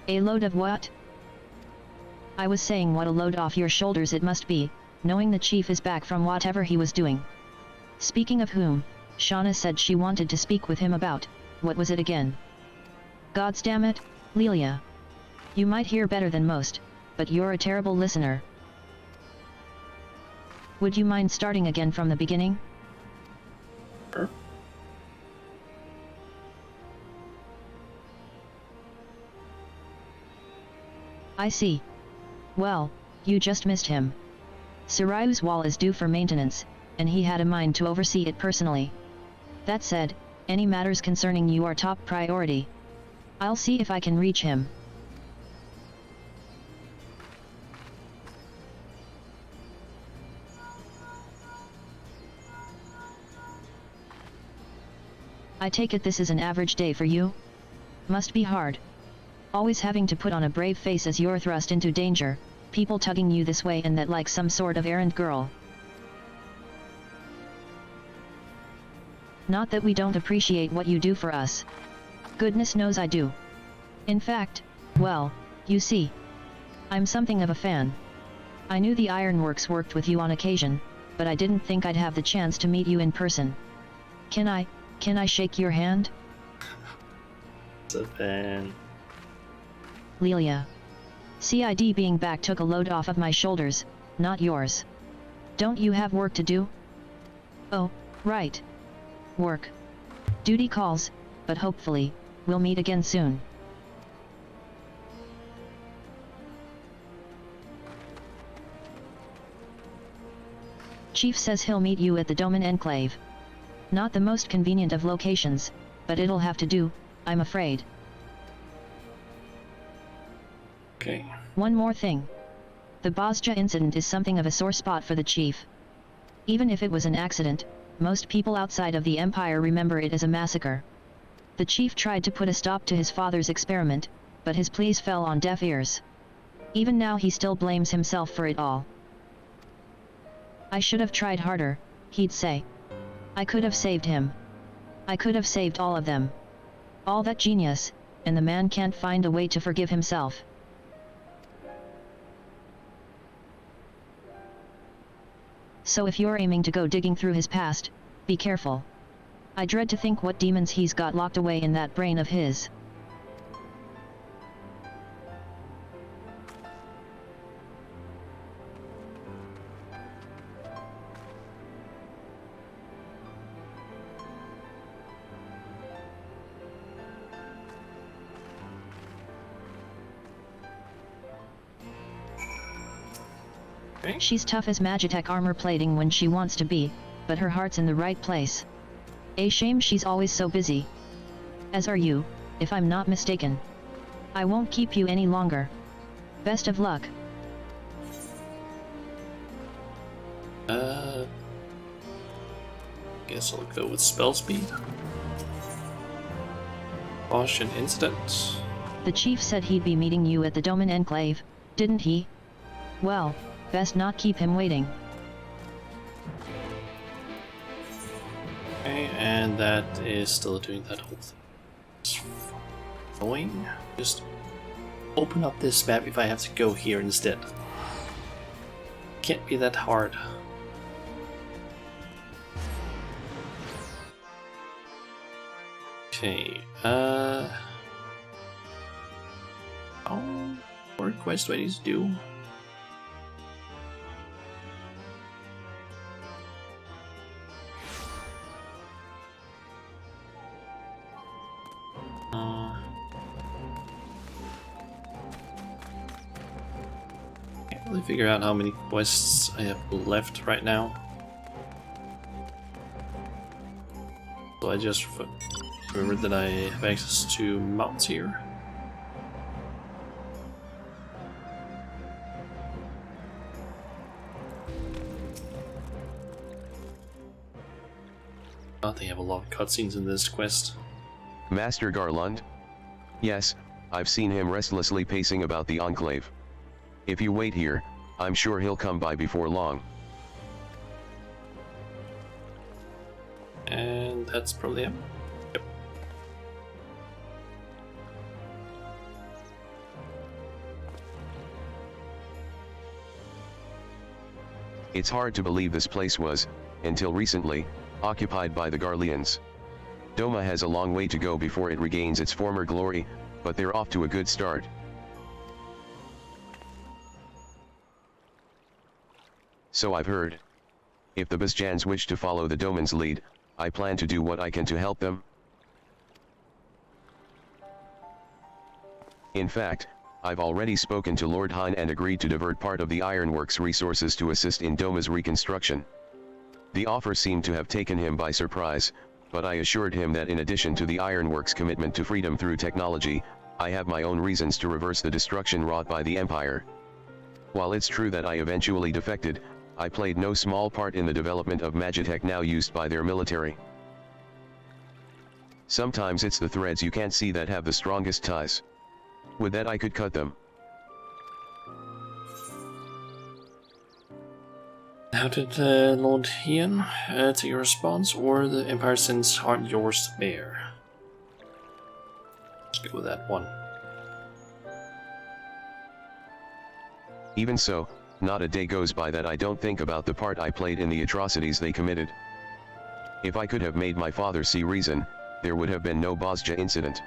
A load of what? I was saying what a load off your shoulders it must be, knowing the chief is back from whatever he was doing. Speaking of whom, Shauna said she wanted to speak with him about, what was it again? Gods damn it, Lelia. You might hear better than most, but you're a terrible listener. Would you mind starting again from the beginning? Sure. I see. Well, you just missed him. Sirayu's wall is due for maintenance, and he had a mind to oversee it personally. That said, any matters concerning you are top priority. I'll see if I can reach him. I take it this is an average day for you? Must be hard. Always having to put on a brave face as you're thrust into danger, people tugging you this way and that like some sort of errand girl. Not that we don't appreciate what you do for us. Goodness knows I do. In fact, well, you see, I'm something of a fan. I knew the Ironworks worked with you on occasion, but I didn't think I'd have the chance to meet you in person. Can I shake your hand? It's a fan. Lelia. CID being back took a load off of my shoulders, not yours. Don't you have work to do? Oh, right. Work. Duty calls, but hopefully, we'll meet again soon. Chief says he'll meet you at the Doman Enclave. Not the most convenient of locations, but it'll have to do, I'm afraid. Okay. One more thing. The Bozja incident is something of a sore spot for the chief. Even if it was an accident, most people outside of the Empire remember it as a massacre. The chief tried to put a stop to his father's experiment, but his pleas fell on deaf ears. Even now he still blames himself for it all. I should have tried harder, he'd say. I could have saved him. I could have saved all of them. All that genius, and the man can't find a way to forgive himself. So if you're aiming to go digging through his past, be careful. I dread to think what demons he's got locked away in that brain of his. She's tough as Magitech armor plating when she wants to be, but her heart's in the right place. A shame she's always so busy. As are you, if I'm not mistaken. I won't keep you any longer. Best of luck. Guess I'll go with spell speed. Caution incident. The chief said he'd be meeting you at the Doman Enclave, didn't he? Well, best not keep him waiting. Okay, and that is still doing that whole thing. It's annoying. Just open up this map if I have to go here instead. Can't be that hard. Okay, oh, what quest do I need to do? Can't really figure out how many quests I have left right now. So I just remembered that I have access to mountains here. They have a lot of cutscenes in this quest. Master Garland? Yes, I've seen him restlessly pacing about the Enclave. If you wait here, I'm sure he'll come by before long. And that's probably him. Yep. It's hard to believe this place was, until recently, occupied by the Garleans. Doma has a long way to go before it regains its former glory, but they're off to a good start. So I've heard. If the Basjans wish to follow the Doman's lead, I plan to do what I can to help them. In fact, I've already spoken to Lord Hine and agreed to divert part of the ironworks resources to assist in Doma's reconstruction. The offer seemed to have taken him by surprise, but I assured him that in addition to the ironworks' commitment to freedom through technology, I have my own reasons to reverse the destruction wrought by the Empire. While it's true that I eventually defected, I played no small part in the development of magitech now used by their military. Sometimes it's the threads you can't see that have the strongest ties. Would that I could cut them. How did Lord Ian take your response, or the Empire sins aren't yours to bear? Let's go with that one. Even so, not a day goes by that I don't think about the part I played in the atrocities they committed. If I could have made my father see reason, there would have been no Bosja incident.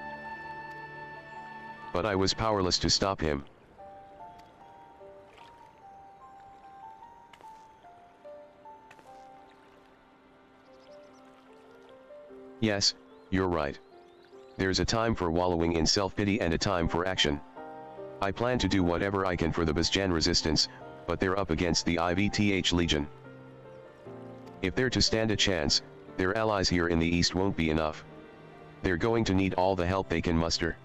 But I was powerless to stop him. Yes, you're right. There's a time for wallowing in self-pity and a time for action. I plan to do whatever I can for the Basjan resistance, but they're up against the IVTH Legion. If they're to stand a chance, their allies here in the east won't be enough. They're going to need all the help they can muster.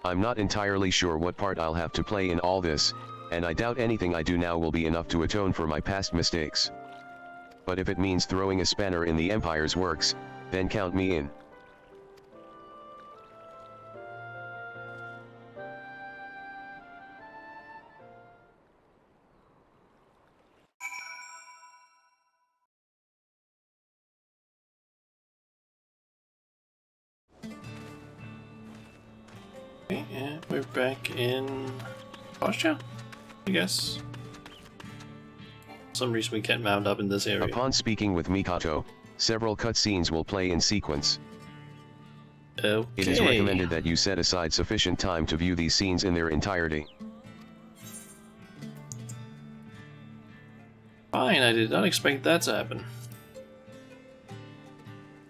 I'm not entirely sure what part I'll have to play in all this, and I doubt anything I do now will be enough to atone for my past mistakes. But if it means throwing a spanner in the Empire's works, then count me in. Okay, yeah, we're back in Bosja, I guess. For some reason we can't mount up in this area. Upon speaking with Mikato, several cutscenes will play in sequence. Okay. It is recommended that you set aside sufficient time to view these scenes in their entirety. Fine, I did not expect that to happen. I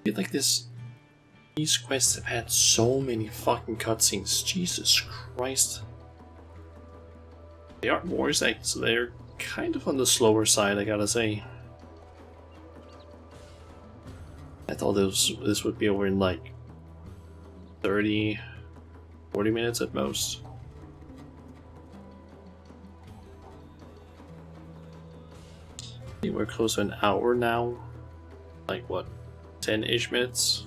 feel like these quests have had so many fucking cutscenes. Jesus Christ. They are voice acted, so they're kind of on the slower side, I gotta say. I thought this would be over in like 30, 40 minutes at most. I think we're close to an hour now. Like what, 10-ish minutes?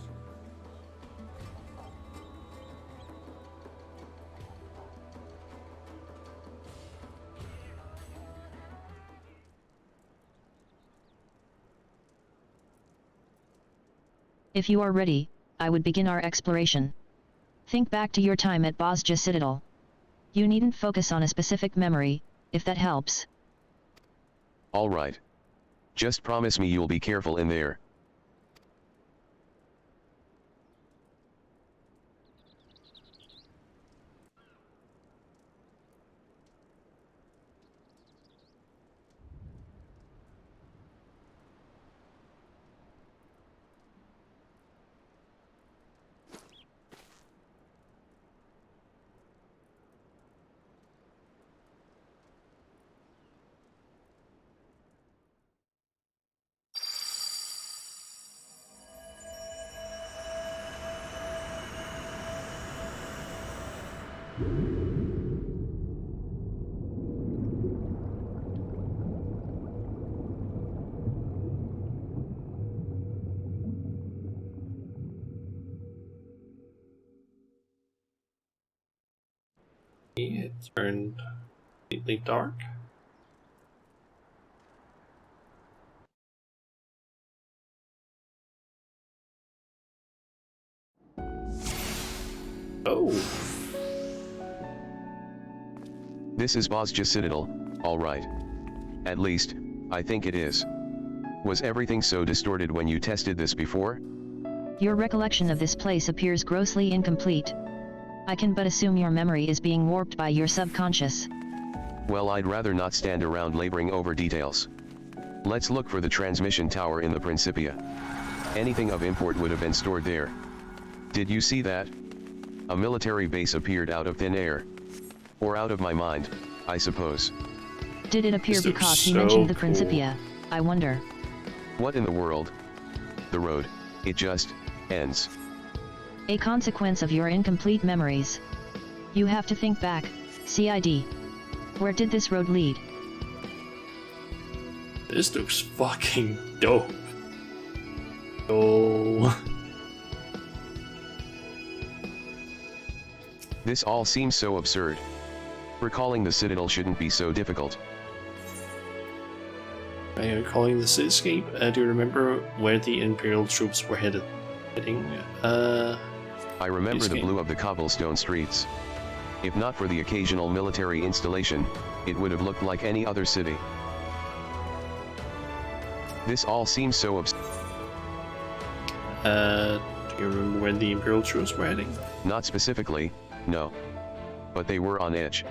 If you are ready, I would begin our exploration. Think back to your time at Bosja Citadel. You needn't focus on a specific memory, if that helps. All right. Just promise me you'll be careful in there. It turned completely dark. Oh. This is Bosja Citadel, alright. At least, I think it is. Was everything so distorted when you tested this before? Your recollection of this place appears grossly incomplete. I can but assume your memory is being warped by your subconscious. Well, I'd rather not stand around laboring over details. Let's look for the transmission tower in the Principia. Anything of import would have been stored there. Did you see that? A military base appeared out of thin air. Or out of my mind, I suppose. Did it appear This looks because he so mentioned the cool. Principia? I wonder. What in the world? The road, it just ends. A consequence of your incomplete memories. You have to think back, CID. Where did this road lead? This looks fucking dope. Oh. This all seems so absurd. Recalling the Citadel shouldn't be so difficult. Calling the cityscape, do you remember where the Imperial troops were heading? I remember the blue of the cobblestone streets. If not for the occasional military installation, it would have looked like any other city. This all seems so absurd. Do you remember where the Imperial troops were heading? Not specifically, no. But they were on edge.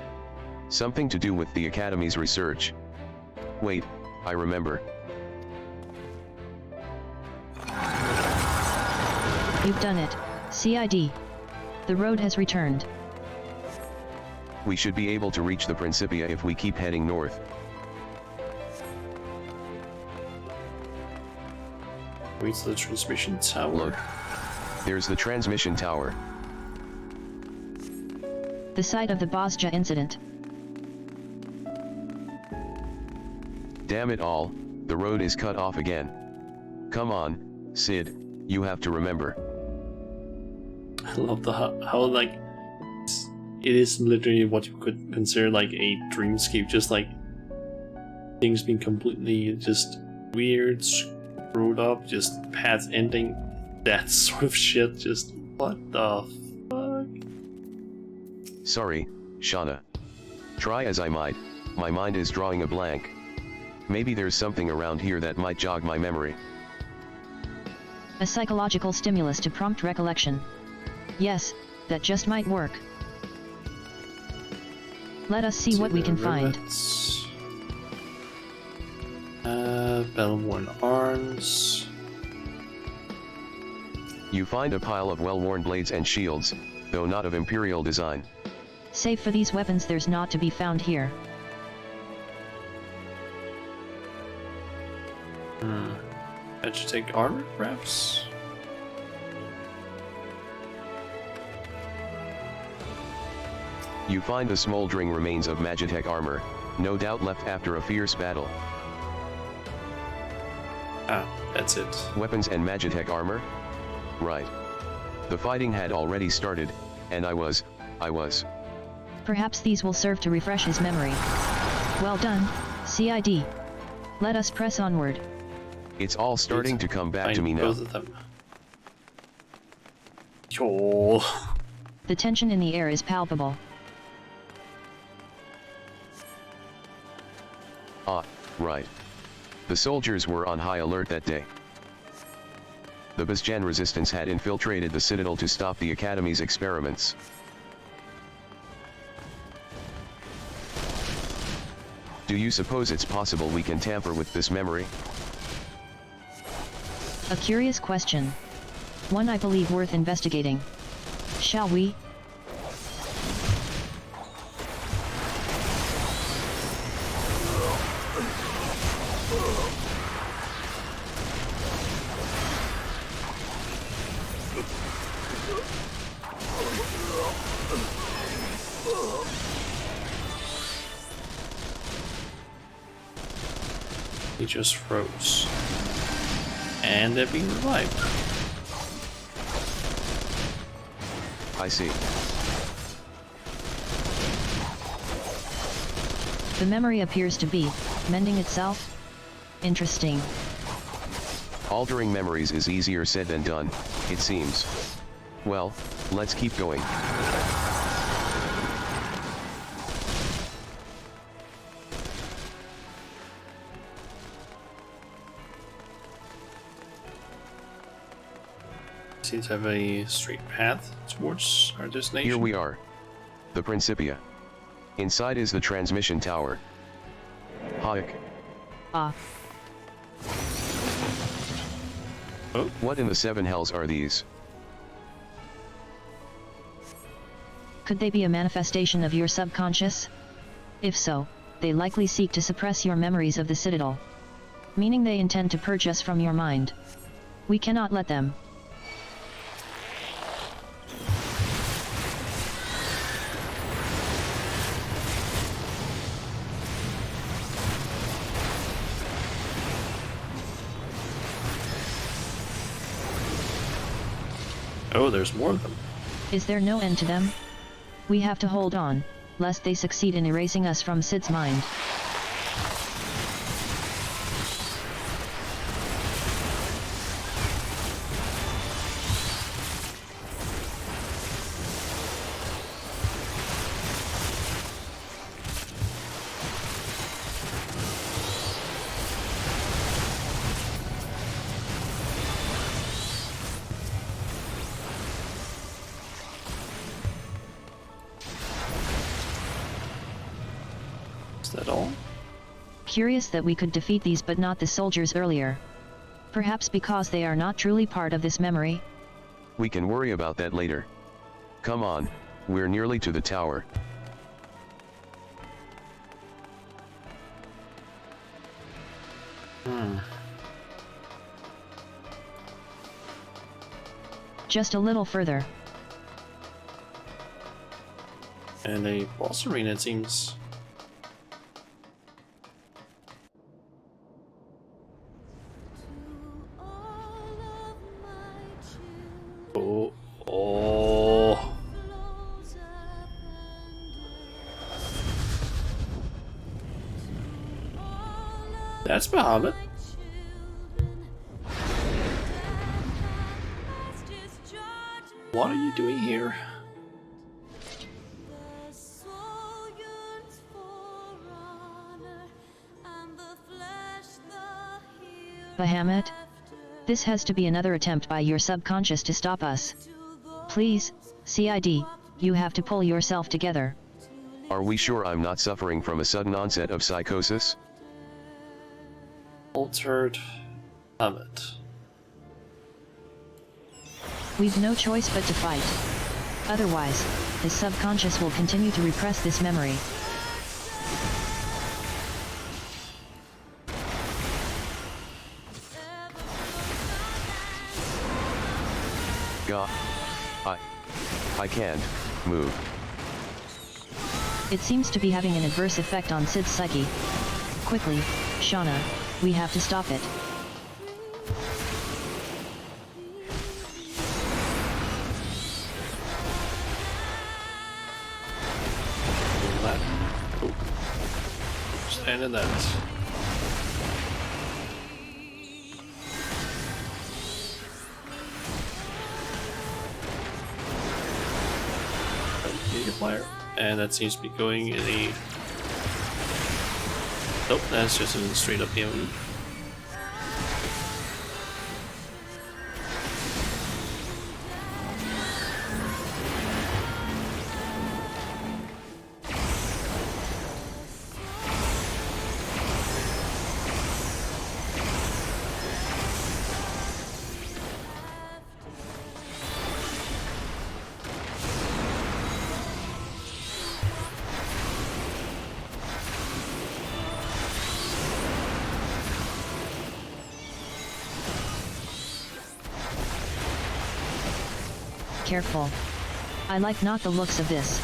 Something to do with the Academy's research. Wait, I remember. You've done it, CID. The road has returned. We should be able to reach the Principia if we keep heading north. Reach the transmission tower. Look. There's the transmission tower. The site of the Bosja incident. Damn it all, the road is cut off again. Come on, Sid, you have to remember. I love the how like it is literally what you could consider like a dreamscape, just like things being completely just weird, screwed up, just paths ending, that sort of shit. Just what the fuck? Sorry, Shauna. Try as I might, my mind is drawing a blank. Maybe there's something around here that might jog my memory. A psychological stimulus to prompt recollection. Yes, that just might work. Let us see what we can find. Bell-worn arms. You find a pile of well-worn blades and shields, though not of Imperial design. Save for these weapons, there's not to be found here. I should take armor, perhaps? You find the smoldering remains of Magitech armor, no doubt left after a fierce battle. Ah, that's it. Weapons and Magitech armor? Right. The fighting had already started, and I was... Perhaps these will serve to refresh his memory. Well done, CID. Let us press onward. It's all starting to come back to me now. Both of them. Yo. The tension in the air is palpable. Ah, right. The soldiers were on high alert that day. The Basjan resistance had infiltrated the Citadel to stop the Academy's experiments. Do you suppose it's possible we can tamper with this memory? A curious question. One I believe worth investigating. Shall we? He just froze. And they're being revived. I see. The memory appears to be mending itself. Interesting. Altering memories is easier said than done, it seems. Well, let's keep going. Seems to have a straight path towards our destination. Here we are. The Principia. Inside is the transmission tower. Hayek. Ah. Oh. What in the seven hells are these? Could they be a manifestation of your subconscious? If so, they likely seek to suppress your memories of the Citadel. Meaning they intend to purge us from your mind. We cannot let them. Oh, there's more of them. Is there no end to them? We have to hold on, lest they succeed in erasing us from Sid's mind. Is that all? Curious that we could defeat these but not the soldiers earlier. Perhaps because they are not truly part of this memory? We can worry about that later. Come on, we're nearly to the tower. Just a little further. And a boss arena, it seems. Oh, oh. That's Bahamut. What are you doing here? Bahamut? This has to be another attempt by your subconscious to stop us. Please, CID, you have to pull yourself together. Are we sure I'm not suffering from a sudden onset of psychosis? Altered Bahamut. We've no choice but to fight. Otherwise, the subconscious will continue to repress this memory. Gah. I can't move. It seems to be having an adverse effect on Sid's psyche. Quickly, Shauna, we have to stop it. Stand in that. Player, and that seems to be going in a. Nope, that's just a straight up POE. Careful. I like not the looks of this.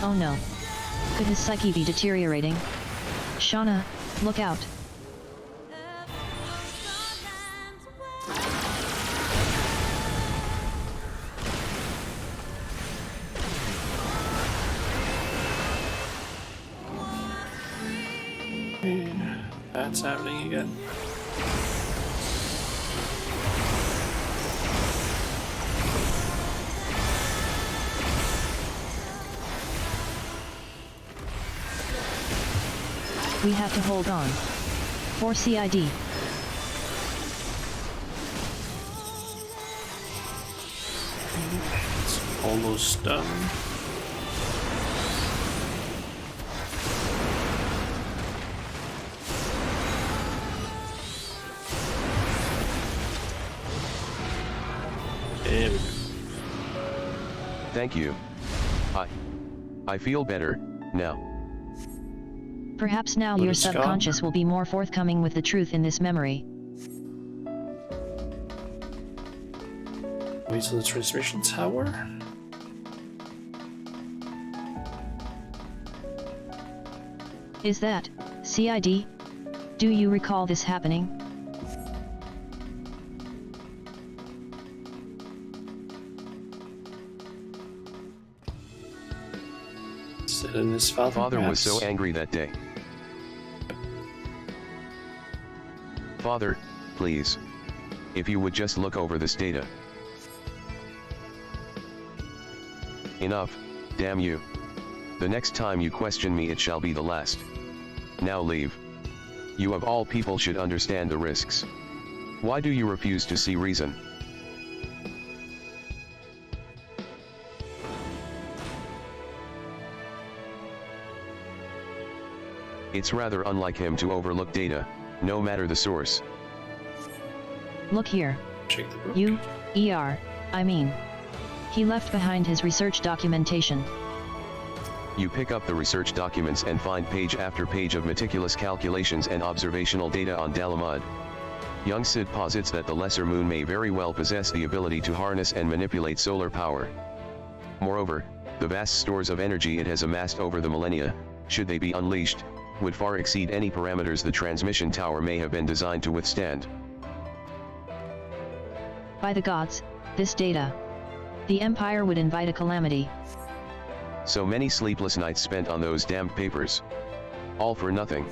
Oh no. Could his psyche be deteriorating? Shauna, look out. What's happening again? We have to hold on. For CID. It's almost done. Thank you. I feel better now. Perhaps now your subconscious will be more forthcoming with the truth in this memory. Way to the transmission tower. Is that CID? Do you recall this happening? Sit in his father. Father was so angry that day. Father, please. If you would just look over this data. Enough, damn you. The next time you question me it shall be the last. Now leave. You of all people should understand the risks. Why do you refuse to see reason? It's rather unlike him to overlook data, no matter the source. Look here. I mean. He left behind his research documentation. You pick up the research documents and find page after page of meticulous calculations and observational data on Dalamud. Young Sid posits that the lesser moon may very well possess the ability to harness and manipulate solar power. Moreover, the vast stores of energy it has amassed over the millennia, should they be unleashed, would far exceed any parameters the transmission tower may have been designed to withstand. By the gods, this data. The Empire would invite a calamity. So many sleepless nights spent on those damned papers. All for nothing.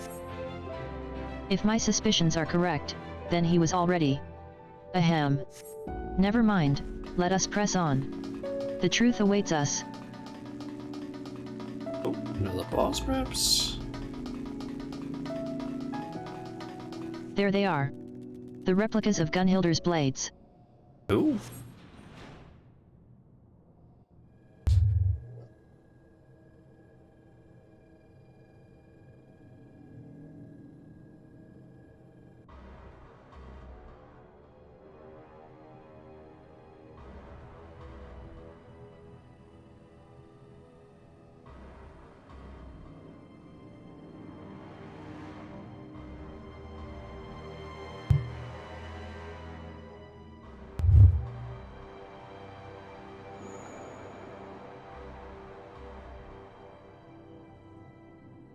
If my suspicions are correct, then he was already. Ahem. Never mind, let us press on. The truth awaits us. Oh, another boss perhaps? There they are. The replicas of Gunhilder's blades. Ooh.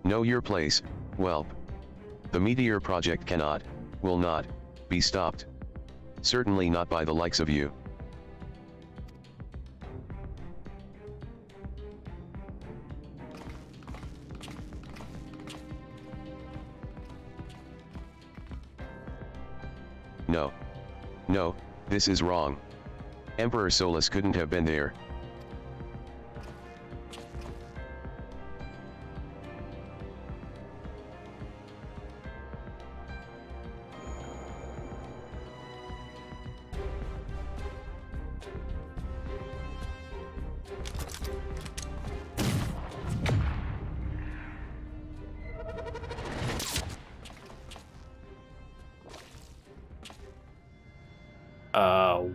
Know your place, whelp. The Meteor Project cannot, will not, be stopped. Certainly not by the likes of you. No. No, this is wrong. Emperor Solus couldn't have been there.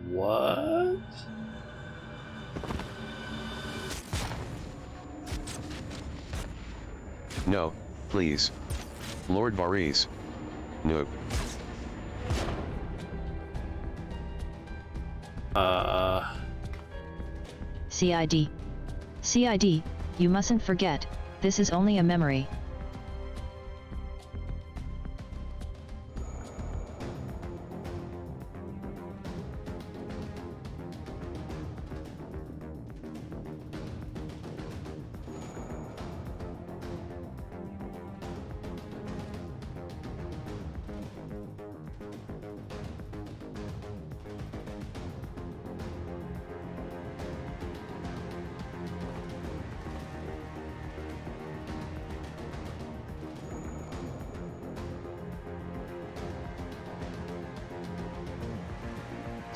What? No, please. Lord Varese. Nope. CID. CID, you mustn't forget, this is only a memory.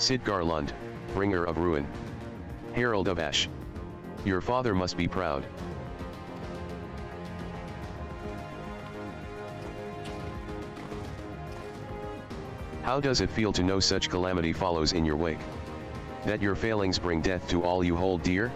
Sidgar Lund, bringer of ruin. Herald of Ash. Your father must be proud. How does it feel to know such calamity follows in your wake? That your failings bring death to all you hold dear?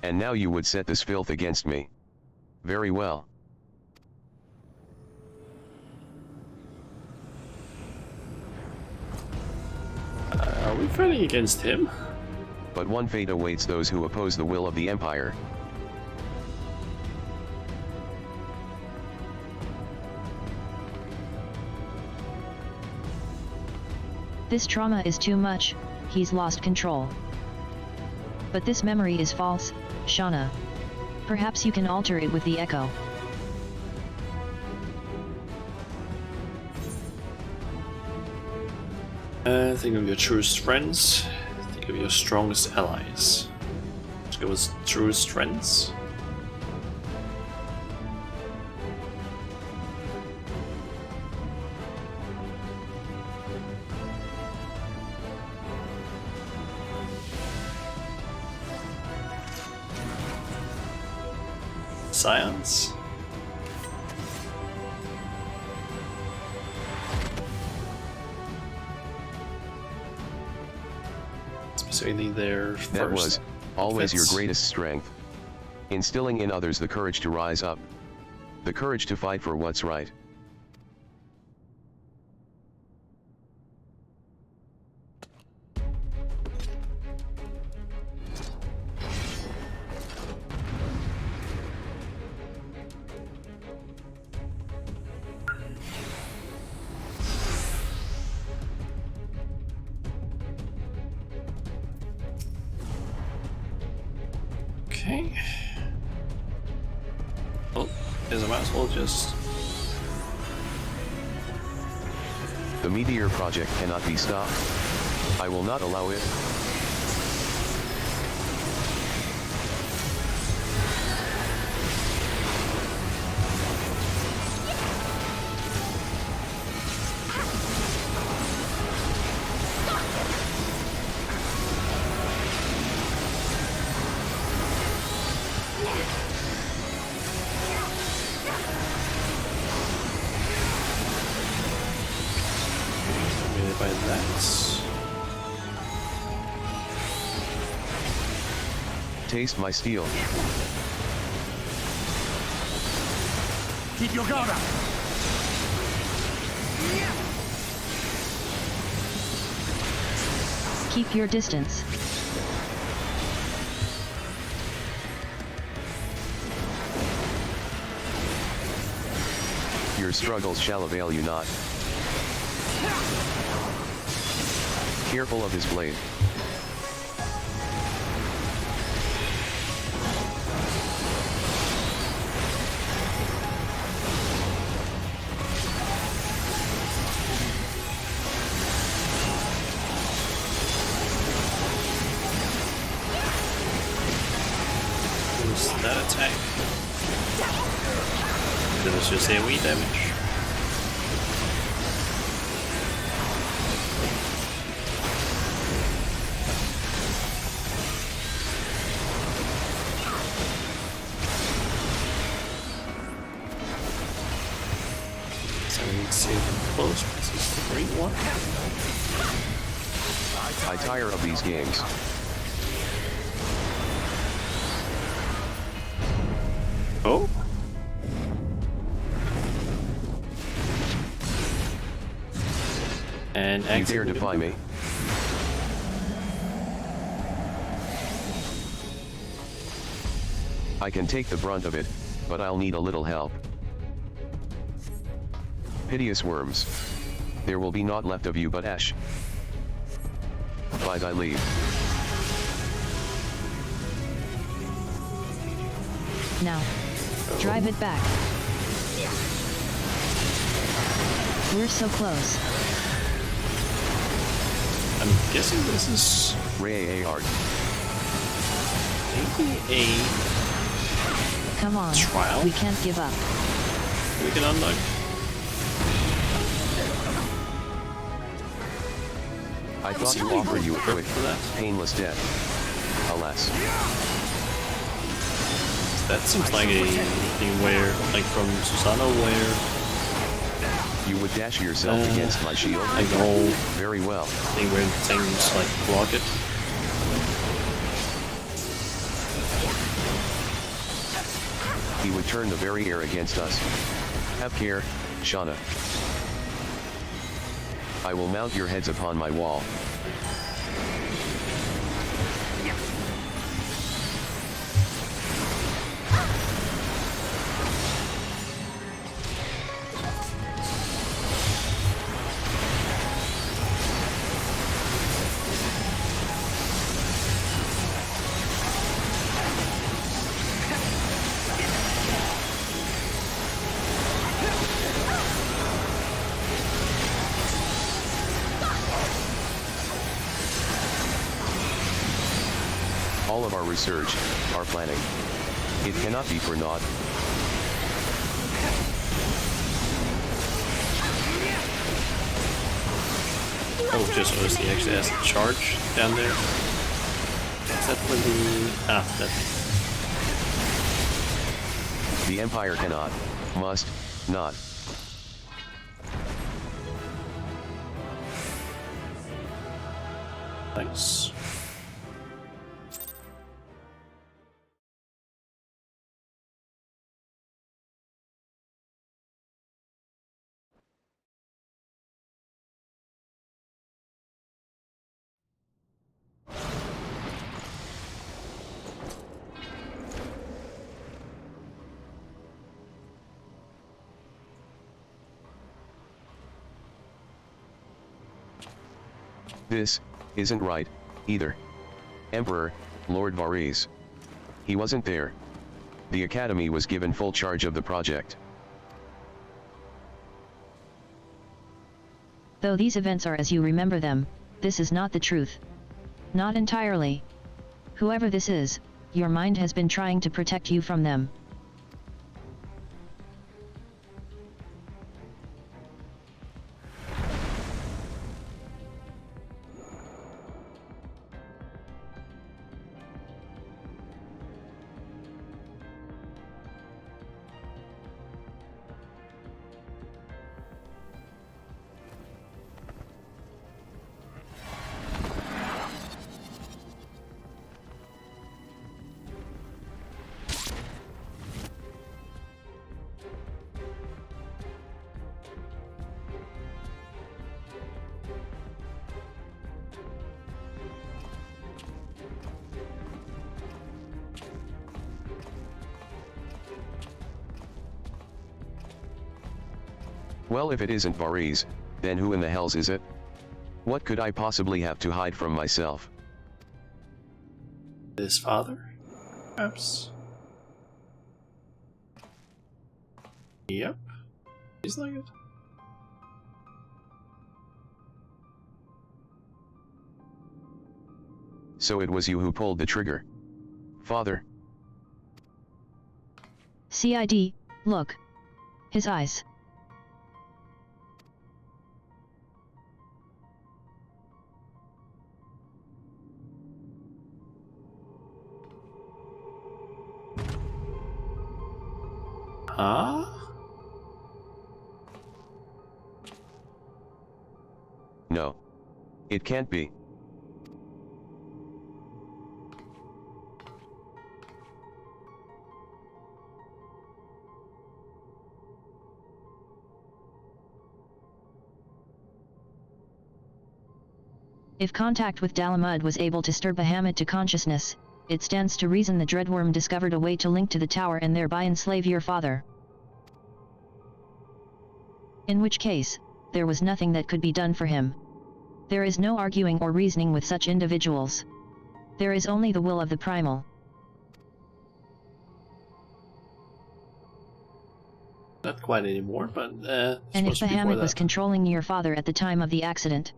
And now you would set this filth against me. Very well. Are we fighting against him? But one fate awaits those who oppose the will of the Empire. This trauma is too much, he's lost control. But this memory is false, Shauna. Perhaps you can alter it with the echo. Think of your truest friends. Think of your strongest allies. Let's go with truest friends. Science. Specifically their first. That was always your fits. greatest strength. Instilling in others the courage to rise up. The courage to fight for what's right. Okay. Well, I might as well just... The Meteor Project cannot be stopped. I will not allow it. By that. Taste my steel. Keep your guard up! Keep your distance. Your struggles shall avail you not. Careful of his blade. Who's that attack? That was just AoE damage. Close, this is the green one. I tire of these games. Oh. And you dare defy me? I can take the brunt of it, but I'll need a little help. Piteous worms. There will be naught left of you but ash. By thy leave. Now, drive it back. We're so close. I'm guessing this is Ray Art. maybe a Come on, trial. we can't give up. We can unlock. I thought to offer you a quick, painless death. Alas. That seems like a thing where, like from Susano, where you would dash yourself against my shield. Like the whole very well thing where things like block it. He would turn the very air against us. Have care, Shauna. I will mount your heads upon my wall. All of our research, our planning. It cannot be for naught. Oh, just noticed he actually has a charge down there. Is that for the... ah, that... The Empire cannot, must, not. Thanks. This isn't right, either. Emperor, Lord Varese. He wasn't there. The Academy was given full charge of the project. Though these events are as you remember them, this is not the truth. Not entirely. Whoever this is, your mind has been trying to protect you from them. Well, if it isn't Varese, then who in the hells is it? What could I possibly have to hide from myself? His father? Perhaps? Yep. He's like it. So it was you who pulled the trigger. Father. CID, look. His eyes. Huh? No. It can't be. If contact with Dalamud was able to stir Bahamut to consciousness, it stands to reason the Dreadworm discovered a way to link to the tower and thereby enslave your father. In which case, there was nothing that could be done for him. There is no arguing or reasoning with such individuals. There is only the will of the Primal. Not quite anymore, but And if supposed to be before Bahamut was that. controlling your father at the time of the accident?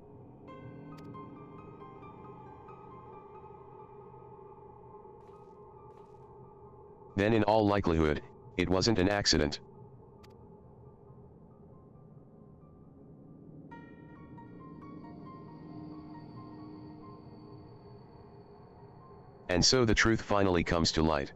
Then in all likelihood, it wasn't an accident. And so the truth finally comes to light.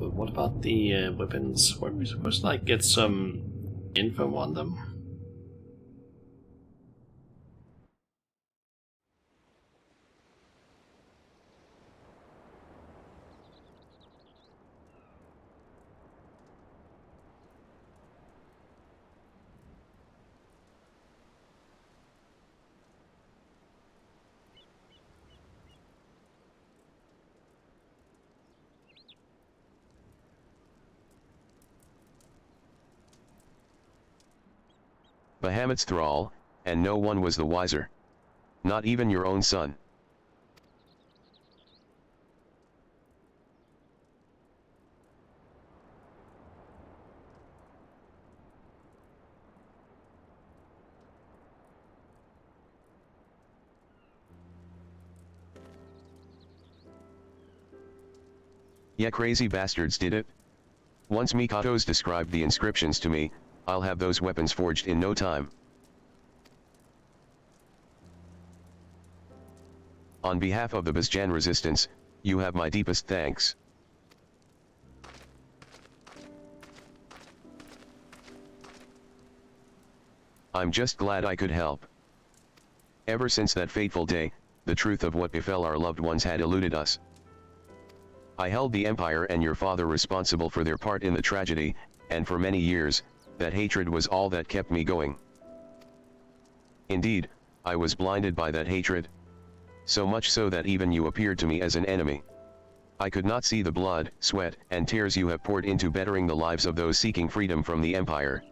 But what about the weapons? Were we supposed to like get some info on them? Bahamut's thrall, and no one was the wiser. Not even your own son. Yeah, crazy bastards did it. Once Mikatos described the inscriptions to me, I'll have those weapons forged in no time. On behalf of the Basjan resistance, you have my deepest thanks. I'm just glad I could help. Ever since that fateful day, the truth of what befell our loved ones had eluded us. I held the Empire and your father responsible for their part in the tragedy, and for many years, that hatred was all that kept me going. Indeed, I was blinded by that hatred. So much so that even you appeared to me as an enemy. I could not see the blood, sweat, and tears you have poured into bettering the lives of those seeking freedom from the Empire.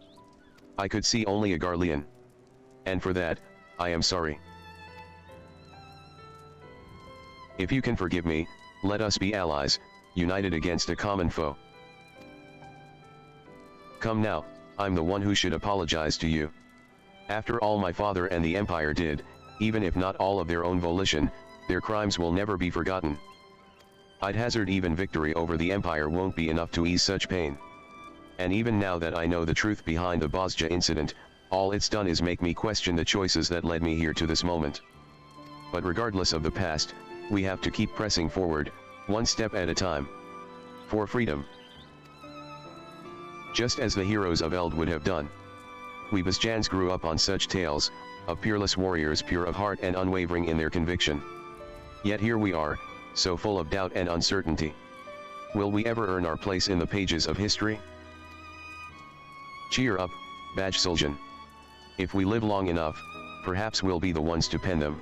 I could see only a Garlean. And for that, I am sorry. If you can forgive me, let us be allies, united against a common foe. Come now, I'm the one who should apologize to you. After all my father and the Empire did, even if not all of their own volition, their crimes will never be forgotten. I'd hazard even victory over the Empire won't be enough to ease such pain. And even now that I know the truth behind the Bosja incident, all it's done is make me question the choices that led me here to this moment. But regardless of the past, we have to keep pressing forward, one step at a time. For freedom. Just as the heroes of Eld would have done. We Basjans grew up on such tales, of peerless warriors pure of heart and unwavering in their conviction. Yet here we are, so full of doubt and uncertainty. Will we ever earn our place in the pages of history? Cheer up, Baj Suljan. If we live long enough, perhaps we'll be the ones to pen them.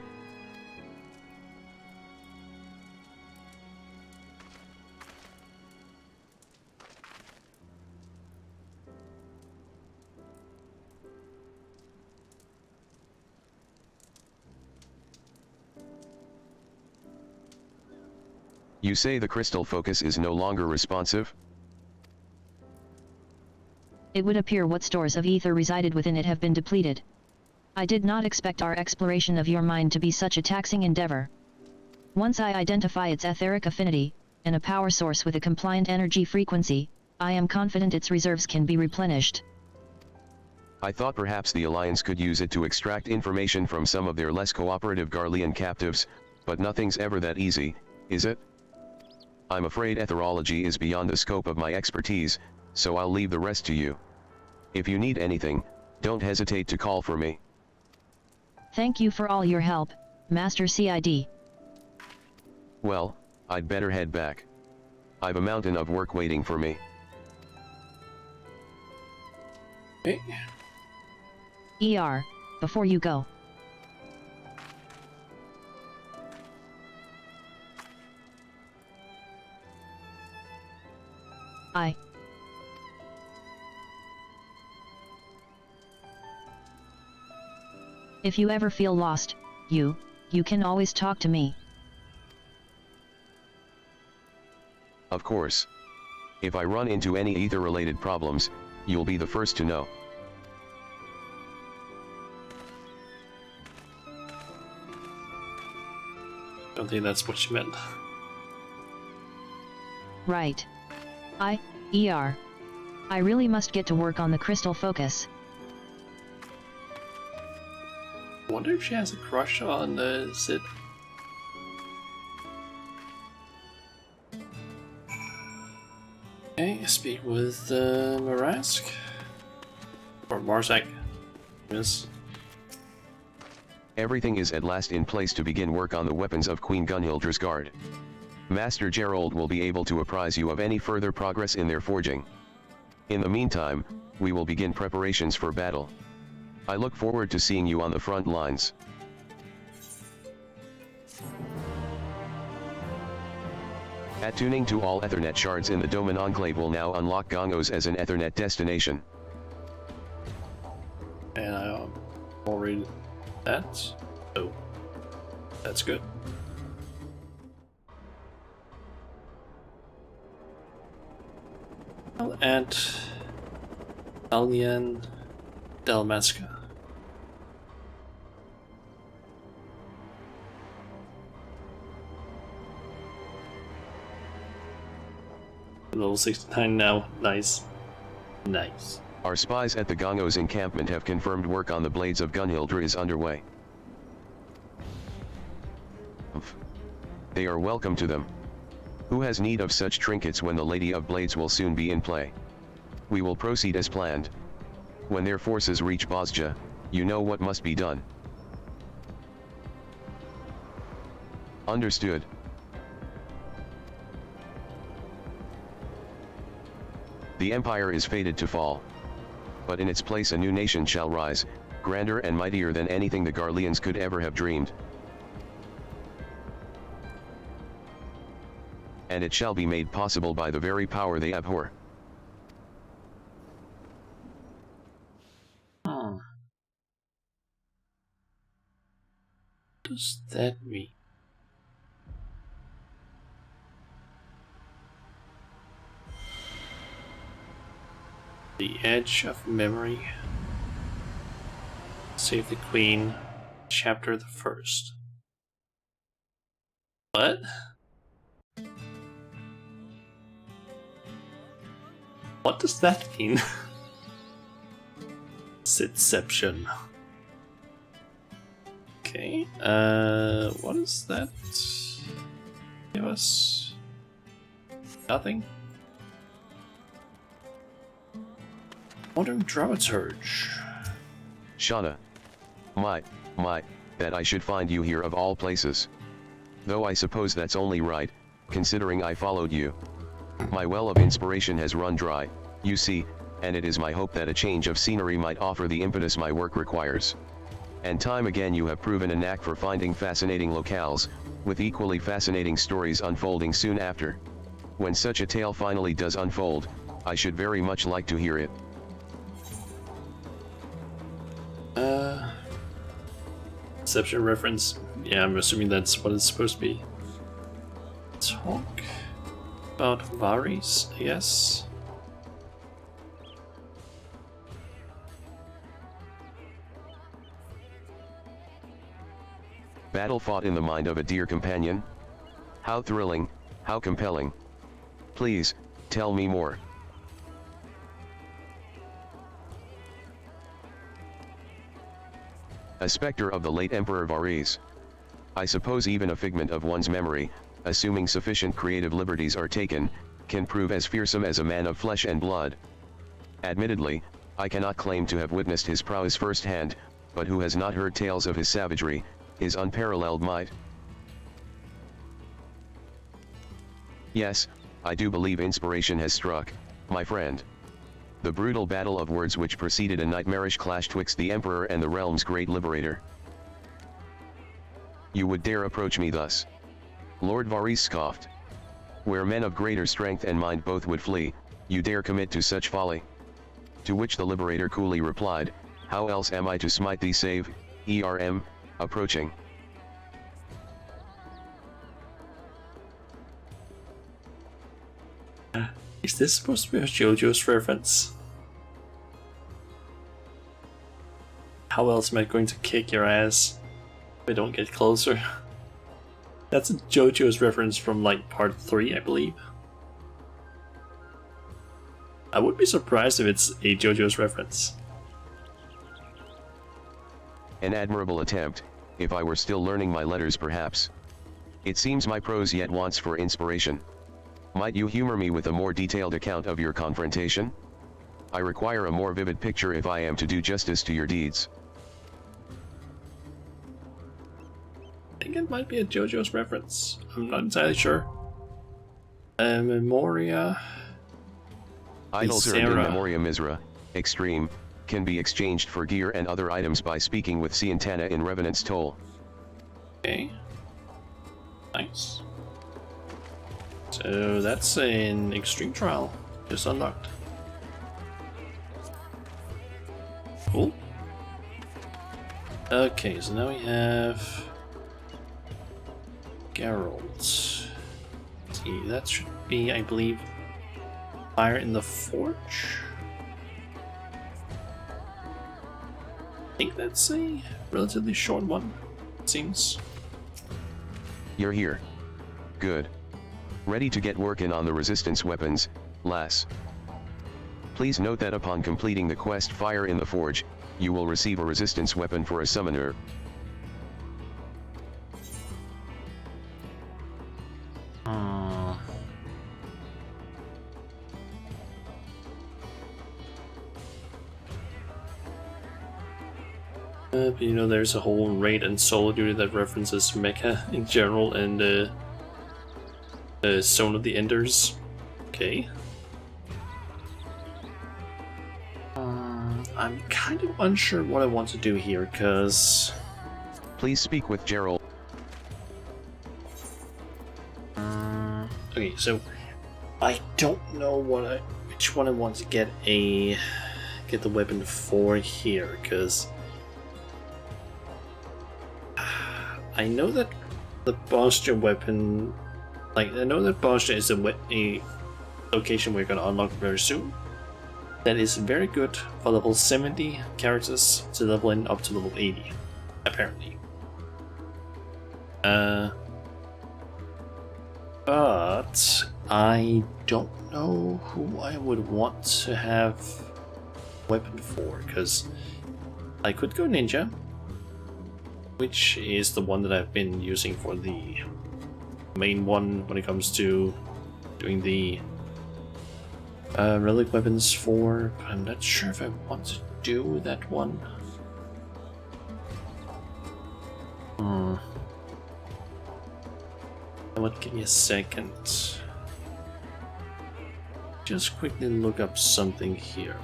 You say the crystal focus is no longer responsive? It would appear what stores of ether resided within it have been depleted. I did not expect our exploration of your mind to be such a taxing endeavor. Once I identify its etheric affinity, and a power source with a compliant energy frequency, I am confident its reserves can be replenished. I thought perhaps the Alliance could use it to extract information from some of their less cooperative Garlean captives, but nothing's ever that easy, is it? I'm afraid etherology is beyond the scope of my expertise, so I'll leave the rest to you. If you need anything, don't hesitate to call for me. Thank you for all your help, Master CID. Well, I'd better head back. I've a mountain of work waiting for me. Okay. ER, before you go. If you ever feel lost, you can always talk to me. Of course. If I run into any ether-related problems, you'll be the first to know. Don't think that's what she meant. Right. I really must get to work on the crystal focus. I wonder if she has a crush on Sid. Okay, speak with Marask. Or Marsak. Yes. Everything is at last in place to begin work on the weapons of Queen Gunhildra's guard. Master Gerald will be able to apprise you of any further progress in their forging. In the meantime, we will begin preparations for battle. I look forward to seeing you on the front lines. Attuning to all Ethernet shards in the Doman Enclave will now unlock Gongos as an Ethernet destination. And I already that. Oh, that's good. And Alien Dalmasca. Level 69 now. Nice. Nice. Our spies at the Gongos encampment have confirmed work on the Blades of Gunhildra is underway. They are welcome to them. Who has need of such trinkets when the Lady of Blades will soon be in play? We will proceed as planned. When their forces reach Bosja, you know what must be done. Understood. The Empire is fated to fall. But in its place a new nation shall rise, grander and mightier than anything the Garleans could ever have dreamed. And it shall be made possible by the very power they abhor. What does that mean? The Edge of Memory. Save the Queen. Chapter the 1st. What? What does that mean? Sidception. Okay, what does that give us? Nothing? Modern Dramaturge. Shauna. My, that I should find you here of all places. Though I suppose that's only right, considering I followed you. My well of inspiration has run dry, you see, and it is my hope that a change of scenery might offer the impetus my work requires. And time again you have proven a knack for finding fascinating locales, with equally fascinating stories unfolding soon after. When such a tale finally does unfold, I should very much like to hear it. Deception reference. Yeah, I'm assuming that's what it's supposed to be. Talk about Varys, I guess. Battle fought in the mind of a dear companion? How thrilling, how compelling. Please, tell me more. A spectre of the late Emperor Varys. I suppose even a figment of one's memory, assuming sufficient creative liberties are taken, can prove as fearsome as a man of flesh and blood. Admittedly, I cannot claim to have witnessed his prowess firsthand, but who has not heard tales of his savagery, his unparalleled might? Yes, I do believe inspiration has struck, my friend. The brutal battle of words which preceded a nightmarish clash twixt the Emperor and the realm's great liberator. You would dare approach me thus? Lord Varys scoffed. where men of greater strength and mind both would flee, you dare commit to such folly? To which the liberator coolly replied, how else am I to smite thee save, ERM, approaching. Is this supposed to be a JoJo's reference? How else am I going to kick your ass if I don't get closer? That's a JoJo's reference from like part 3, I believe. I would be surprised if it's a JoJo's reference. An admirable attempt, if I were still learning my letters perhaps. It seems my prose yet wants for inspiration. Might you humor me with a more detailed account of your confrontation? I require a more vivid picture if I am to do justice to your deeds. I think it might be a JoJo's reference. I'm not entirely sure. Memoria... Idols earned in Memoria Misra, Extreme, can be exchanged for gear and other items by speaking with Cientana in Revenant's Toll. Okay. Nice. So that's an extreme trial just unlocked. Cool. Okay, so now we have Geralt. Let's see, that should be, I believe, Fire in the Forge. I think that's a relatively short one, it seems. You're here. Good. Ready to get working on the resistance weapons, lass. Please note that upon completing the quest Fire in the Forge, you will receive a resistance weapon for a summoner. But you know, there's a whole raid and solo duty that references mecha in general and Zone of the Enders. Okay. I'm kind of unsure what I want to do here, because... Please speak with Gerald. Okay, so I don't know which one I want to get the weapon for here, because I know that the Bastia weapon, like I know that Bastia is a location we're gonna unlock very soon. That is very good for level 70 characters to level in up to level 80, apparently. But I don't know who I would want to have weapon for, because I could go ninja, which is the one that I've been using for the main one when it comes to doing the relic weapons for, but I'm not sure if I want to do that one. What? Give me a second. Just quickly look up something here.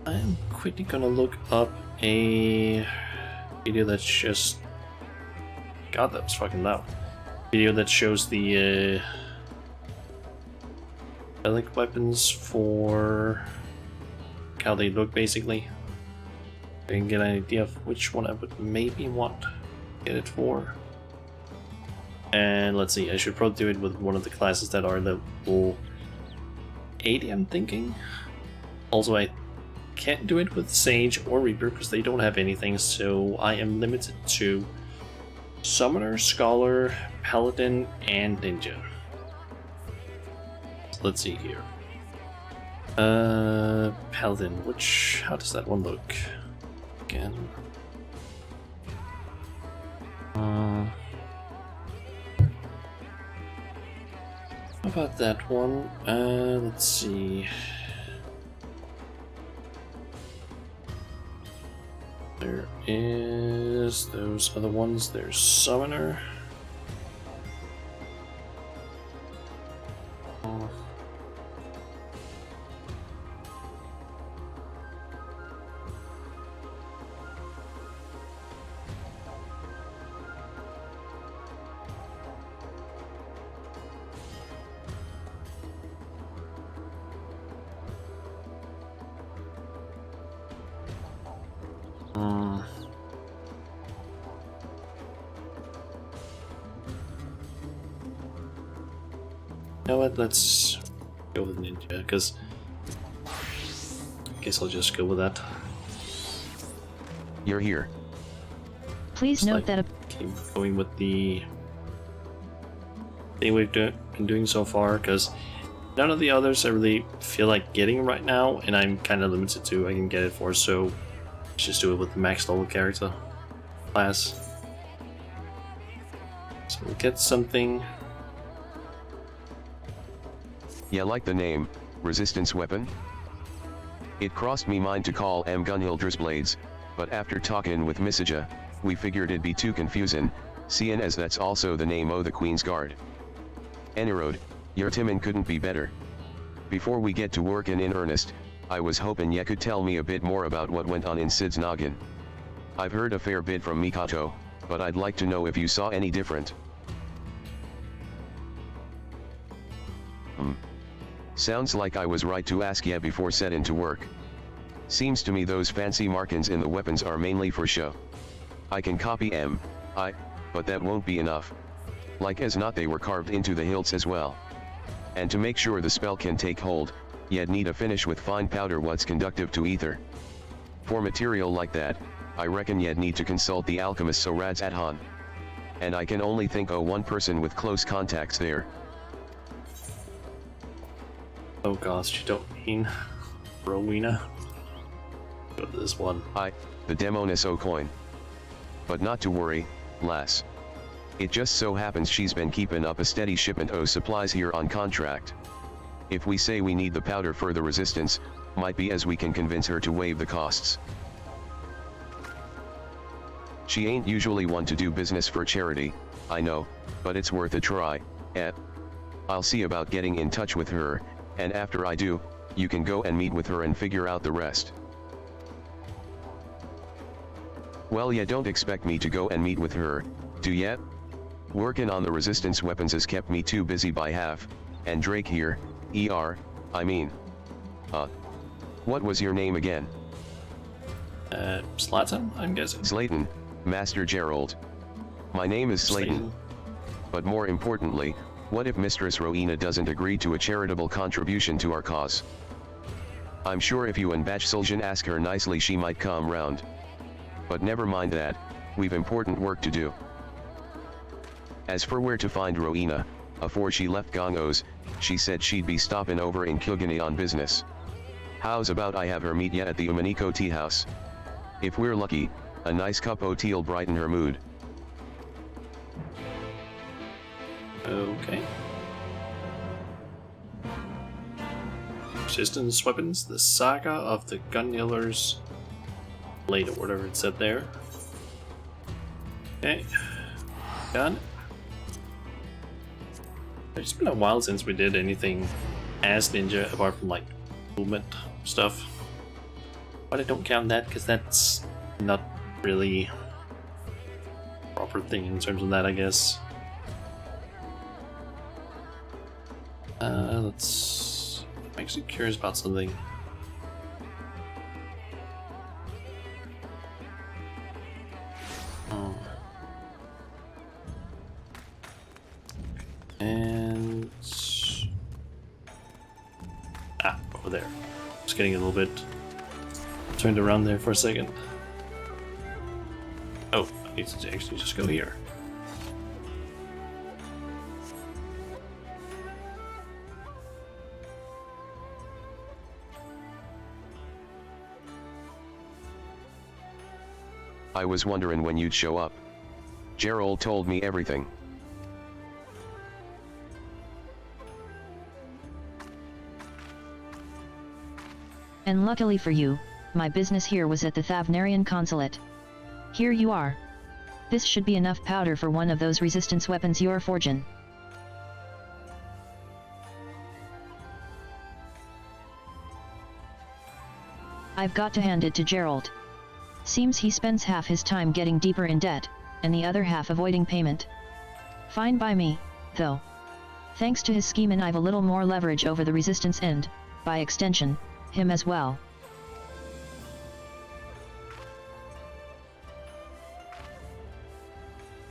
I'm quickly gonna look up a video that's just... God, that was fucking loud. Video that shows the relic weapons for how they look, basically. I can get an idea of which one I would maybe want to get it for. And let's see, I should probably do it with one of the classes that are level 80, I'm thinking. Also, I can't do it with Sage or Reaper because they don't have anything, so I am limited to Summoner, Scholar, Paladin, and Ninja. So let's see here. Paladin, how does that one look? Again. How about that one? Let's see. There is those other ones. There's Summoner. You know what? Let's go with ninja, because I guess I'll just go with that. You're here. Please Just note like that a keep going with the thing we've been doing so far, because none of the others I really feel like getting right now, and I'm kind of limited to who I can get it for, so let's just do it with the max level character class. So we'll get something. Yeah, like the name, resistance weapon. It crossed me mind to call M Gunhilder's blades, but after talking with Misija, we figured it'd be too confusing, seeing as that's also the name o' the Queen's Guard. Enerode, your Timon couldn't be better. Before we get to working in earnest, I was hoping you could tell me a bit more about what went on in Sid's noggin. I've heard a fair bit from Mikato, but I'd like to know if you saw any different. Sounds like I was right to ask ya before setting to work. Seems to me those fancy markings in the weapons are mainly for show. I can copy but that won't be enough. Like as not they were carved into the hilts as well. And to make sure the spell can take hold, you'd need a finish with fine powder what's conductive to ether. For material like that, I reckon you'd need to consult the alchemist Sorad's at Han. And I can only think of one person with close contacts there. Oh gosh, you don't mean Rowena? Go to this one. The Demonis O coin. But not to worry, lass. It just so happens she's been keeping up a steady shipment o' supplies here on contract. If we say we need the powder for the resistance, might be as we can convince her to waive the costs. She ain't usually one to do business for charity, I know, but it's worth a try, I'll see about getting in touch with her, and after I do, you can go and meet with her and figure out the rest. Well, ya don't expect me to go and meet with her, do ya? Working on the resistance weapons has kept me too busy by half, and Drake here, what was your name again? Slayton, I'm guessing. Slayton, Master Gerald. My name is Slayton. But more importantly, what if Mistress Rowena doesn't agree to a charitable contribution to our cause? I'm sure if you and Batch Suljan ask her nicely she might come round. But never mind that, we've important work to do. As for where to find Rowena, afore she left Gongos, she said she'd be stopping over in Kilgany on business. How's about I have her meet ya at the Umaniko tea house? If we're lucky, a nice cup o' tea'll brighten her mood. Okay. Resistance weapons, the saga of the Gunhilder's blade, or whatever it said there. Okay. Done. It's been a while since we did anything as ninja, apart from like movement stuff. But I don't count that because that's not really a proper thing in terms of that, I guess. I'm actually curious about something. And over there. Just getting a little bit turned around there for a second. Oh, I need to actually just go here. I was wondering when you'd show up. Gerald told me everything. And luckily for you, my business here was at the Thavnarian consulate. Here you are. This should be enough powder for one of those resistance weapons you're forging. I've got to hand it to Gerald. Seems he spends half his time getting deeper in debt, and the other half avoiding payment. Fine by me, though. Thanks to his scheme, and I've a little more leverage over the resistance and, by extension, him as well.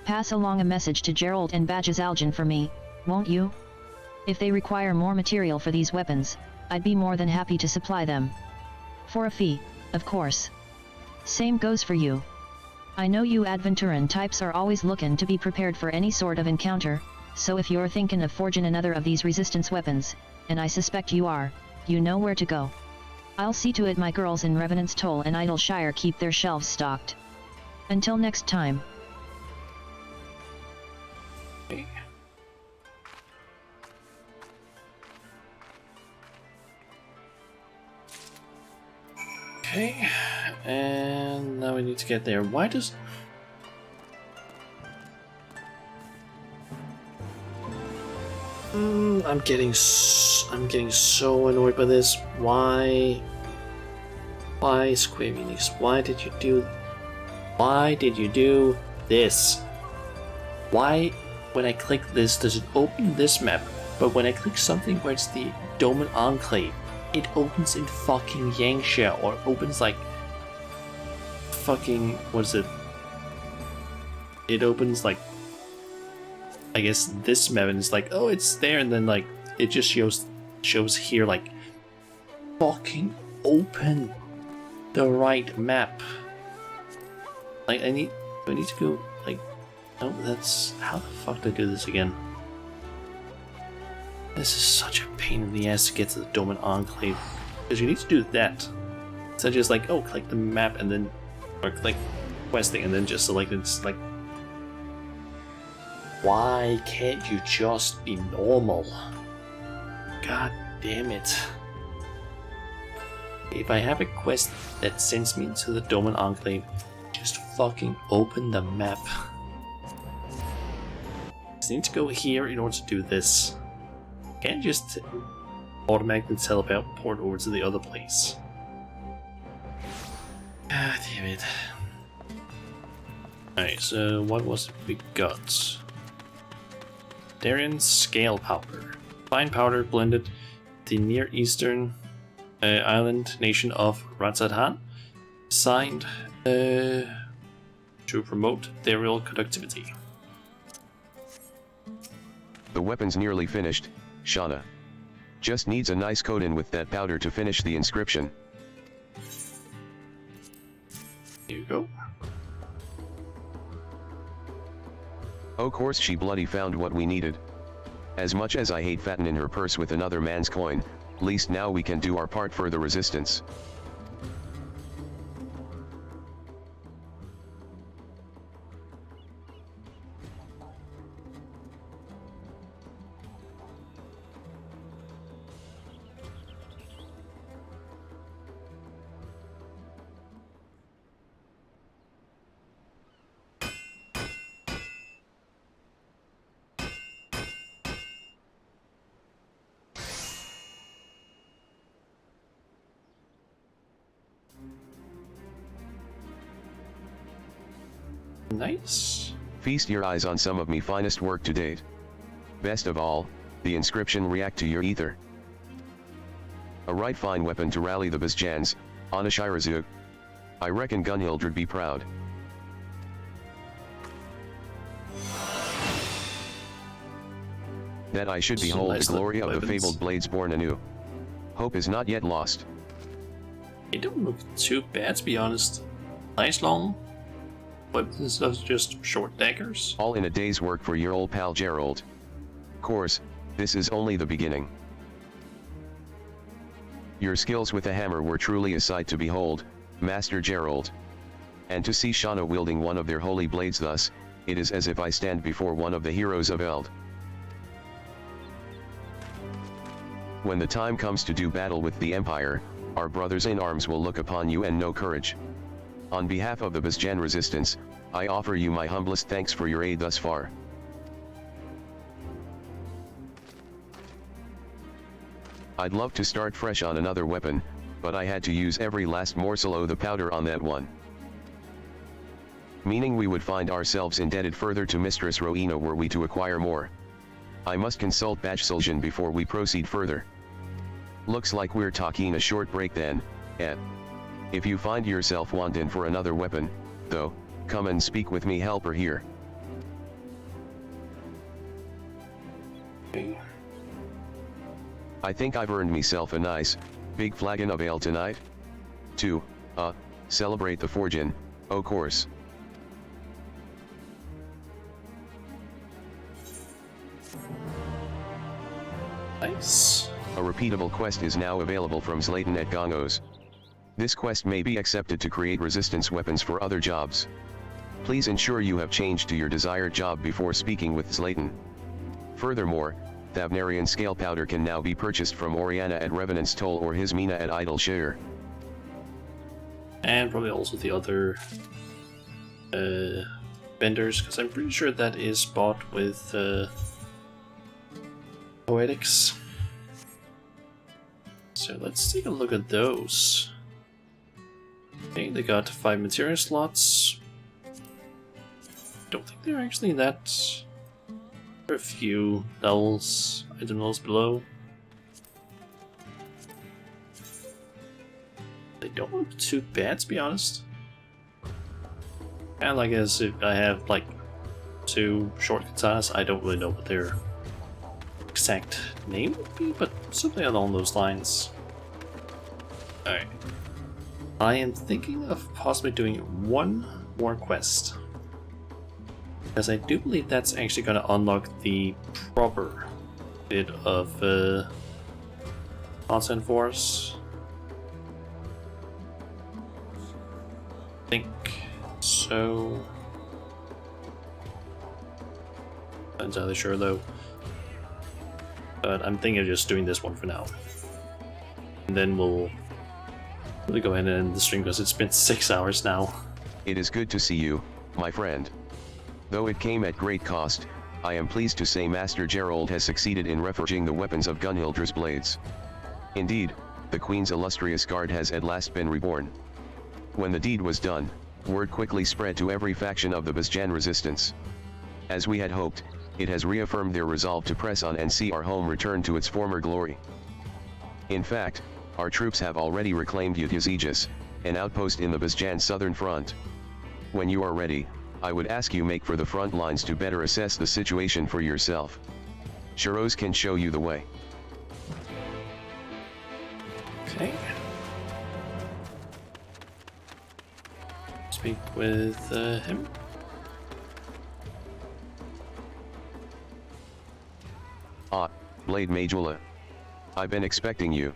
Pass along a message to Gerald and Bajazaljan for me, won't you? If they require more material for these weapons, I'd be more than happy to supply them. For a fee, of course. Same goes for you. I know you Adventuran types are always looking to be prepared for any sort of encounter, so if you're thinking of forging another of these resistance weapons, and I suspect you are, you know where to go. I'll see to it my girls in Revenant's Toll and Idleshire keep their shelves stocked. Until next time. Okay, and now we need to get there. Why does... I'm getting so annoyed by this. Why Square Enix? Why did you do this? Why, when I click this, does it open this map, but when I click something where it's the Doman Enclave, it opens in fucking Yangsha, or opens like fucking, what is it? It opens like, I guess this map, and it's like, oh, it's there, and then like it just shows here like, fucking open the right map. Like do I need to go like, no, that's, how the fuck do I do this again? This is such a pain in the ass to get to the Doman Enclave, because you need to do that. So just like, oh, click the map and then, or click questing and then just select it. It's like, why can't you just be normal? God damn it. If I have a quest that sends me to the Doman Enclave, just fucking open the map. I just need to go here in order to do this. Can't just automatically teleport over to the other place. God damn it. Alright, so what was it we got? Darien Scale Powder. Fine powder blended the Near Eastern island nation of Ratzadhan. Designed to promote aerial conductivity. The weapon's nearly finished, Shauna. Just needs a nice coat in with that powder to finish the inscription. Here you go. Oh, course she bloody found what we needed. As much as I hate fattening her purse with another man's coin, least now we can do our part for the resistance. Nice. Feast your eyes on some of me finest work to date. Best of all, the inscription react to your ether. A right fine weapon to rally the Basjans, Anashirazug. I reckon Gunhildr'd be proud. That I should behold nice the glory of the fabled blades born anew. Hope is not yet lost. It don't look too bad, to be honest. Nice long weapons instead of just short daggers. All in a day's work for your old pal Gerald. Course, this is only the beginning. Your skills with a hammer were truly a sight to behold, Master Gerald. And to see Shauna wielding one of their holy blades thus, it is as if I stand before one of the heroes of Eld. When the time comes to do battle with the Empire, our brothers in arms will look upon you and know courage. On behalf of the Basjan resistance, I offer you my humblest thanks for your aid thus far. I'd love to start fresh on another weapon, but I had to use every last morsel of the powder on that one. Meaning we would find ourselves indebted further to Mistress Rowena were we to acquire more. I must consult Bajsuljan before we proceed further. Looks like we're talking a short break then, Ed. If you find yourself wanting for another weapon, though, come and speak with me helper here. I think I've earned myself a nice, big flagon of ale tonight. To, celebrate the forging, o' course. Nice. A repeatable quest is now available from Slayton at Gongos. This quest may be accepted to create resistance weapons for other jobs. Please ensure you have changed to your desired job before speaking with Slayton. Furthermore, Thavnarian scale powder can now be purchased from Oriana at Revenant's Toll or his Mina at Idle Share. And probably also the other vendors, because I'm pretty sure that is bought with Poetics. So let's take a look at those. Okay, they got 5 material slots. Don't think they're actually that. There are a few levels, item levels below. They don't look too bad, to be honest. And like as if I have like 2 short katanas, I don't really know what their exact name would be, but something along those lines. Alright. I am thinking of possibly doing one more quest, because I do believe that's actually going to unlock the proper bit of content for us. I think so. Not entirely sure though. But I'm thinking of just doing this one for now. And then we'll really go ahead and end the stream because it's been 6 hours now. It is good to see you, my friend. Though it came at great cost, I am pleased to say Master Gerald has succeeded in reforging the weapons of Gunhildra's blades. Indeed, the Queen's illustrious guard has at last been reborn. When the deed was done, word quickly spread to every faction of the Basjan resistance. As we had hoped, it has reaffirmed their resolve to press on and see our home return to its former glory. In fact, our troops have already reclaimed Yutuzijas, an outpost in the Basjan southern front. When you are ready, I would ask you make for the front lines to better assess the situation for yourself. Shiroz can show you the way. Okay. Speak with him. Ah, Blade Majula. I've been expecting you.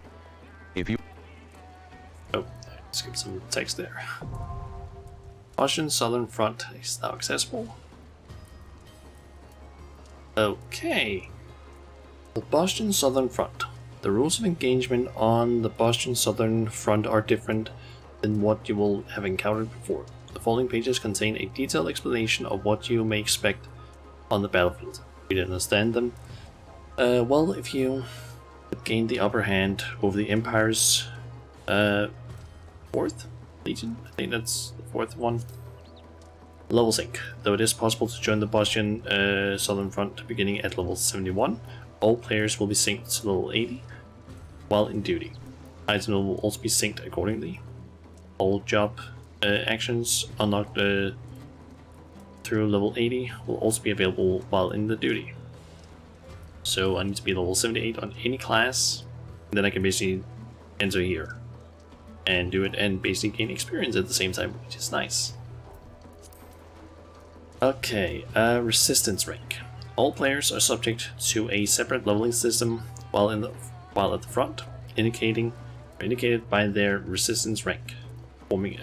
If you... Oh, skip some text there. Basjan Southern Front is now accessible. Okay. The Basjan Southern Front. The rules of engagement on the Basjan Southern Front are different than what you will have encountered before. The following pages contain a detailed explanation of what you may expect on the battlefield. If you didn't understand them, well, if you gain the upper hand over the Empire's 4th Legion, I think that's the 4th one. Level sync. Though it is possible to join the Basjan Southern Front beginning at level 71, all players will be synced to level 80 while in duty. Items will also be synced accordingly. All job actions unlocked through level 80 will also be available while in the duty. So I need to be level 78 on any class, and then I can basically enter here and do it and basically gain experience at the same time, which is nice. Okay, resistance rank. All players are subject to a separate leveling system while at the front, indicated by their resistance rank, forming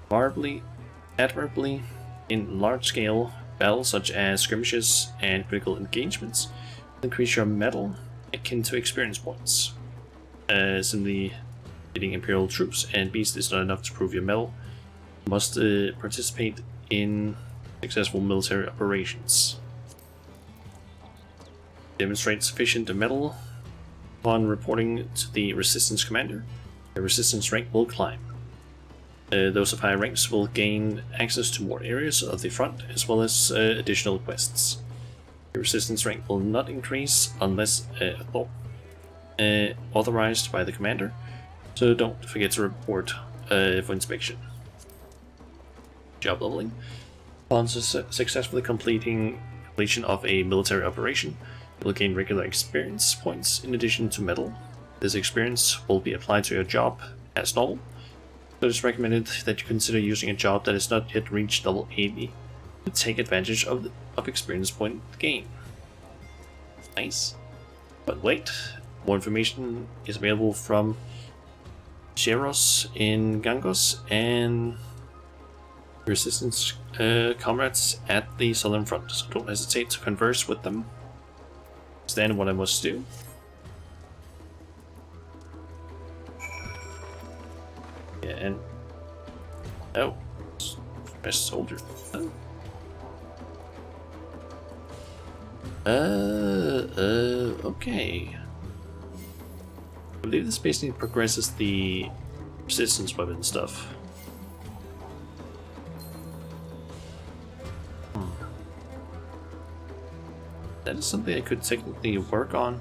admirably in large-scale battles such as skirmishes and critical engagements. Increase your medal akin to experience points. Simply hitting Imperial troops and beasts is not enough to prove your medal. You must participate in successful military operations. Demonstrate sufficient medal upon reporting to the resistance commander. The resistance rank will climb. Those of higher ranks will gain access to more areas of the front as well as additional quests. Your resistance rank will not increase unless authorized by the commander, so don't forget to report for inspection. Job leveling. Upon successfully completion of a military operation, You'll gain regular experience points in addition to metal. This experience will be applied to your job as normal, so it's recommended that you consider using a job that has not yet reached level 80 to take advantage of experience point gain. Nice. But wait, more information is available from Sheros in Gangos and Resistance comrades at the southern front, so don't hesitate to converse with them. Understand what I must do. Yeah, and oh, best soldier. Okay. I believe this basically progresses the resistance weapon stuff. That is something I could technically work on.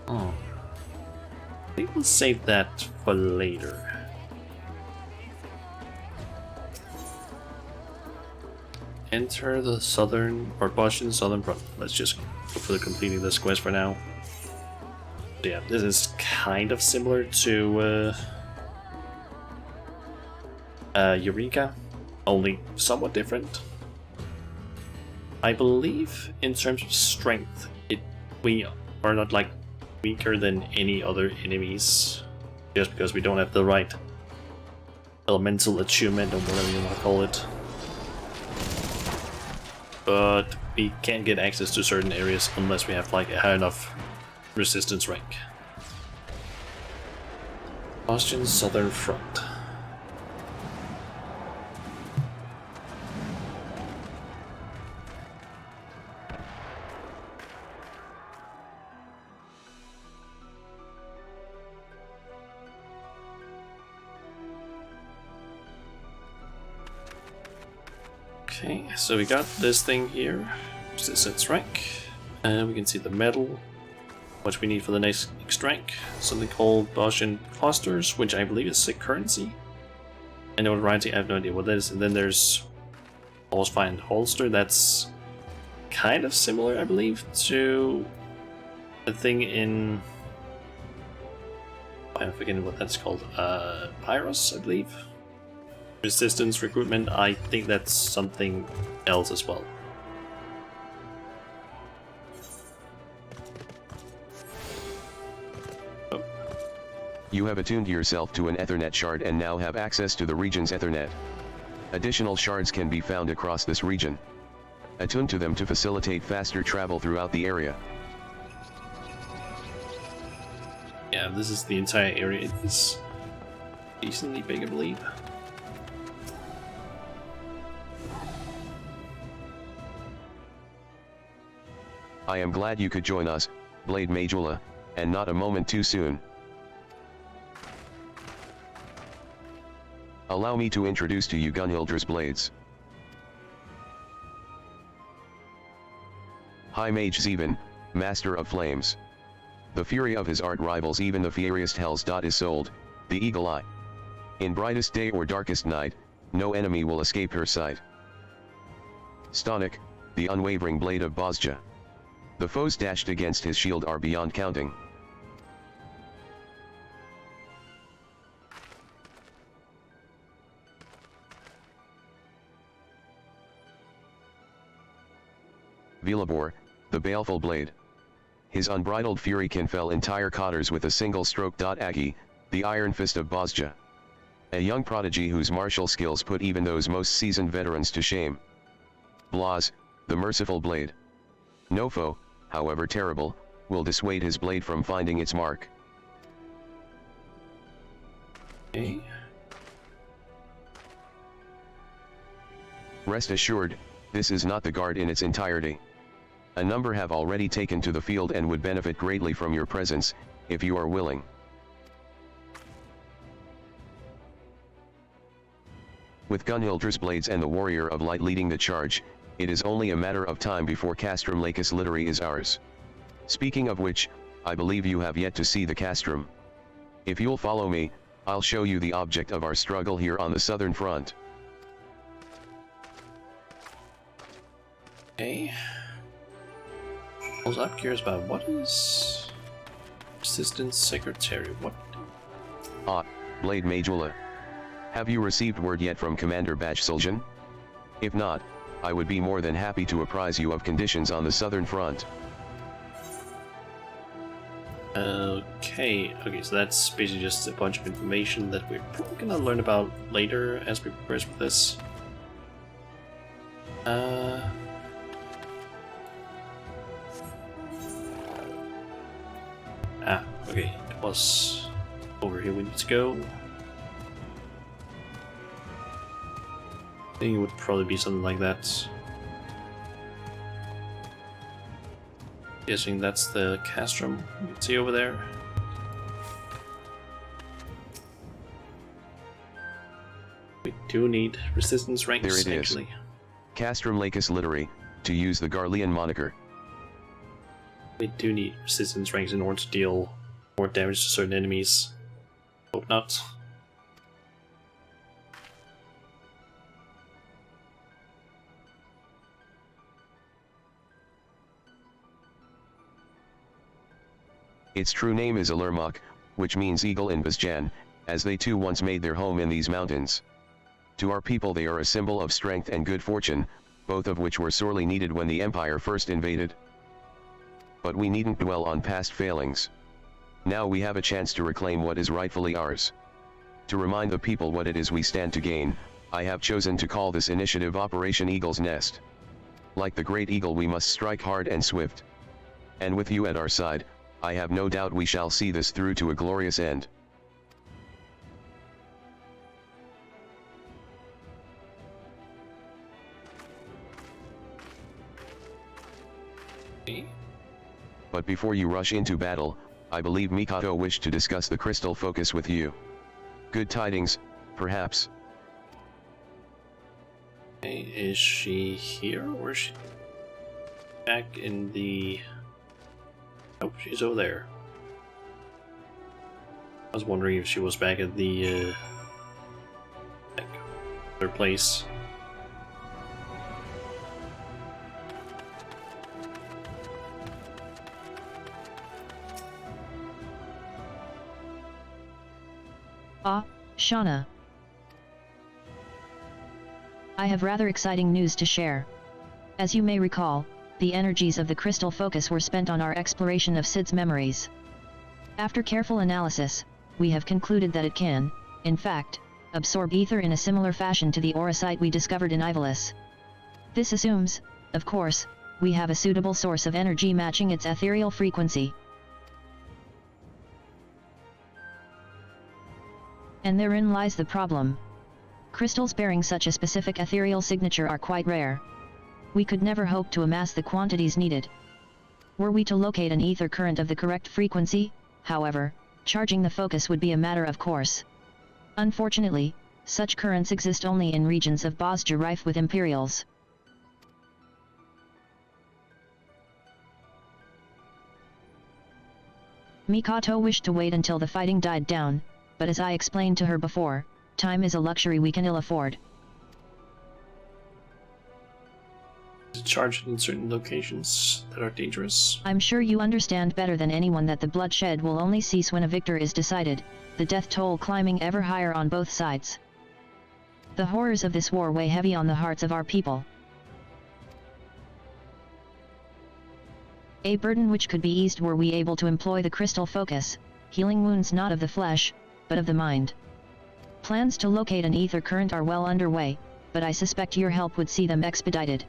Oh. I think we'll save that for later. Enter the southern or Boston southern front. Let's just go for the completing this quest for now. Yeah, this is kind of similar to Eureka, only somewhat different. I believe in terms of strength, we are not like weaker than any other enemies, just because we don't have the right elemental attunement or whatever you want to call it. But we can't get access to certain areas unless we have like a high enough resistance rank. Boston southern front. Okay, so we got this thing here, resistance rank, and we can see the metal, what we need for the next rank, something called Boston Clusters, which I believe is sick currency. And notoriety, I have no idea what that is. And then there's almost fine holster, that's kind of similar, I believe, to the thing in, I'm forgetting what that's called, Pyros, I believe. Resistance recruitment, I think that's something else as well. Oh. You have attuned yourself to an Ethernet shard and now have access to the region's Ethernet. Additional shards can be found across this region. Attune to them to facilitate faster travel throughout the area. Yeah, this is the entire area. It's decently big, I believe. I am glad you could join us, Blade Majula, and not a moment too soon. Allow me to introduce to you Gunhilder's blades. High Mage Zeven, Master of Flames. The fury of his art rivals even the fieriest Hell's Dot is sold, the Eagle Eye. In brightest day or darkest night, no enemy will escape her sight. Stonic, the unwavering blade of Bozja. The foes dashed against his shield are beyond counting. Vilabor, the baleful blade. His unbridled fury can fell entire cotters with a single stroke. Aki, the iron fist of Bozja. A young prodigy whose martial skills put even those most seasoned veterans to shame. Blaz, the merciful blade. No foe, however terrible, will dissuade his blade from finding its mark. Okay. Rest assured, this is not the guard in its entirety. A number have already taken to the field and would benefit greatly from your presence, if you are willing. With Gunhilder's blades and the Warrior of Light leading the charge, it is only a matter of time before Castrum Lacus Littery is ours. Speaking of which, I believe you have yet to see the Castrum. If you'll follow me, I'll show you the object of our struggle here on the southern front. Okay. Also, I'm curious about what is Assistant Secretary? What? Ah, Blade Majula. Have you received word yet from Commander Bajsuljan? If not, I would be more than happy to apprise you of conditions on the southern front. Okay, so that's basically just a bunch of information that we're probably gonna learn about later as we progress with this. Okay, it was over here we need to go. I think it would probably be something like that. Guessing that's the castrum you can see over there. We do need resistance ranks. There it actually. is. Castrum Lacus Literi, to use the Garlean moniker. We do need resistance ranks in order to deal more damage to certain enemies. Hope not. Its true name is Alermach, which means eagle in Basjan, as they too once made their home in these mountains. To our people they are a symbol of strength and good fortune, both of which were sorely needed when the Empire first invaded. But we needn't dwell on past failings. Now we have a chance to reclaim what is rightfully ours. To remind the people what it is we stand to gain, I have chosen to call this initiative Operation Eagle's Nest. Like the great eagle we must strike hard and swift. And with you at our side, I have no doubt we shall see this through to a glorious end. But before you rush into battle, I believe Mikado wished to discuss the crystal focus with you. Good tidings, perhaps. Okay, is she here or is she back in the... Oh, she's over there. I was wondering if she was back at the other place. Shauna. I have rather exciting news to share. As you may recall, the energies of the crystal focus were spent on our exploration of Sid's memories. After careful analysis, we have concluded that it can, in fact, absorb ether in a similar fashion to the auracite we discovered in Ivalis. This assumes, of course, we have a suitable source of energy matching its ethereal frequency. And therein lies the problem. Crystals bearing such a specific ethereal signature are quite rare. We could never hope to amass the quantities needed. Were we to locate an ether current of the correct frequency, however, charging the focus would be a matter of course. Unfortunately, such currents exist only in regions of Bosja rife with Imperials. Mikato wished to wait until the fighting died down, but as I explained to her before, time is a luxury we can ill afford. To charge in certain locations that are dangerous. I'm sure you understand better than anyone that the bloodshed will only cease when a victor is decided, the death toll climbing ever higher on both sides. The horrors of this war weigh heavy on the hearts of our people. A burden which could be eased were we able to employ the crystal focus, healing wounds not of the flesh, but of the mind. Plans to locate an ether current are well underway, but I suspect your help would see them expedited.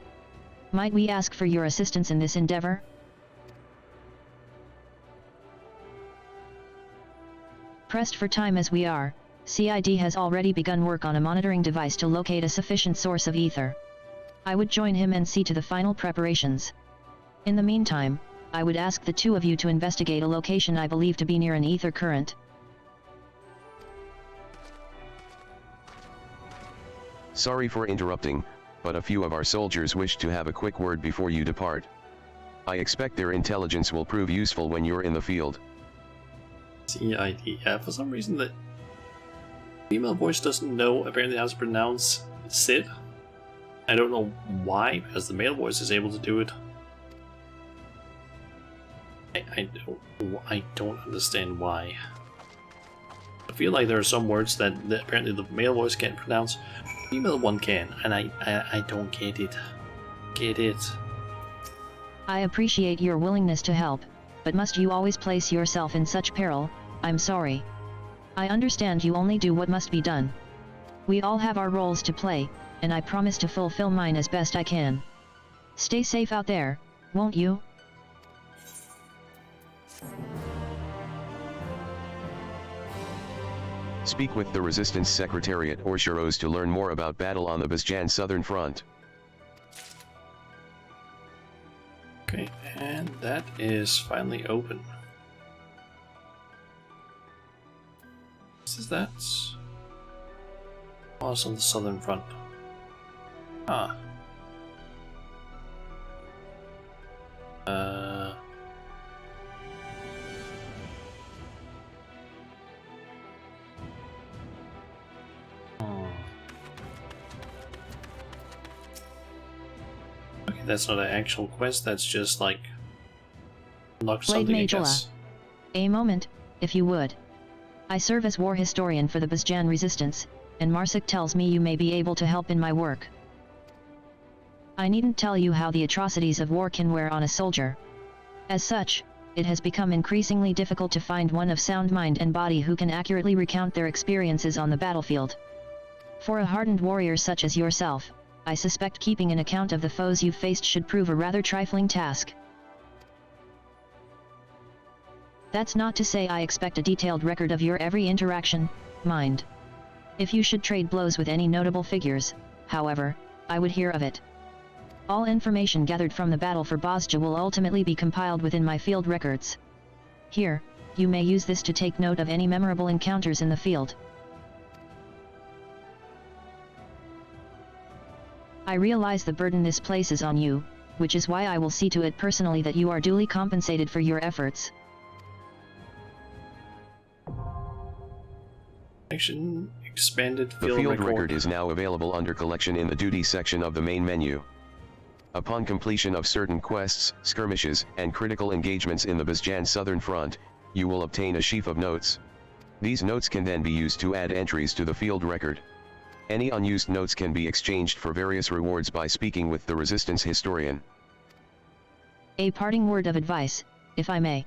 Might we ask for your assistance in this endeavor? Pressed for time as we are, CID has already begun work on a monitoring device to locate a sufficient source of ether. I would join him and see to the final preparations. In the meantime, I would ask the two of you to investigate a location I believe to be near an ether current. Sorry for interrupting, but a few of our soldiers wish to have a quick word before you depart. I expect their intelligence will prove useful when you're in the field. CID, yeah, for some reason the female voice doesn't know apparently how to pronounce Sid. I don't know why, because the male voice is able to do it. I don't understand why. I feel like there are some words that apparently the male voice can't pronounce, the female one can, and I don't get it. Get it. I appreciate your willingness to help, but must you always place yourself in such peril? I'm sorry. I understand you only do what must be done. We all have our roles to play, and I promise to fulfill mine as best I can. Stay safe out there, won't you? Speak with the Resistance Secretariat or Shiros to learn more about battle on the Basjan Southern Front. Okay, and that is finally open. What is that? Oh, it's on the Southern Front. Ah. Okay, that's not an actual quest, that's just like unlock Blade something, I Majula. guess. A moment, if you would. I serve as war historian for the Basjan Resistance, and Marsik tells me you may be able to help in my work. I needn't tell you how the atrocities of war can wear on a soldier. As such, it has become increasingly difficult to find one of sound mind and body who can accurately recount their experiences on the battlefield. For a hardened warrior such as yourself, I suspect keeping an account of the foes you've faced should prove a rather trifling task. That's not to say I expect a detailed record of your every interaction, mind. If you should trade blows with any notable figures, however, I would hear of it. All information gathered from the battle for Bosja will ultimately be compiled within my field records. Here, you may use this to take note of any memorable encounters in the field. I realize the burden this places on you, which is why I will see to it personally that you are duly compensated for your efforts. Expanded The field record is now available under collection in the duty section of the main menu. Upon completion of certain quests, skirmishes, and critical engagements in the Basjan Southern Front, you will obtain a sheaf of notes. These notes can then be used to add entries to the field record. Any unused notes can be exchanged for various rewards by speaking with the Resistance historian. A parting word of advice, if I may.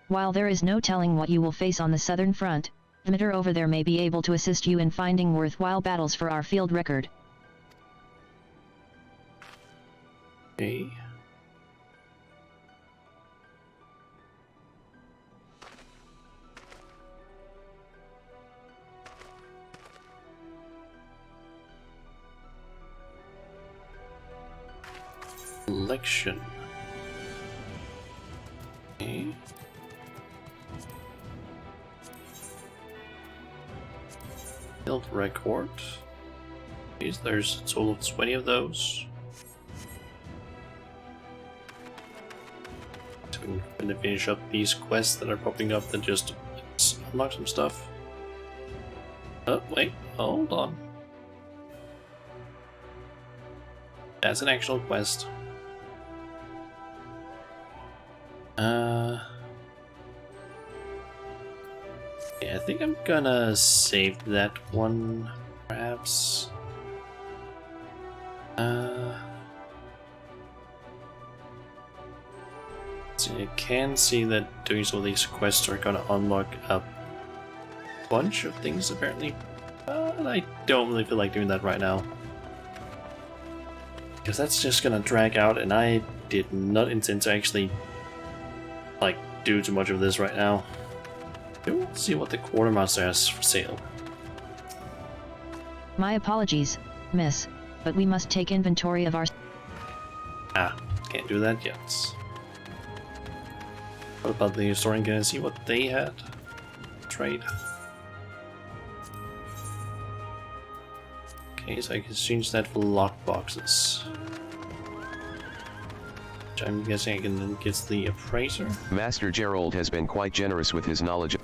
While there is no telling what you will face on the Southern Front, Dmitar over there may be able to assist you in finding worthwhile battles for our field record. Okay. Election. Okay. Field record. There's a total of 20 of those. So I'm gonna finish up these quests that are popping up and just unlock some stuff. Oh, wait, hold on. That's an actual quest. Yeah, I think I'm gonna save that one, perhaps. So you can see that doing some of these quests are gonna unlock a bunch of things, apparently. But I don't really feel like doing that right now. Because that's just gonna drag out, and I did not intend to actually, like, do too much of this right now. Let's see what the quartermaster has for sale. My apologies, miss, but we must take inventory of our... Ah, can't do that yet. What about the historian? Can I see what they had? Trade. Okay, so I can change that for lockboxes. Which I'm guessing I can then get the appraiser. Master Gerald has been quite generous with his knowledge.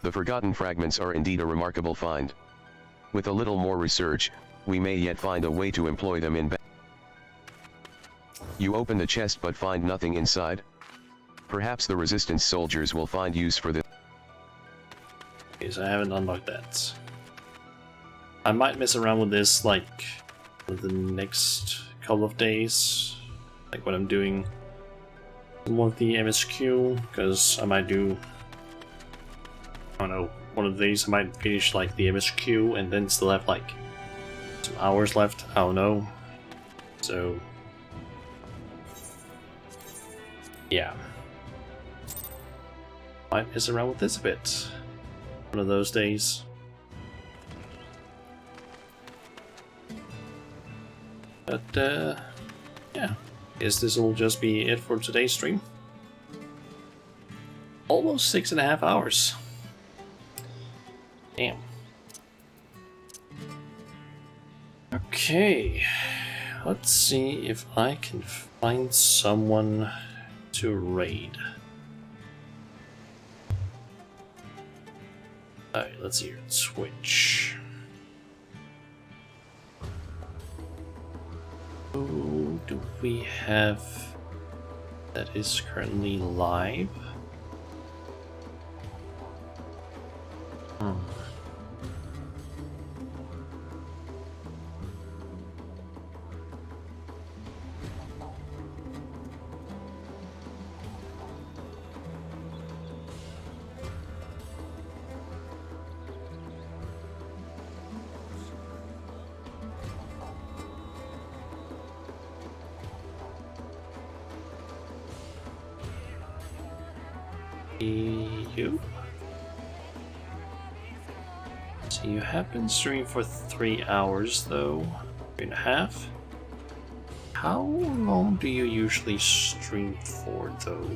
The forgotten fragments are indeed a remarkable find. With a little more research, we may yet find a way to employ them in You open the chest but find nothing inside? Perhaps the resistance soldiers will find use for this. Okay, so I haven't unlocked that. I might mess around with this like for the next couple of days, like when I'm doing more of the MSQ, because I might do, I don't know, one of these I might finish like the MSQ and then still have like some hours left, I don't know. So yeah, might mess around with this a bit one of those days. But yeah, guess this will just be it for today's stream. Almost 6.5 hours. Damn. Okay, let's see if I can find someone to raid. Alright, let's see here. Switch. Who do we have that is currently live? You? So you have been streaming for 3 hours though, 3.5. How long do you usually stream for though?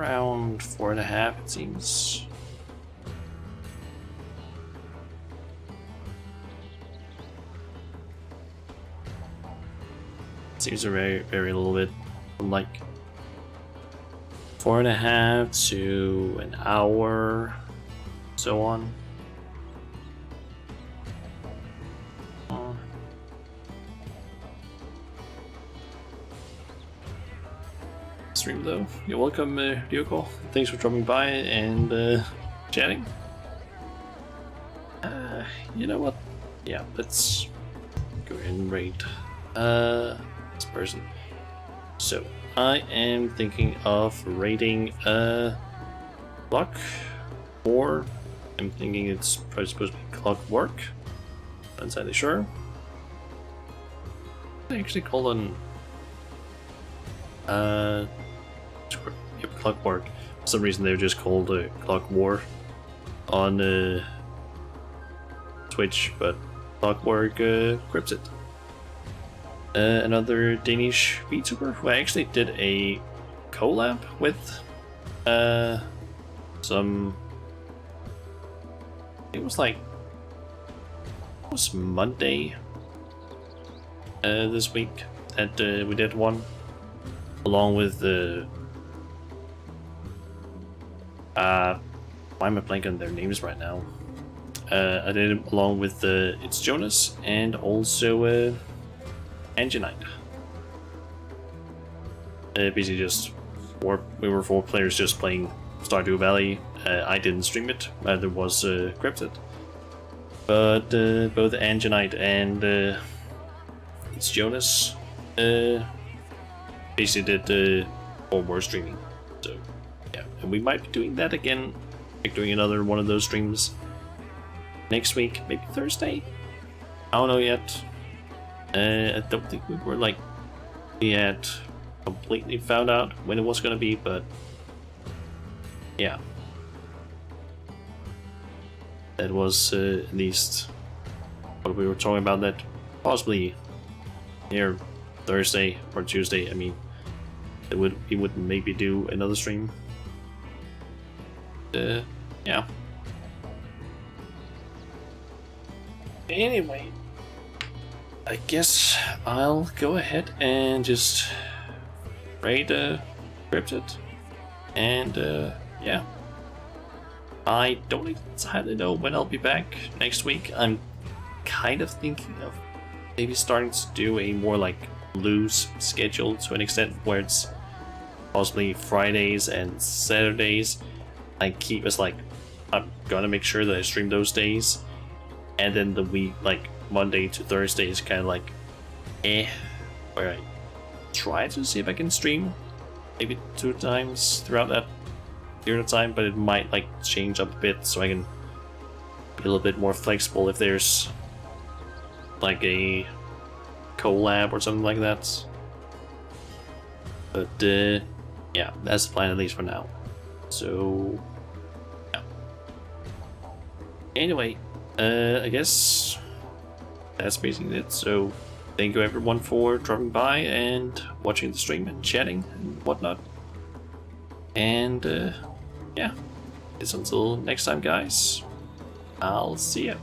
Around 4.5 it seems. Seems a very little bit from like 4.5 to an hour, so on. Stream though. You're welcome, Ryoko. Thanks for dropping by and chatting. You know what? Yeah, let's go ahead and raid. This person. So I am thinking of raiding Clock, or I'm thinking it's probably supposed to be Clockwork. Not entirely sure. They actually call on Clockwork. For some reason they were just called Clock War on Twitch, but Clockwork grips it. Another Danish VTuber who I actually did a collab with some, it was Monday this week that we did one along with the why am I blanking on their names right now? I did it along with It's Jonas and also Angenite. Basically just we were 4 players just playing Stardew Valley. I didn't stream it, there was scripted. But both Angenite and It's Jonas basically did or were streaming. So yeah, and we might be doing that again, like doing another one of those streams next week, maybe Thursday. I don't know yet. I don't think we had completely found out when it was gonna be, but yeah, that was at least what we were talking about. That possibly here Thursday or Tuesday. I mean, we would maybe do another stream. Yeah. Anyway, I guess I'll go ahead and just raid Cryptid, and yeah, I don't entirely know when I'll be back next week. I'm kind of thinking of maybe starting to do a more like loose schedule to an extent where it's possibly Fridays and Saturdays. I keep as like, I'm gonna make sure that I stream those days, and then the week like Monday to Thursday is kind of like where I try to see if I can stream maybe 2 times throughout that period of time, but it might like change up a bit so I can be a little bit more flexible if there's like a collab or something like that. But yeah, that's the plan at least for now. So yeah. Anyway, I guess that's basically it. So thank you everyone for dropping by and watching the stream and chatting and whatnot. And yeah, it's until next time, guys. I'll see ya.